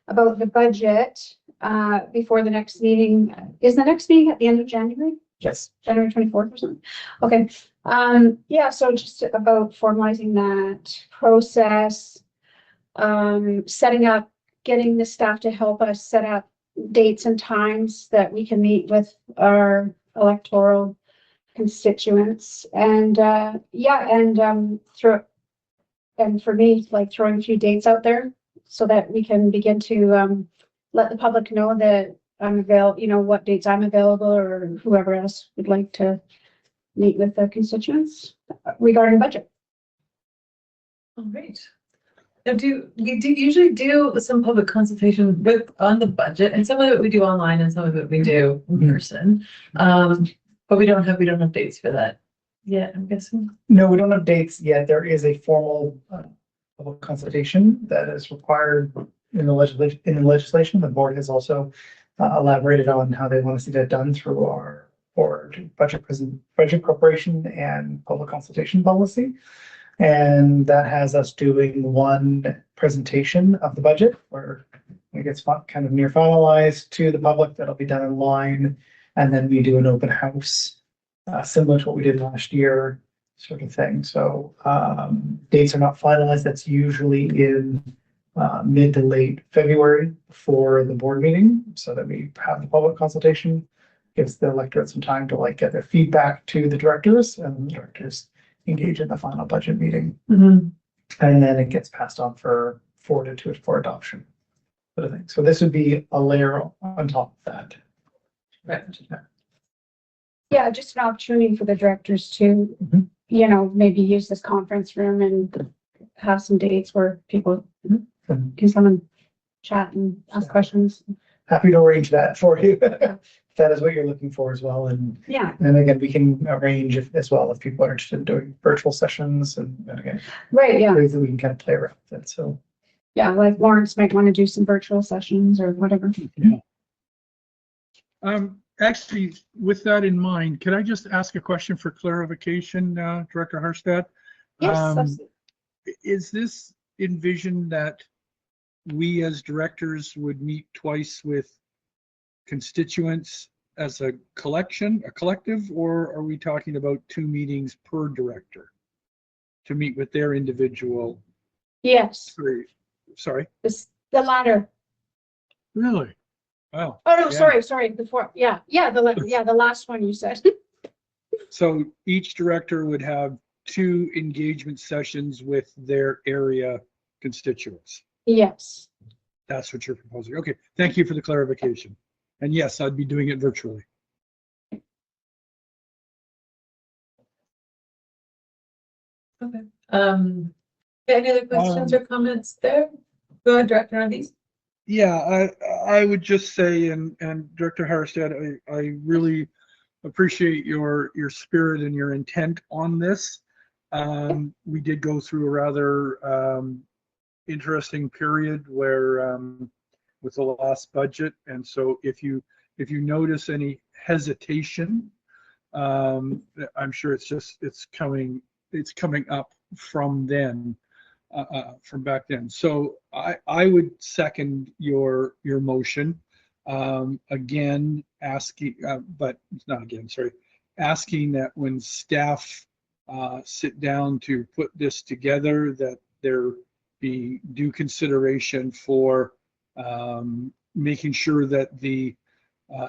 about the budget before the next meeting. Is the next meeting at the end of January? Yes. January 24th or something? Okay. Yeah, so just about formalizing that process, setting up, getting the staff to help us set up dates and times that we can meet with our electoral constituents. And yeah, and for me, like throwing a few dates out there so that we can begin to let the public know that I'm available, you know, what dates I'm available, or whoever else would like to meet with the constituents regarding budget. All right. Now, we usually do some public consultation on the budget, and some of it we do online and some of it we do in person. But we don't have dates for that yet, I'm guessing. No, we don't have dates yet. There is a formal public consultation that is required in the legislation. The board has also elaborated on how they want to see that done through our board budget preparation and public consultation policy. And that has us doing one presentation of the budget where it gets kind of near finalized to the public. That'll be done online. And then we do an open house, similar to what we did last year, sort of thing. So dates are not finalized. That's usually in mid to late February for the board meeting, so that we have the public consultation, gives the electorate some time to like get their feedback to the directors, and the directors engage in the final budget meeting. Mm-hmm. And then it gets passed on for adoption. Sort of thing. So this would be a layer on top of that. Right. Yeah, just an opportunity for the directors to, you know, maybe use this conference room and have some dates where people can come and chat and ask questions. Happy to arrange that for you. If that is what you're looking for as well. And yeah, and again, we can arrange as well if people are interested in doing virtual sessions and again, right. Yeah. ways that we can kind of play around with it. So yeah, like Lawrence might want to do some virtual sessions or whatever. Yeah. Actually, with that in mind, could I just ask a question for clarification, Director Harstad? Yes. Is this envisioned that we as directors would meet twice with constituents as a collective, or are we talking about 2 meetings per director to meet with their individual? Yes. Sorry. The latter. Really? Wow. Oh no, Yeah. sorry. Before, yeah, the last one you said. So each director would have 2 engagement sessions with their area constituents. Yes. That's what you're proposing. Okay, thank you for the clarification. And yes, I'd be doing it virtually. Okay. Any other questions or comments there? Go ahead, Director Northeast. Yeah, I would just say, and Director Harstad, I really appreciate your spirit and your intent on this. We did go through a rather interesting period where with the last budget, and so if you notice any hesitation, I'm sure it's coming up from then. From back then. So I would second your motion. Again, asking, but not again, sorry, asking that when staff sit down to put this together, that there be due consideration for making sure that the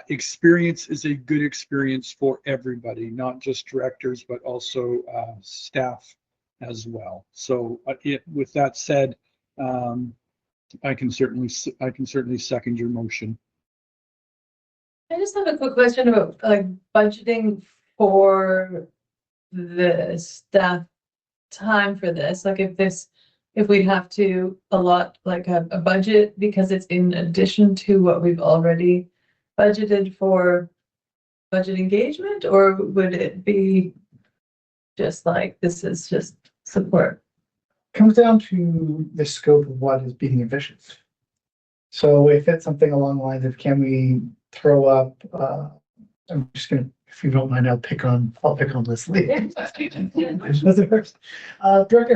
experience is a good experience for everybody, not just directors, but also staff as well. So with that said, I can certainly second your motion. I just have a quick question about like budgeting for the staff time for this. Like if this if we'd have to allot like a budget because it's in addition to what we've already budgeted for budget engagement, or would it be just like, this is just support? Comes down to the scope of what is being envisioned. So if it's something along the lines of, can we throw up, I'm just gonna, if you don't mind, I'll pick on Leslie. Director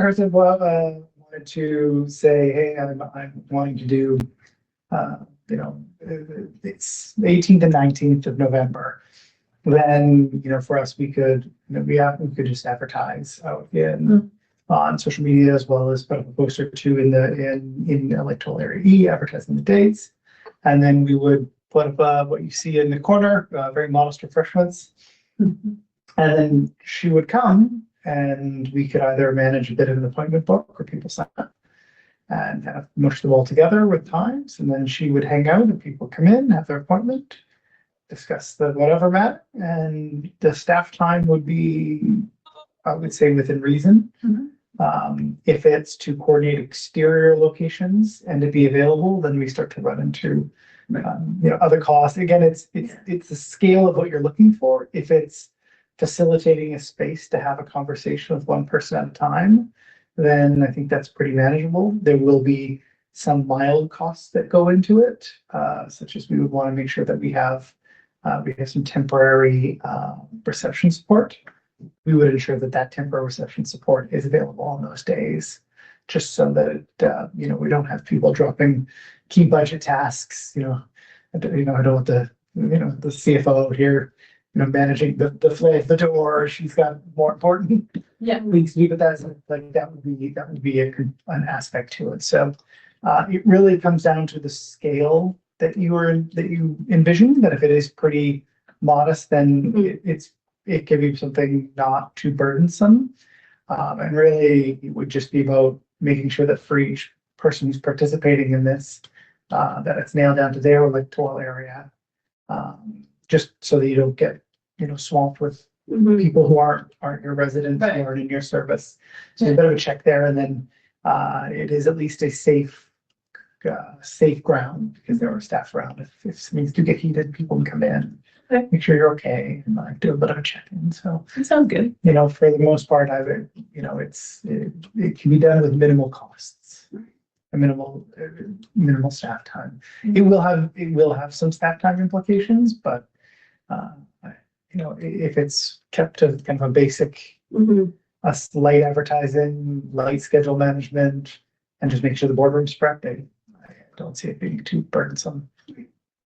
Herson wanted to say, hey, I'm wanting to do, it's the 18th and 19th of November. Then, for us, we could, we could just advertise out on social media, as well as put up a poster or two in electoral area E, advertising the dates. And then we would put up what you see in the corner, very modest refreshments. And then she would come, and we could either manage a bit of an appointment book or people sign up and kind of mush them all together with times. And then she would hang out and people come in, have their appointment, discuss the whatever matter, and the staff time would be, I would say, within reason. If it's to coordinate exterior locations and to be available, then we start to run into other costs. Again, it's the scale of what you're looking for. If it's facilitating a space to have a conversation with one person at a time, then I think that's pretty manageable. There will be some mild costs that go into it, such as we would want to make sure that we have some temporary reception support. We would ensure that that temporary reception support is available on those days, just so that we don't have people dropping key budget tasks. I don't want the the CFO out here managing the fly at the door. She's got more important things to do, but that would be an aspect to it. So it really comes down to the scale that you envision. That if it is pretty modest, then it can be something not too burdensome. And really, it would just be about making sure that for each person who's participating in this, that it's nailed down to their electoral area, just so that you don't get swamped with people who aren't your residents, who aren't in your service. So a bit of a check there, and then it is at least a safe ground, because there are staff around. If things do get heated, people can come in, make sure you're okay, and do a bit of a check-in. So That sounds good. for the most part, I would, it can be done with minimal costs, a minimal staff time. It will have some staff time implications, but if it's kept to kind of a basic, light advertising, light schedule management, and just make sure the boardroom's prepped, I don't see it being too burdensome.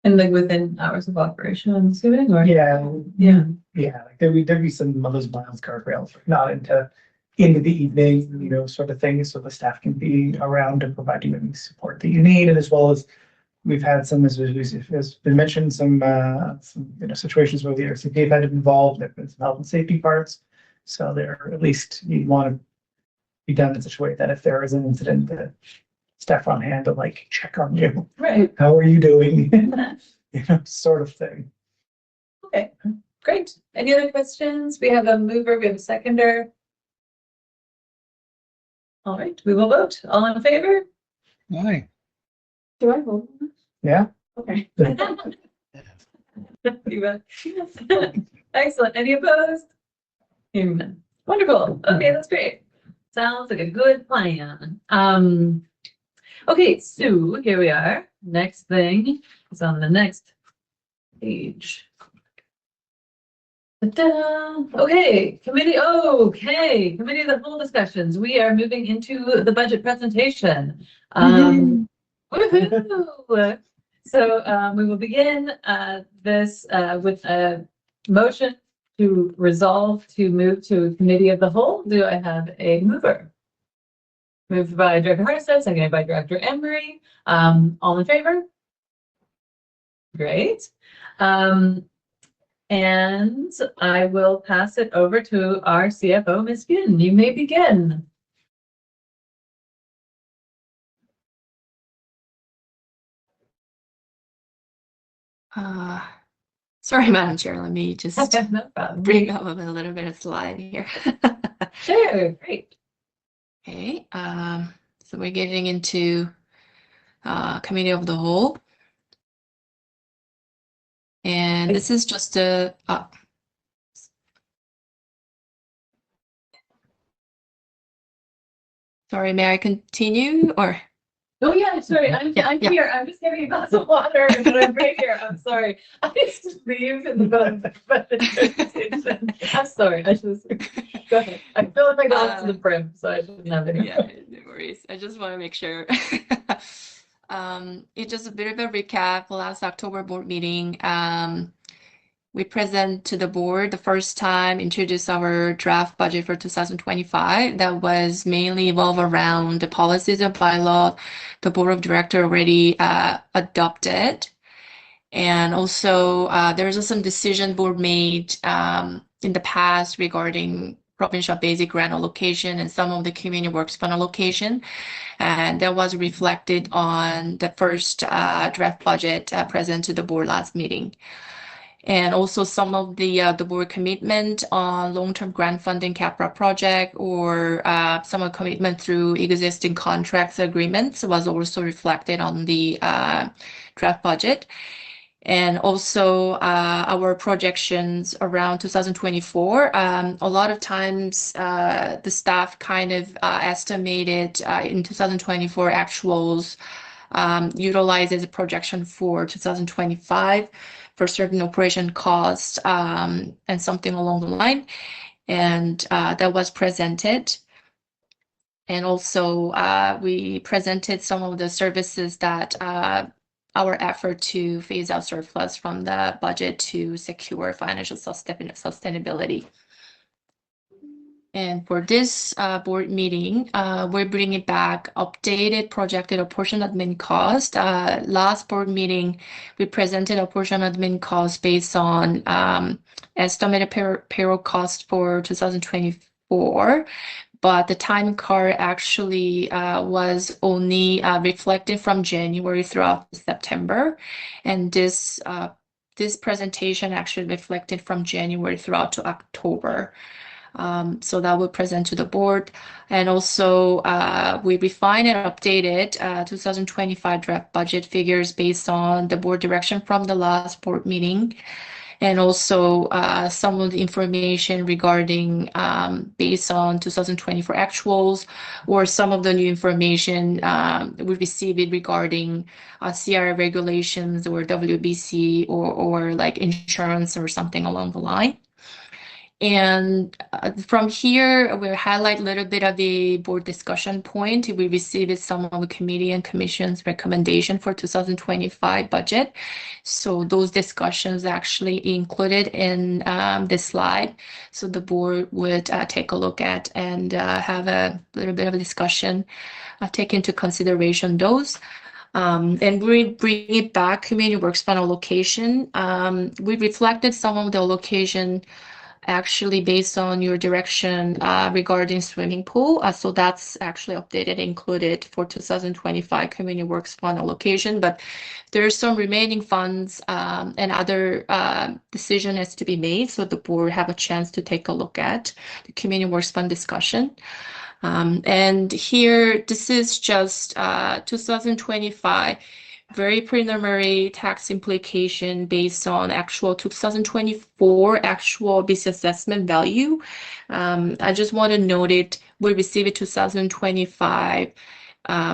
And like within hours of operation, I'm assuming, or? Yeah. Yeah. Like there'd be some of those mild guardrails, not into the evening, sort of thing, so the staff can be around to provide you any support that you need, and as well as we've had some, as been mentioned, some situations where the RCP have had to be involved. There've been some health and safety parts, so there at least you want to be done in such a way that if there is an incident, that staff on hand to check on you. Right. How are you doing? Sort of thing. Okay, great. Any other questions? We have a mover, we have a seconder. All right, we will vote. All in favor? Aye. Do I vote? Yeah. Okay. You bet. Excellent. Any opposed? Hearing none. Wonderful. Okay, that's great. Sounds like a good plan. Okay, so here we are. Next thing is on the next page. Ta-da. Okay, committee of the whole discussions. We are moving into the budget presentation. Woohoo! So we will begin this with a motion to resolve to move to committee of the whole. Do I have a mover? Moved by Director Hardstead, seconded by Director Emery. All in favor? Great. And I will pass it over to our CFO, Ms. Ginn. You may begin. Sorry, Madam Chair, let me just No problem. bring up a little bit of slide here. Sure, great. Okay, So we're getting into committee of the whole. And this is just a sorry, may I continue or? Oh yeah, sorry, I'm Yeah. here. I'm just getting a glass of water, but I'm right here. I'm sorry. I used to leave in the middle of the presentation. I'm sorry. I should go ahead. I feel like my glass to the brim, so I shouldn't have any. Yeah, no worries. I just want to make sure. It's just a bit of a recap. Last October board meeting, we present to the board the first time, introduced our draft budget for 2025. That was mainly evolve around the policies and bylaw the board of director already adopted. And also there's some decision board made in the past regarding provincial basic grant allocation and some of the community works fund allocation. And that was reflected on the first draft budget presented to the board last meeting. And also some of the board commitment on long-term grant funding capital project or some of commitment through existing contracts agreements was also reflected on the draft budget. And also our projections around 2024. A lot of times the staff kind of estimated in 2024 actuals utilizes a projection for 2025 for certain operation costs and something along the line. And that was presented. And also we presented some of the services that our effort to phase out surplus from the budget to secure financial sustainability. And for this board meeting, we're bringing back updated projected apportion admin cost. Last board meeting, we presented apportion admin cost based on estimated payroll cost for 2024. But the time card actually was only reflected from January throughout September. And this presentation actually reflected from January throughout to October. So that will present to the board. And also we refined and updated 2025 draft budget figures based on the board direction from the last board meeting. And also some of the information regarding based on 2024 actuals or some of the new information we received regarding CR regulations or WBC or like insurance or something along the line. And from here, we'll highlight a little bit of the board discussion point. We received some of the committee and commission's recommendation for 2025 budget. So those discussions actually included in this slide. So the board would take a look at and have a little bit of a discussion, take into consideration those. And we bring it back, community works fund allocation. We reflected some of the allocation actually based on your direction regarding swimming pool. So that's actually updated, included for 2025 community works fund allocation, but there's some remaining funds and other decision has to be made. So the board have a chance to take a look at the community works fund discussion. And here, this is just 2025 very preliminary tax implication based on actual 2024 actual BC assessment value. I just want to note it, we received 2025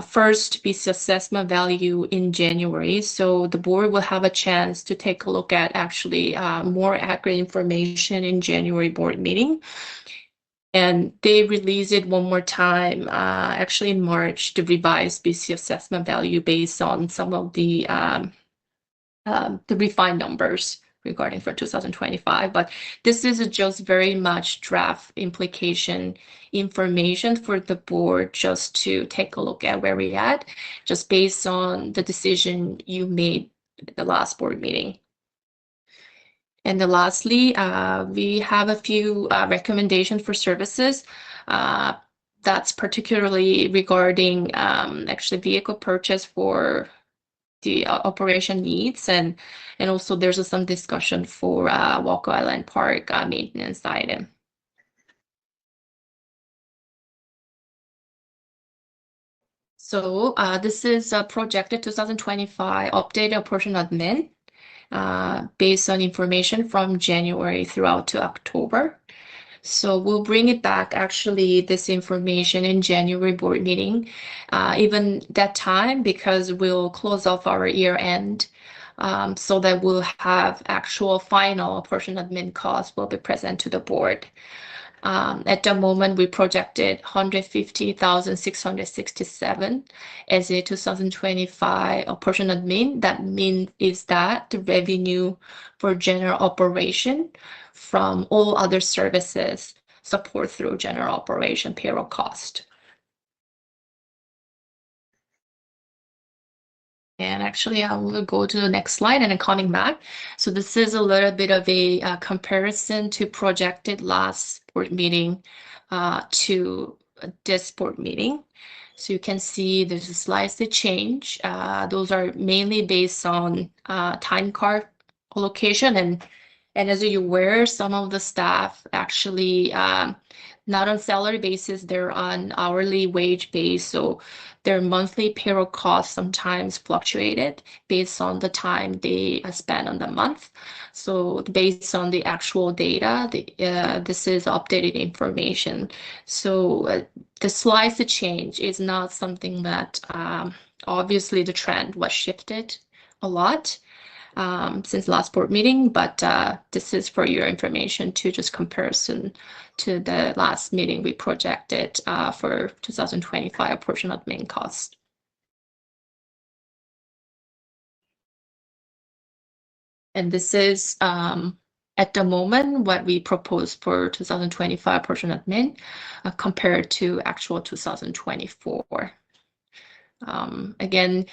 first BC assessment value in January. So the board will have a chance to take a look at actually more accurate information in January board meeting. And they release it one more time, actually in March, the revised BC assessment value based on some of the refined numbers regarding for 2025. But this is just very much draft implication information for the board just to take a look at where we're at, just based on the decision you made at the last board meeting. And then lastly, we have a few recommendations for services. That's particularly regarding actually vehicle purchase for the operation needs. And also there's some discussion for Walker Island Park maintenance item. So this is a projected 2025 updated operation admin based on information from January throughout to October. So we'll bring it back, actually, this information in January board meeting, even that time, because we'll close off our year end, so that we'll have actual final portion admin costs will be present to the board. At the moment, we projected 150,667 as a 2025 portion admin. That means is that the revenue for general operation from all other services support through general operation payroll cost. And actually, I will go to the next slide and then coming back. So this is a little bit of a comparison to projected last board meeting to this board meeting. So you can see there's a slight change. Those are mainly based on time card allocation, and as you're aware, some of the staff actually not on salary basis, they're on hourly wage base. So their monthly payroll costs sometimes fluctuated based on the time they spend on the month. So based on the actual data, this is updated information. So the slight change is not something that obviously the trend was shifted a lot since last board meeting, but this is for your information to just comparison to the last meeting we projected for 2025 portion of main cost. And this is at the moment what we propose for 2025 portion admin compared to actual 2024. Again,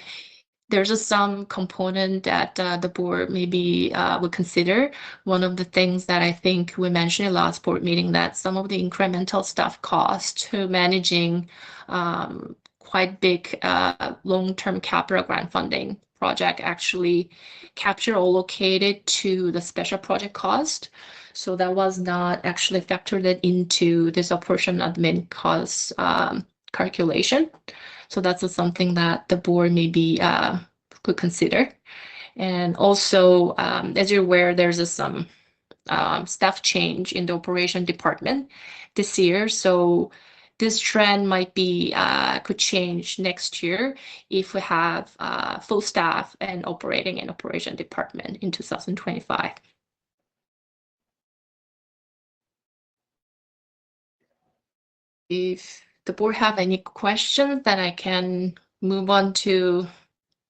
there's some component that the board maybe would consider. One of the things that I think we mentioned in last board meeting, that some of the incremental staff cost to managing quite big long-term capital grant funding project actually captured or allocated to the special project cost. So that was not actually factored into this operation admin cost calculation. So that's something that the board maybe could consider. And also, as you're aware, there's some staff change in the operation department this year. So this trend might be could change next year if we have full staff and operating and operation department in 2025. If the board have any questions, then I can move on to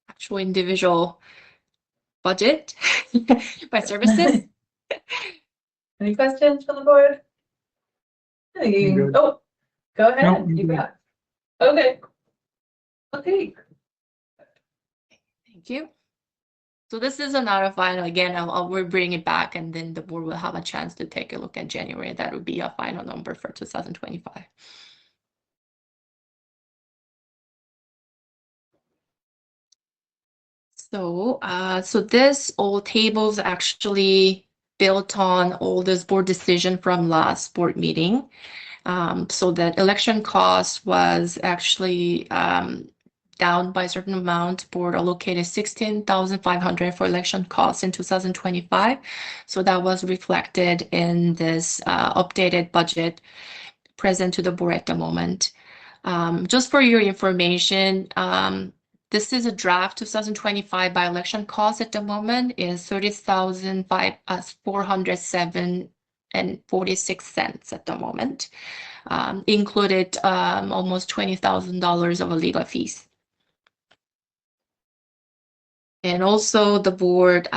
actual individual budget by services. Any questions from the board? Good. Oh, go ahead. No, You good. got. Okay. Okay. Thank you. So this is another final. Again, we'll bring it back, and then the board will have a chance to take a look at January. That would be a final number for 2025. So this all tables actually built on all this board decision from last board meeting. So that election cost was actually down by a certain amount. Board allocated 16,500 for election costs in 2025. So that was reflected in this updated budget present to the board at the moment. Just for your information, this is a draft 2025 by election cost at the moment is 30,407 and 46 cents at the moment. Included almost $20,000 of legal fees. And also the board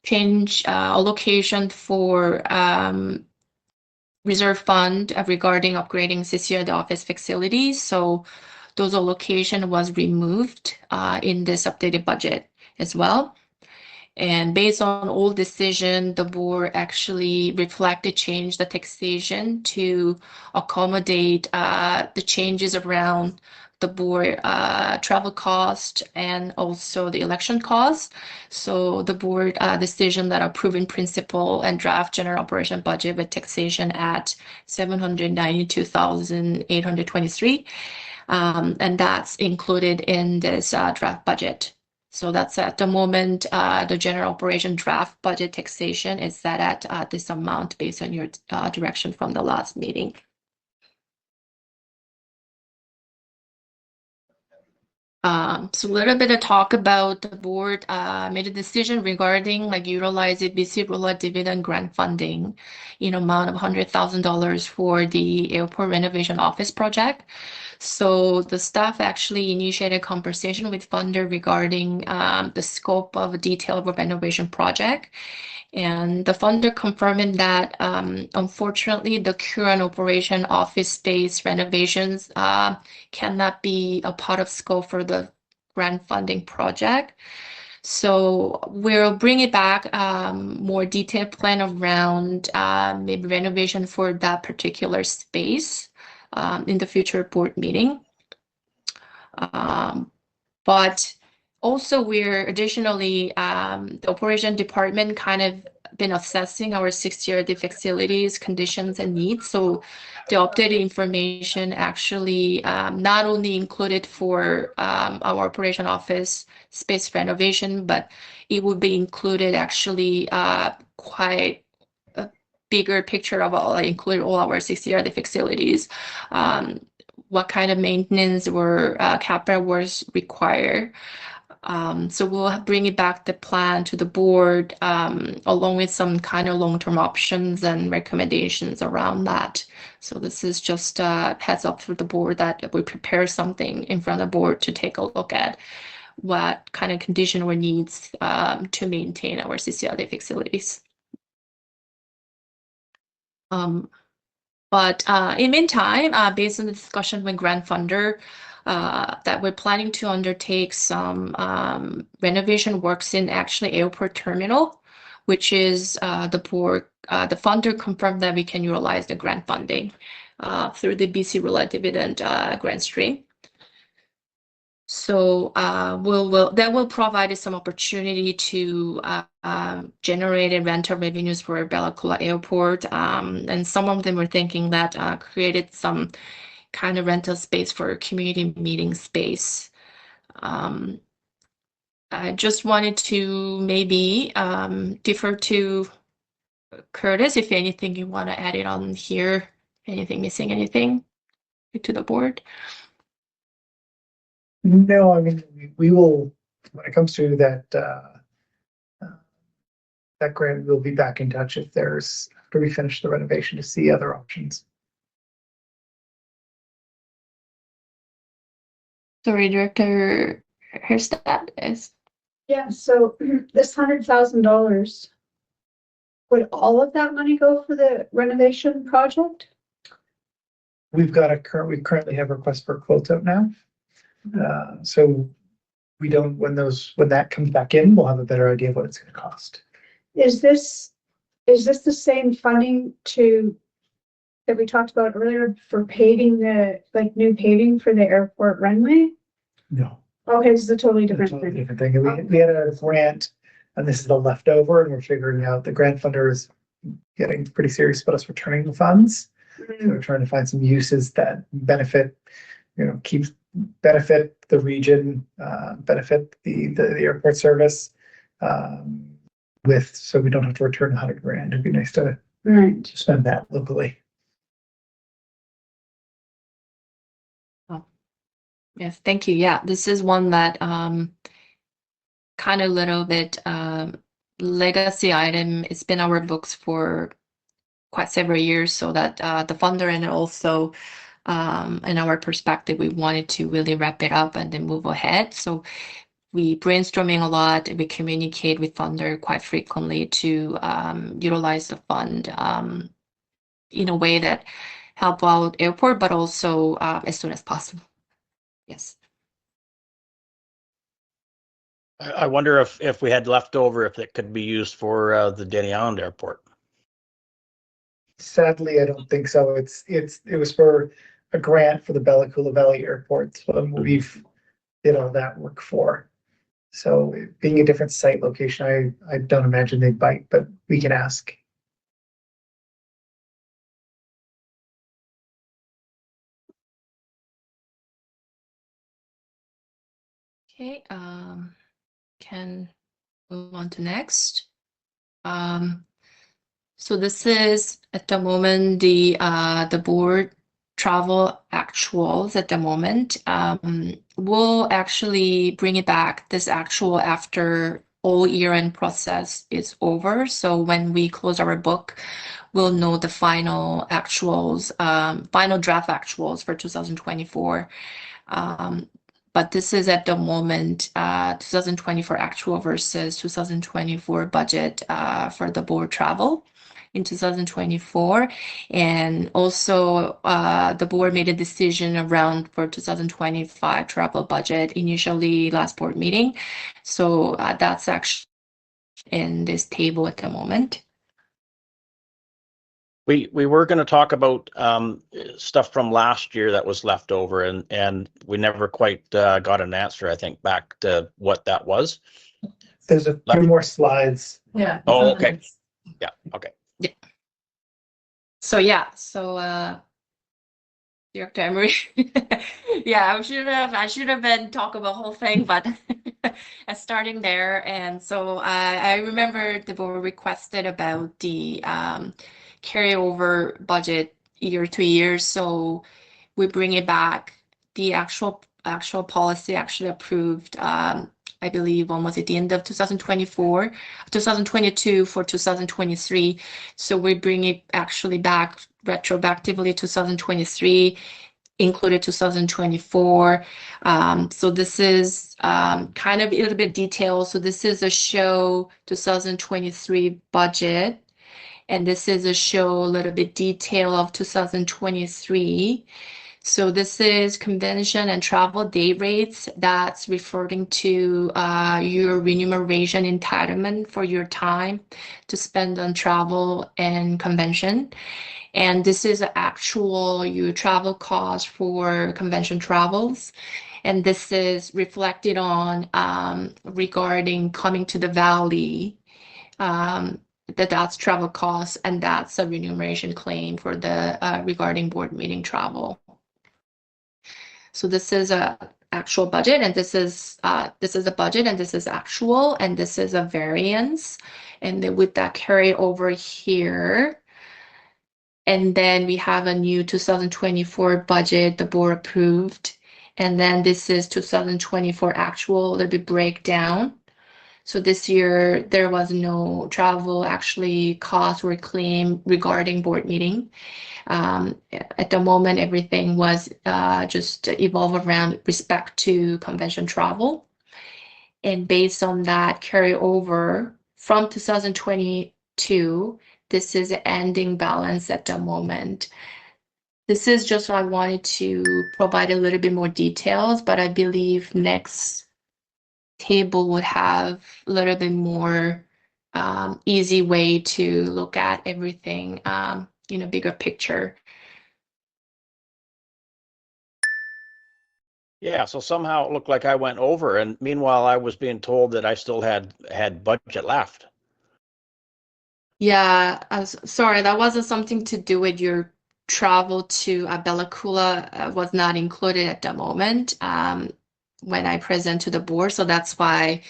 changed allocation for reserve fund regarding upgrading CCRD office facilities. So those allocation was removed in this updated budget as well. And based on all decision, the board actually reflected change the taxation to accommodate the changes around the board travel cost and also the election cost. So the board decision that approved in principle and draft general operation budget with taxation at 792,823. and that's included in this draft budget. So that's at the moment, the general operation draft budget taxation is set at this amount based on your direction from the last meeting. So a little bit of talk about the board made a decision regarding like utilizing BC Rural Dividend grant funding in amount of $100,000 for the airport renovation office project. So the staff actually initiated a conversation with funder regarding the scope of a detailed renovation project. And the funder confirming that unfortunately the current operation office space renovations cannot be a part of scope for the grant funding project. So we'll bring it back more detailed plan around maybe renovation for that particular space in the future board meeting. But also we're additionally, the operation department kind of been assessing our CCRD facilities, conditions and needs. So the updated information actually not only included for our operation office space renovation, but it would be included actually quite a bigger picture of all, include all our CCRD facilities. What kind of maintenance or capital was required. So we'll bring it back the plan to the board along with some kind of long-term options and recommendations around that. So this is just a heads up for the board that we prepare something in front of the board to take a look at what kind of condition or needs to maintain our CCRD facilities. But in meantime, based on the discussion with grant funder, that we're planning to undertake some renovation works in actually airport terminal, which is the funder confirmed that we can utilize the grant funding through the BC Rural Dividend grant stream. So that will provide us some opportunity to generate rental revenues for Bella Coola Airport. And some of them were thinking that created some kind of rental space for community meeting space. I just wanted to maybe defer to Curtis if anything you want to add it on here. Anything missing? Anything to the board? No, I mean, we will, when it comes to that, that grant, we'll be back in touch if there's, after we finish the renovation, to see other options. Sorry, Director Herstad is. Yeah, so this $100,000, would all of that money go for the renovation project? We currently have requests for quotes out now. So we don't, when that comes back in, we'll have a better idea of what it's going to cost. Is this the same funding that we talked about earlier for paving new paving for the airport runway? No. Okay, this is a totally different Totally thing. different thing. We had a grant, and this is the leftover, and we're figuring out the grant funder is getting pretty serious about us returning the funds. So we're trying to find some uses that benefit, benefit the region, benefit the airport service, so we don't have to return $100,000. It'd be nice to spend that locally. Yes, thank you. Yeah, this is one that kind of little bit legacy item. It's been our books for quite several years, so that the funder and also in our perspective, we wanted to really wrap it up and then move ahead. So we brainstorming a lot. We communicate with funder quite frequently to utilize the fund in a way that help out airport, but also as soon as possible. Yes. I wonder if we had leftover, if it could be used for the Denny Island Airport. Sadly, I don't think so. It was for a grant for the Bella Coola Valley Airport. So we've did all that work for. So being a different site location, I don't imagine they'd bite, but we can ask. Okay, can move on to next. So this is at the moment the board travel actuals at the moment. We'll actually bring it back, this actual, after all year-end process is over. So when we close our book, we'll know the final actuals, final draft actuals for 2024. But this is at the moment 2024 actual versus 2024 budget for the board travel in 2024. And also the board made a decision around for 2025 travel budget initially last board meeting. So that's actually in this table at the moment. We were going to talk about stuff from last year that was left over, and we never quite got an answer, I think, back to what that was. There's a few more slides. Yeah. Oh, okay. Yeah, okay. Yeah. So yeah, Director Emery. Yeah, I should have been talking about the whole thing, but starting there. And so I remember the board requested about the carryover budget year to year. So we bring it back. The actual policy actually approved, I believe, almost at the end of 2024, 2022 for 2023. So we bring it actually back retroactively 2023, included 2024. So this is kind of a little bit detailed. So this is a show 2023 budget, and this is a show a little bit detail of 2023. So this is convention and travel day rates. That's referring to your remuneration entitlement for your time to spend on travel and convention. And this is actual your travel cost for convention travels. And this is reflected on regarding coming to the valley, that's travel costs, and that's a remuneration claim for the regarding board meeting travel. So this is a actual budget, and this is a budget, and this is actual, and this is a variance. And then with that carry over here, and then we have a new 2024 budget the board approved, and then this is 2024 actual, a little bit breakdown. So this year there was no travel actually cost or claim regarding board meeting. At the moment, everything was just evolve around respect to convention travel. And based on that carryover from 2022, this is ending balance at the moment. This is just what I wanted to provide a little bit more details, but I believe next table would have a little bit more easy way to look at everything in a bigger picture. Yeah, so somehow it looked like I went over, and meanwhile I was being told that I still had budget left. Yeah, sorry, that wasn't something to do with your travel to Bella Coola, was not included at the moment when I present to the board. So that's why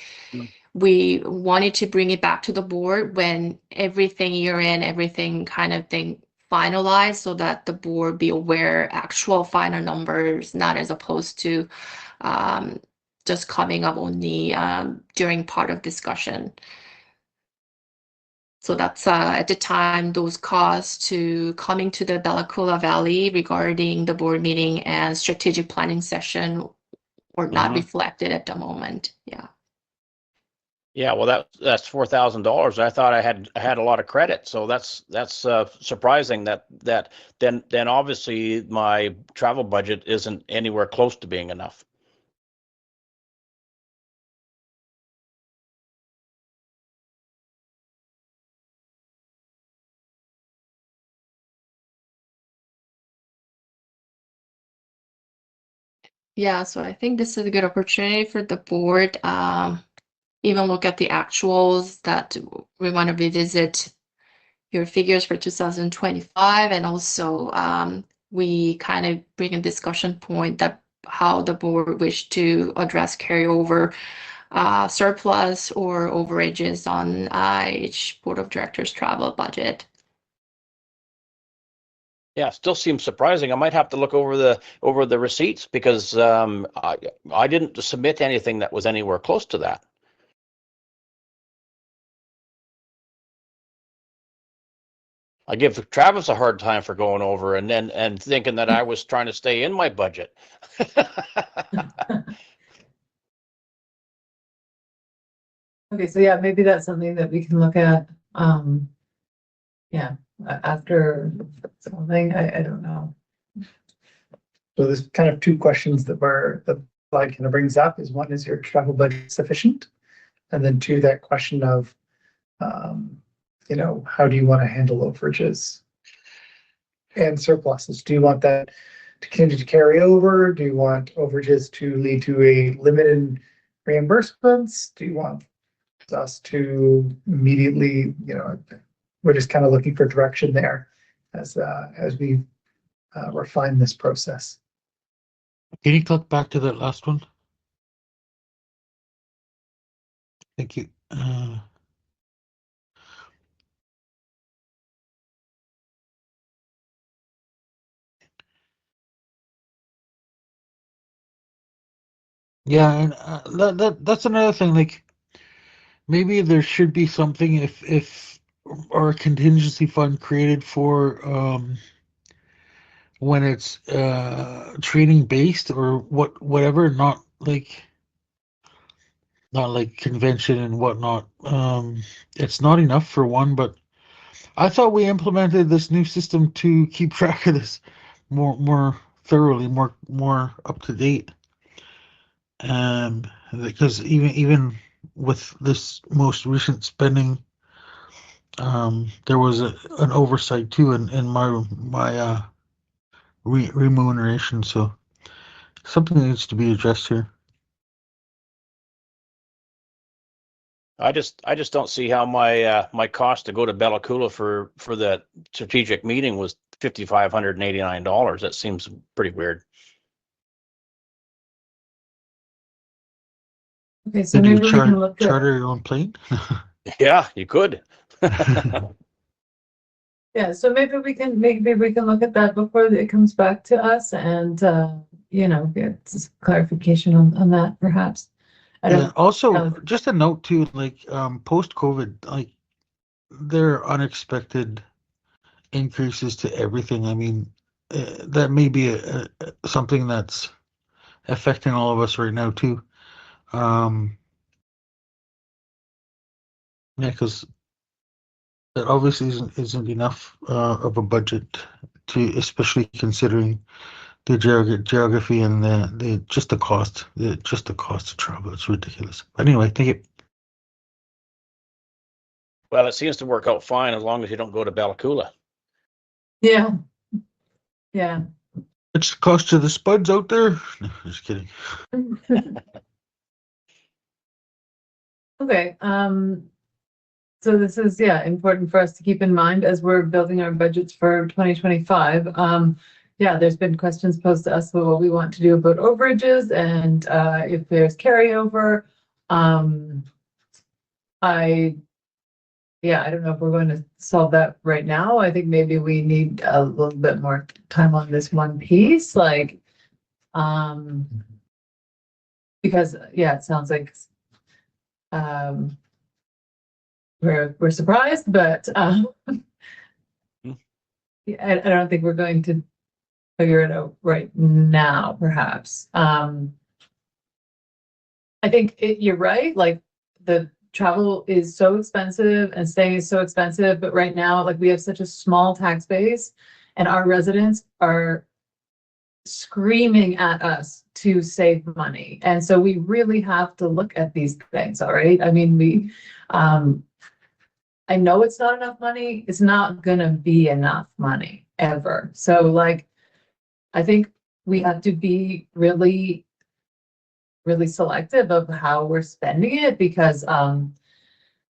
we wanted to bring it back to the board when everything you're in, everything kind of thing finalized, so that the board be aware actual final numbers, not as opposed to just coming up only during part of discussion. So that's at the time, those costs to coming to the Bella Coola Valley regarding the board meeting and strategic planning session were not reflected at the moment. Yeah. Yeah, well, that's $4,000. I thought I had a lot of credit, so that's surprising that then obviously my travel budget isn't anywhere close to being enough. Yeah, so I think this is a good opportunity for the board. Even look at the actuals that we want to revisit your figures for 2025, and also we kind of bring a discussion point that how the board wish to address carryover surplus or overages on each board of directors travel budget. Yeah, still seems surprising. I might have to look over the receipts because I didn't submit anything that was anywhere close to that. I give Travis a hard time for going over and thinking that I was trying to stay in my budget. Okay, so yeah, maybe that's something that we can look at. Yeah, after something, I don't know. So there's kind of two questions that slide kind of brings up is one, is your travel budget sufficient? And then two, that question of, how do you want to handle overages and surpluses? Do you want that to continue to carry over? Do you want overages to lead to a limit in reimbursements? Do you want us to immediately, we're just kind of looking for direction there as we refine this process. Can you click back to that last one? Thank you. Yeah, and that's another thing. Like, maybe there should be something if or a contingency fund created for when it's training based or whatever, not like convention and whatnot. It's not enough for one, but I thought we implemented this new system to keep track of this more thoroughly, more up to date. Because even with this most recent spending, there was an oversight too in my remuneration. So something needs to be addressed here. I just don't see how my cost to go to Bella Coola for the strategic meeting was $5,589. That seems pretty weird. Okay, so Did you maybe we can look at, charter your own plane? Yeah, you could. yeah, so maybe we can look at that before it comes back to us and get some clarification on that perhaps. I Yeah. don't Also, just a note too, like post COVID, like there are unexpected increases to everything. I mean, that may be something that's affecting all of us right now too. Yeah, because that obviously isn't enough of a budget to, especially considering the geography and the just the cost, just the cost of travel. It's ridiculous. But anyway, thank you. Well, it seems to work out fine as long as you don't go to Bella Coola. Yeah. Yeah. It's the cost of the spuds out there. No, just kidding. Okay, so this is, important for us to keep in mind as we're building our budgets for 2025. There's been questions posed to us about what we want to do about overages and if there's carryover. I don't know if we're going to solve that right now. I think maybe we need a little bit more time on this one piece, because it sounds like we're surprised, but I don't think we're going to figure it out right now, perhaps. I think you're right, like the travel is so expensive and staying is so expensive, but right now, like we have such a small tax base and our residents are screaming at us to save money. And so we really have to look at these things, all right? I mean, I know it's not enough money. It's not gonna be enough money ever. So I think we have to be really, really selective of how we're spending it because, and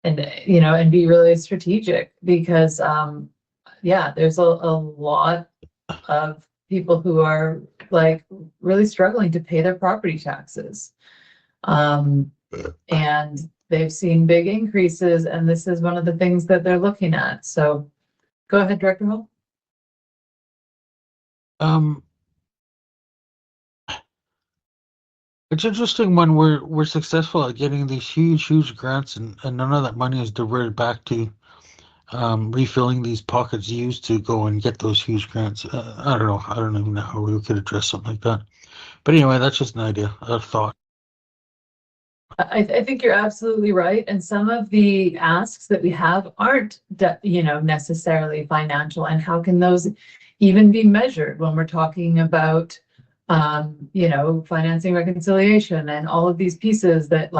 be really strategic because, there's a lot of people who are like really struggling to pay their property taxes. And they've seen big increases, and this is one of the things that they're looking at. So go ahead, Director Hull. It's interesting when we're successful at getting these huge grants and none of that money is diverted back to refilling these pockets used to go and get those huge grants. I don't know. I don't even know how we could address something like that. But anyway, that's just an idea, a thought. I think you're absolutely right. And some of the asks that we have aren't, necessarily financial. And how can those even be measured when we're talking about, financing reconciliation and all of these pieces that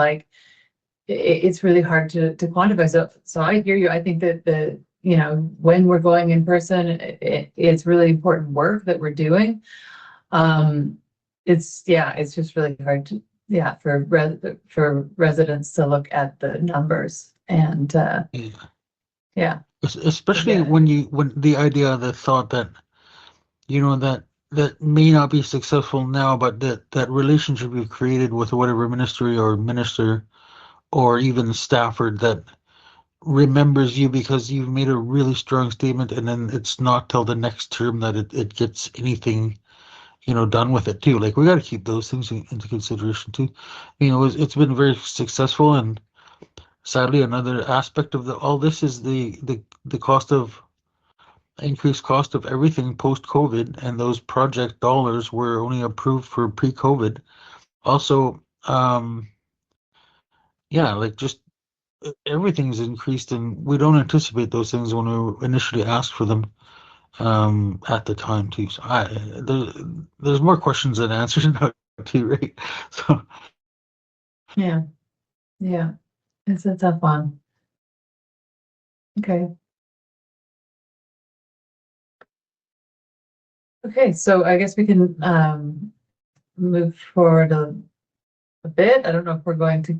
it's really hard to quantify. So I hear you. I think that when we're going in person, it's really important work that we're doing. It's just really hard to, for residents to look at the numbers and, Especially when the idea, the thought that, that may not be successful now, but that relationship you've created with whatever ministry or minister or even Stafford that remembers you because you've made a really strong statement, and then it's not till the next term that it gets anything done with it too. Like, we got to keep those things into consideration too. It's been very successful, and sadly, another aspect of all this is the increased cost of everything post-COVID, and those project dollars were only approved for pre-COVID. Also, just everything's increased, and we don't anticipate those things when we initially asked for them at the time too. So there's more questions than answers now too, right? So yeah, it's a tough one. Okay, so I guess we can move forward a bit. I don't know if we're going to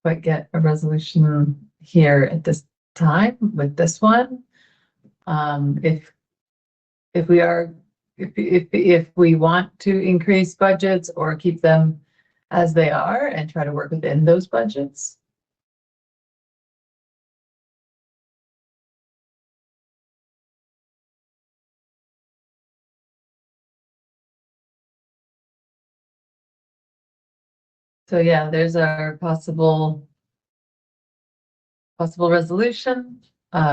quite get a resolution here at this time with this one. If we want to increase budgets or keep them as they are and try to work within those budgets. So yeah, there's our possible resolution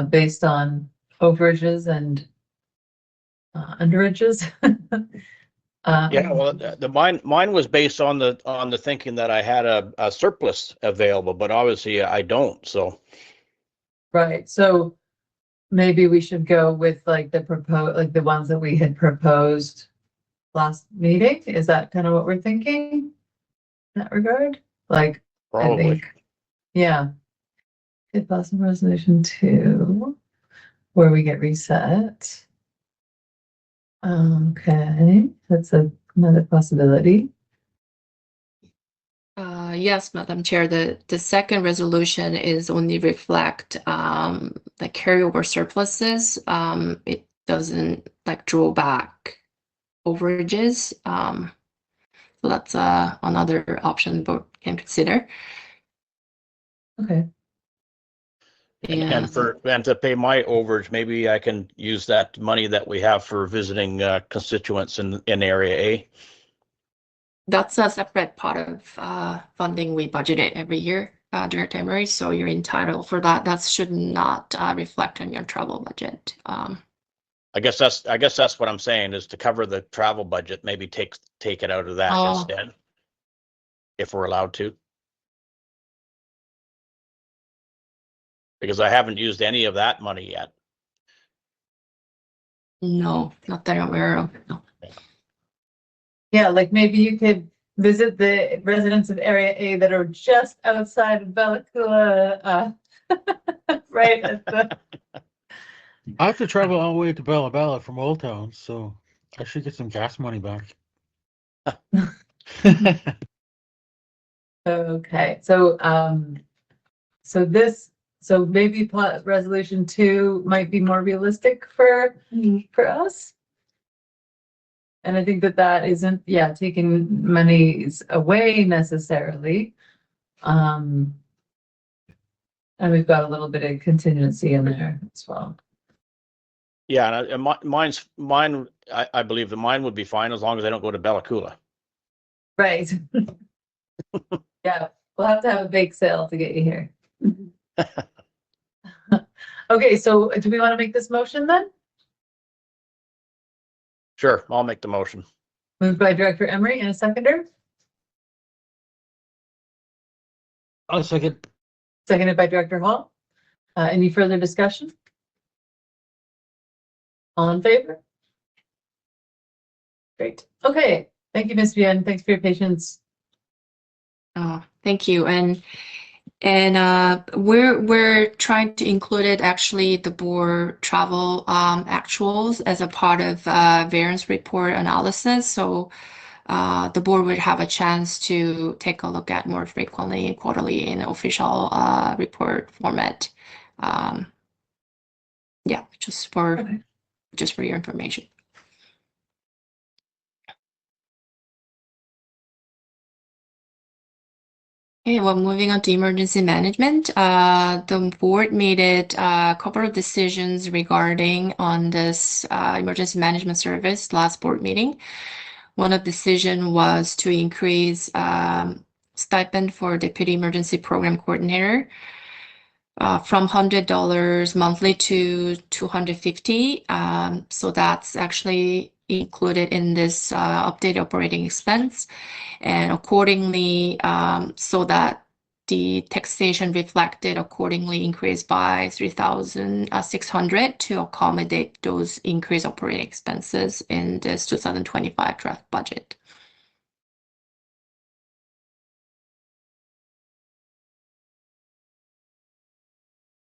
based on overages and underages. Yeah, well, mine was based on the thinking that I had a surplus available, but obviously I don't. So right. So maybe we should go with the ones that we had proposed last meeting. Is that kind of what we're thinking in that regard? Like, probably. I think, yeah. It's possible resolution 2, where we get reset. Okay, that's another possibility. Yes, Madam Chair, the second resolution is only reflect the carryover surpluses. It doesn't draw back overages. So that's another option board can consider. Okay. And to pay my overage, maybe I can use that money that we have for visiting constituents in Area A. That's a separate part of funding we budgeted every year during January, so you're entitled for that. That should not reflect on your travel budget. I guess that's what I'm saying, is to cover the travel budget, maybe take it out of that instead, if we're allowed to. Because I haven't used any of that money yet. No, not that I'm aware of. No. Yeah, like maybe you could visit the residents of Area A that are just outside of Bellacoola, right at the. I have to travel all the way to Bella Bella from Old Town, so I should get some gas money back. Okay, so maybe resolution 2 might be more realistic for us. And I think that that isn't, yeah, taking monies away necessarily. And we've got a little bit of contingency in there as well. Yeah, and mine. I believe that mine would be fine as long as I don't go to Bella Coola. Right. Yeah, we'll have to have a bake sale to get you here. Okay, so do we want to make this motion then? Sure, I'll make the motion. Moved by Director Emery and a seconder, I'll second. seconded by Director Hall. Any further discussion? All in favor? Great. Okay. Thank you, Ms. Vian. Thanks for your patience. Oh, thank you. And we're trying to include it actually the board travel actuals as a part of variance report analysis. So the board would have a chance to take a look at more frequently quarterly in official report format. Yeah, just for your information. Okay, well, moving on to emergency management, the board made a couple of decisions regarding on this emergency management service last board meeting. One of the decision was to increase stipend for deputy emergency program coordinator from $100 monthly to $250. So that's actually included in this updated operating expense. And accordingly, so that the taxation reflected accordingly increased by $3,600 to accommodate those increased operating expenses in this 2025 draft budget.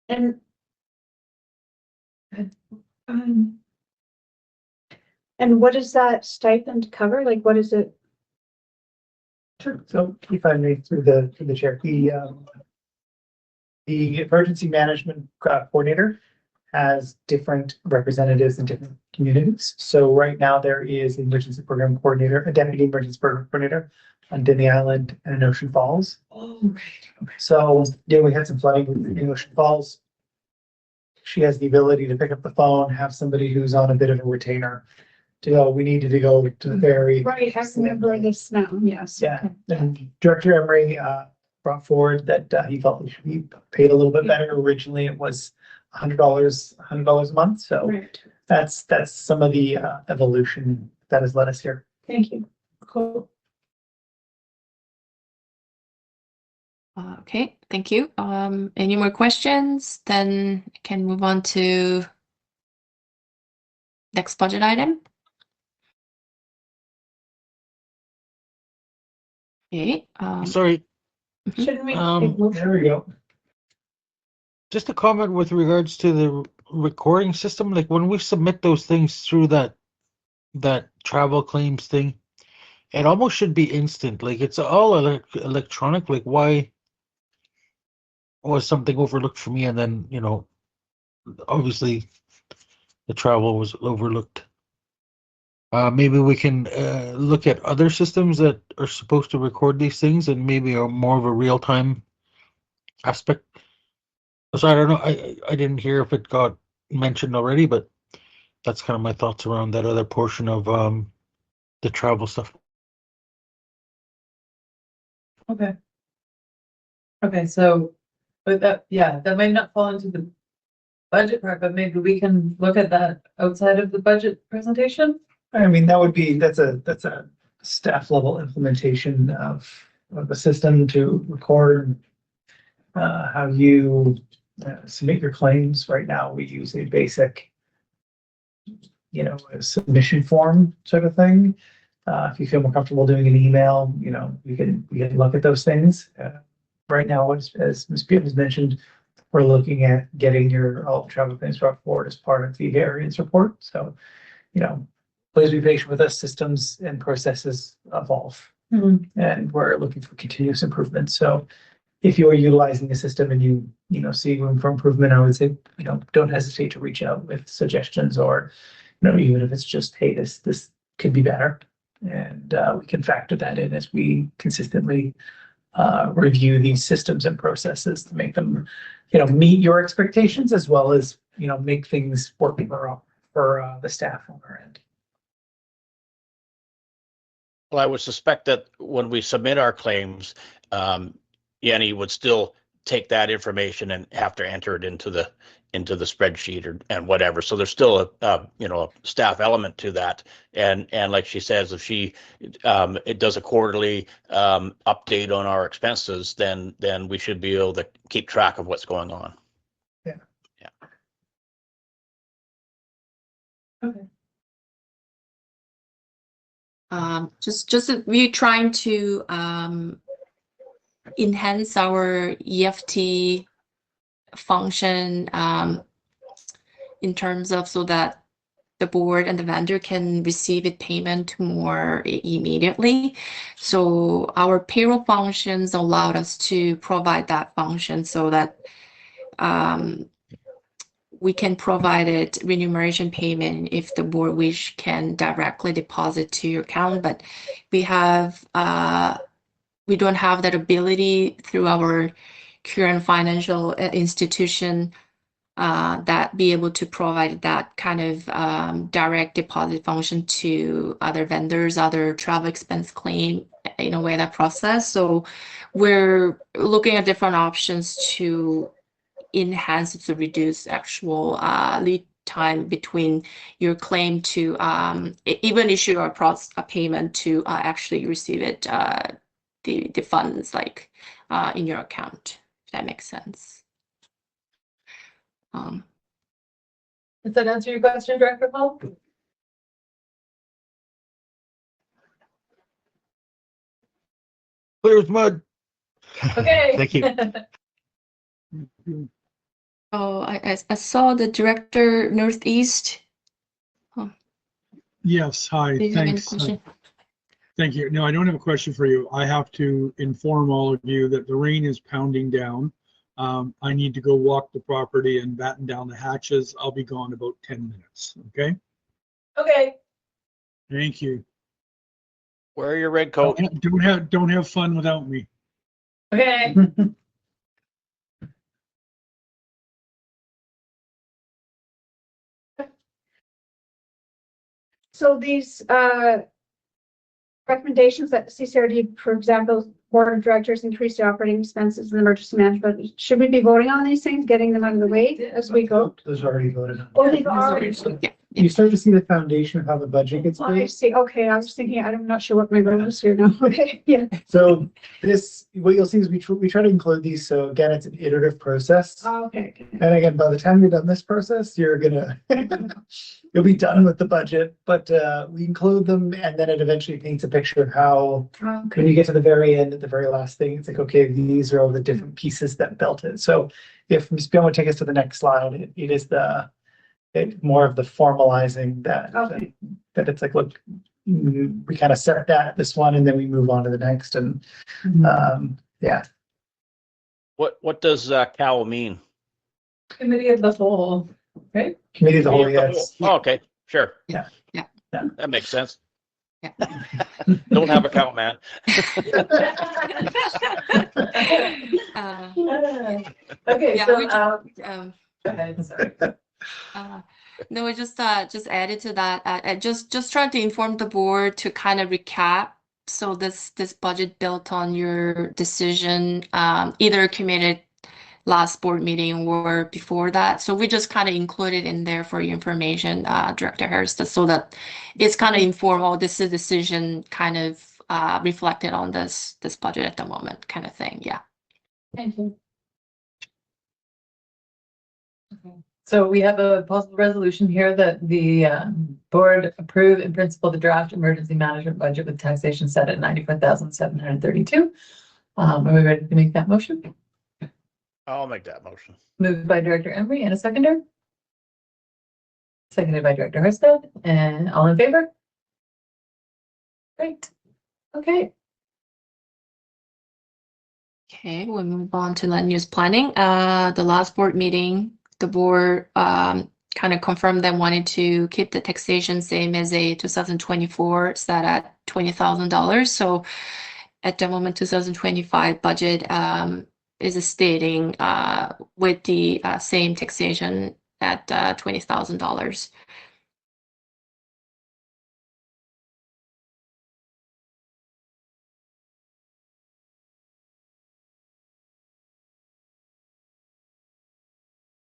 And and what does that stipend cover? Like, what is it? Sure. So if I may, through the chair, the emergency management coordinator has different representatives in different communities. So right now there is an emergency program coordinator, a deputy emergency program coordinator on Denny Island and in Ocean Falls. Oh, right. Okay. So yeah, we had some flooding in Ocean Falls. She has the ability to pick up the phone, have somebody who's on a bit of a retainer to go, we needed to go to the ferry. Right, I remember this now, yes. Yeah, and Director Emery brought forward that he felt he should be paid a little bit better. Originally, it was $100 a month. So Right. that's some of the evolution that has led us here. Thank you. Cool. Okay, thank you. Any more questions? Then I can move on to next budget item. Okay. Sorry, Shouldn't we? There we go. just a comment with regards to the recording system. Like when we submit those things through that travel claims thing, it almost should be instant. Like it's all electronic. Like why was something overlooked for me, and then obviously the travel was overlooked. Maybe we can look at other systems that are supposed to record these things and maybe are more of a real-time aspect. So I don't know. I didn't hear if it got mentioned already, but that's kind of my thoughts around that other portion of the travel stuff. Okay. Okay, so, but that might not fall into the budget part, but maybe we can look at that outside of the budget presentation. I mean, that's a staff level implementation of a system to record how you submit your claims. Right now, we use a basic, a submission form sort of thing. If you feel more comfortable doing an email, we can look at those things. Right now, as Ms. Beard has mentioned, we're looking at getting all travel claims brought forward as part of the variance report. So, please be patient with us. Systems and processes evolve, and we're looking for continuous improvement. So, if you are utilizing a system and you see room for improvement, I would say don't hesitate to reach out with suggestions, or even if it's just, hey, this could be better. And we can factor that in as we consistently review these systems and processes to make them, meet your expectations as well as, make things work for the staff on our end. Well, I would suspect that when we submit our claims, Yanni would still take that information and have to enter it into the spreadsheet and whatever. So there's still a staff element to that. And like she says, if she it does a quarterly update on our expenses, then we should be able to keep track of what's going on. Yeah. Yeah. Okay. Just we're trying to enhance our EFT function in terms of so that the board and the vendor can receive it payment more immediately. So our payroll functions allowed us to provide that function so that we can provide it remuneration payment if the board wish can directly deposit to your account, but we don't have that ability through our current financial institution that be able to provide that kind of direct deposit function to other vendors, other travel expense claim in a way that process. So we're looking at different options to enhance to reduce actual lead time between your claim to even issue a payment to actually receive it, the funds like in your account, if that makes sense. Does that answer your question, Director Paul? Clear as mud. Okay. Thank you. Oh, I saw the Director Northeast. Yes, hi, Do you have any thanks. question? Thank you. No, I don't have a question for you. I have to inform all of you that the rain is pounding down. I need to go walk the property and batten down the hatches. I'll be gone about 10 minutes, okay? Okay. Thank you. Wear your red coat. Don't have fun without me. Okay. So these recommendations that CCRD, for example, board of directors increase the operating expenses and emergency management, should we be voting on these things, getting them out of the way as we go? Those are already voted on. Oh, they've already. You start to see the foundation of how the budget gets I built. see. Okay, I was thinking, I'm not sure what my role is here now. Okay, yeah. So what you'll see is we try to include these. So again, it's an iterative process. Okay. And again, by the time you're done this process, you'll be done with the budget, but we include them and then it eventually paints a picture of how, when you get to the very end, at the very last thing, it's like, okay, these are all the different pieces that built it. So if Ms. Bion would take us to the next slide, it is more of the formalizing that, Okay. that it's like, look, we kind of set that at this one and then we move on to the next and, yeah. What does COW mean? Committee of the whole, right? Committee of the whole, Committee of the yes. whole. Oh, okay, sure. Yeah. Yeah. Yeah. That makes sense. Yeah. Don't have a count, man. Okay, Yeah, so, we go um, ahead, sorry. no, I just added to that. Just trying to inform the board to kind of recap. So this budget built on your decision, either committed last board meeting or before that. So we just kind of included in there for your information, Director Harris, so that it's kind of informal. This is a decision kind of reflected on this budget at the moment, kind of thing. Yeah. Thank you. Okay. So we have a possible resolution here that the board approve in principle the draft emergency management budget with taxation set at 94,732. Are we ready to make that motion? I'll make that motion. Moved by Director Emery and a seconder. Seconded by Director Hurstad, and all in favor? Great. Okay. Okay, we'll move on to land use planning. The last board meeting, the board kind of confirmed they wanted to keep the taxation same as a 2024 set at $20,000. So at the moment, 2025 budget is stating with the same taxation at $20,000.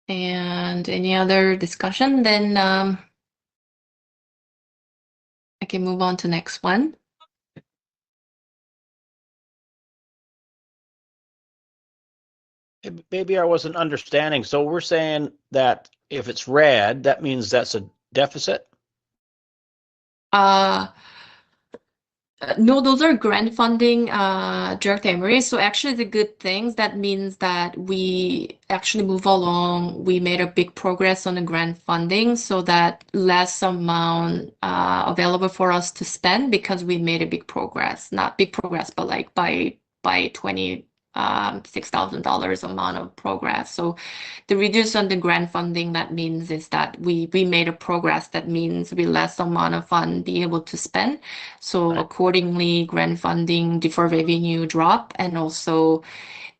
And any other discussion, then I can move on to next one. Maybe I wasn't understanding. So we're saying that if it's red, that means that's a deficit? No, those are grant funding, direct Emory. So actually the good things, that means that we actually move along. We made a big progress on the grant funding so that less amount available for us to spend because we made a big progress, not big progress, but like by $26,000 amount of progress. So the reduce on the grant funding, that means is that we made a progress. That means we less amount of fund be able to spend. So Right. accordingly, grant funding deferred revenue drop, and also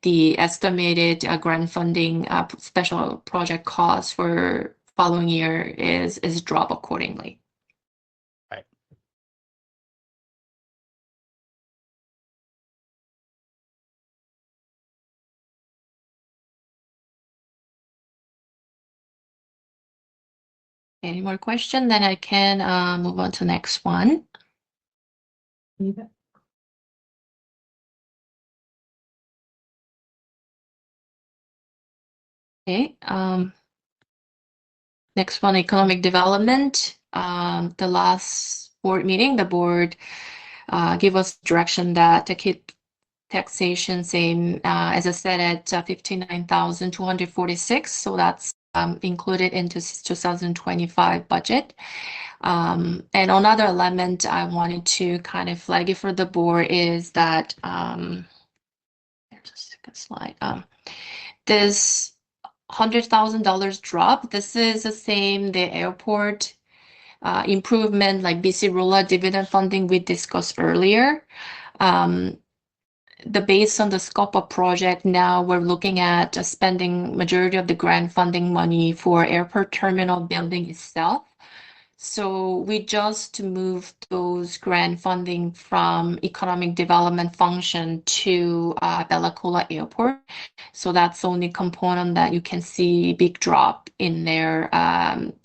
the estimated grant funding special project cost for following year is drop accordingly. Right. Any more question? Then I can move on to next one. Okay. Next one, economic development. The last board meeting, the board gave us direction that to keep taxation same as I said at 59,246. So that's included into 2025 budget. And another element I wanted to kind of flag it for the board is that there's a second slide. This $100,000 drop. This is the same the airport improvement like BC Rula dividend funding we discussed earlier. Based on the scope of project, now we're looking at spending majority of the grant funding money for airport terminal building itself. So we just moved those grant funding from economic development function to Bella Coola Airport. So that's the only component that you can see big drop in there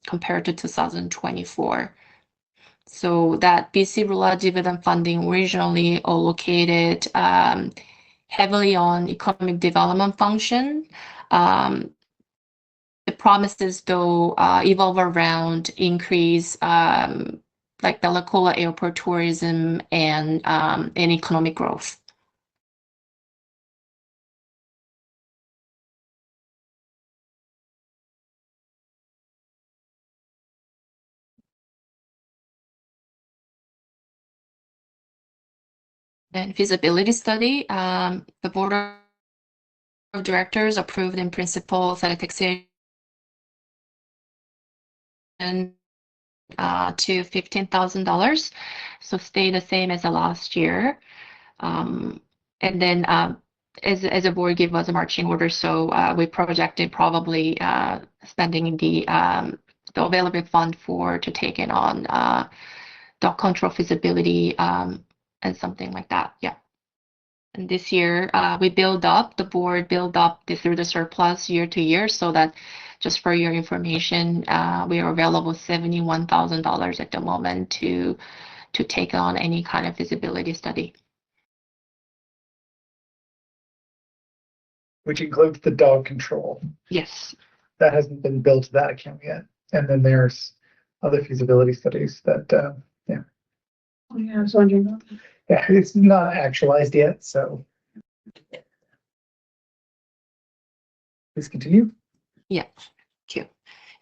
compared to 2024. So that BC Rula dividend funding originally allocated heavily on economic development function. The promises though evolve around increase like Bella Coola airport tourism and economic growth. And feasibility study, the board of directors approved in principle that taxation to $15,000, so stay the same as the last year. And then as a board gave us a marching order, so we projected probably spending the available fund to take it on dog control feasibility and something like that. Yeah. And this year the board build up through the surplus year to year, so that just for your information, we are available $71,000 at the moment to take on any kind of feasibility study. Which includes the dog control. Yes. That hasn't been billed to that account yet. And then there's other feasibility studies that, yeah. Oh, yeah, I was wondering about that. Yeah, it's not actualized yet, so. Please continue. Yeah, thank you.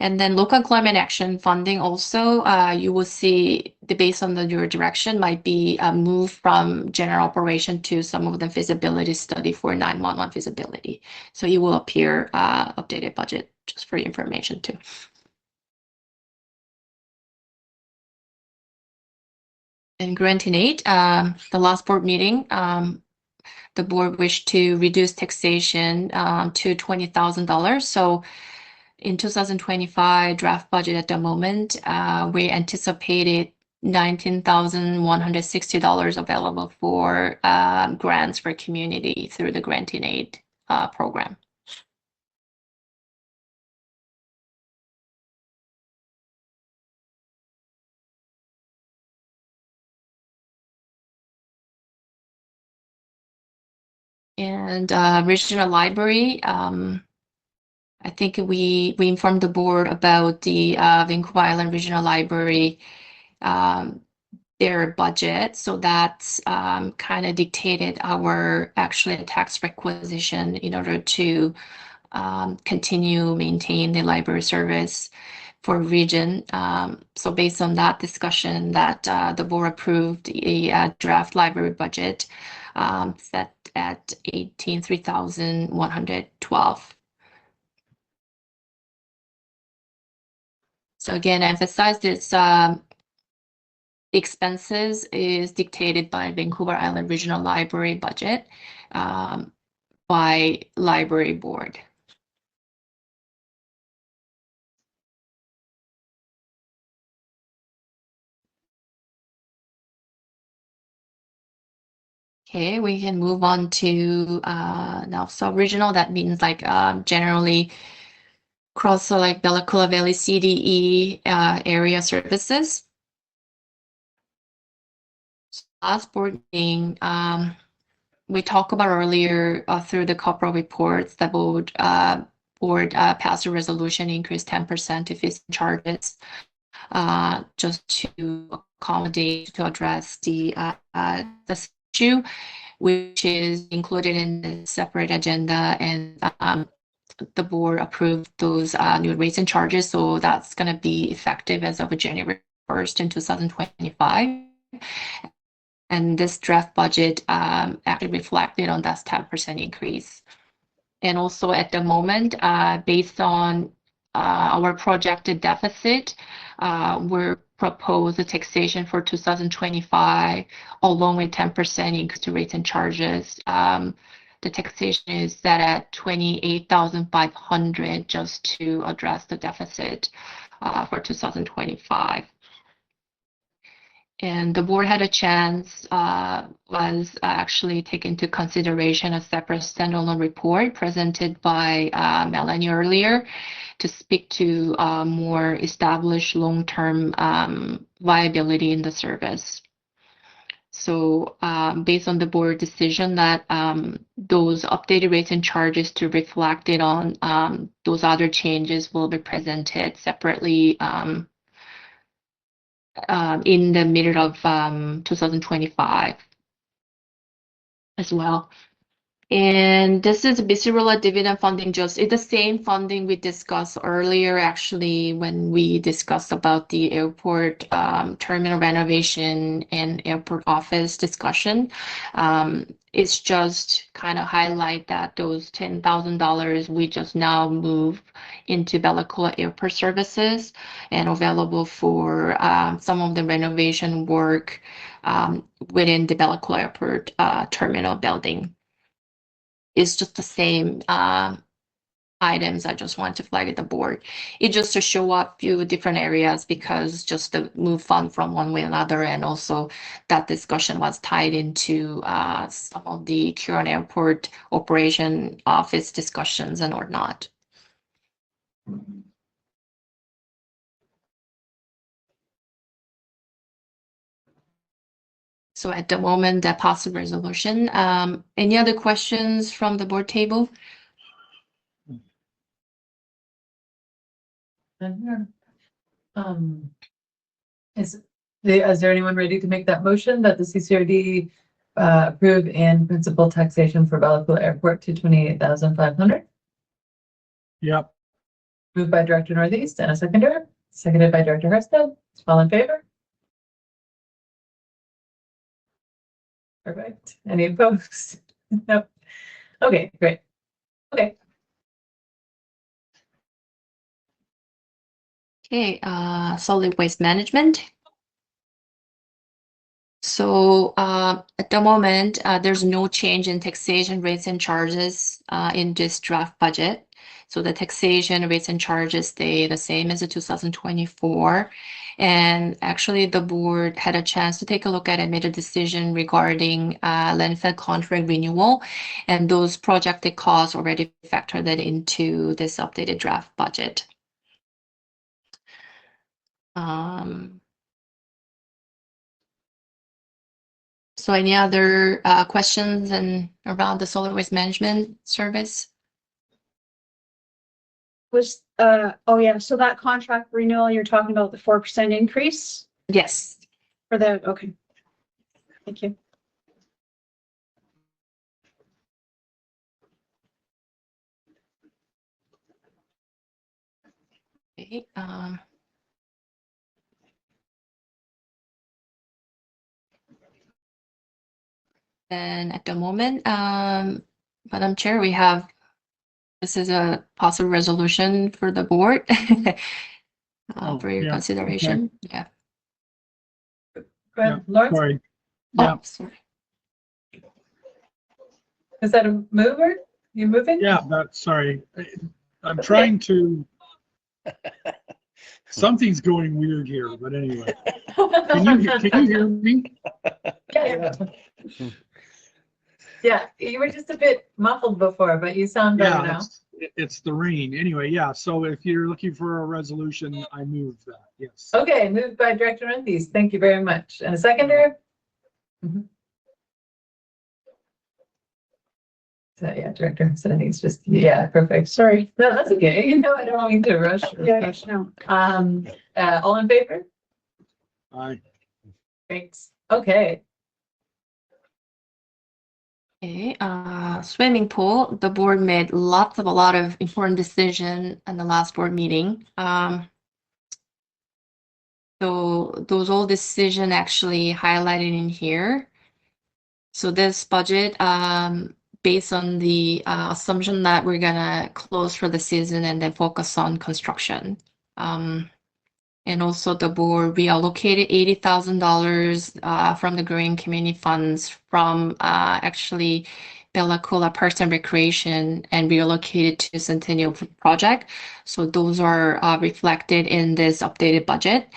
And then local climate action funding also, you will see based on your direction might be a move from general operation to some of the feasibility study for 911 feasibility. So it will appear updated budget just for your information too. in granting aid. The last board meeting, the board wished to reduce taxation to $20,000. So in 2025 draft budget at the moment, we anticipated $19,160 available for grants for community through the granting aid program. And regional library, I think we informed the board about the Vancouver Island Regional Library, their budget. So that's kind of dictated our actually tax requisition in order to continue maintain the library service for region. So based on that discussion, that the board approved a draft library budget set at $3,112. So again, I emphasize this expenses is dictated by Vancouver Island Regional Library budget by library board. Okay, we can move on to now sub-regional. That means like generally across like Bella Coola Valley CDE area services. Last board meeting, we talked about earlier through the corporate reports, the board passed a resolution increase 10% to fees and charges just to accommodate to address the issue, which is included in the separate agenda, and the board approved those new rates and charges. So that's going to be effective as of January 1st in 2025. And this draft budget actually reflected on that 10% increase. And also at the moment, based on our projected deficit, we're proposed a taxation for 2025 along with 10% increase to rates and charges. The taxation is set at $28,500 just to address the deficit for 2025. And the board had a chance, was actually taken into consideration a separate standalone report presented by Melanie earlier to speak to more established long-term viability in the service. So based on the board decision that those updated rates and charges to reflect it on those other changes will be presented separately in the middle of 2025 as well. And this is Bisirula dividend funding, just it's the same funding we discussed earlier, actually, when we discussed about the airport terminal renovation and airport office discussion. It's just kind of highlight that those $10,000 we just now move into Bella Coola Airport services and available for some of the renovation work within the Bella Coola Airport terminal building. It's just the same items. I just want to flag at the board. It just to show up a few different areas because just to move fund from one way or another, and also that discussion was tied into some of the Huron Airport operation office discussions and whatnot. So at the moment, that passed resolution. Any other questions from the board table? Is there anyone ready to make that motion that the CCRD approve in principal taxation for Bella Coola Airport to $28,500? Yep. Moved by Director Northeast and a seconder, seconded by Director Hurstad. All in favor? Perfect. Any opposed? Nope. Okay, great. Okay. Okay, solid waste management. So at the moment, there's no change in taxation rates and charges in this draft budget. So the taxation rates and charges stay the same as the 2024. And actually, the board had a chance to take a look at and made a decision regarding landfill contract renewal. And those projected costs already factored that into this updated draft budget. So any other questions and around the solid waste management service? Was, oh yeah, so that contract renewal, you're talking about the 4% increase Yes. for the, okay. Thank you. Okay, and at the moment, Madam Chair, we have, this is a possible resolution for the board for your yeah, consideration. Yeah. Go ahead, Lawrence. Sorry. Yeah, Oh, sorry. Is that a mover? You moving? yeah, that's, sorry. I'm Okay. trying to, something's going weird here, but anyway. Can you hear me? Yeah. Yeah, you were just a bit muffled before, but you sound better now. It's the rain. Anyway, yeah, so if you're looking for a resolution, I move that, yes. Okay, moved by Director Renthis. Thank you very much. And a seconder? Mhm. So yeah, Director, so I think it's just, yeah, perfect. Sorry. No, that's okay. No, I don't mean to rush. Yeah, no. All in favor? Aye. Thanks. Okay. Okay, swimming pool, the board made a lot of important decision in the last board meeting. So those all decision actually highlighted in here. So this budget, based on the assumption that we're gonna close for the season and then focus on construction. And also the board reallocated $80,000 from the green community funds from actually Bella Coola Parks and Recreation and relocated to Centennial Project. So those are reflected in this updated budget.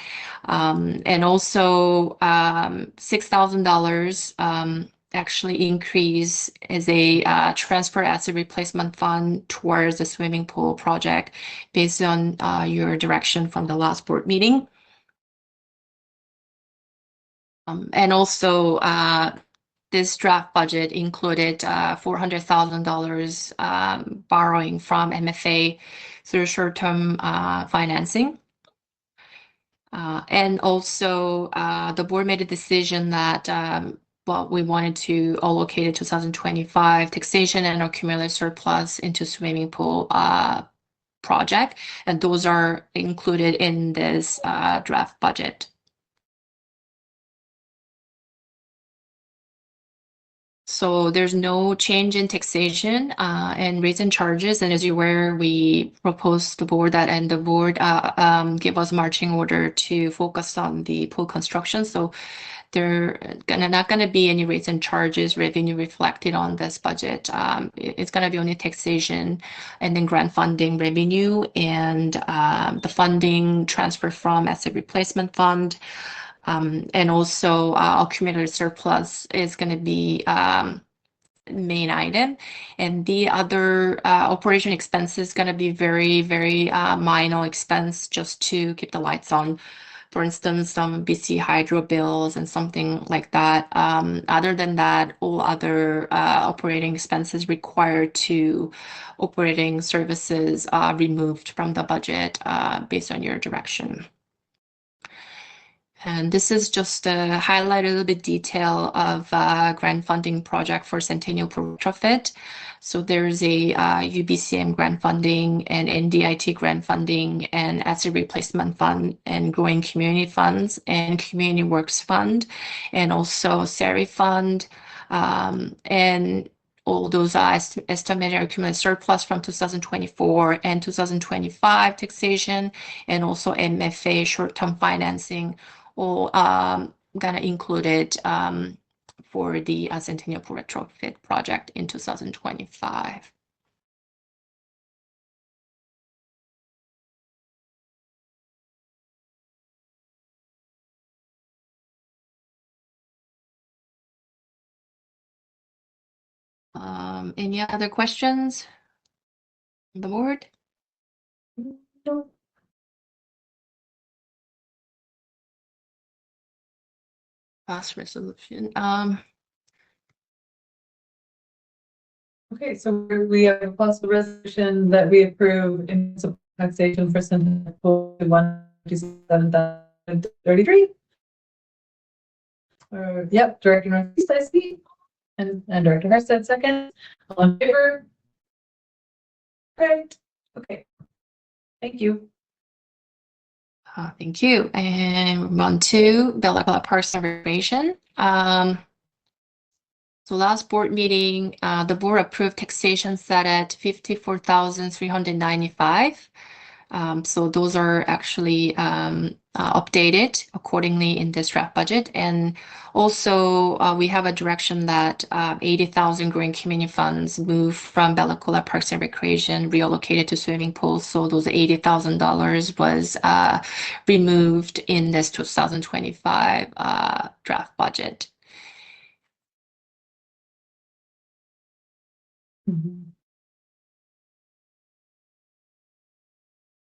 And also $6,000 actually increase as a transfer asset replacement fund towards the swimming pool project based on your direction from the last board meeting. And also this draft budget included $400,000 borrowing from MFA through short-term financing. And also the board made a decision that we wanted to allocate a 2025 taxation and accumulated surplus into swimming pool project, and those are included in this draft budget. So there's no change in taxation and rates and charges. And as you're aware, we proposed the board that, and the board gave us marching order to focus on the pool construction. So there not gonna be any rates and charges revenue reflected on this budget. It's gonna be only taxation and then grant funding revenue and the funding transfer from asset replacement fund. And also accumulated surplus is going to be main item, and the other operation expense is going to be very, very minor expense just to keep the lights on. For instance, some BC Hydro bills and something like that. Other than that, all other operating expenses required to operating services are removed from the budget based on your direction. And this is just to highlight a little bit detail of grant funding project for Centennial Retrofit. So there's a UBCM grant funding and NDIT grant funding and asset replacement fund and growing community funds and community works fund and also SARI fund and all those estimated accumulated surplus from 2024 and 2025 taxation and also MFA short-term financing. All gonna include it for the Centennial Pool retrofit project in 2025. Any other questions on the board? No. Pass resolution. Okay, so we have a possible resolution that we approve in taxation for Centennial Pool 127,033. Yep, Director Northeast, I see, and Director Hurst second. All in favor? Great. Okay. Thank you. Thank you. And we're on to Bella Bella Parks and Recreation. So last board meeting, the board approved taxation set at 54,395. So those are actually updated accordingly in this draft budget. And also we have a direction that 80,000 green community funds move from Bella Coola Parks and Recreation reallocated to swimming pools. So those $80,000 was removed in this 2025 draft budget.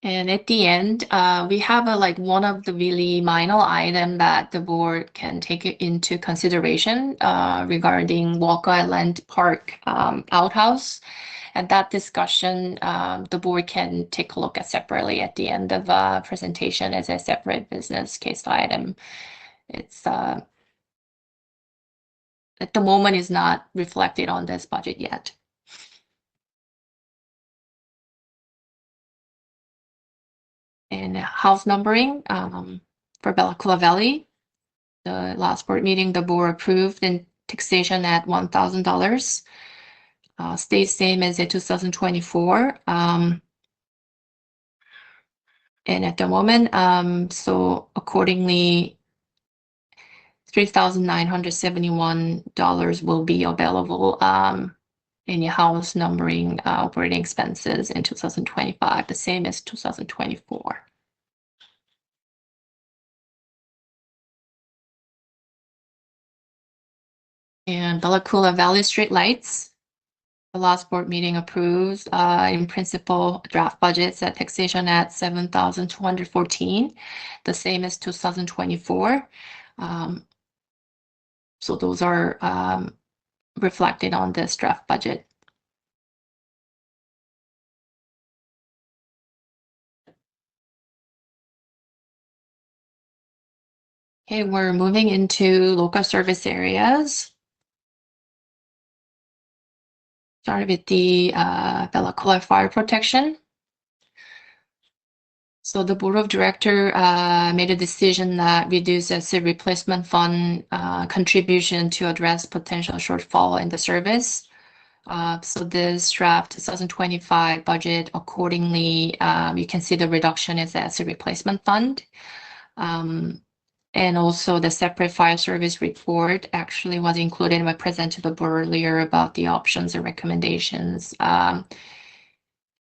And at the end, we have one of the really minor item that the board can take into consideration regarding Walker Island Park outhouse. And that discussion, the board can take a look at separately at the end of presentation as a separate business case item. It's at the moment is not reflected on this budget yet. And house numbering for Bella Coola Valley. The last board meeting, the board approved in taxation at $1,000. Stays same as the 2024. And at the moment, so accordingly, $3,971 will be available in your house numbering operating expenses in 2025, the same as 2024. And Bella Coola Valley Street Lights. The last board meeting approves in principle draft budgets at taxation at $7,214, the same as 2024. So those are reflected on this draft budget. Okay, we're moving into local service areas. Started with the Bella Coola Fire Protection. So the board of director made a decision that reduce asset replacement fund contribution to address potential shortfall in the service. So this draft 2025 budget accordingly, you can see the reduction is the asset replacement fund. And also the separate fire service report actually was included when I presented the board earlier about the options and recommendations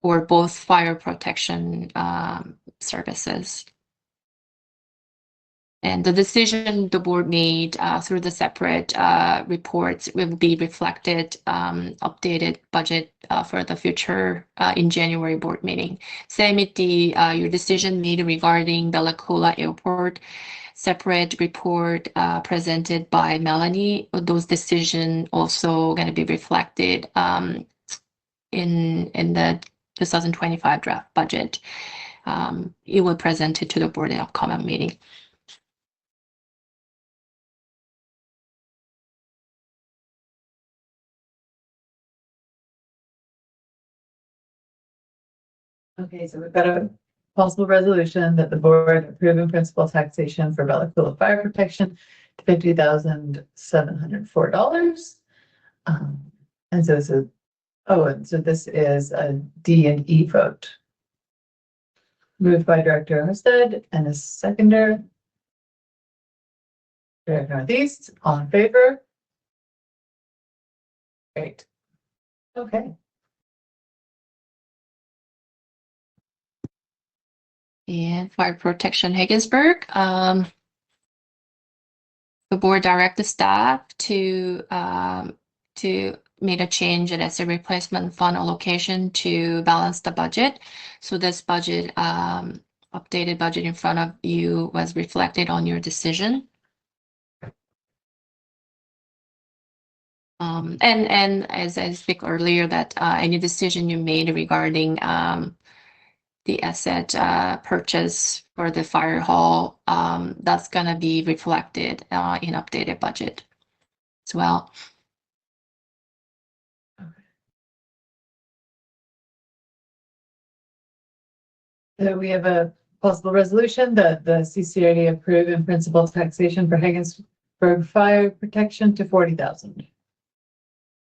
for both fire protection services. And the decision the board made through the separate reports will be reflected, updated budget for the future in January board meeting. Same with the your decision made regarding Bella Coola Airport separate report presented by Melanie. Those decisions also going to be reflected in the 2025 draft budget. It will present it to the board in upcoming meeting. Okay, so we've got a possible resolution that the board approve in principle taxation for Bella Coola Fire Protection to $50,704. And so this is, and so this is a D and E vote. Moved by Director Husted and a seconder. Direct Northeast, all in favor? Great. Okay. And fire protection Higginsburg, the board directed staff to make a change in asset replacement fund allocation to balance the budget. So this budget, updated budget in front of you was reflected on your decision. And as I speak earlier, that any decision you made regarding the asset purchase for the fire hall, that's gonna be reflected in updated budget as well. So we have a possible resolution that the CCRD approve in principle taxation for Higginsburg fire protection to 40,000.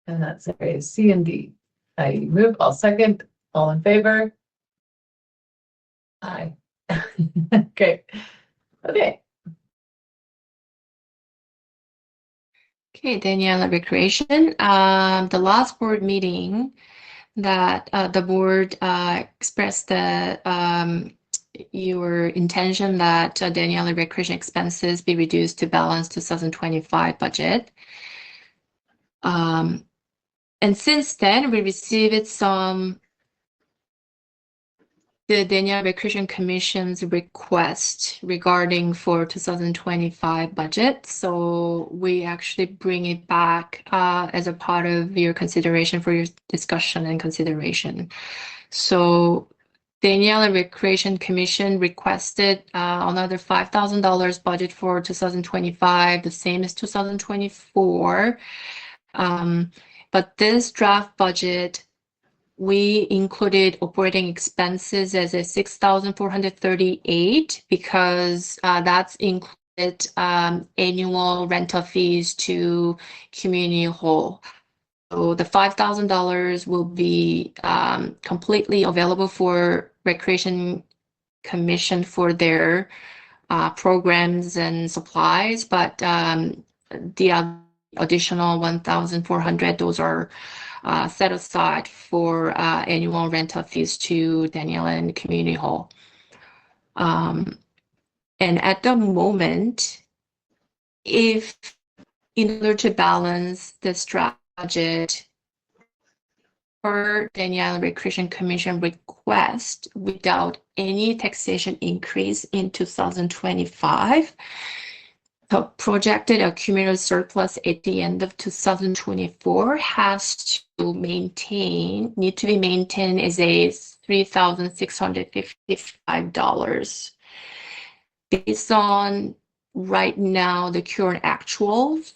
And that's areas C and D. I move, I'll second, all in favor? Aye. Great. Okay. Okay, Daniela, recreation. The last board meeting that the board expressed your intention that Daniela recreation expenses be reduced to balance 2025 budget. And since then, we received the Daniela Recreation Commission's request regarding for 2025 budget. So we actually bring it back as a part of your consideration for your discussion and consideration. So Daniela Recreation Commission requested another $5,000 budget for 2025, the same as 2024. But this draft budget, we included operating expenses as a 6,438 because that's included annual rental fees to community hall. So the $5,000 will be completely available for Recreation Commission for their programs and supplies, but the additional 1,400, those are set aside for annual rental fees to Daniela and Community Hall. And at the moment, if in order to balance this budget per Daniela Recreation Commission request without any taxation increase in 2025, the projected accumulated surplus at the end of 2024 has to need to be maintained as a $3,655. Based on right now the current actuals,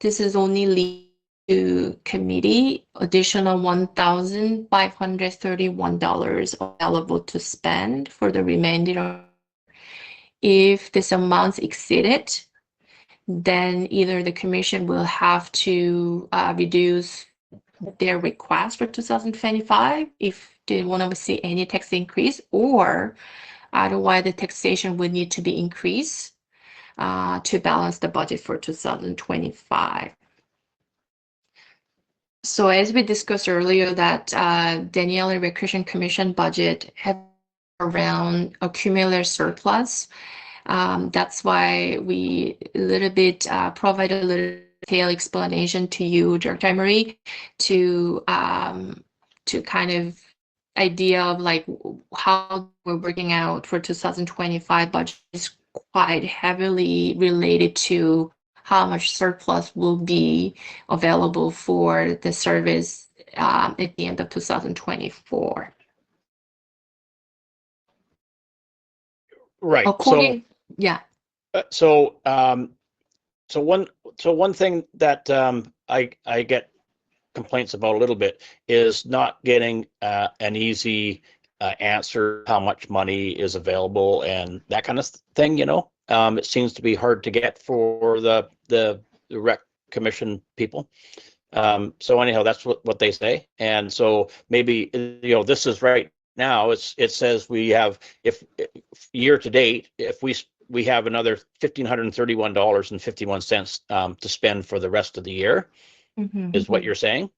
this is only lead to committee additional $1,531 available to spend for the remainder. If this amount exceeded, then either the commission will have to reduce their request for 2025 if they want to see any tax increase, or otherwise the taxation would need to be increased to balance the budget for 2025. So as we discussed earlier, that Daniela Recreation Commission budget had around accumulated surplus. That's why we a little bit provide a little detailed explanation to you, Director Emery, to kind of idea of like how we're working out for 2025 budget is quite heavily related to how much surplus will be available for the service at the end of 2024. Right. According, yeah. So one thing that I get complaints about a little bit is not getting an easy answer how much money is available and that kind of thing. You know, it seems to be hard to get for the rec commission people. So anyhow, that's what they say, and so maybe this is right now. It says we have if year to date, if we we have another $1,531.51 to spend for the rest of the year, is what you're saying?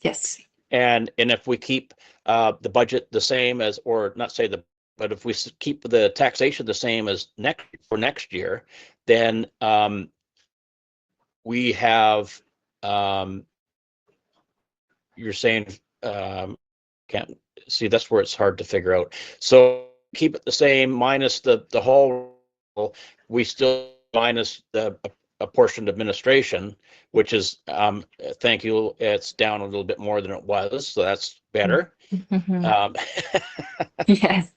Yes. And if we keep the budget the same as, or not say the, but if we keep the taxation the same as next year, then we have, you're saying, can't see, that's where it's hard to figure out. So keep it the same minus the whole, we still minus a portion of administration, which is, thank you, it's down a little bit more than it was, so that's better. Yes.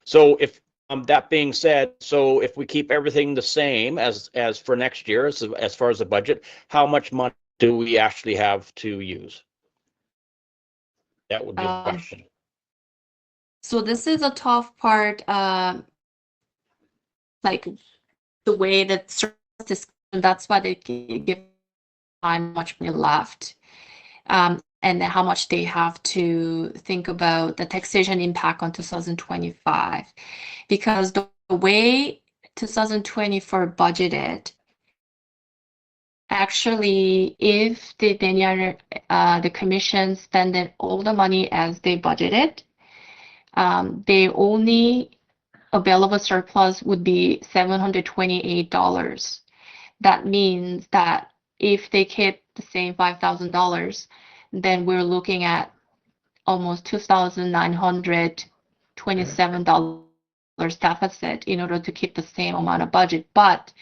So if that being said, so if we keep everything the same as for next year, as far as the budget, how much money do we actually have to use? That would be the question. So this is a tough part, like the way that service, that's why they give time much more left, and how much they have to think about the taxation impact on 2025, because the way 2024 budgeted, actually, if the commission spending all the money as they budgeted, they only available surplus would be $728. That means that if they keep the same $5,000, then we're looking at almost $2,927 deficit in order to keep the same amount of budget. But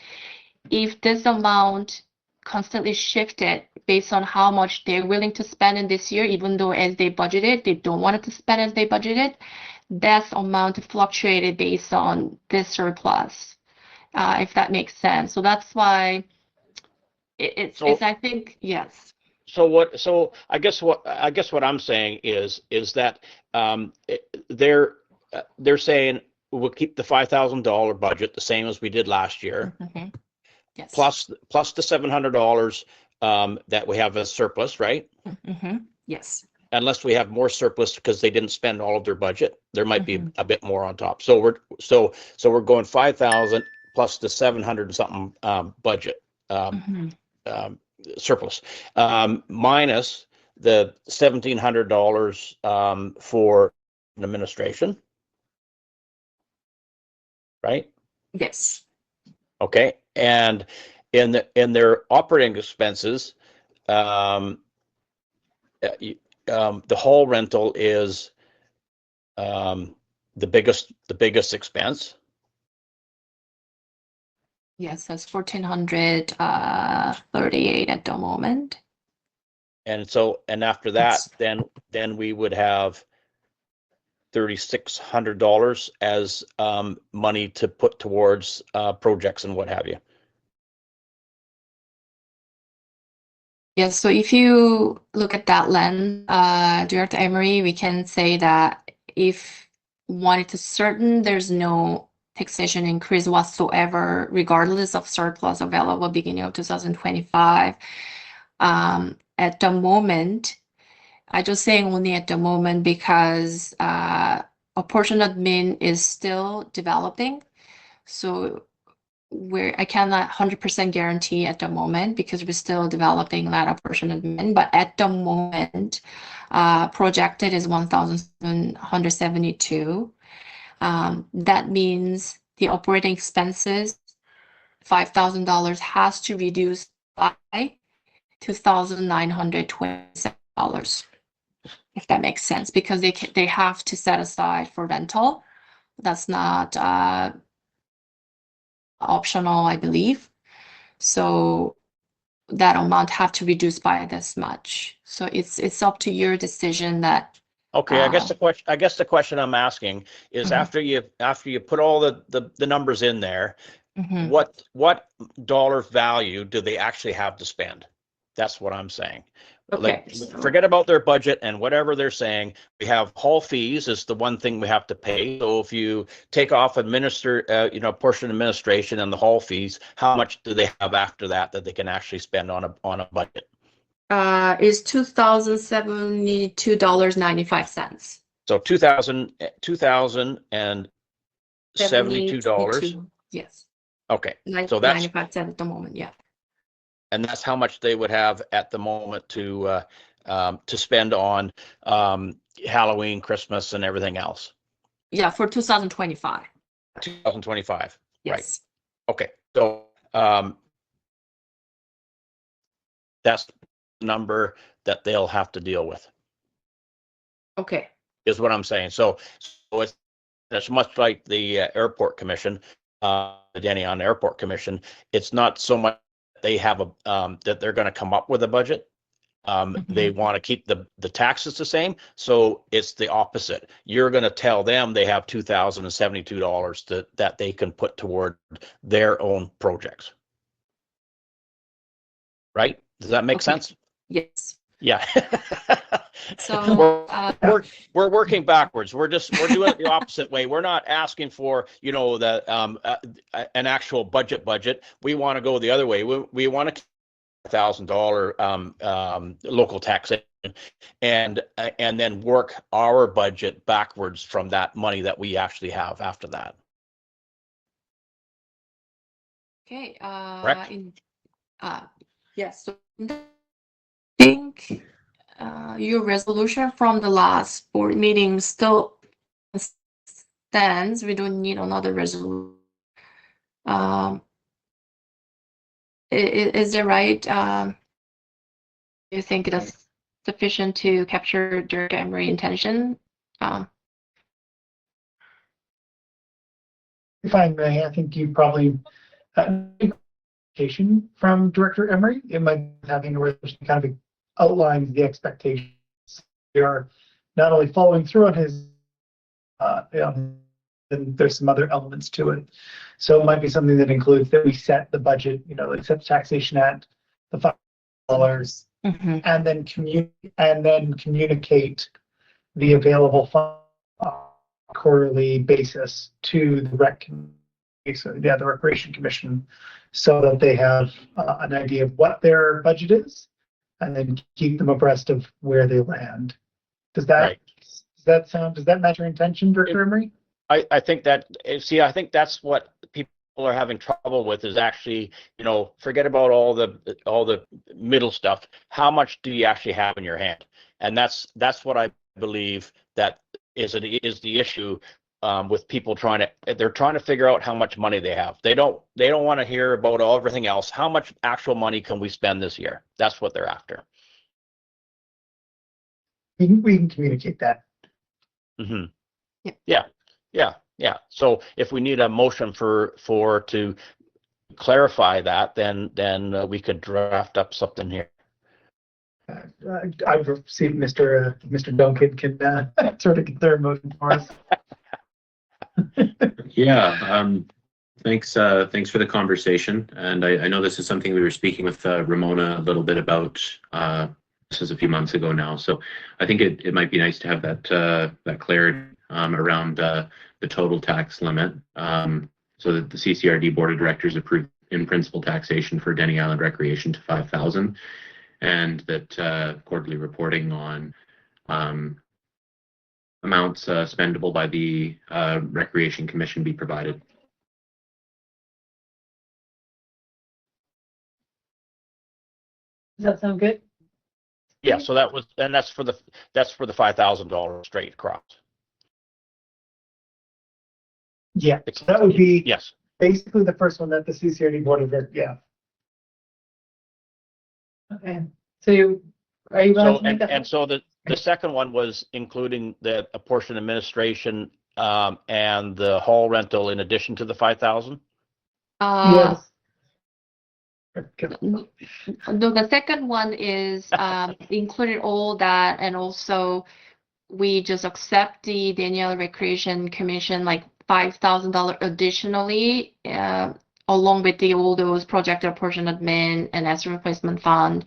if this amount constantly shifted based on how much they're willing to spend in this year, even though as they budgeted, they don't want it to spend as they budgeted, that amount fluctuated based on this surplus, if that makes sense. So that's why it's I think, yes. So I guess what I'm saying is that they're saying we'll keep the $5,000 budget the same as we did last year, Yes. plus the $700 that we have as surplus, right? Yes. Unless we have more surplus because they didn't spend all of their budget, there might be a bit more on top. So we're going 5,000 plus the 700 and something budget surplus, minus the $1,700 for administration, right? Yes. Okay, and in their operating expenses, the hall rental is the biggest expense. Yes, that's 1,438 at the moment. And so, and after that, then we would have $3,600 as money to put towards projects and what have you. Yes, so if you look at that lens, Director Emery, we can say that if wanted to certain there's no taxation increase whatsoever, regardless of surplus available beginning of 2025. At the moment, I just saying only at the moment because a portion of admin is still developing. So I cannot 100% guarantee at the moment because we're still developing that portion of admin. But at the moment, projected is 1,772. That means the operating expenses, $5,000 has to reduce by $2,927, if that makes sense, because they have to set aside for rental. That's not optional, I believe. So that amount have to reduce by this much. So it's up to your decision that. Okay, I guess the question I'm asking is after you put all the numbers in there, what dollar value do they actually have to spend? That's what I'm saying. Okay. Like, forget about their budget and whatever they're saying. We have hall fees is the one thing we have to pay. So if you take off portion of administration and the hall fees, how much do they have after that they can actually spend on a budget? Is $2,072.95. So $2,072. Yes. Okay, so that's 95 cents at the moment. Yeah. and that's how much they would have at the moment to spend on Halloween, Christmas, and everything else. Yeah, for 2025. 2025. Right. Yes. Okay. So that's the number that they'll have to deal with, Okay. is what I'm saying. So it's much like the airport commission, the Denny on Airport Commission. It's not so much they have a that they're going to come up with a budget. They want to keep the taxes the same, so it's the opposite. You're going to tell them they have $2,072 that they can put toward their own projects, right? Does that make sense? Yes. Yeah. So we're working backwards. We're doing it the opposite way. We're not asking for the an actual budget. We want to go the other way. We want to $1,000 local taxation and then work our budget backwards from that money that we actually have after that. Okay. Correct? Yes. So I think your resolution from the last board meeting still stands. We don't need another resolution. Is it right? Do you think that's sufficient to capture Director Emery intention? If I may, I think you probably expectation from Director Emery. It might be having a resolution kind of outlines the expectations. We are not only following through on his, then there's some other elements to it. So it might be something that includes that we set the budget, like set taxation at the $5, and then communicate the available funds quarterly basis to the the Recreation Commission, so that they have an idea of what their budget is, and then keep them abreast of where they land. Does that does that match your intention, Director Emery? I think that I think that's what people are having trouble with, is actually, forget about all the middle stuff. How much do you actually have in your hand? And that's what I believe that is the issue with people they're trying to figure out how much money they have. They don't want to hear about everything else. How much actual money can we spend this year? That's what they're after. We can communicate that. Mm-hmm. Yeah. So if we need a motion to clarify that, then we could draft up something here. I've received Mr. Duncan can sort of get their motion for us. Yeah. Thanks for the conversation. And I know this is something we were speaking with Ramona a little bit about. This was a few months ago now. So I think it might be nice to have that clarity around the total tax limit, so that the CCRD Board of Directors approved in principle taxation for Denny Island Recreation to $5,000, and that quarterly reporting on amounts spendable by the Recreation Commission be provided. Does that sound good? Yeah. So that's for the $5,000 straight across. Yeah, so that would be yes, basically the first one that the CCRD Board of Directors. Yeah. Okay. So are you going to make that? And so the second one was including a portion administration and the hall rental in addition to the 5,000. Yes. No, the second one is included all that, and also we just accept the Daniel Recreation Commission like $5,000 additionally, along with all those project portion admin and asset replacement fund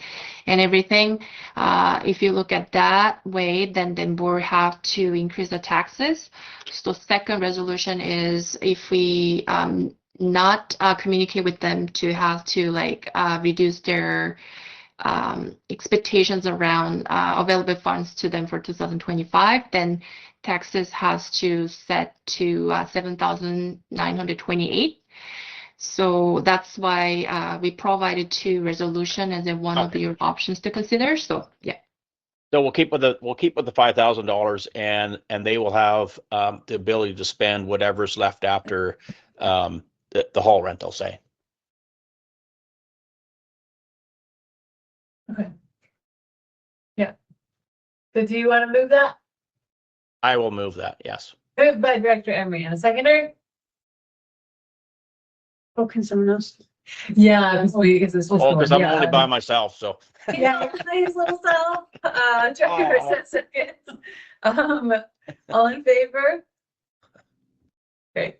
and everything. If you look at that way, then we'll have to increase the taxes. So second resolution is if we not communicate with them to have to reduce their expectations around available funds to them for 2025, then taxes has to set to 7,928. So that's why we provided two resolution as one of your options to consider. So yeah. So we'll keep with the $5,000, and they will have the ability to spend whatever's left after the hall rental, say. Okay. Yeah. So do you want to move that? I will move that, yes. Moved by Director Emery, and a seconder? Oh, can someone else? Yeah, because it's Oh, because I'm only by myself, so. Yeah, nice little self. Director says second. All in favor? Great.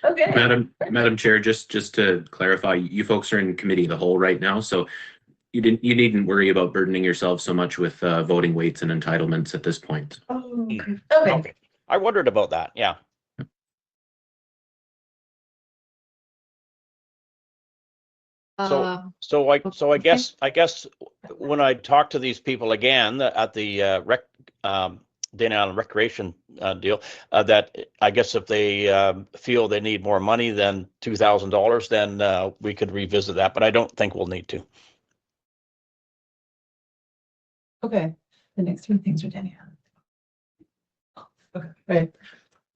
Okay. Madam Chair, just to clarify, you folks are in committee of the whole right now, so you needn't worry about burdening yourselves so much with voting weights and entitlements at this point. Oh, okay. Okay. I wondered about that, yeah. So I guess when I talk to these people again at the Dana Island Recreation deal, that I guess if they feel they need more money than $2,000, then we could revisit that. But I don't think we'll need to. Okay. The next three things are Danielle. Okay. Right.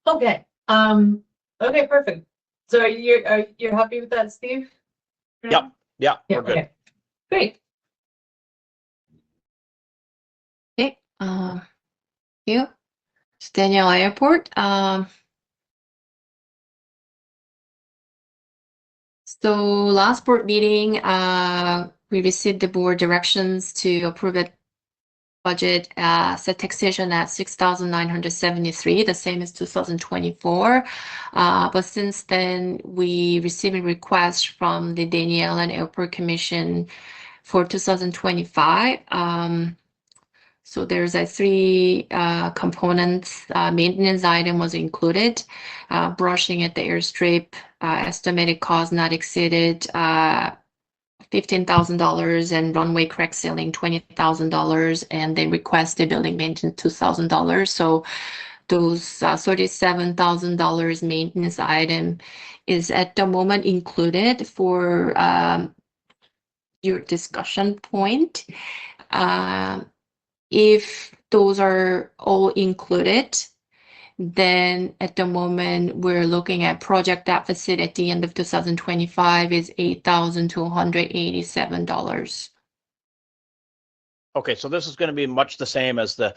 Okay. Okay. Perfect. So you're happy with that, Steve? Yep. Yeah. Yeah. We're good. Okay. Great. Okay. You, it's Danielle Airport. So last board meeting, we received the board directions to approve it budget set taxation at 6,973, the same as 2024. But since then, we received a request from the Danielle and Airport Commission for 2025. So there's a three components. Maintenance item was included. Brushing at the airstrip, estimated cost not exceeded $15,000, and runway crack sealing $20,000, and they requested building maintenance $2,000. So those $37,000 maintenance item is at the moment included for your discussion point. If those are all included, then at the moment we're looking at project deficit at the end of 2025 is $8,287. Okay, so this is going to be much the same as the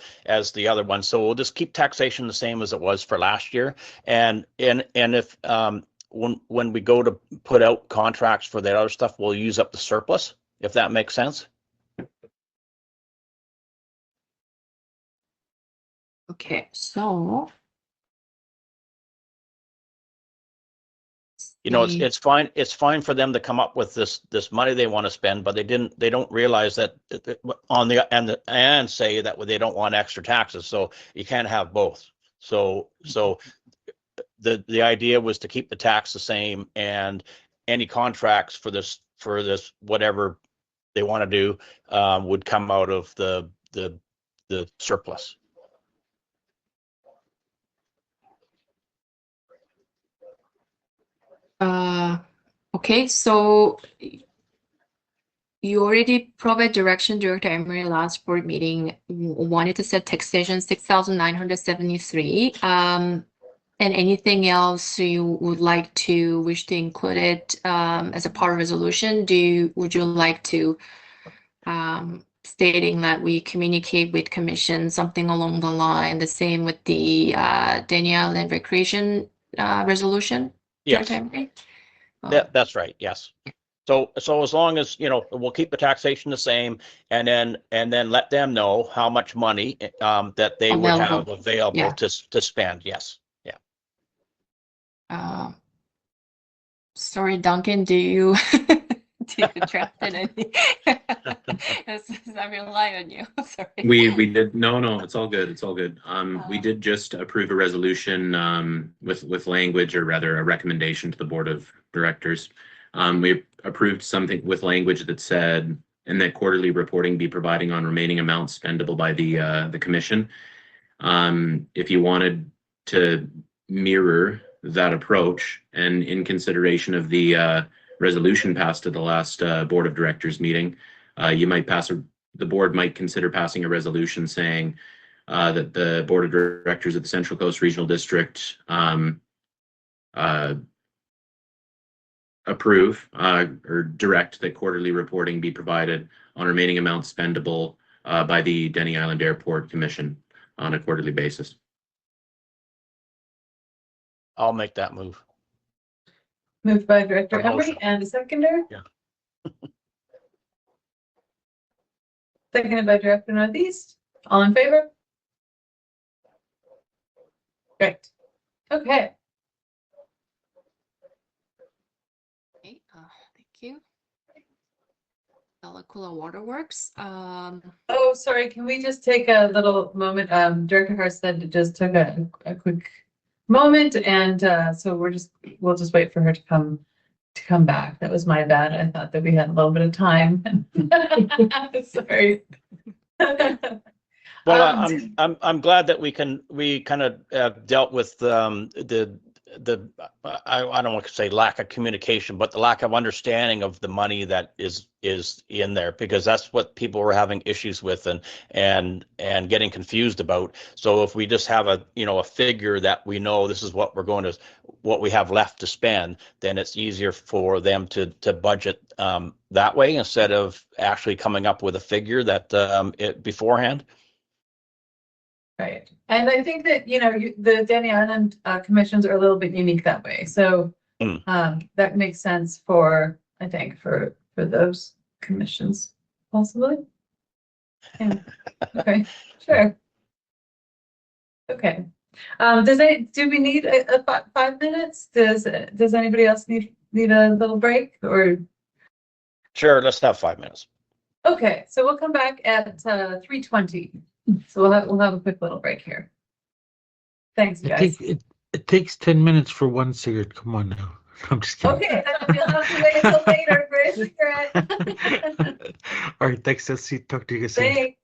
other one. So we'll just keep taxation the same as it was for last year. And if when we go to put out contracts for the other stuff, we'll use up the surplus, if that makes sense. Okay, so you know, it's fine. It's fine for them to come up with this money they want to spend, but they don't realize that on the and say that they don't want extra taxes. So you can't have both. So the idea was to keep the tax the same, and any contracts for this whatever they want to do would come out of the surplus. Okay, so you already provide direction, Director Emery, last board meeting wanted to set taxation 6,973. And anything else you would like to wish to include it as a part of resolution? Would you like to stating that we communicate with commission, something along the line, the same with the Danielle and Recreation resolution? Yes. That's right. Yes. So as long as, we'll keep the taxation the same, and then let them know how much money that they would have available to spend. Yes. Yeah. Sorry, Duncan, do you draft anything? I rely on you. Sorry. We did no, it's all good. It's all good. We did just approve a resolution with language, or rather a recommendation to the board of directors. We approved something with language that said and that quarterly reporting be providing on remaining amounts spendable by the commission. If you wanted to mirror that approach, and in consideration of the resolution passed at the last board of directors meeting, the board might consider passing a resolution saying that the board of directors of the Central Coast Regional District approve or direct that quarterly reporting be provided on remaining amounts spendable by the Denny Island Airport Commission on a quarterly basis. I'll make that move. Moved by Director A motion. Emery and a seconder. Yeah. Seconded by Director Northeast. All in favor? Great. Okay. Okay, thank you. Delacula Waterworks. Oh, sorry, can we just take a little moment? Director Harstead just took a quick moment, and so we'll just wait for her to come back. That was my bad. I thought that we had a little bit of time. Sorry. Well, I'm glad that we kind of dealt with I don't want to say lack of communication, but the lack of understanding of the money that is in there, because that's what people were having issues with and getting confused about. So if we just have a figure that we know this is what we have left to spend, then it's easier for them to budget that way instead of actually coming up with a figure that beforehand. Right. And I think that, the Denny Island commissions are a little bit unique that way. So that makes sense for those commissions, possibly. Yeah. Okay, sure. Okay. Do we need a 5 minutes? Does anybody else need a little break or? Sure, let's have 5 minutes. Okay, so we'll come back at 3:20. So we'll have a quick little break here. Thanks, guys. It takes 10 minutes for one cigarette. Come on now. I'm just kidding. Okay, then you'll have to wait until later for a cigarette. All right, thanks. Talk to you guys soon. Thanks.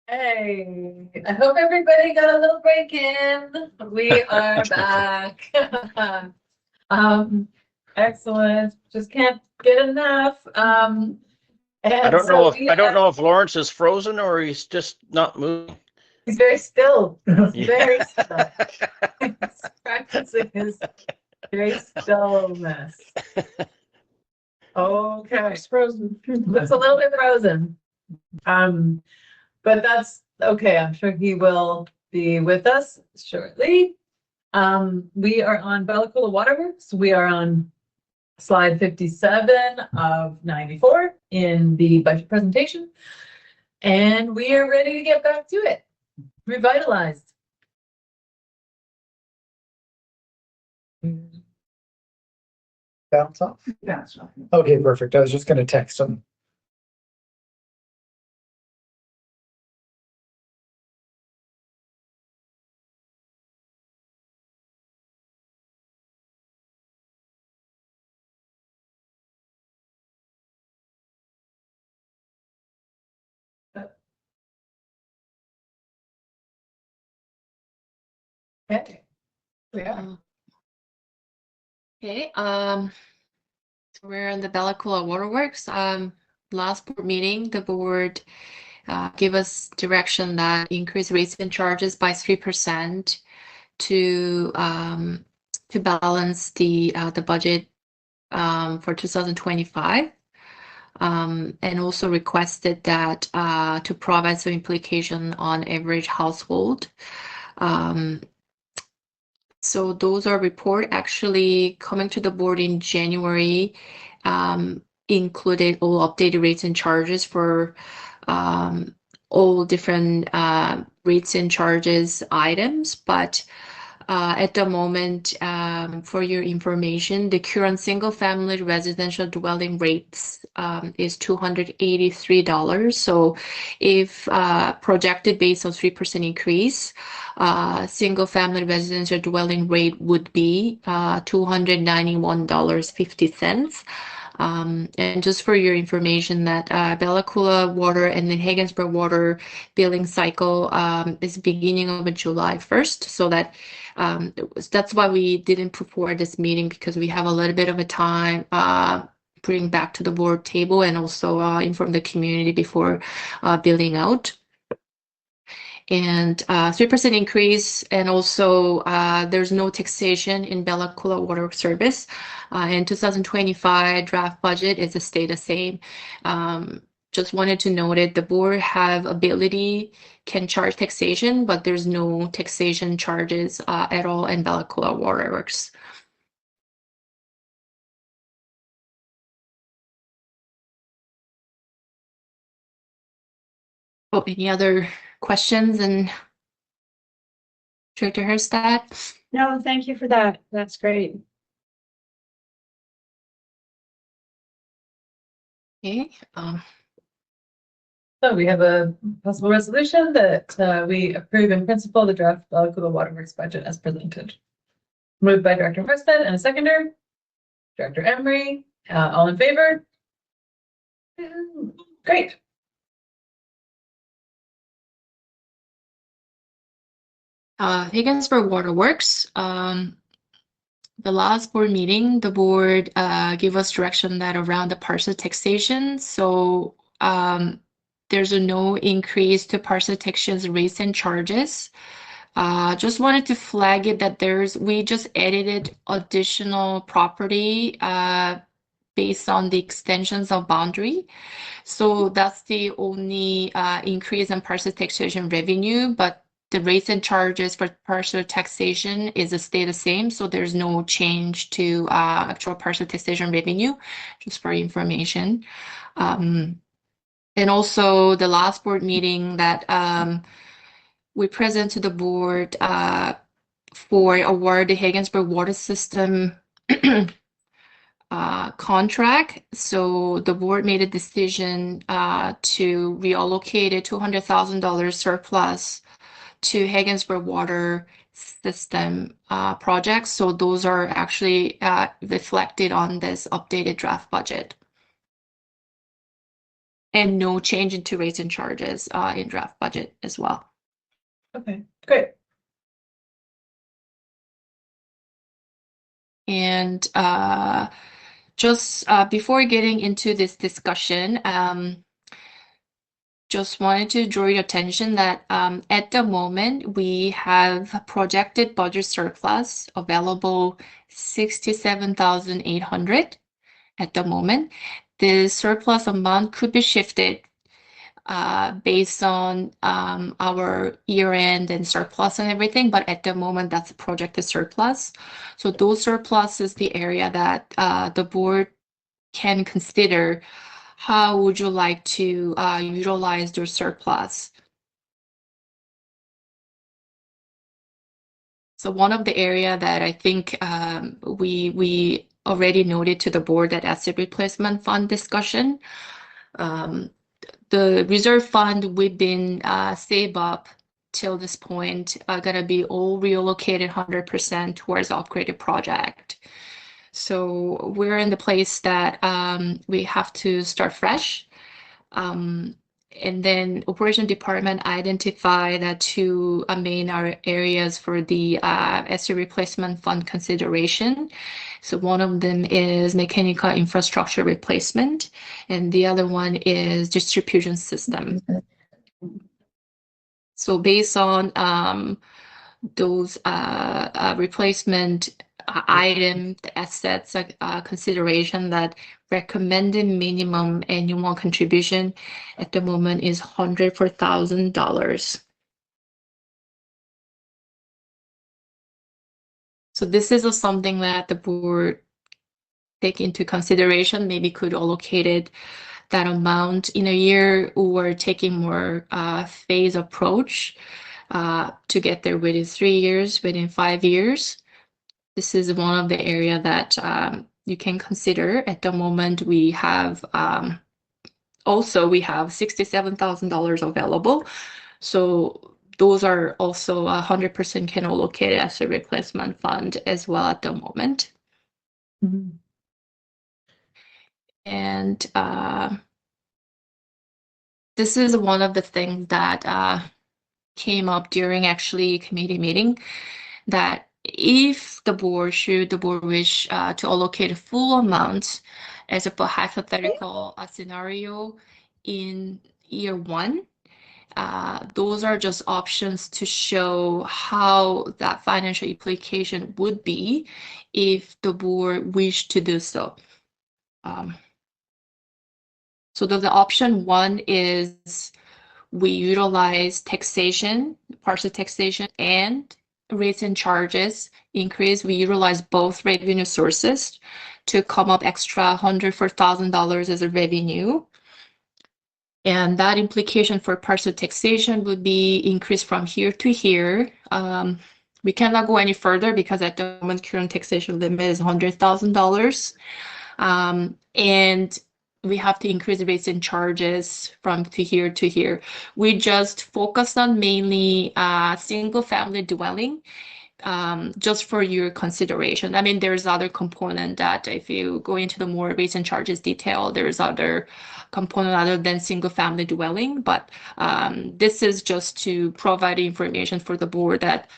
Hey, I hope everybody got a little break in. We are back. Excellent. Just can't get enough. I don't know if Lawrence is frozen or he's just not moving. He's very still. He's very Yeah. still. He's practicing his very stillness. Okay. It's frozen. It's a little bit frozen. But that's okay. I'm sure he will be with us shortly. We are on Bellacoola Waterworks. We are on slide 57 of 94 in the budget presentation. And we are ready to get back to it. Revitalized. Bounce off? Yeah, it's not. Okay, perfect. I was just gonna text him. Okay. Yeah. Okay, so we're in the Bellacoola Waterworks. Last board meeting, the board gave us direction that increase rates and charges by 3% to balance the budget for 2025. And also requested that to provide some implication on average household. So those are report actually coming to the board in January, included all updated rates and charges for all different rates and charges items. But at the moment, for your information, the current single-family residential dwelling rates is $283. So if projected based on 3% increase, single-family residential dwelling rate would be $291.50. And just for your information, that Bellacoola Water and the Haggensburg Water billing cycle is beginning of July 1st. So that's why we didn't prepare this meeting, because we have a little bit of a time bring back to the board table and also inform the community before billing out. And 3% increase, and also there's no taxation in Bellacoola Water Service. In 2025 draft budget is stay the same. Just wanted to note it, the board have ability, can charge taxation, but there's no taxation charges at all in Bellacoola Waterworks. Oh, any other questions? And Director Herstad? No, thank you for that. That's great. Okay. So we have a possible resolution that we approve in principle the draft Bellacoola Waterworks budget as presented. Moved by Director Horsted and a seconder, Director Emery. All in favor? Great. Haggensburg Waterworks. The last board meeting, the board gave us direction that around the parcel taxation. So there's no increase to parcel taxation rates and charges. Just wanted to flag it that we just edited additional property based on the extensions of boundary. So that's the only increase in parcel taxation revenue, but the rates and charges for parcel taxation stay the same. So there's no change to actual parcel taxation revenue, just for information. And also the last board meeting that we present to the board for award the Haggensburg water system contract. So the board made a decision to reallocate a $200,000 surplus to Haggensburg water system projects. So those are actually reflected on this updated draft budget. and no change into rates and charges in draft budget as well. Okay, great. And just before getting into this discussion, just wanted to draw your attention that at the moment we have projected budget surplus available 67,800 at the moment. The surplus amount could be shifted based on our year-end and surplus and everything, but at the moment that's a projected surplus. So those surplus is the area that the board can consider. How would you like to utilize your surplus? So one of the area that I think we already noted to the board at asset replacement fund discussion, the reserve fund we've been save up till this point are gonna be all reallocated 100% towards upgraded project. So we're in the place that we have to start fresh. And then operation department identify that two main areas for the asset replacement fund consideration. So one of them is mechanical infrastructure replacement, and the other one is distribution system. So based on those replacement item assets consideration, that recommended minimum annual contribution at the moment is $104,000. So this is something that the board take into consideration, maybe could allocate it that amount in a year, or taking more phase approach to get there within 3 years, within 5 years. This is one of the area that you can consider. At the moment, we have also we have $67,000 available. So those are also 100% can allocate as a replacement fund as well at the moment. Mhm. And this is one of the things that came up during actually committee meeting, that if the board wish to allocate a full amount as a hypothetical scenario in year 1, those are just options to show how that financial implication would be if the board wished to do so. So the option 1 is we utilize taxation, partial taxation, and rates and charges increase. We utilize both revenue sources to come up extra $104,000 as a revenue. And that implication for partial taxation would be increased from here to here. We cannot go any further because at the moment current taxation limit is $100,000. And we have to increase the rates and charges from to here to here. We just focus on mainly single family dwelling, just for your consideration. I mean, there's other component that if you go into the more rates and charges detail, there's other component other than single family dwelling, but this is just to provide information for the board that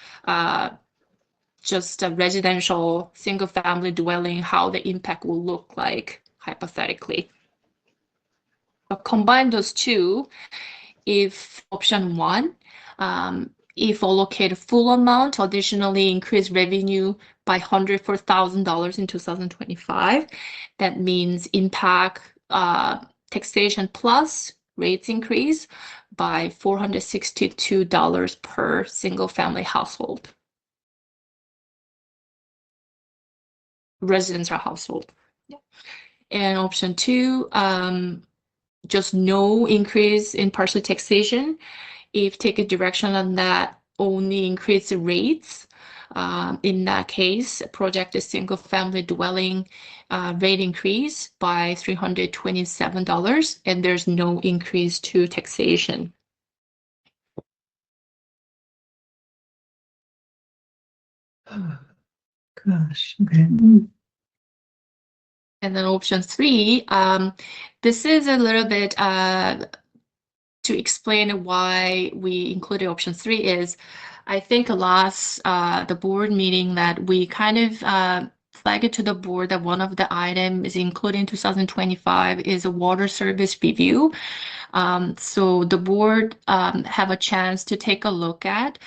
just a residential single family dwelling, how the impact will look like hypothetically. But combine those two, if option 1, if allocate full amount, additionally increase revenue by $104,000 in 2025, that means impact taxation plus rates increase by $462 per single family household. Residential household. Yeah. And option 2, just no increase in partial taxation. If take a direction on that, only increase the rates. In that case, project a single family dwelling rate increase by $327, and there's no increase to taxation. Gosh, okay. And then option 3, this is a little bit to explain why we included option 3 is I think last the board meeting that we kind of flagged it to the board that one of the items including 2025 is a water service review. So the board have a chance to take a look at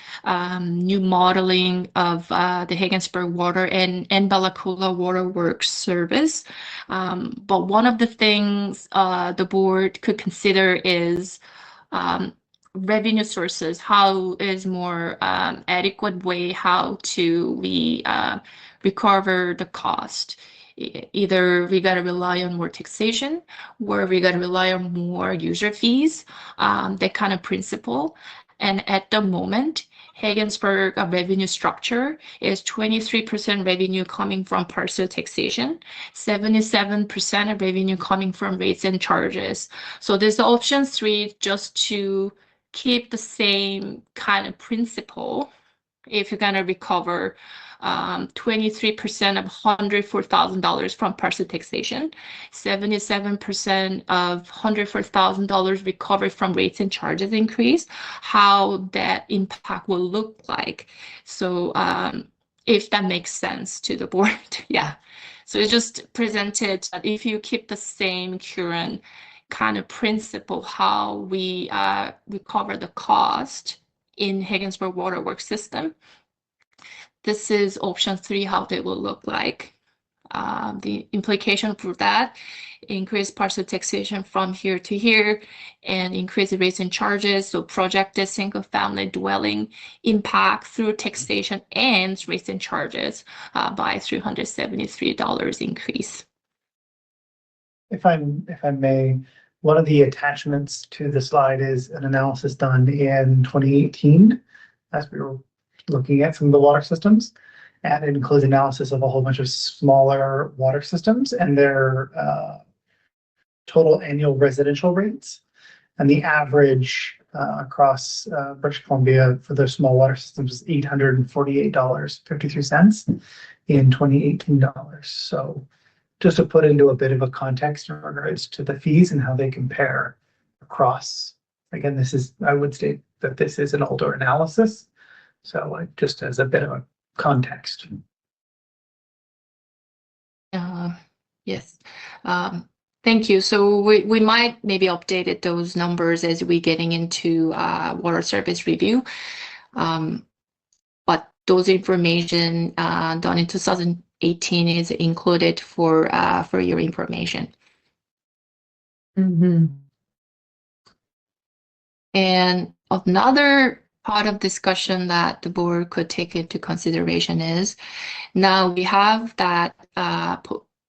new modeling of the Haggensburg Water and Bella Coola Water Works service. But one of the things the board could consider is revenue sources, how is more adequate way how to we recover the cost. Either we got to rely on more taxation, or we got to rely on more user fees, that kind of principle. And at the moment, Haggensburg revenue structure is 23% revenue coming from parcel taxation, 77% of revenue coming from rates and charges. So there's option 3 just to keep the same kind of principle. If you're going to recover 23% of $104,000 from parcel taxation, 77% of $104,000 recovered from rates and charges increase, how that impact will look like. So if that makes sense to the board, yeah. So it's just presented that if you keep the same current kind of principle, how we recover the cost in Haggensburg Water Works system. This is option 3, how they will look like. The implication for that, increase parcel taxation from here to here and increase the rates and charges. So projected single family dwelling impact through taxation and rates and charges by $373 increase. If I may, one of the attachments to the slide is an analysis done in 2018 as we were looking at some of the water systems, and it includes analysis of a whole bunch of smaller water systems and their total annual residential rates. And the average across British Columbia for the small water systems is $848.53 in 2018 dollars. So just to put into a bit of a context in regards to the fees and how they compare across. Again, I would state that this is an older analysis. So just as a bit of a context. Yes. Thank you. So we might maybe update those numbers as we getting into water service review. But those information done in 2018 is included for your information. Mm-hmm. And another part of discussion that the board could take into consideration is now we have that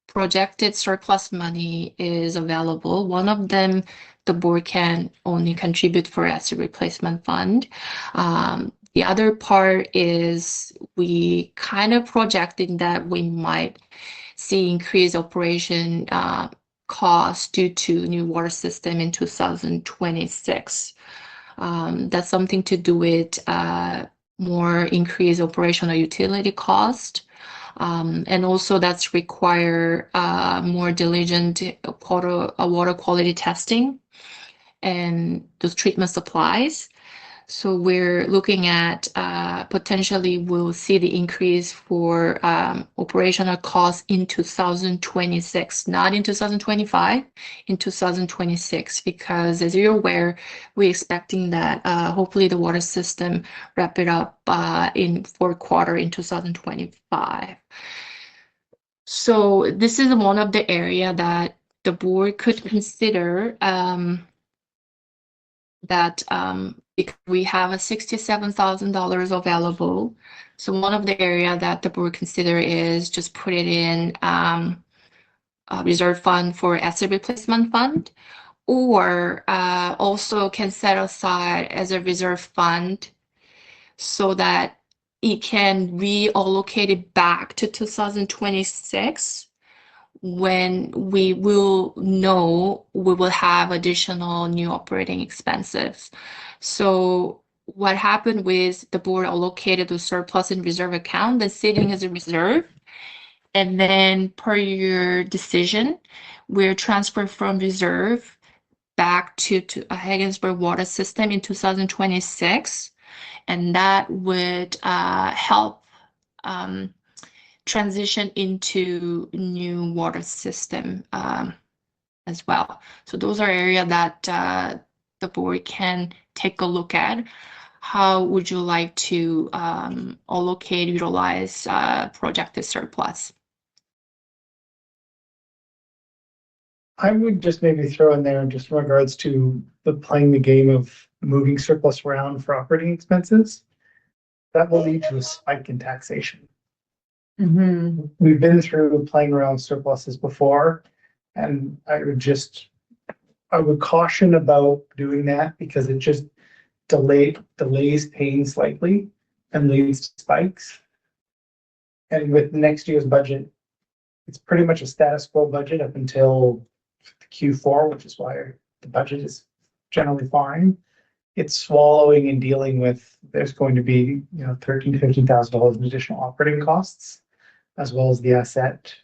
projected surplus money is available. One of them, the board can only contribute for asset replacement fund. The other part is we kind of projecting that we might see increased operation costs due to new water system in 2026. That's something to do with more increased operational utility cost. And also that's require more diligent water quality testing and those treatment supplies. So we're looking at potentially we'll see the increase for operational costs in 2026, not in 2025, in 2026, because as you're aware, we're expecting that hopefully the water system wrap it up in fourth quarter in 2025. So this is one of the area that the board could consider that because we have a $67,000 available. So one of the area that the board consider is just put it in a reserve fund for asset replacement fund, or also can set aside as a reserve fund so that it can reallocate it back to 2026 when we will know we will have additional new operating expenses. So what happened with the board allocated the surplus in reserve account that's sitting as a reserve, And then per your decision, we're transferred from reserve back to a Haggensburg water system in 2026. And that would help transition into new water system as well. So those are areas that the board can take a look at. How would you like to allocate, utilize projected surplus? I would just maybe throw in there just in regards to playing the game of moving surplus around for operating expenses. That will lead to a spike in taxation. Mm-hmm. We've been through playing around with surpluses before, and I would caution about doing that because it just delays paying slightly and leads to spikes. And with next year's budget, it's pretty much a status quo budget up until Q4, which is why the budget is generally fine. It's swallowing and dealing with, there's going to be, $13,000 to $15,000 in additional operating costs, as well as the asset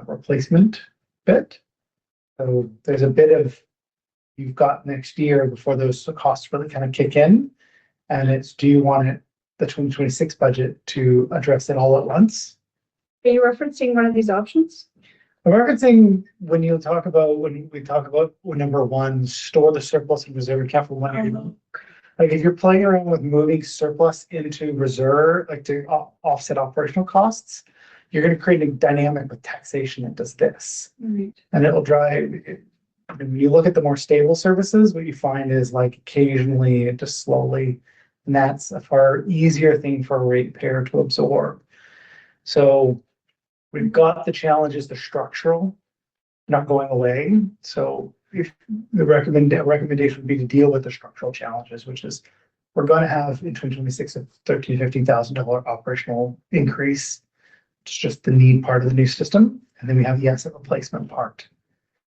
replacement bit. So there's a bit of, you've got next year before those costs really kind of kick in. And it's, do you want the 2026 budget to address it all at once? Are you referencing one of these options? I'm referencing when we talk about number one, store the surplus in reserve account for one year. Like if you're playing around with moving surplus into reserve, like to offset operational costs, you're going to create a dynamic with taxation that does this. Right. And it'll drive, when you look at the more stable services, what you find is like occasionally it just slowly, and that's a far easier thing for a ratepayer to absorb. So we've got the challenges, the structural, not going away. So if the recommendation would be to deal with the structural challenges, which is we're going to have in 2026 a $13,000 to $15,000 operational increase. It's just the need part of the new system. And then we have the asset replacement part.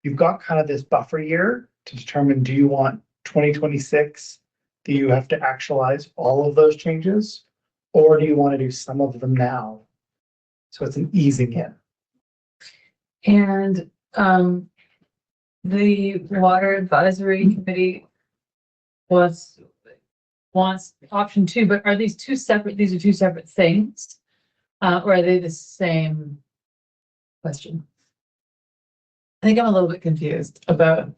You've got kind of this buffer year to determine, do you want 2026? Do you have to actualize all of those changes? Or do you want to do some of them now? So it's an easing in. And the Water Advisory Committee wants option 2, but are these two separate? These are two separate things, or are they the same question? I think I'm a little bit confused about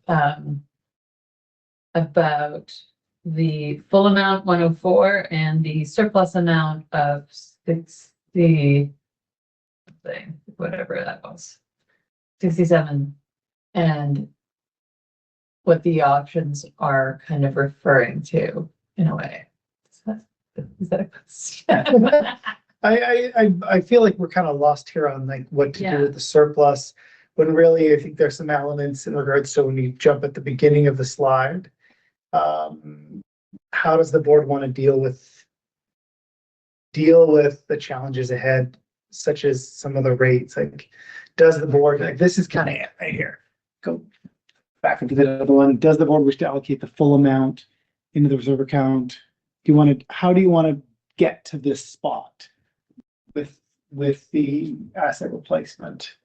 the full amount 104 and the surplus amount of 60, whatever that was, 67, and what the options are kind of referring to in a way. Is that a question? I feel like we're kind of lost here on like what to do with the surplus, when really I think there's some elements in regards to when you jump at the beginning of the slide. How does the board want to deal with the challenges ahead, such as some of the rates? Like, does the board, like this is kind of it right here. Go back into the other one. Does the board wish to allocate the full amount into the reserve account? How do you want to get to this spot with the asset replacement?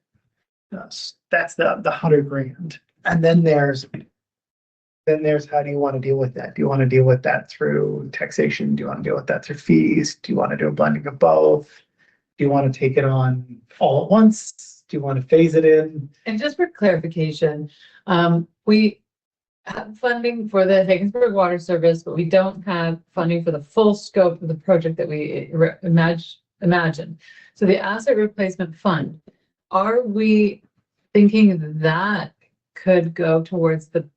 That's the $100,000. And then there's how do you want to deal with that? Do you want to deal with that through taxation? Do you want to deal with that through fees? Do you want to do a blending of both? Do you want to take it on all at once? Do you want to phase it in? And just for clarification, we have funding for the Haggensburg Water Service, but we don't have funding for the full scope of the project that we imagine. So the asset replacement fund, are we thinking that could go towards the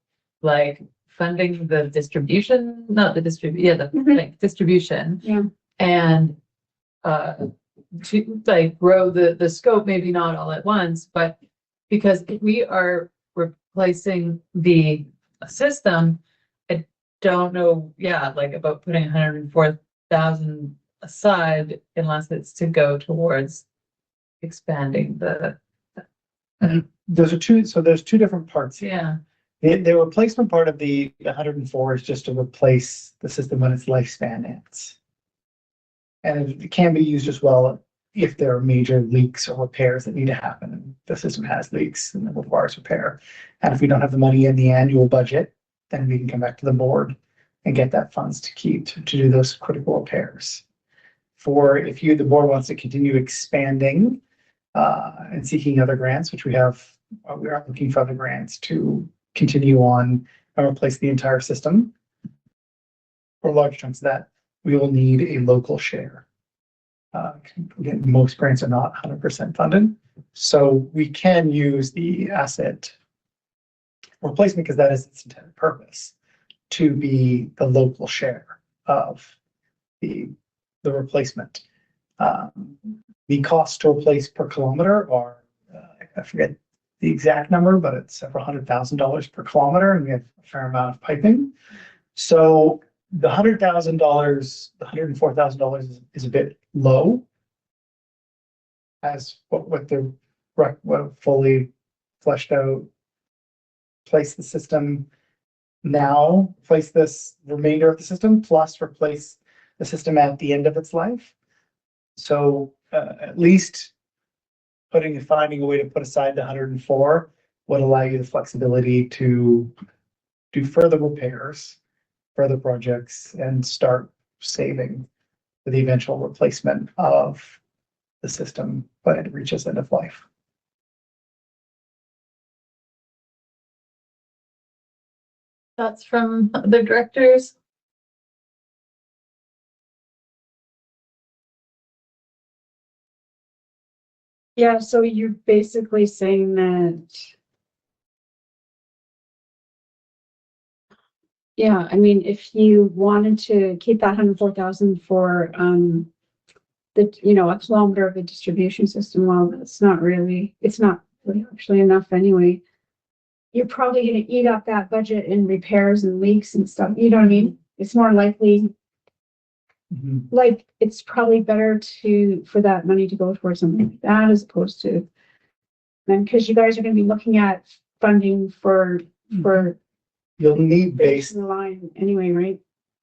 funding the distribution, not the distribution, Yeah. and to grow the scope, maybe not all at once, but because if we are replacing the system, I don't know, about putting 104,000 aside unless it's to go towards expanding the. There's two different parts. Yeah. The replacement part of the 104 is just to replace the system when its lifespan ends. And it can be used as well if there are major leaks or repairs that need to happen, and the system has leaks and it requires repair. And if we don't have the money in the annual budget, then we can come back to the board and get that funds to keep to do those critical repairs. For if the board wants to continue expanding and seeking other grants, which we are looking for other grants to continue on and replace the entire system. For large chunks of that, we will need a local share. Again, most grants are not 100% funded, so we can use the asset replacement, because that is its intended purpose, to be the local share of the replacement. The cost to replace per kilometer are, I forget the exact number, but it's several $100,000 per kilometer, and we have a fair amount of piping. So the $100,000, the $104,000 is a bit low as what the fully fleshed out, place the system now, place this remainder of the system, plus replace the system at the end of its life. So at least finding a way to put aside the 104 would allow you the flexibility to do further repairs, further projects, and start saving for the eventual replacement of the system when it reaches end of life. Thoughts from other directors? Yeah, so you're basically saying that, yeah, I mean, if you wanted to keep that 104,000 for a kilometer of a distribution system, well, it's not really actually enough anyway. You're probably gonna eat up that budget in repairs and leaks and stuff, you know what I mean? It's more likely, like, it's probably better for that money to go towards something like that as opposed to, then, because you guys are gonna be looking at funding for You'll need base base, in the line anyway, right?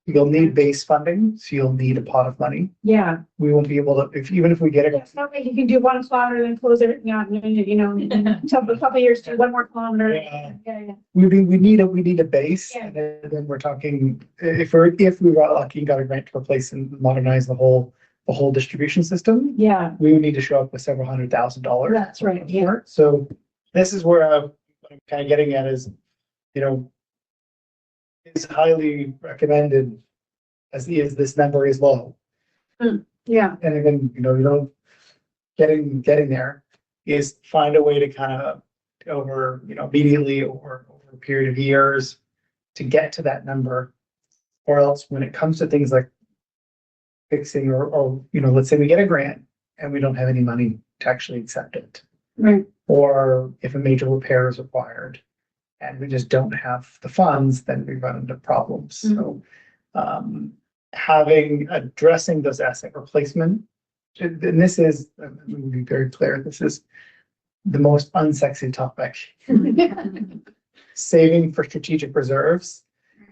you'll need base funding, so you'll need a pot of money. Yeah. We won't be able to, even if we get it. It's not like you can do 1 kilometer and close everything out, and until a couple of years, do 1 more kilometer. Yeah. We need a base, Yeah. and then we're talking, if we got lucky and got a grant to replace and modernize the whole distribution system, Yeah, we would need to show up with several $100,000. that's right, yeah. So this is where I'm kind of getting at is, is highly recommended as this number is low. Yeah, And again, getting there is find a way to kind of immediately or over a period of years to get to that number. Or else when it comes to things like fixing or let's say we get a grant and we don't have any money to actually accept it. right. Or if a major repair is required and we just don't have the funds, then we run into problems. So addressing those asset replacement, and this is, I'm going to be very clear, this is the most unsexy topic. Saving for strategic reserves,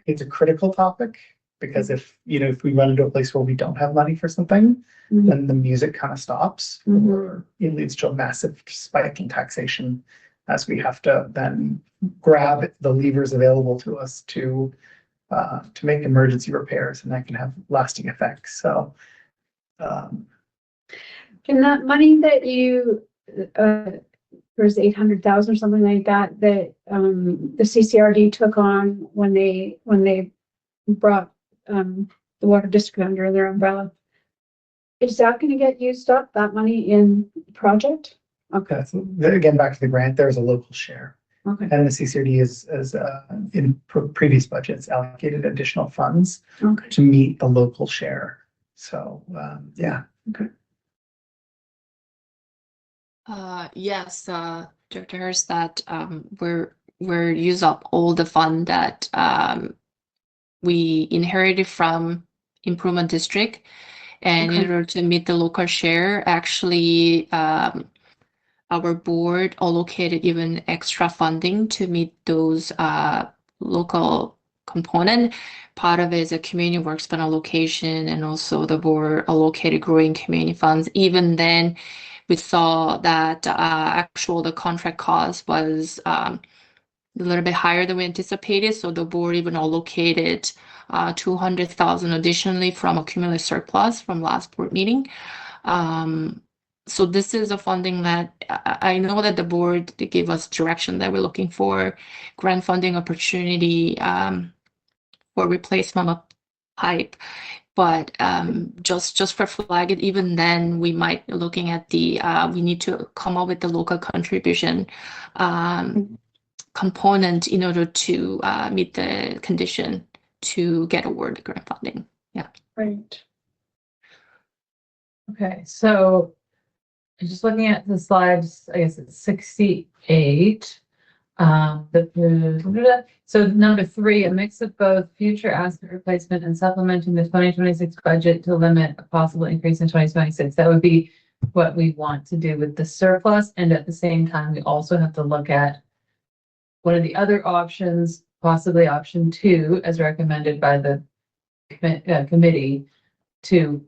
it's a critical topic because if we run into a place where we don't have money for something, then the music kind of stops, or it leads to a massive spike in taxation as we have to then grab the levers available to us to make emergency repairs, and that can have lasting effects. So, And that money that you, there's 800,000 or something like that, the CCRD took on when they brought the water district under their umbrella. Is that going to get used up, that money in the project? Okay. so again, back to the grant, there's a local share. Okay. And the CCRD is in previous budgets allocated additional funds to meet the local share. So, yeah. Okay. Yes, Director Harris, that we're use up all the fund that we inherited from Improvement District, and in order to meet the local share, actually, our board allocated even extra funding to meet those local component. Part of it is a community works fund allocation, and also the board allocated growing community funds. Even then, we saw that the contract cost was a little bit higher than we anticipated. So the board even allocated 200,000 additionally from accumulated surplus from last board meeting. So this is a funding that I know that the board gave us direction that we're looking for grant funding opportunity for replacement of pipe. But just for flag it, even then we might be looking at we need to come up with the local contribution component in order to meet the condition to get awarded grant funding. Yeah. Right. Okay, so just looking at the slides, I guess it's 68. So number 3, a mix of both future asset replacement and supplementing the 2026 budget to limit a possible increase in 2026. That would be what we want to do with the surplus. And at the same time, we also have to look at what are the other options, possibly option 2, as recommended by the committee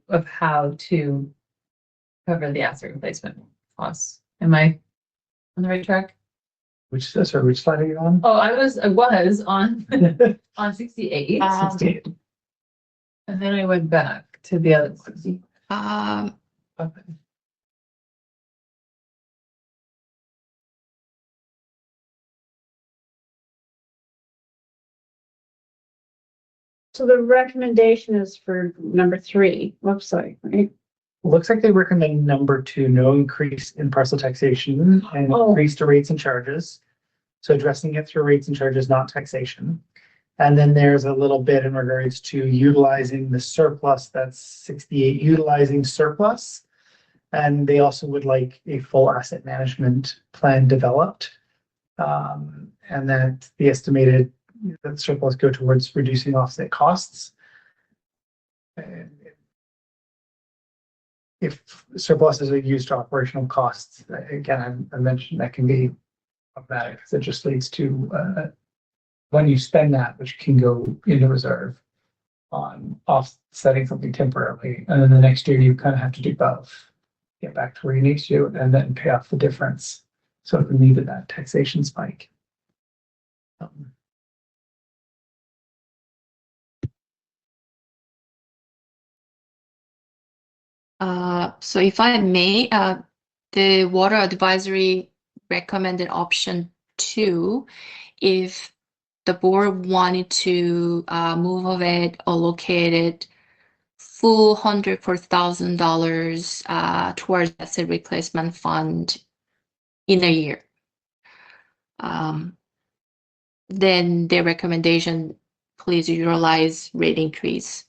of how to cover the asset replacement costs. Am I on the right track? Which slide are you on? Oh, I was on on 68. 68. And then I went back to the other one. Okay. So the recommendation is for number 3 website, right? Looks like they recommend number 2, no increase in parcel taxation and increase to rates and charges. So addressing it through rates and charges, not taxation. And then there's a little bit in regards to utilizing the surplus, that's 68, utilizing surplus. And they also would like a full asset management plan developed. And that the estimated that surplus go towards reducing offset costs. And if surpluses are used to operational costs, again, I mentioned that can be problematic because it just leads to when you spend that, which can go into reserve on offsetting something temporarily, and then the next year you kind of have to do both, get back to where you need to, and then pay off the difference. So it needed that taxation spike. So if I may, the water advisory recommended option 2, if the board wanted to move of it, allocated full $100,000 towards asset replacement fund in a year. Then their recommendation, please utilize rate increase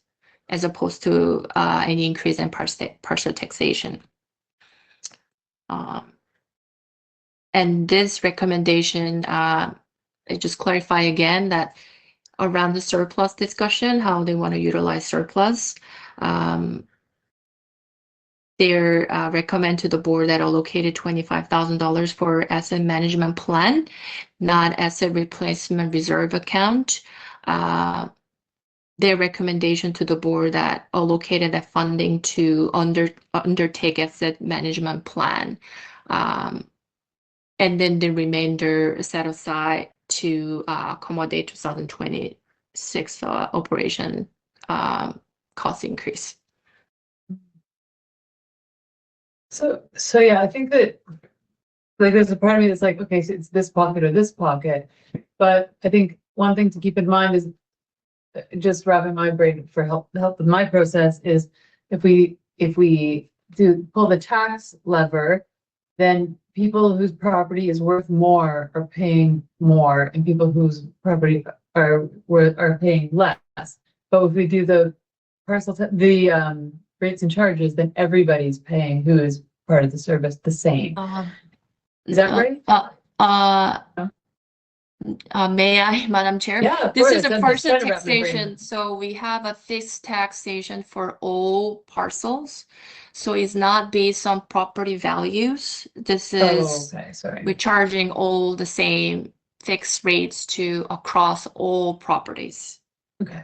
as opposed to any increase in partial taxation. And this recommendation, I just clarify again that around the surplus discussion, how they want to utilize surplus, they recommend to the board that allocated $25,000 for asset management plan, not asset replacement reserve account. Their recommendation to the board that allocated that funding to undertake asset management plan. And then the remainder set aside to accommodate 2026 operation cost increase. So yeah, I think that like there's a part of me that's like, okay, so it's this pocket or this pocket. But I think one thing to keep in mind is just wrapping my brain for help with my process is if we do pull the tax lever, then people whose property is worth more are paying more, and people whose property are paying less. But if we do the rates and charges, then everybody's paying who is part of the service the same. Is that right? May I, Madam Chair? Yeah, this is a I'm just parcel trying to wrap my brain. taxation. So we have a fixed taxation for all parcels. So it's not based on property values. This is, okay, sorry. we're charging all the same fixed rates to across all properties. Okay.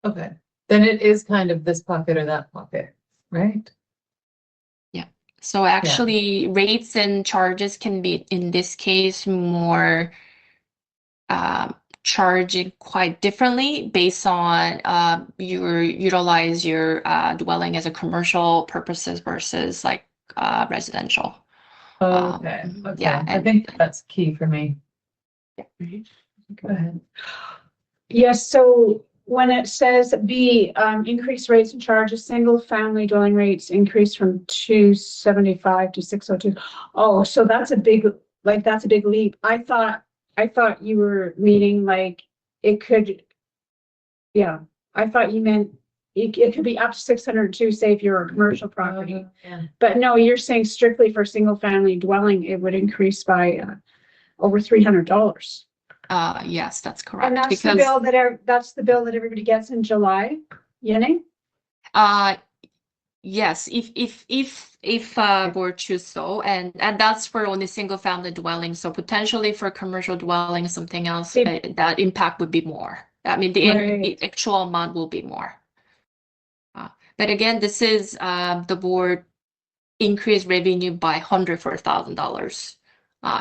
Okay, then it is kind of this pocket or that pocket, right? So actually, rates and charges can be, in this case, more charging quite differently based on utilize your dwelling as a commercial purposes versus like residential. Okay, okay. Yeah, I think that's key for me. Go ahead. Yes, so when it says B, increased rates and charges, single family dwelling rates increase from 275 to 602. Oh, so that's a big, that's a big leap. I thought you were meaning like it could, yeah, I thought you meant it could be up to 602, say if you're a commercial property. Yeah. But no, you're saying strictly for single family dwelling, it would increase by over $300. Yes, that's correct. And that's the bill that's the bill that everybody gets in July, Yenny? Yes, if board choose so, and that's for only single family dwelling. So potentially for commercial dwelling, something else, that impact would be more. I mean, the actual amount will be more. But again, this is the board increased revenue by $104,000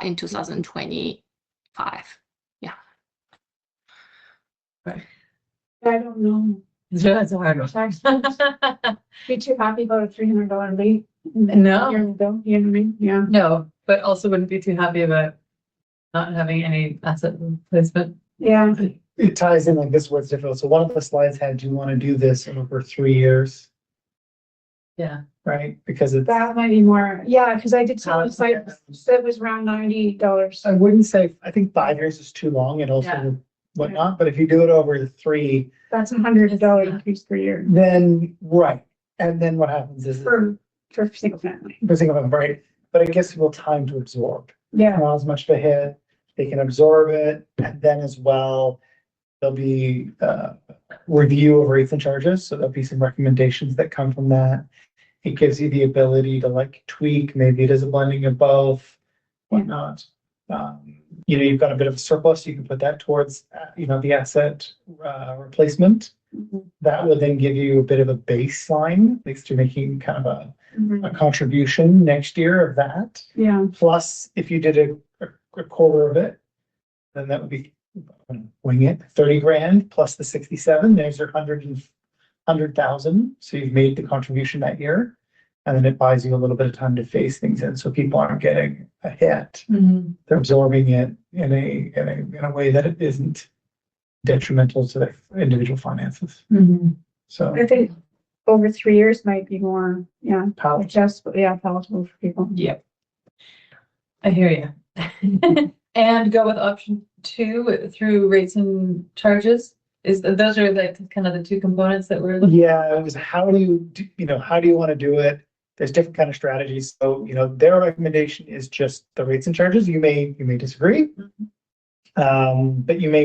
in 2025. Yeah. I don't know. That's a hard one. Be too happy about a $300 leap. No. You know what I mean? Yeah. No, but also wouldn't be too happy about not having any asset replacement. Yeah. It ties in like this where it's difficult. So one of the slides had, do you want to do this over 3 years? Yeah. Right? Because it's, That might be more, yeah, because I did see the site that was around $90. I wouldn't say, I think 5 years is too long and also whatnot, but if you do it over 3, That's $100 increase per year then, right. And then what happens is for single family. for single family, right? But it gives people time to absorb. Yeah. Not as much of a hit. They can absorb it, and then as well, there'll be review of rates and charges. So there'll be some recommendations that come from that. It gives you the ability to like tweak. Maybe it is a blending of both, whatnot. You've got a bit of a surplus. You can put that towards the asset replacement. That would then give you a bit of a baseline, at least you're making kind of a contribution next year of that. Yeah. Plus, if you did a quarter of it, then that would be, wing it, 30 grand plus the 67, there's your 100,000. So you've made the contribution that year. And then it buys you a little bit of time to phase things in. So people aren't getting a hit. They're absorbing it in a way that it isn't detrimental to their individual finances. So I think over 3 years might be more, palatable. palatable for people. Yep. I hear you. And go with option 2 through rates and charges. Those are like kind of the 2 components that we're looking. Yeah, it was how do you want to do it? There's different kind of strategies. So, their recommendation is just the rates and charges. You may disagree. But you may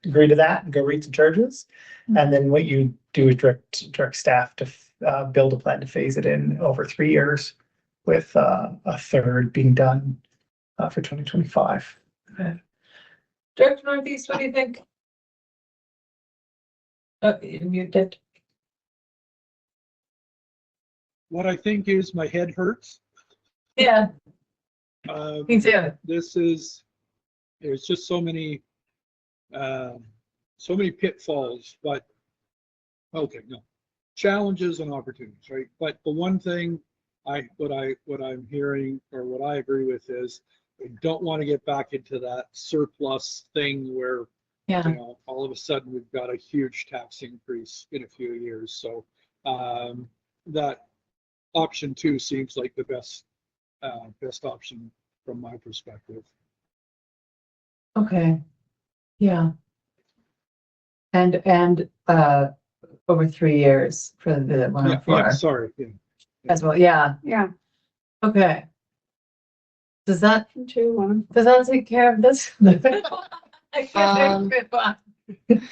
agree to that and go rates and charges. And then what you do is direct staff to build a plan to phase it in over 3 years, with a third being done for 2025. Okay. Director Northeast, what do you think? Oh, you muted. What I think is my head hurts. Yeah. Me too. There's just so many pitfalls, but okay, no, challenges and opportunities, right? But the one thing what I'm hearing, or what I agree with, is I don't want to get back into that surplus thing where all of a sudden we've got a huge tax increase in a few years. So that option 2 seems like the best option from my perspective. Okay. Yeah. And over 3 years for the 104. Yeah, sorry. Yeah. As well. Yeah. Yeah. Okay. Does that Two, take care of this? I can't think of it.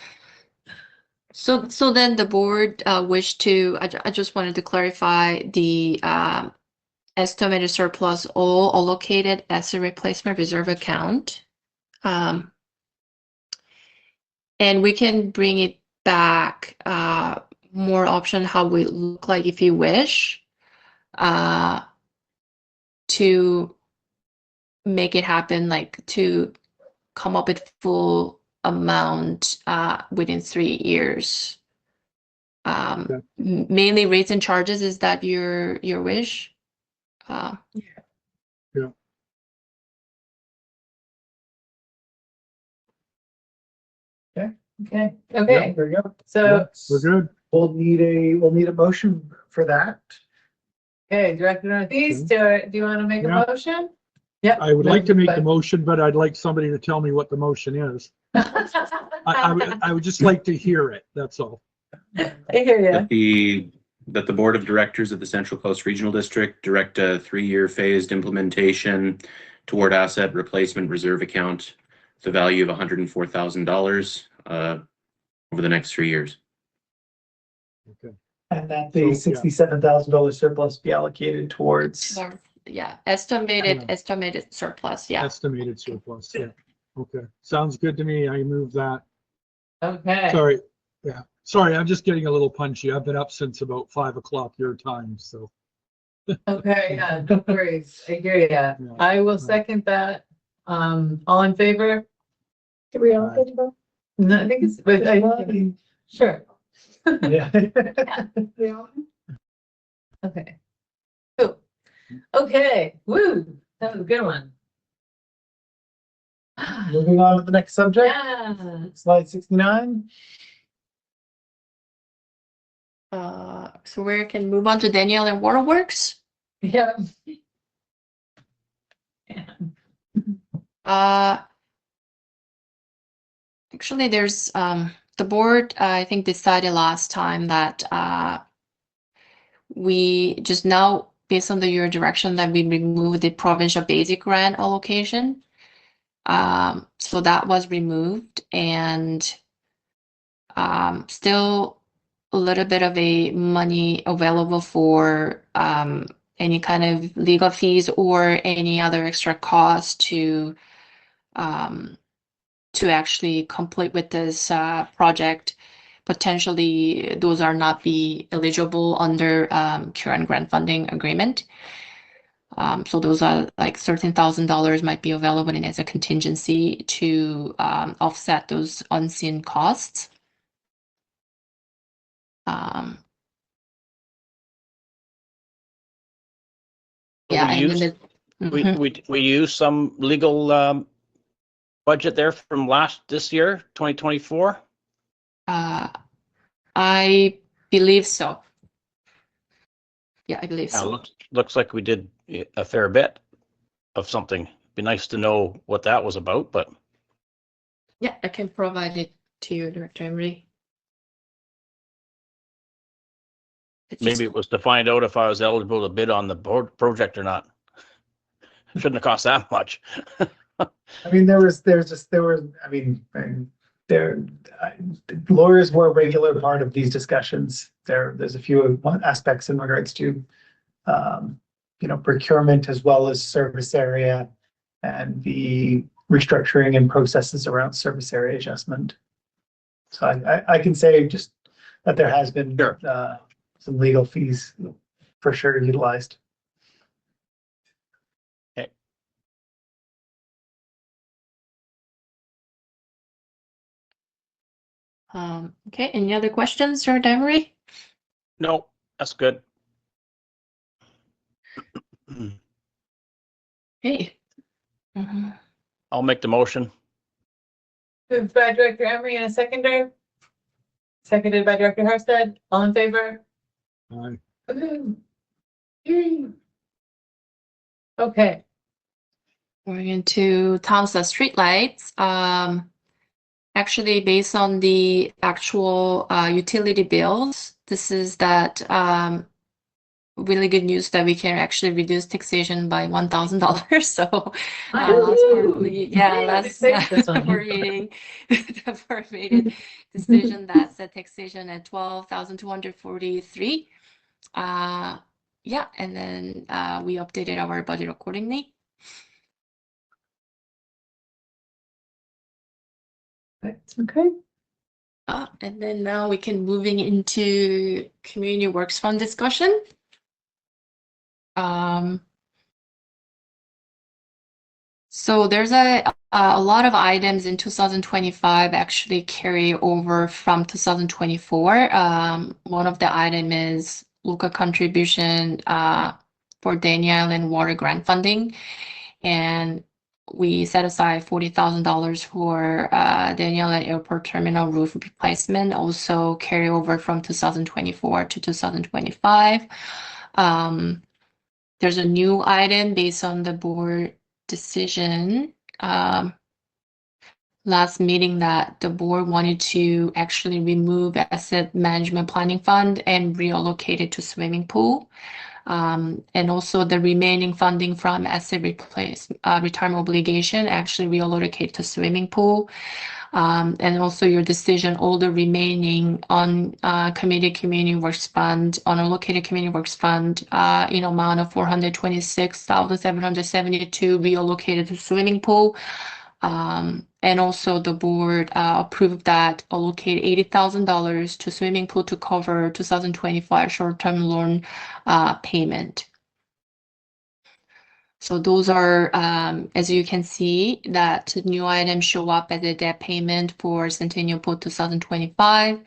So then the board wished to, I just wanted to clarify the estimated surplus all allocated as a replacement reserve account. And we can bring it back, more option how we look like if you wish, to make it happen, like to come up with full amount within 3 years. Okay. Mainly rates and charges, is that your wish? Yeah. Okay, Yeah. There you go. so, We're good. We'll need a motion for that. okay, Director Northeast, do you want to make a Yeah. motion? Yep. I would like to make the motion, but I'd like somebody to tell me what the motion is. I would just like to hear it, that's all. I hear you. That the Board of Directors of the Central Coast Regional District direct a 3-year phased implementation toward asset replacement reserve account, the value of $104,000 over the next 3 years. Okay. And that So, the yeah. $67,000 surplus be allocated towards. Yeah, estimated surplus, yeah. Estimated surplus, yeah. Okay, sounds good to me. I move that. Okay. Sorry, yeah. Sorry, I'm just getting a little punchy. I've been up since about 5 o'clock your time, so. Okay, yeah, no worries. I hear you. Yeah. I will second that. All in favor? Do we all get to vote? No, I think it's, but sure. Yeah. We all? Okay. Cool. Okay, woo, that was a good one. Moving on to the next subject, Yeah. slide 69. So we can move on to Danielle and Waterworks. Yeah. Actually, there's the board, I think, decided last time that we just now, based on your direction, that we remove the provincial basic grant allocation. So that was removed, and still a little bit of a money available for any kind of legal fees or any other extra cost to actually complete with this project. Potentially, those are not be eligible under current grant funding agreement. So those are like $13,000 might be available in as a contingency to offset those unseen costs. Yeah, and then We used some legal budget there from this year, 2024. I believe so. Yeah, I believe so. Looks like we did a fair bit of something. Be nice to know what that was about, but Yeah, I can provide it to you, Director Emery. maybe it was to find out if I was eligible to bid on the project or not. Shouldn't have cost that much. I mean, lawyers were a regular part of these discussions. There's a few aspects in regards to, procurement as well as service area and the restructuring and processes around service area adjustment. So I can say just that there has been some legal fees for sure utilized. Okay, any other questions, Director Emery? No, that's good. Okay. I'll make the motion. Moved by Director Emery and a seconder. Seconded by Director Harstead. All in favor? Aye. Okay. Going into Townsend streetlights. Actually, based on the actual utility bills, this is that really good news that we can actually reduce taxation by $1,000. So last board meeting, the board made a decision that set taxation at $12,243. Yeah, and then we updated our budget accordingly. Okay. And then now we can moving into Community Works Fund discussion. So there's a lot of items in 2025 actually carry over from 2024. One of the item is local contribution for Daniel Island Water Grant funding, and we set aside $40,000 for Daniel Island Airport Terminal roof replacement, also carry over from 2024 to 2025. There's a new item based on the board decision last meeting that the board wanted to actually remove asset management planning fund and reallocate it to swimming pool. And also the remaining funding from asset retirement obligation actually reallocate to swimming pool. And also your decision, all the remaining on committed community works fund, unallocated community works fund, in amount of $426,772 reallocated to swimming pool. And also the board approved that allocate $80,000 to swimming pool to cover 2025 short-term loan payment. So those are, as you can see, that new items show up as a debt payment for Centennial Pool 2025.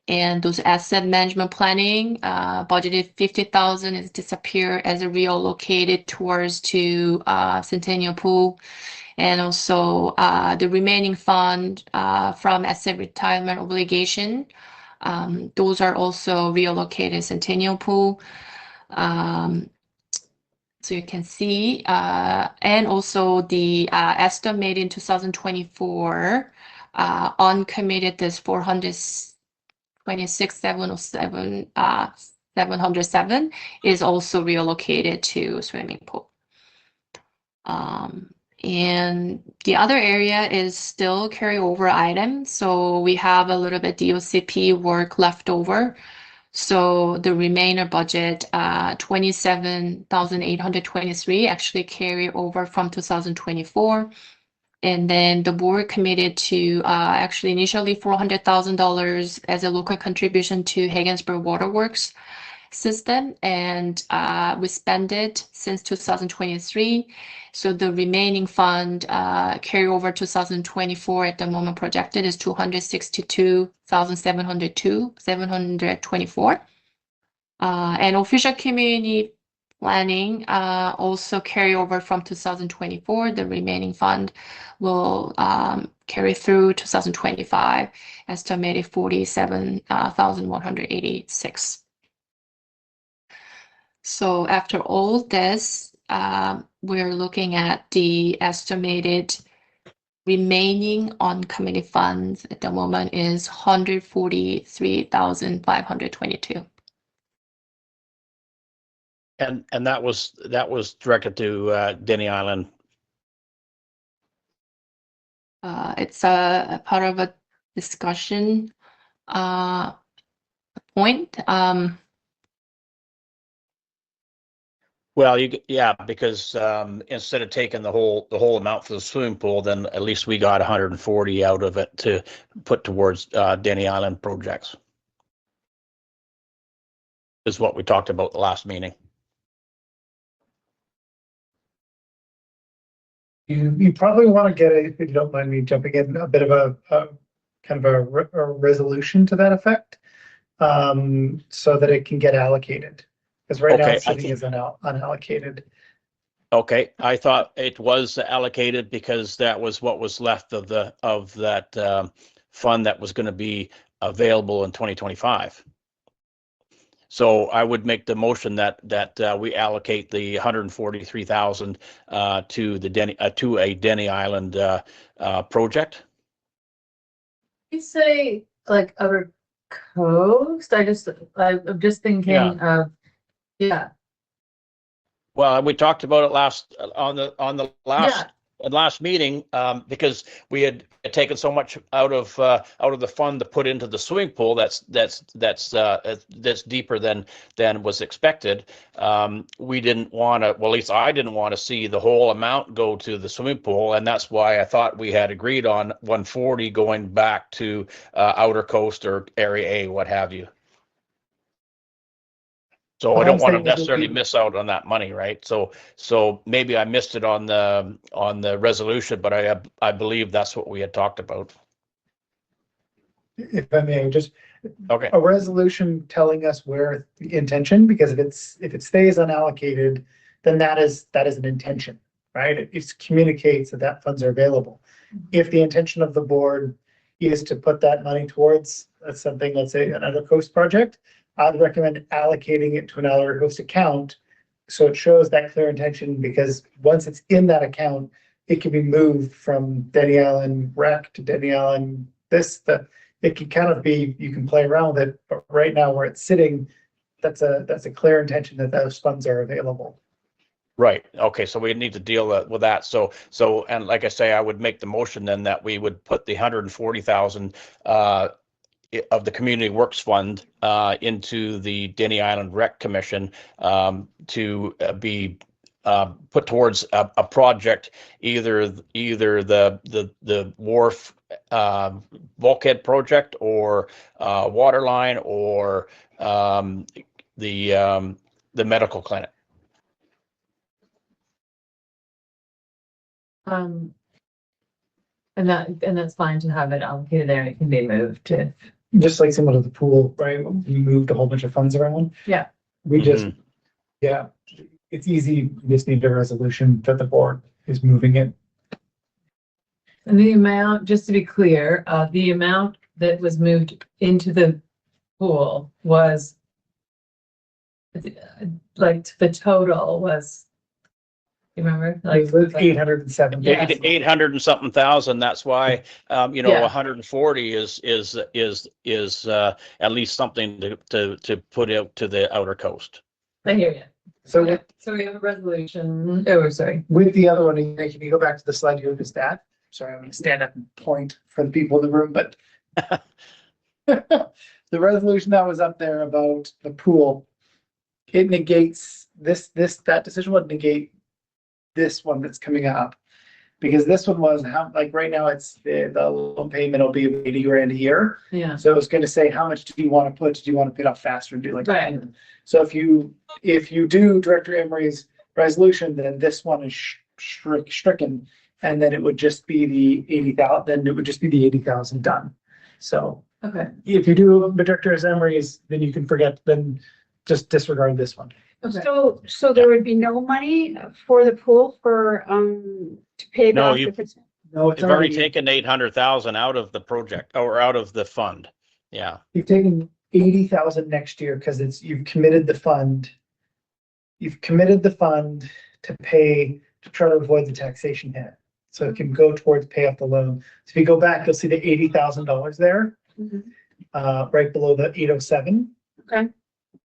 And those asset management planning, budgeted $50,000 is disappear as a reallocated towards to Centennial Pool. And also the remaining fund from asset retirement obligation, those are also reallocated Centennial Pool. So you can see, and also the estimate in 2024 uncommitted is 426,707 is also reallocated to swimming pool. And the other area is still carryover items. So we have a little bit DOCP work left over. So the remainder budget, 27,823 actually carry over from 2024. And then the board committed to actually initially $400,000 as a local contribution to Haggensburg Waterworks system, and we spent it since 2023. So the remaining fund carry over 2024 at the moment projected is 262,724. And official community planning also carry over from 2024. The remaining fund will carry through 2025, estimated 47,186. So after all this, we're looking at the estimated remaining uncommitted funds at the moment is 143,522. And that was directed to Denny Island. It's a part of a discussion point. Well, because instead of taking the whole amount for the swimming pool, then at least we got 140 out of it to put towards Denny Island projects. Is what we talked about the last meeting. You probably want to get if you don't mind me jumping in, a bit of a kind of a resolution to that effect, so that it can get allocated. Because right now it's sitting as unallocated. Okay, I thought it was allocated because that was what was left of that fund that was going to be available in 2025. So I would make the motion that we allocate the 143,000 to a Denny Island project. You say like other coast? I'm just thinking of Well, we talked about it on the last last meeting, because we had taken so much out of the fund to put into the swimming pool that's deeper than was expected. We didn't want to, well, at least I didn't want to see the whole amount go to the swimming pool, and that's why I thought we had agreed on 140 going back to outer coast or area A, what have you. So I don't want to necessarily miss out on that money, right? So maybe I missed it on the resolution, but I believe that's what we had talked about. If I may, just Okay. a resolution telling us where the intention, because if it stays unallocated, then that is an intention, right? It communicates that funds are available. If the intention of the board is to put that money towards something, let's say an outer coast project, I'd recommend allocating it to an outer coast account. So it shows that clear intention, because once it's in that account, it can be moved from Denny Allen Rec to Denny Allen it can kind of be, you can play around with it, but right now where it's sitting, that's a clear intention that those funds are available. Right. Okay. So we need to deal with that. So, and like I say, I would make the motion then that we would put the 140,000 of the Community Works Fund into the Denny Island Rec Commission to be put towards a project, either the wharf bulkhead project, or water line, or the medical clinic. And that's fine to have it allocated there. It can be moved to. Just like similar to the pool, right? We moved a whole bunch of funds around. Yeah. We just, yeah, it's easy. We just need a resolution that the board is moving it. And the amount, just to be clear, the amount that was moved into the pool was like the total was, you remember? Like 807. Yeah. 800 and something thousand. That's why, Yeah. 140 is at least something to put out to the outer coast. I hear you. So we have a resolution. Oh, sorry. with the other one, can you go back to the slide you just at? Sorry, I'm going to stand up and point for the people in the room, but the resolution that was up there about the pool, it negates that decision would negate this one that's coming up, because this one was right now it's the loan payment will be 80 grand a year. Yeah. So it's going to say, how much do you want to put? Do you want to pay it off faster and do like Right. So if you do Director Emery's resolution, then this one is stricken, and then it would just be the 80,000. Then it would just be the 80,000 done. So Okay. if you do Director Emery's, then you can forget. Then just disregard this one. Okay. So there would be no money for the pool for, to pay No, off you- difference? No, it's You've already taken 800,000 out of the project, or out of the fund. Yeah. You've taken 80,000 next year because you've committed the fund. You've committed the fund to try to avoid the taxation hit. So it can go towards pay off the loan. So if you go back, you'll see the $80,000 there, right below the 807. Okay.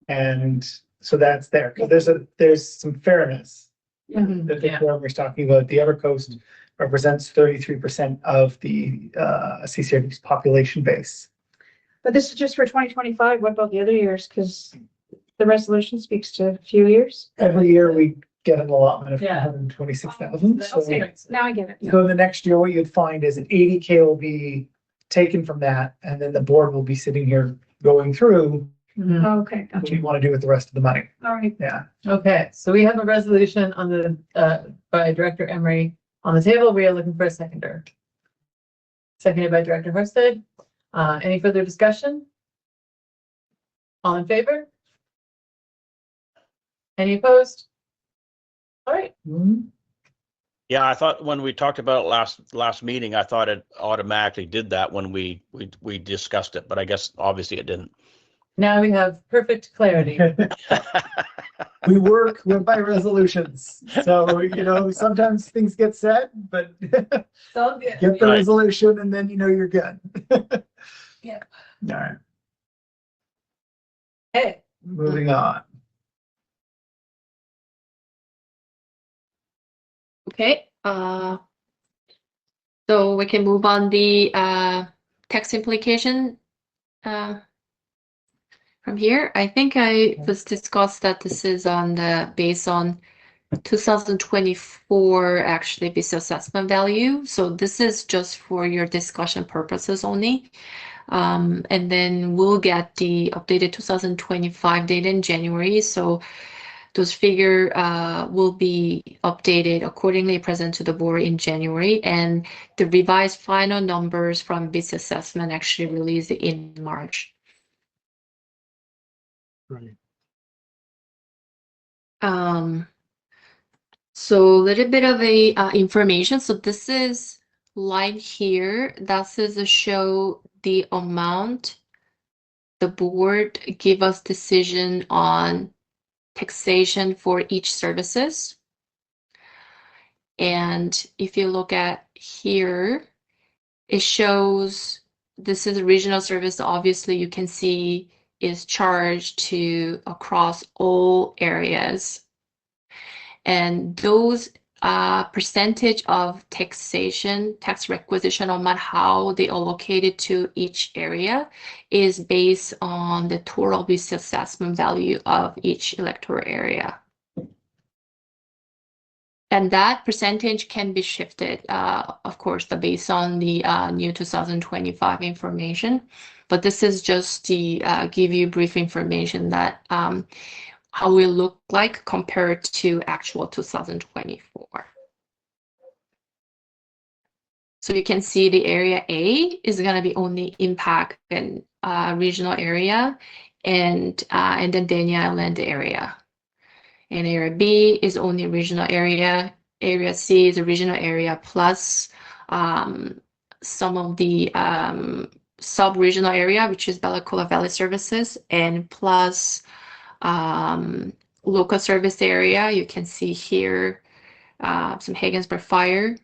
And so that's there. Because there's some fairness Mhm. that the former's talking about. The Evercoast represents 33% of the CCRD's population base. But this is just for 2025. What about the other years? Because the resolution speaks to a few years. Every year we get an allotment of Yeah. 126,000. So, Okay, now I get it. so the next year, what you'd find is an 80K will be taken from that, and then the board will be sitting here going through Mhm. Okay, what gotcha. you want to do with the rest of the money. All right. Yeah. Okay, so we have a resolution on the, by Director Emery on the table. We are looking for a seconder. Seconded by Director Horsted. Any further discussion? All in favor? Any opposed? All right. Yeah, I thought when we talked about it last meeting, I thought it automatically did that when we discussed it, but I guess obviously it didn't. Now we have perfect clarity. We work by resolutions. So, sometimes things get said, but It's all good. get the Right. resolution and then you're good. Yeah. All right, Hey, moving on. Okay, So we can move on the tax implication from here. I think I was discussed that this is on the based on 2024 actually business assessment value. So this is just for your discussion purposes only. And then we'll get the updated 2025 data in January. So those figures will be updated accordingly, present to the board in January, and the revised final numbers from business assessment actually released in March. Right. So a little bit of a information. So this is line here. That is to show the amount the board give us decision on taxation for each services. And if you look at here, it shows this is a regional service. Obviously, you can see is charged to across all areas. And those percentage of taxation, tax requisition amount, how they allocated to each area is based on the total business assessment value of each electoral area. And that percentage can be shifted, of course, based on the new 2025 information. But this is just to give you brief information that how we look like compared to actual 2024. So you can see the area A is going to be only impact in regional area and then Dania Island area. And area B is only regional area. Area C is a regional area plus some of the sub-regional area, which is Bella Coola Valley Services, and plus local service area. You can see here some Haggensburg Fire.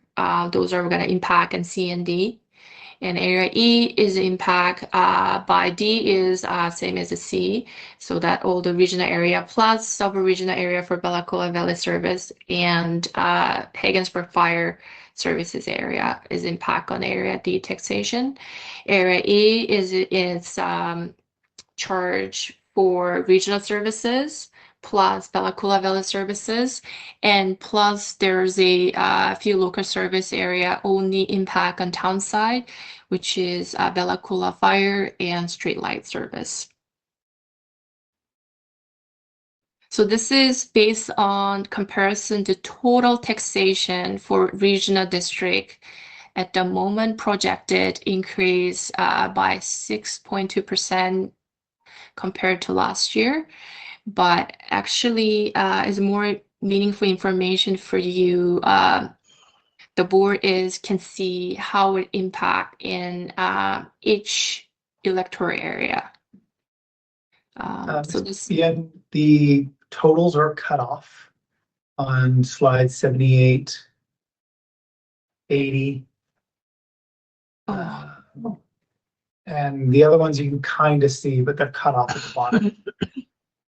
Those are going to impact and C and D. And area E is impact by D is same as the C. So that all the regional area plus sub-regional area for Bella Coola Valley Service and Haggensburg Fire Services area is impact on area D taxation. Area E is charge for regional services plus Bella Coola Valley Services, and plus there's a few local service area only impact on town side, which is Bella Coola Fire and Street Light Service. So this is based on comparison to total taxation for regional district at the moment projected increase by 6.2% compared to last year. But actually is more meaningful information for you. The board can see how it impact in each electoral area. So this the totals are cut off on slide 78, 80. And the other ones you can kind of see, but they're cut off at the bottom.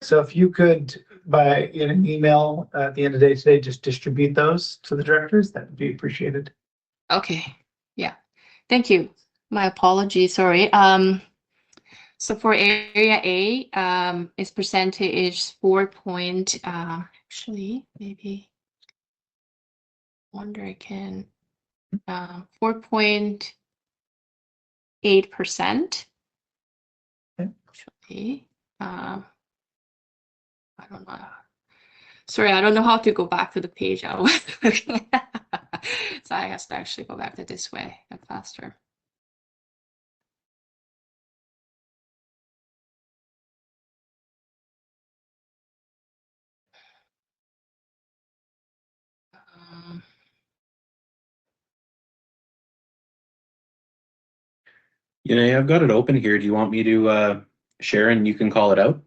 So if you could, in an email at the end of the day today, just distribute those to the directors, that would be appreciated. Okay, yeah, thank you. My apologies, sorry. So for area A, its percentage is 4 point, actually, maybe, wonder I can, 4.8%. Actually, I don't know. Sorry, I don't know how to go back to the page I was looking at. So I have to actually go back to this way and faster. I've got it open here. Do you want me to share and you can call it out?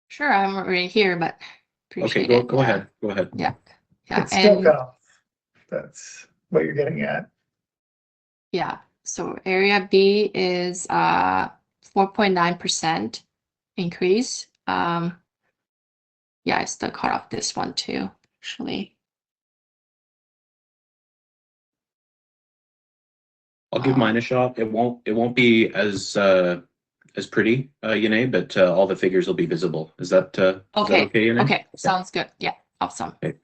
Sure, I'm already here, but appreciate Okay, it. go ahead. Go ahead. Yeah. Yeah. It's still cut off. That's what you're getting at. Yeah. So area B is 4.9% increase. Yeah, I still cut off this one too, actually. I'll give mine a shot. It won't be as pretty, Yanae, but all the figures will be visible. Is that Okay. okay, Yanae? Okay. Sounds good. Yeah. Awesome. Okay.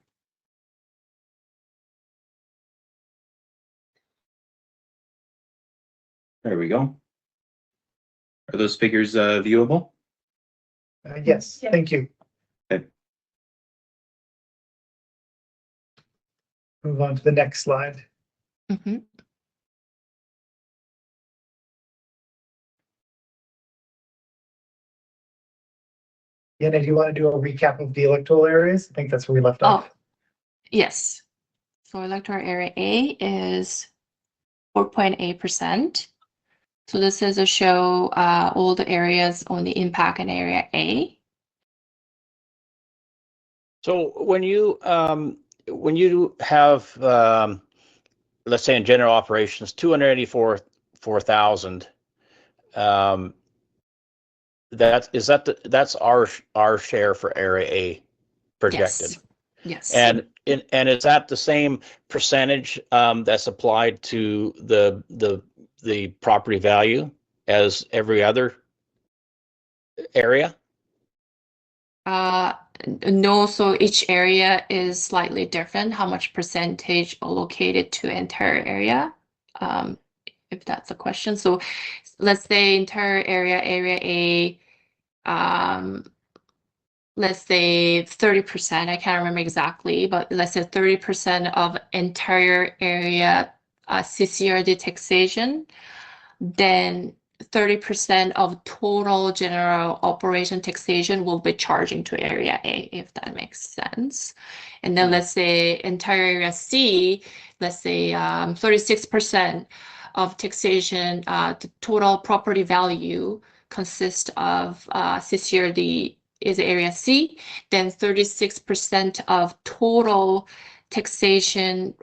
There we go. Are those figures viewable? Yes, thank you. Okay. Move on to the next slide. Mm-hmm. Yana, do you want to do a recap of the electoral areas? I think that's where we left off. Yes. So electoral area A is 4.8%. So this is a show all the areas on the impact in area A. So when you have let's say in general operations 284,000, that's our share for area A projected. Yes. And is that the same percentage that's applied to the property value as every other area? No, so each area is slightly different, how much percentage allocated to entire area, if that's a question. So let's say entire area A, let's say 30%, I can't remember exactly, but let's say 30% of entire area CCRD taxation, then 30% of total general operation taxation will be charging to area A, if that makes sense. And then let's say entire area C, let's say 36% of taxation, the total property value consists of CCRD is area C, then 36% of total taxation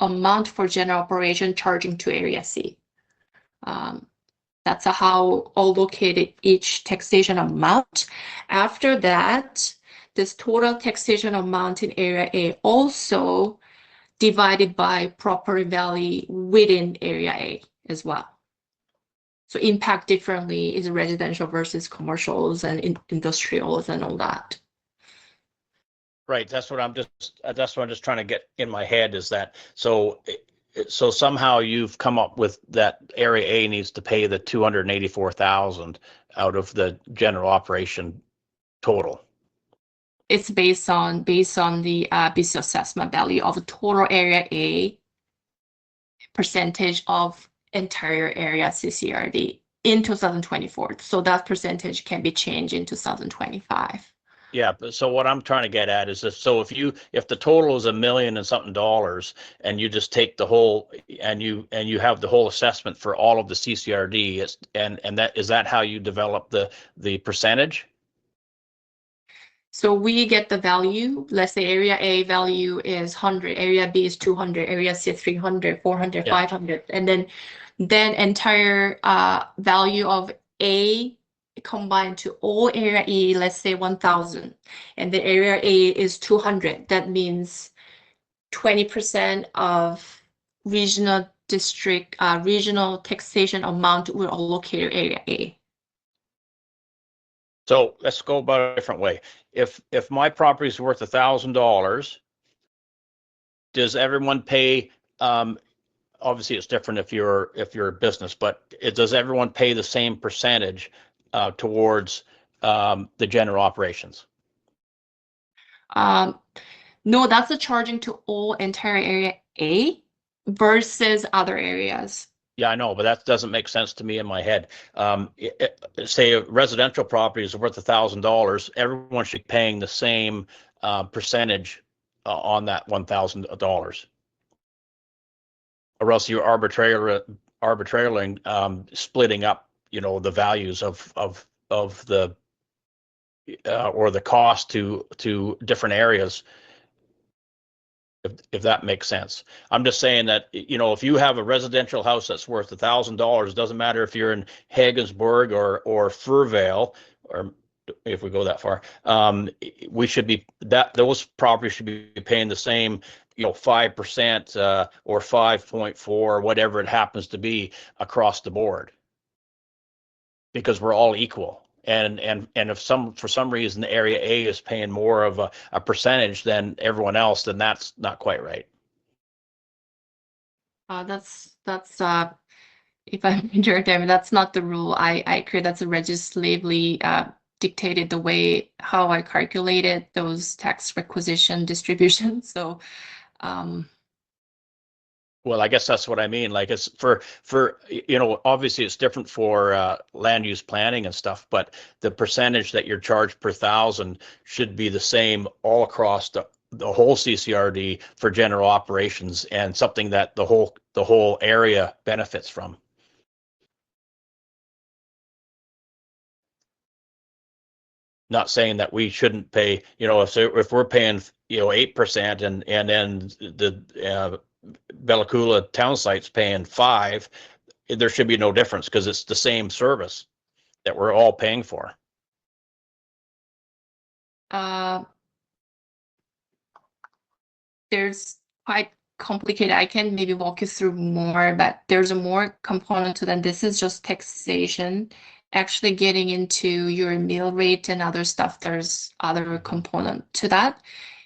amount for general operation charging to area C. That's how allocated each taxation amount. After that, this total taxation amount in area A also divided by property value within area A as well. So impact differently is residential versus commercials and industrials and all that. Right. That's what I'm just trying to get in my head is that so somehow you've come up with that area A needs to pay the 284,000 out of the general operation total. It's based on the business assessment value of total area A percentage of entire area CCRD in 2024. So that percentage can be changed in 2025. Yeah, but so what I'm trying to get at is this, so if the total is $1 million and something and you just take the whole and you have the whole assessment for all of the CCRD, and that is that how you develop the percentage? So we get the value, let's say area A value is 100, area B is 200, area C 300, 400, Yeah. 500, and then entire value of A combined to all area E, let's say 1,000, and the area A is 200. That means 20% of regional district, regional taxation amount will allocate area A. So let's go about a different way. If my property is worth $1,000, does everyone pay? Obviously, it's different if you're a business, but does everyone pay the same percentage towards the general operations? No, that's a charging to all entire area A versus other areas. Yeah, I know, but that doesn't make sense to me in my head. Say a residential property is worth $1,000, everyone should be paying the same percentage on that $1,000, or else you're arbitrarily splitting up, the values of the or the cost to different areas. If that makes sense. I'm just saying that, if you have a residential house that's worth $1,000, doesn't matter if you're in Haggensburg or Furvale, or if we go that far, we should be those properties should be paying the same 5% or 5.4, whatever it happens to be across the board, because we're all equal. And if for some reason the area A is paying more of a percentage than everyone else, then that's not quite right. That's if I'm enjoying them, that's not the rule. I agree that's a legislatively dictated the way how I calculated those tax requisition distributions. So well, I guess that's what I mean. Like, it's for obviously it's different for land use planning and stuff, but the percentage that you're charged per thousand should be the same all across the whole CCRD for general operations, and something that the whole area benefits from. Not saying that we shouldn't pay, if we're paying 8% and then the Bella Coola town site's paying 5%, there should be no difference because it's the same service that we're all paying for. there's quite complicated. I can maybe walk you through more, but there's a more component to that. This is just taxation. Actually getting into your mill rate and other stuff, there's other component to that,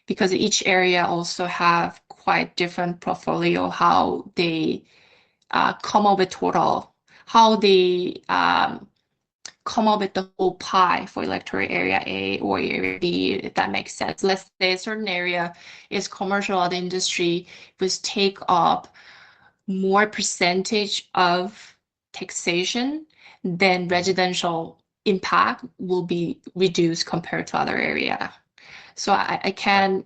because each area also have quite different portfolio, how they come up with total, how they come up with the whole pie for electoral area A or area B, if that makes sense. Let's say a certain area is commercial or the industry, was take up more percentage of taxation, then residential impact will be reduced compared to other area. So I can,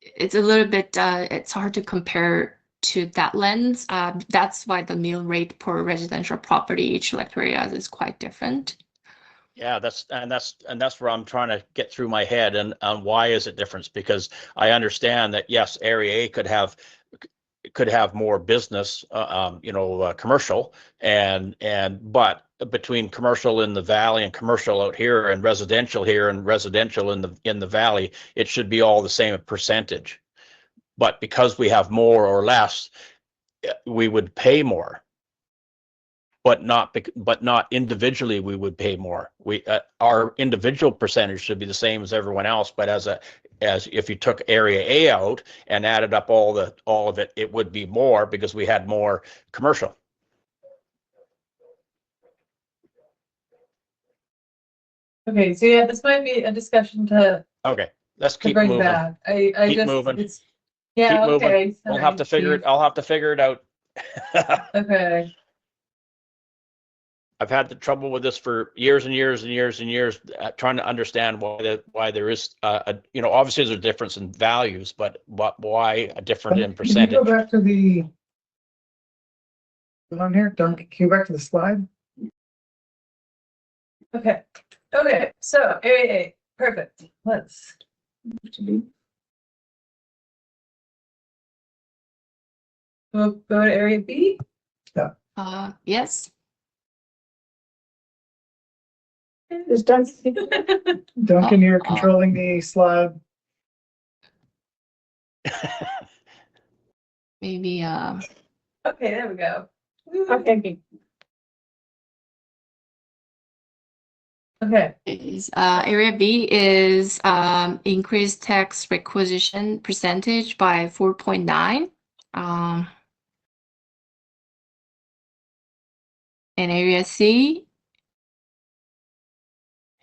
it's a little bit, it's hard to compare to that lens. That's why the mill rate per residential property each electoral area is quite different. Yeah, that's where I'm trying to get through my head, and why is it different? Because I understand that yes, area A could have more business, commercial, but between commercial in the valley and commercial out here and residential here and residential in the valley, it should be all the same percentage. But because we have more or less, we would pay more. But not individually, we would pay more. Our individual percentage should be the same as everyone else, but as if you took area A out and added up all of it, it would be more because we had more commercial. Okay, so yeah, this might be a discussion to Let's keep bring moving. back. I Keep just moving. yeah, Keep moving. okay. I'll have to figure it out. Okay. I've had the trouble with this for years and years and years and years, trying to understand why there is, obviously there's a difference in values, but why a difference in percentage? Can you go back to the on here? Can you go back to the slide? Okay. So area A, perfect. Let's go to area B. Yes. Is Duncan? Duncan, you're controlling the slide. Maybe Okay, there we go. Okay. Okay. Area B is increased tax requisition percentage by 4.9. And area C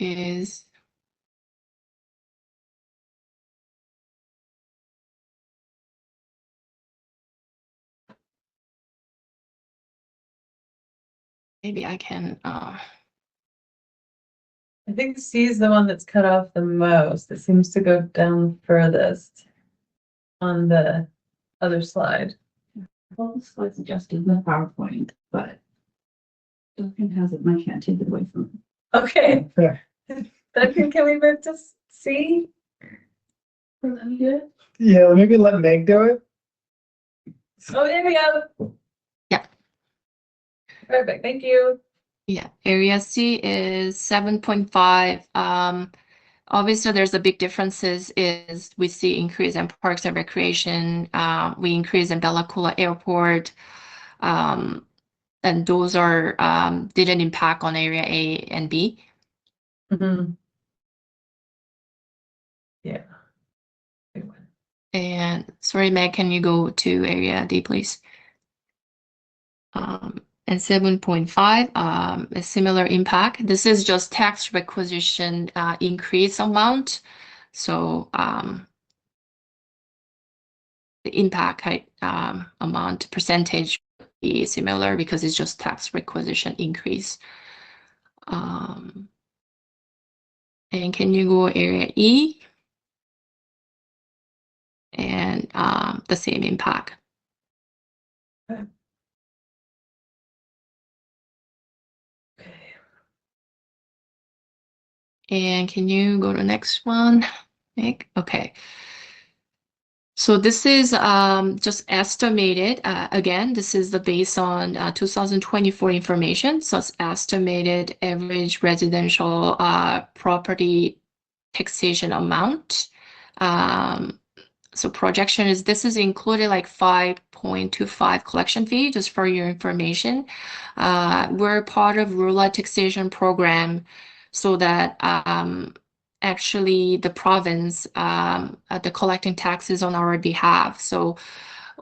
is maybe I can I think C is the one that's cut off the most. It seems to go down furthest on the other slide. Well, the slide's adjusted in the PowerPoint, but Duncan has it, and I can't take it away from him. Okay. Yeah. Duncan, can we move to C? Or let me do it. Yeah, maybe let Meg do it. Oh, there we go. Yeah. Perfect. Thank you. Yeah, area C is 7.5 Obviously, there's a big differences is we see increase in parks and recreation, we increase in Bella Coola Airport, and those are didn't impact on area A and B. Mhm. Yeah. Good one. And sorry, Meg, can you go to area D, please? And 7.5, a similar impact. This is just tax requisition increase amount. So the impact amount percentage would be similar because it's just tax requisition increase. And can you go area E? And the same impact. Okay. And can you go to the next one, Nick? Okay. So this is just estimated. Again, this is the based on 2024 information. So it's estimated average residential property taxation amount. So projection is this is included like 5.25 collection fee, just for your information. We're part of rural taxation program, so that actually the province the collecting taxes on our behalf. So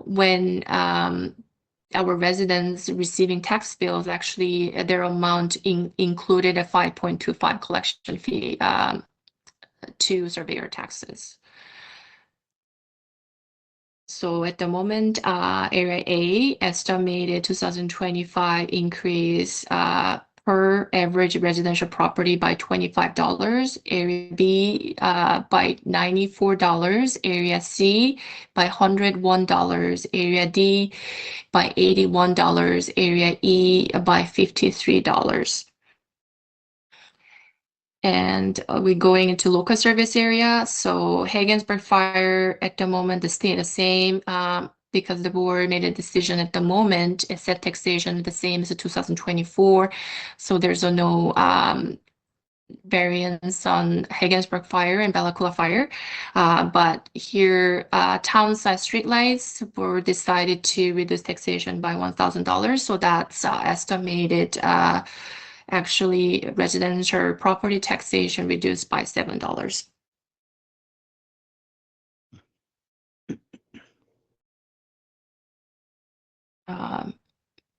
when our residents receiving tax bills, actually their amount included a 5.25 collection fee to surveyor taxes. So at the moment, area A estimated 2025 increase per average residential property by $25, area B by $94, area C by $101, area D by $81, area E by $53. And we're going into local service area. So Haggensburg Fire at the moment, the stay the same because the board made a decision at the moment, it set taxation the same as the 2024. So there's no variance on Haggensburg Fire and Bella Coola Fire. But here, town side streetlights were decided to reduce taxation by $1,000. So that's estimated actually residential property taxation reduced by $7.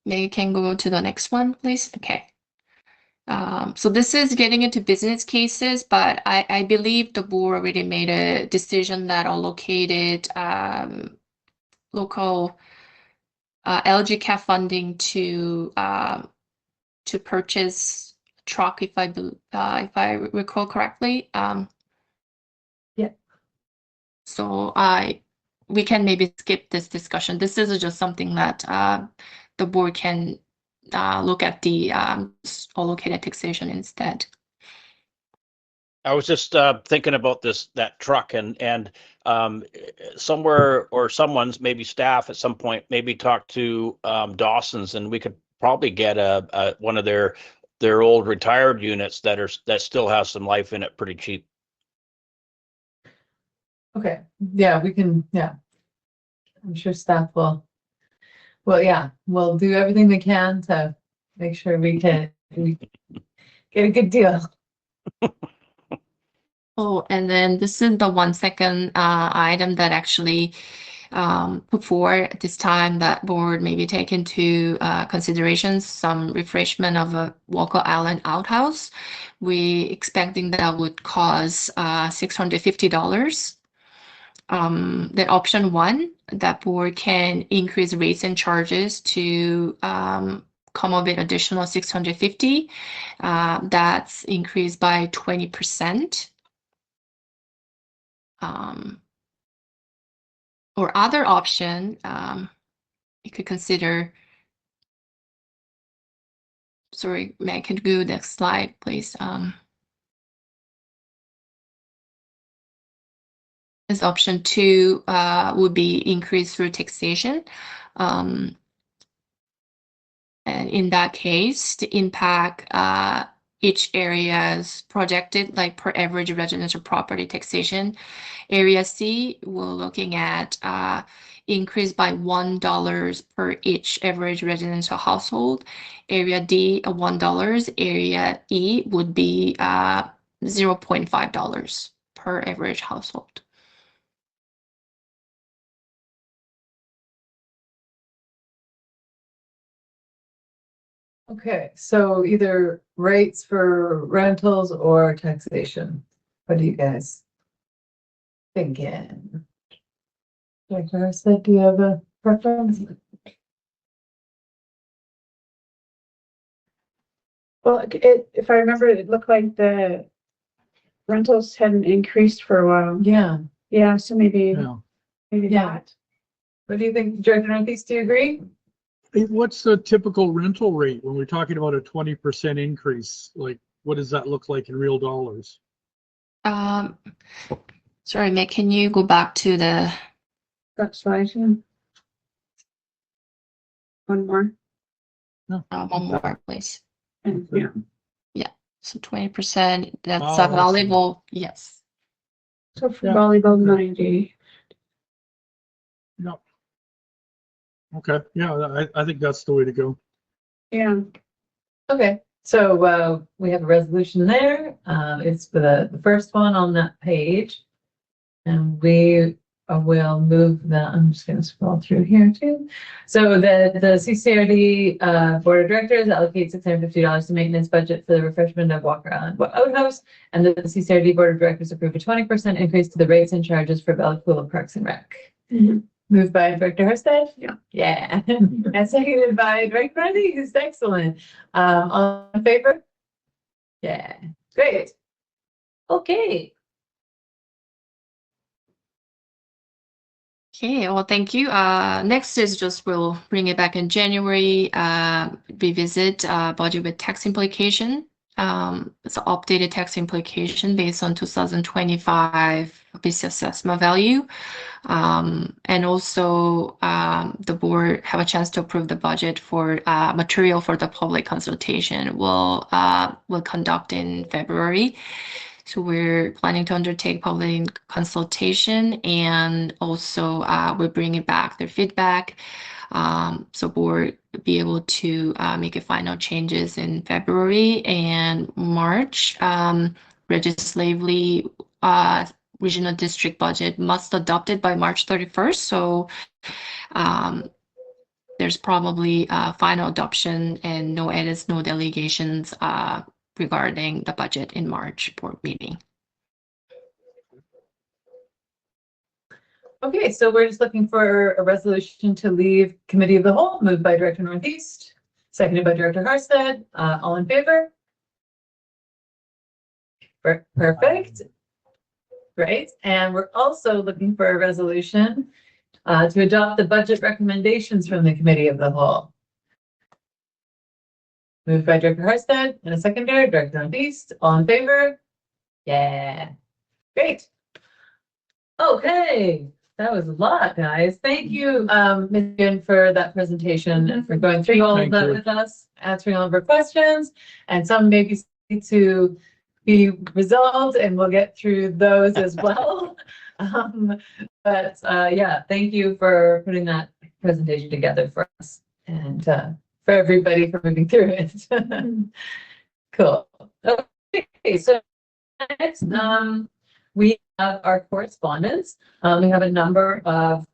Maybe you can go to the next one, please. Okay. So this is getting into business cases, but I believe the board already made a decision that allocated local LGCAP funding to purchase truck, if I recall correctly. Yeah. So we can maybe skip this discussion. This is just something that the board can look at the allocated taxation instead. I was just thinking about that truck and somewhere or someone's maybe staff at some point maybe talk to Dawson's, and we could probably get a one of their old retired units that still has some life in it pretty cheap. Okay, yeah, we can, yeah. I'm sure staff will, well, yeah, we'll do everything we can to make sure we get a good deal. Oh, and then this is the 1 second item that actually put forward this time that board maybe take into consideration some refreshment of a Walker Island outhouse. We expecting that would cost $650. Then option 1, that board can increase rates and charges to come up with additional $650. That's increased by 20%. Or other option, you could consider. Sorry, Meg, can you go next slide, please? As option 2 would be increased through taxation. And in that case, the impact each area's projected, like per average residential property taxation. Area C, we're looking at increase by $1 per each average residential household. Area D, $1. Area E would be $0.5 per average household. Okay, so either rates for rentals or taxation. What do you guys thinking? Director Hurst, do you have a preference? Well, if I remember, it looked like the rentals hadn't increased for a while. Yeah, Yeah, so maybe Yeah. Yeah. that. what do you think, Director Northeast, do you agree? Hey, what's the typical rental rate when we're talking about a 20% increase? Like, what does that look like in real dollars? Sorry, Mick, can you go back to the That's right. Yeah. One more. one more, please? Yeah. So 20%, that's Oh, I see. available. Yes. So for Yeah. volleyball, 90. No. Okay, yeah, I think that's the way to go. Yeah. Okay, so we have a resolution there. It's for the first one on that page. And we will move that. I'm just going to scroll through here too. So the CCRD Board of Directors allocates $650 to maintenance budget for the refreshment of Walker Island Outhouse. And the CCRD Board of Directors approved a 20% increase to the rates and charges for Bella Coola Parks and Rec. Mhm. Moved by Director Hurstead? Yeah. Yeah. And seconded by Director Randy. Excellent. All in favor? Yeah. Great. Okay. Okay, well, thank you. Next is just we'll bring it back in January, revisit budget with tax implication. It's an updated tax implication based on 2025 base assessment value. And also the board have a chance to approve the budget for material for the public consultation. We'll conduct in February. So we're planning to undertake public consultation, and also we're bringing back their feedback. So board be able to make a final changes in February and March. Legislatively, regional district budget must adopted by March 31st. So there's probably final adoption and no edits, no delegations regarding the budget in March board meeting. Okay, so we're just looking for a resolution to leave committee of the whole, moved by Director Northeast, seconded by Director Harstead. All in favor? Perfect. Great. And we're also looking for a resolution to adopt the budget recommendations from the committee of the whole. Moved by Director Harstead and a secondary, Director Northeast. All in favor? Yeah. Great. Okay. That was a lot, guys. Thank you, Ms. Yin, for that presentation and for going through all of Thank that you. with us, answering all of our questions, and some maybe need to be resolved, and we'll get through those as well. Yeah, thank you for putting that presentation together for us and for everybody for moving through it. Cool. Okay, so next, we have our correspondence. We have a number of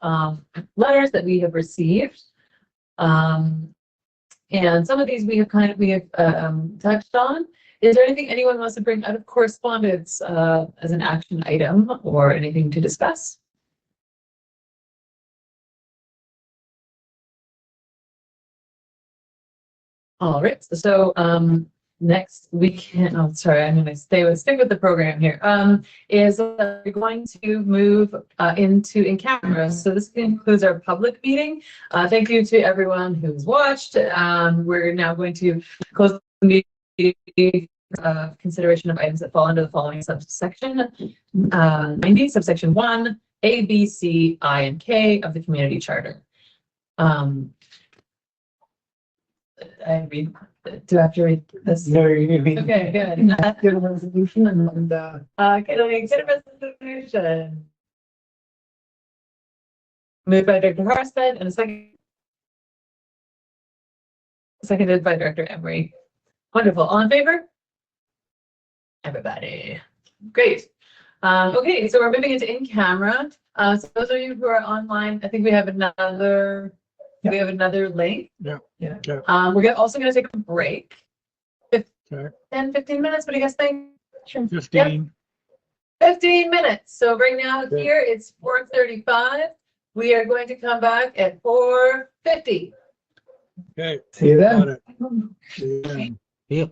letters that we have received. And some of these we have touched on. Is there anything anyone wants to bring out of correspondence as an action item or anything to discuss? All right, so next we can, oh, sorry, I'm going to stick with the program here. Is we're going to move into in camera. So this concludes our public meeting. Thank you to everyone who's watched. We're now going to close the meeting. Consideration of items that fall under the following subsection 90, subsection 1, A, B, C, I, and K of the community charter. I read, do I have to read this? No, you need Okay, good. get a resolution and Okay, let me get a resolution. Moved by Director Horaceman and a second. Seconded by Director Emery. Wonderful. All in favor? Everybody. Great. Okay, so we're moving into in camera. So those of you who are online, I think we have another link. Yeah. Yeah. Yeah. We're also gonna take a break. Okay. 10-15 minutes. What do you guys think? Sure. 15. 15 minutes. So right now Okay. here it's 4:35. We are going to come back at 4:50. Okay. see you then. Got it. See you then. Yep.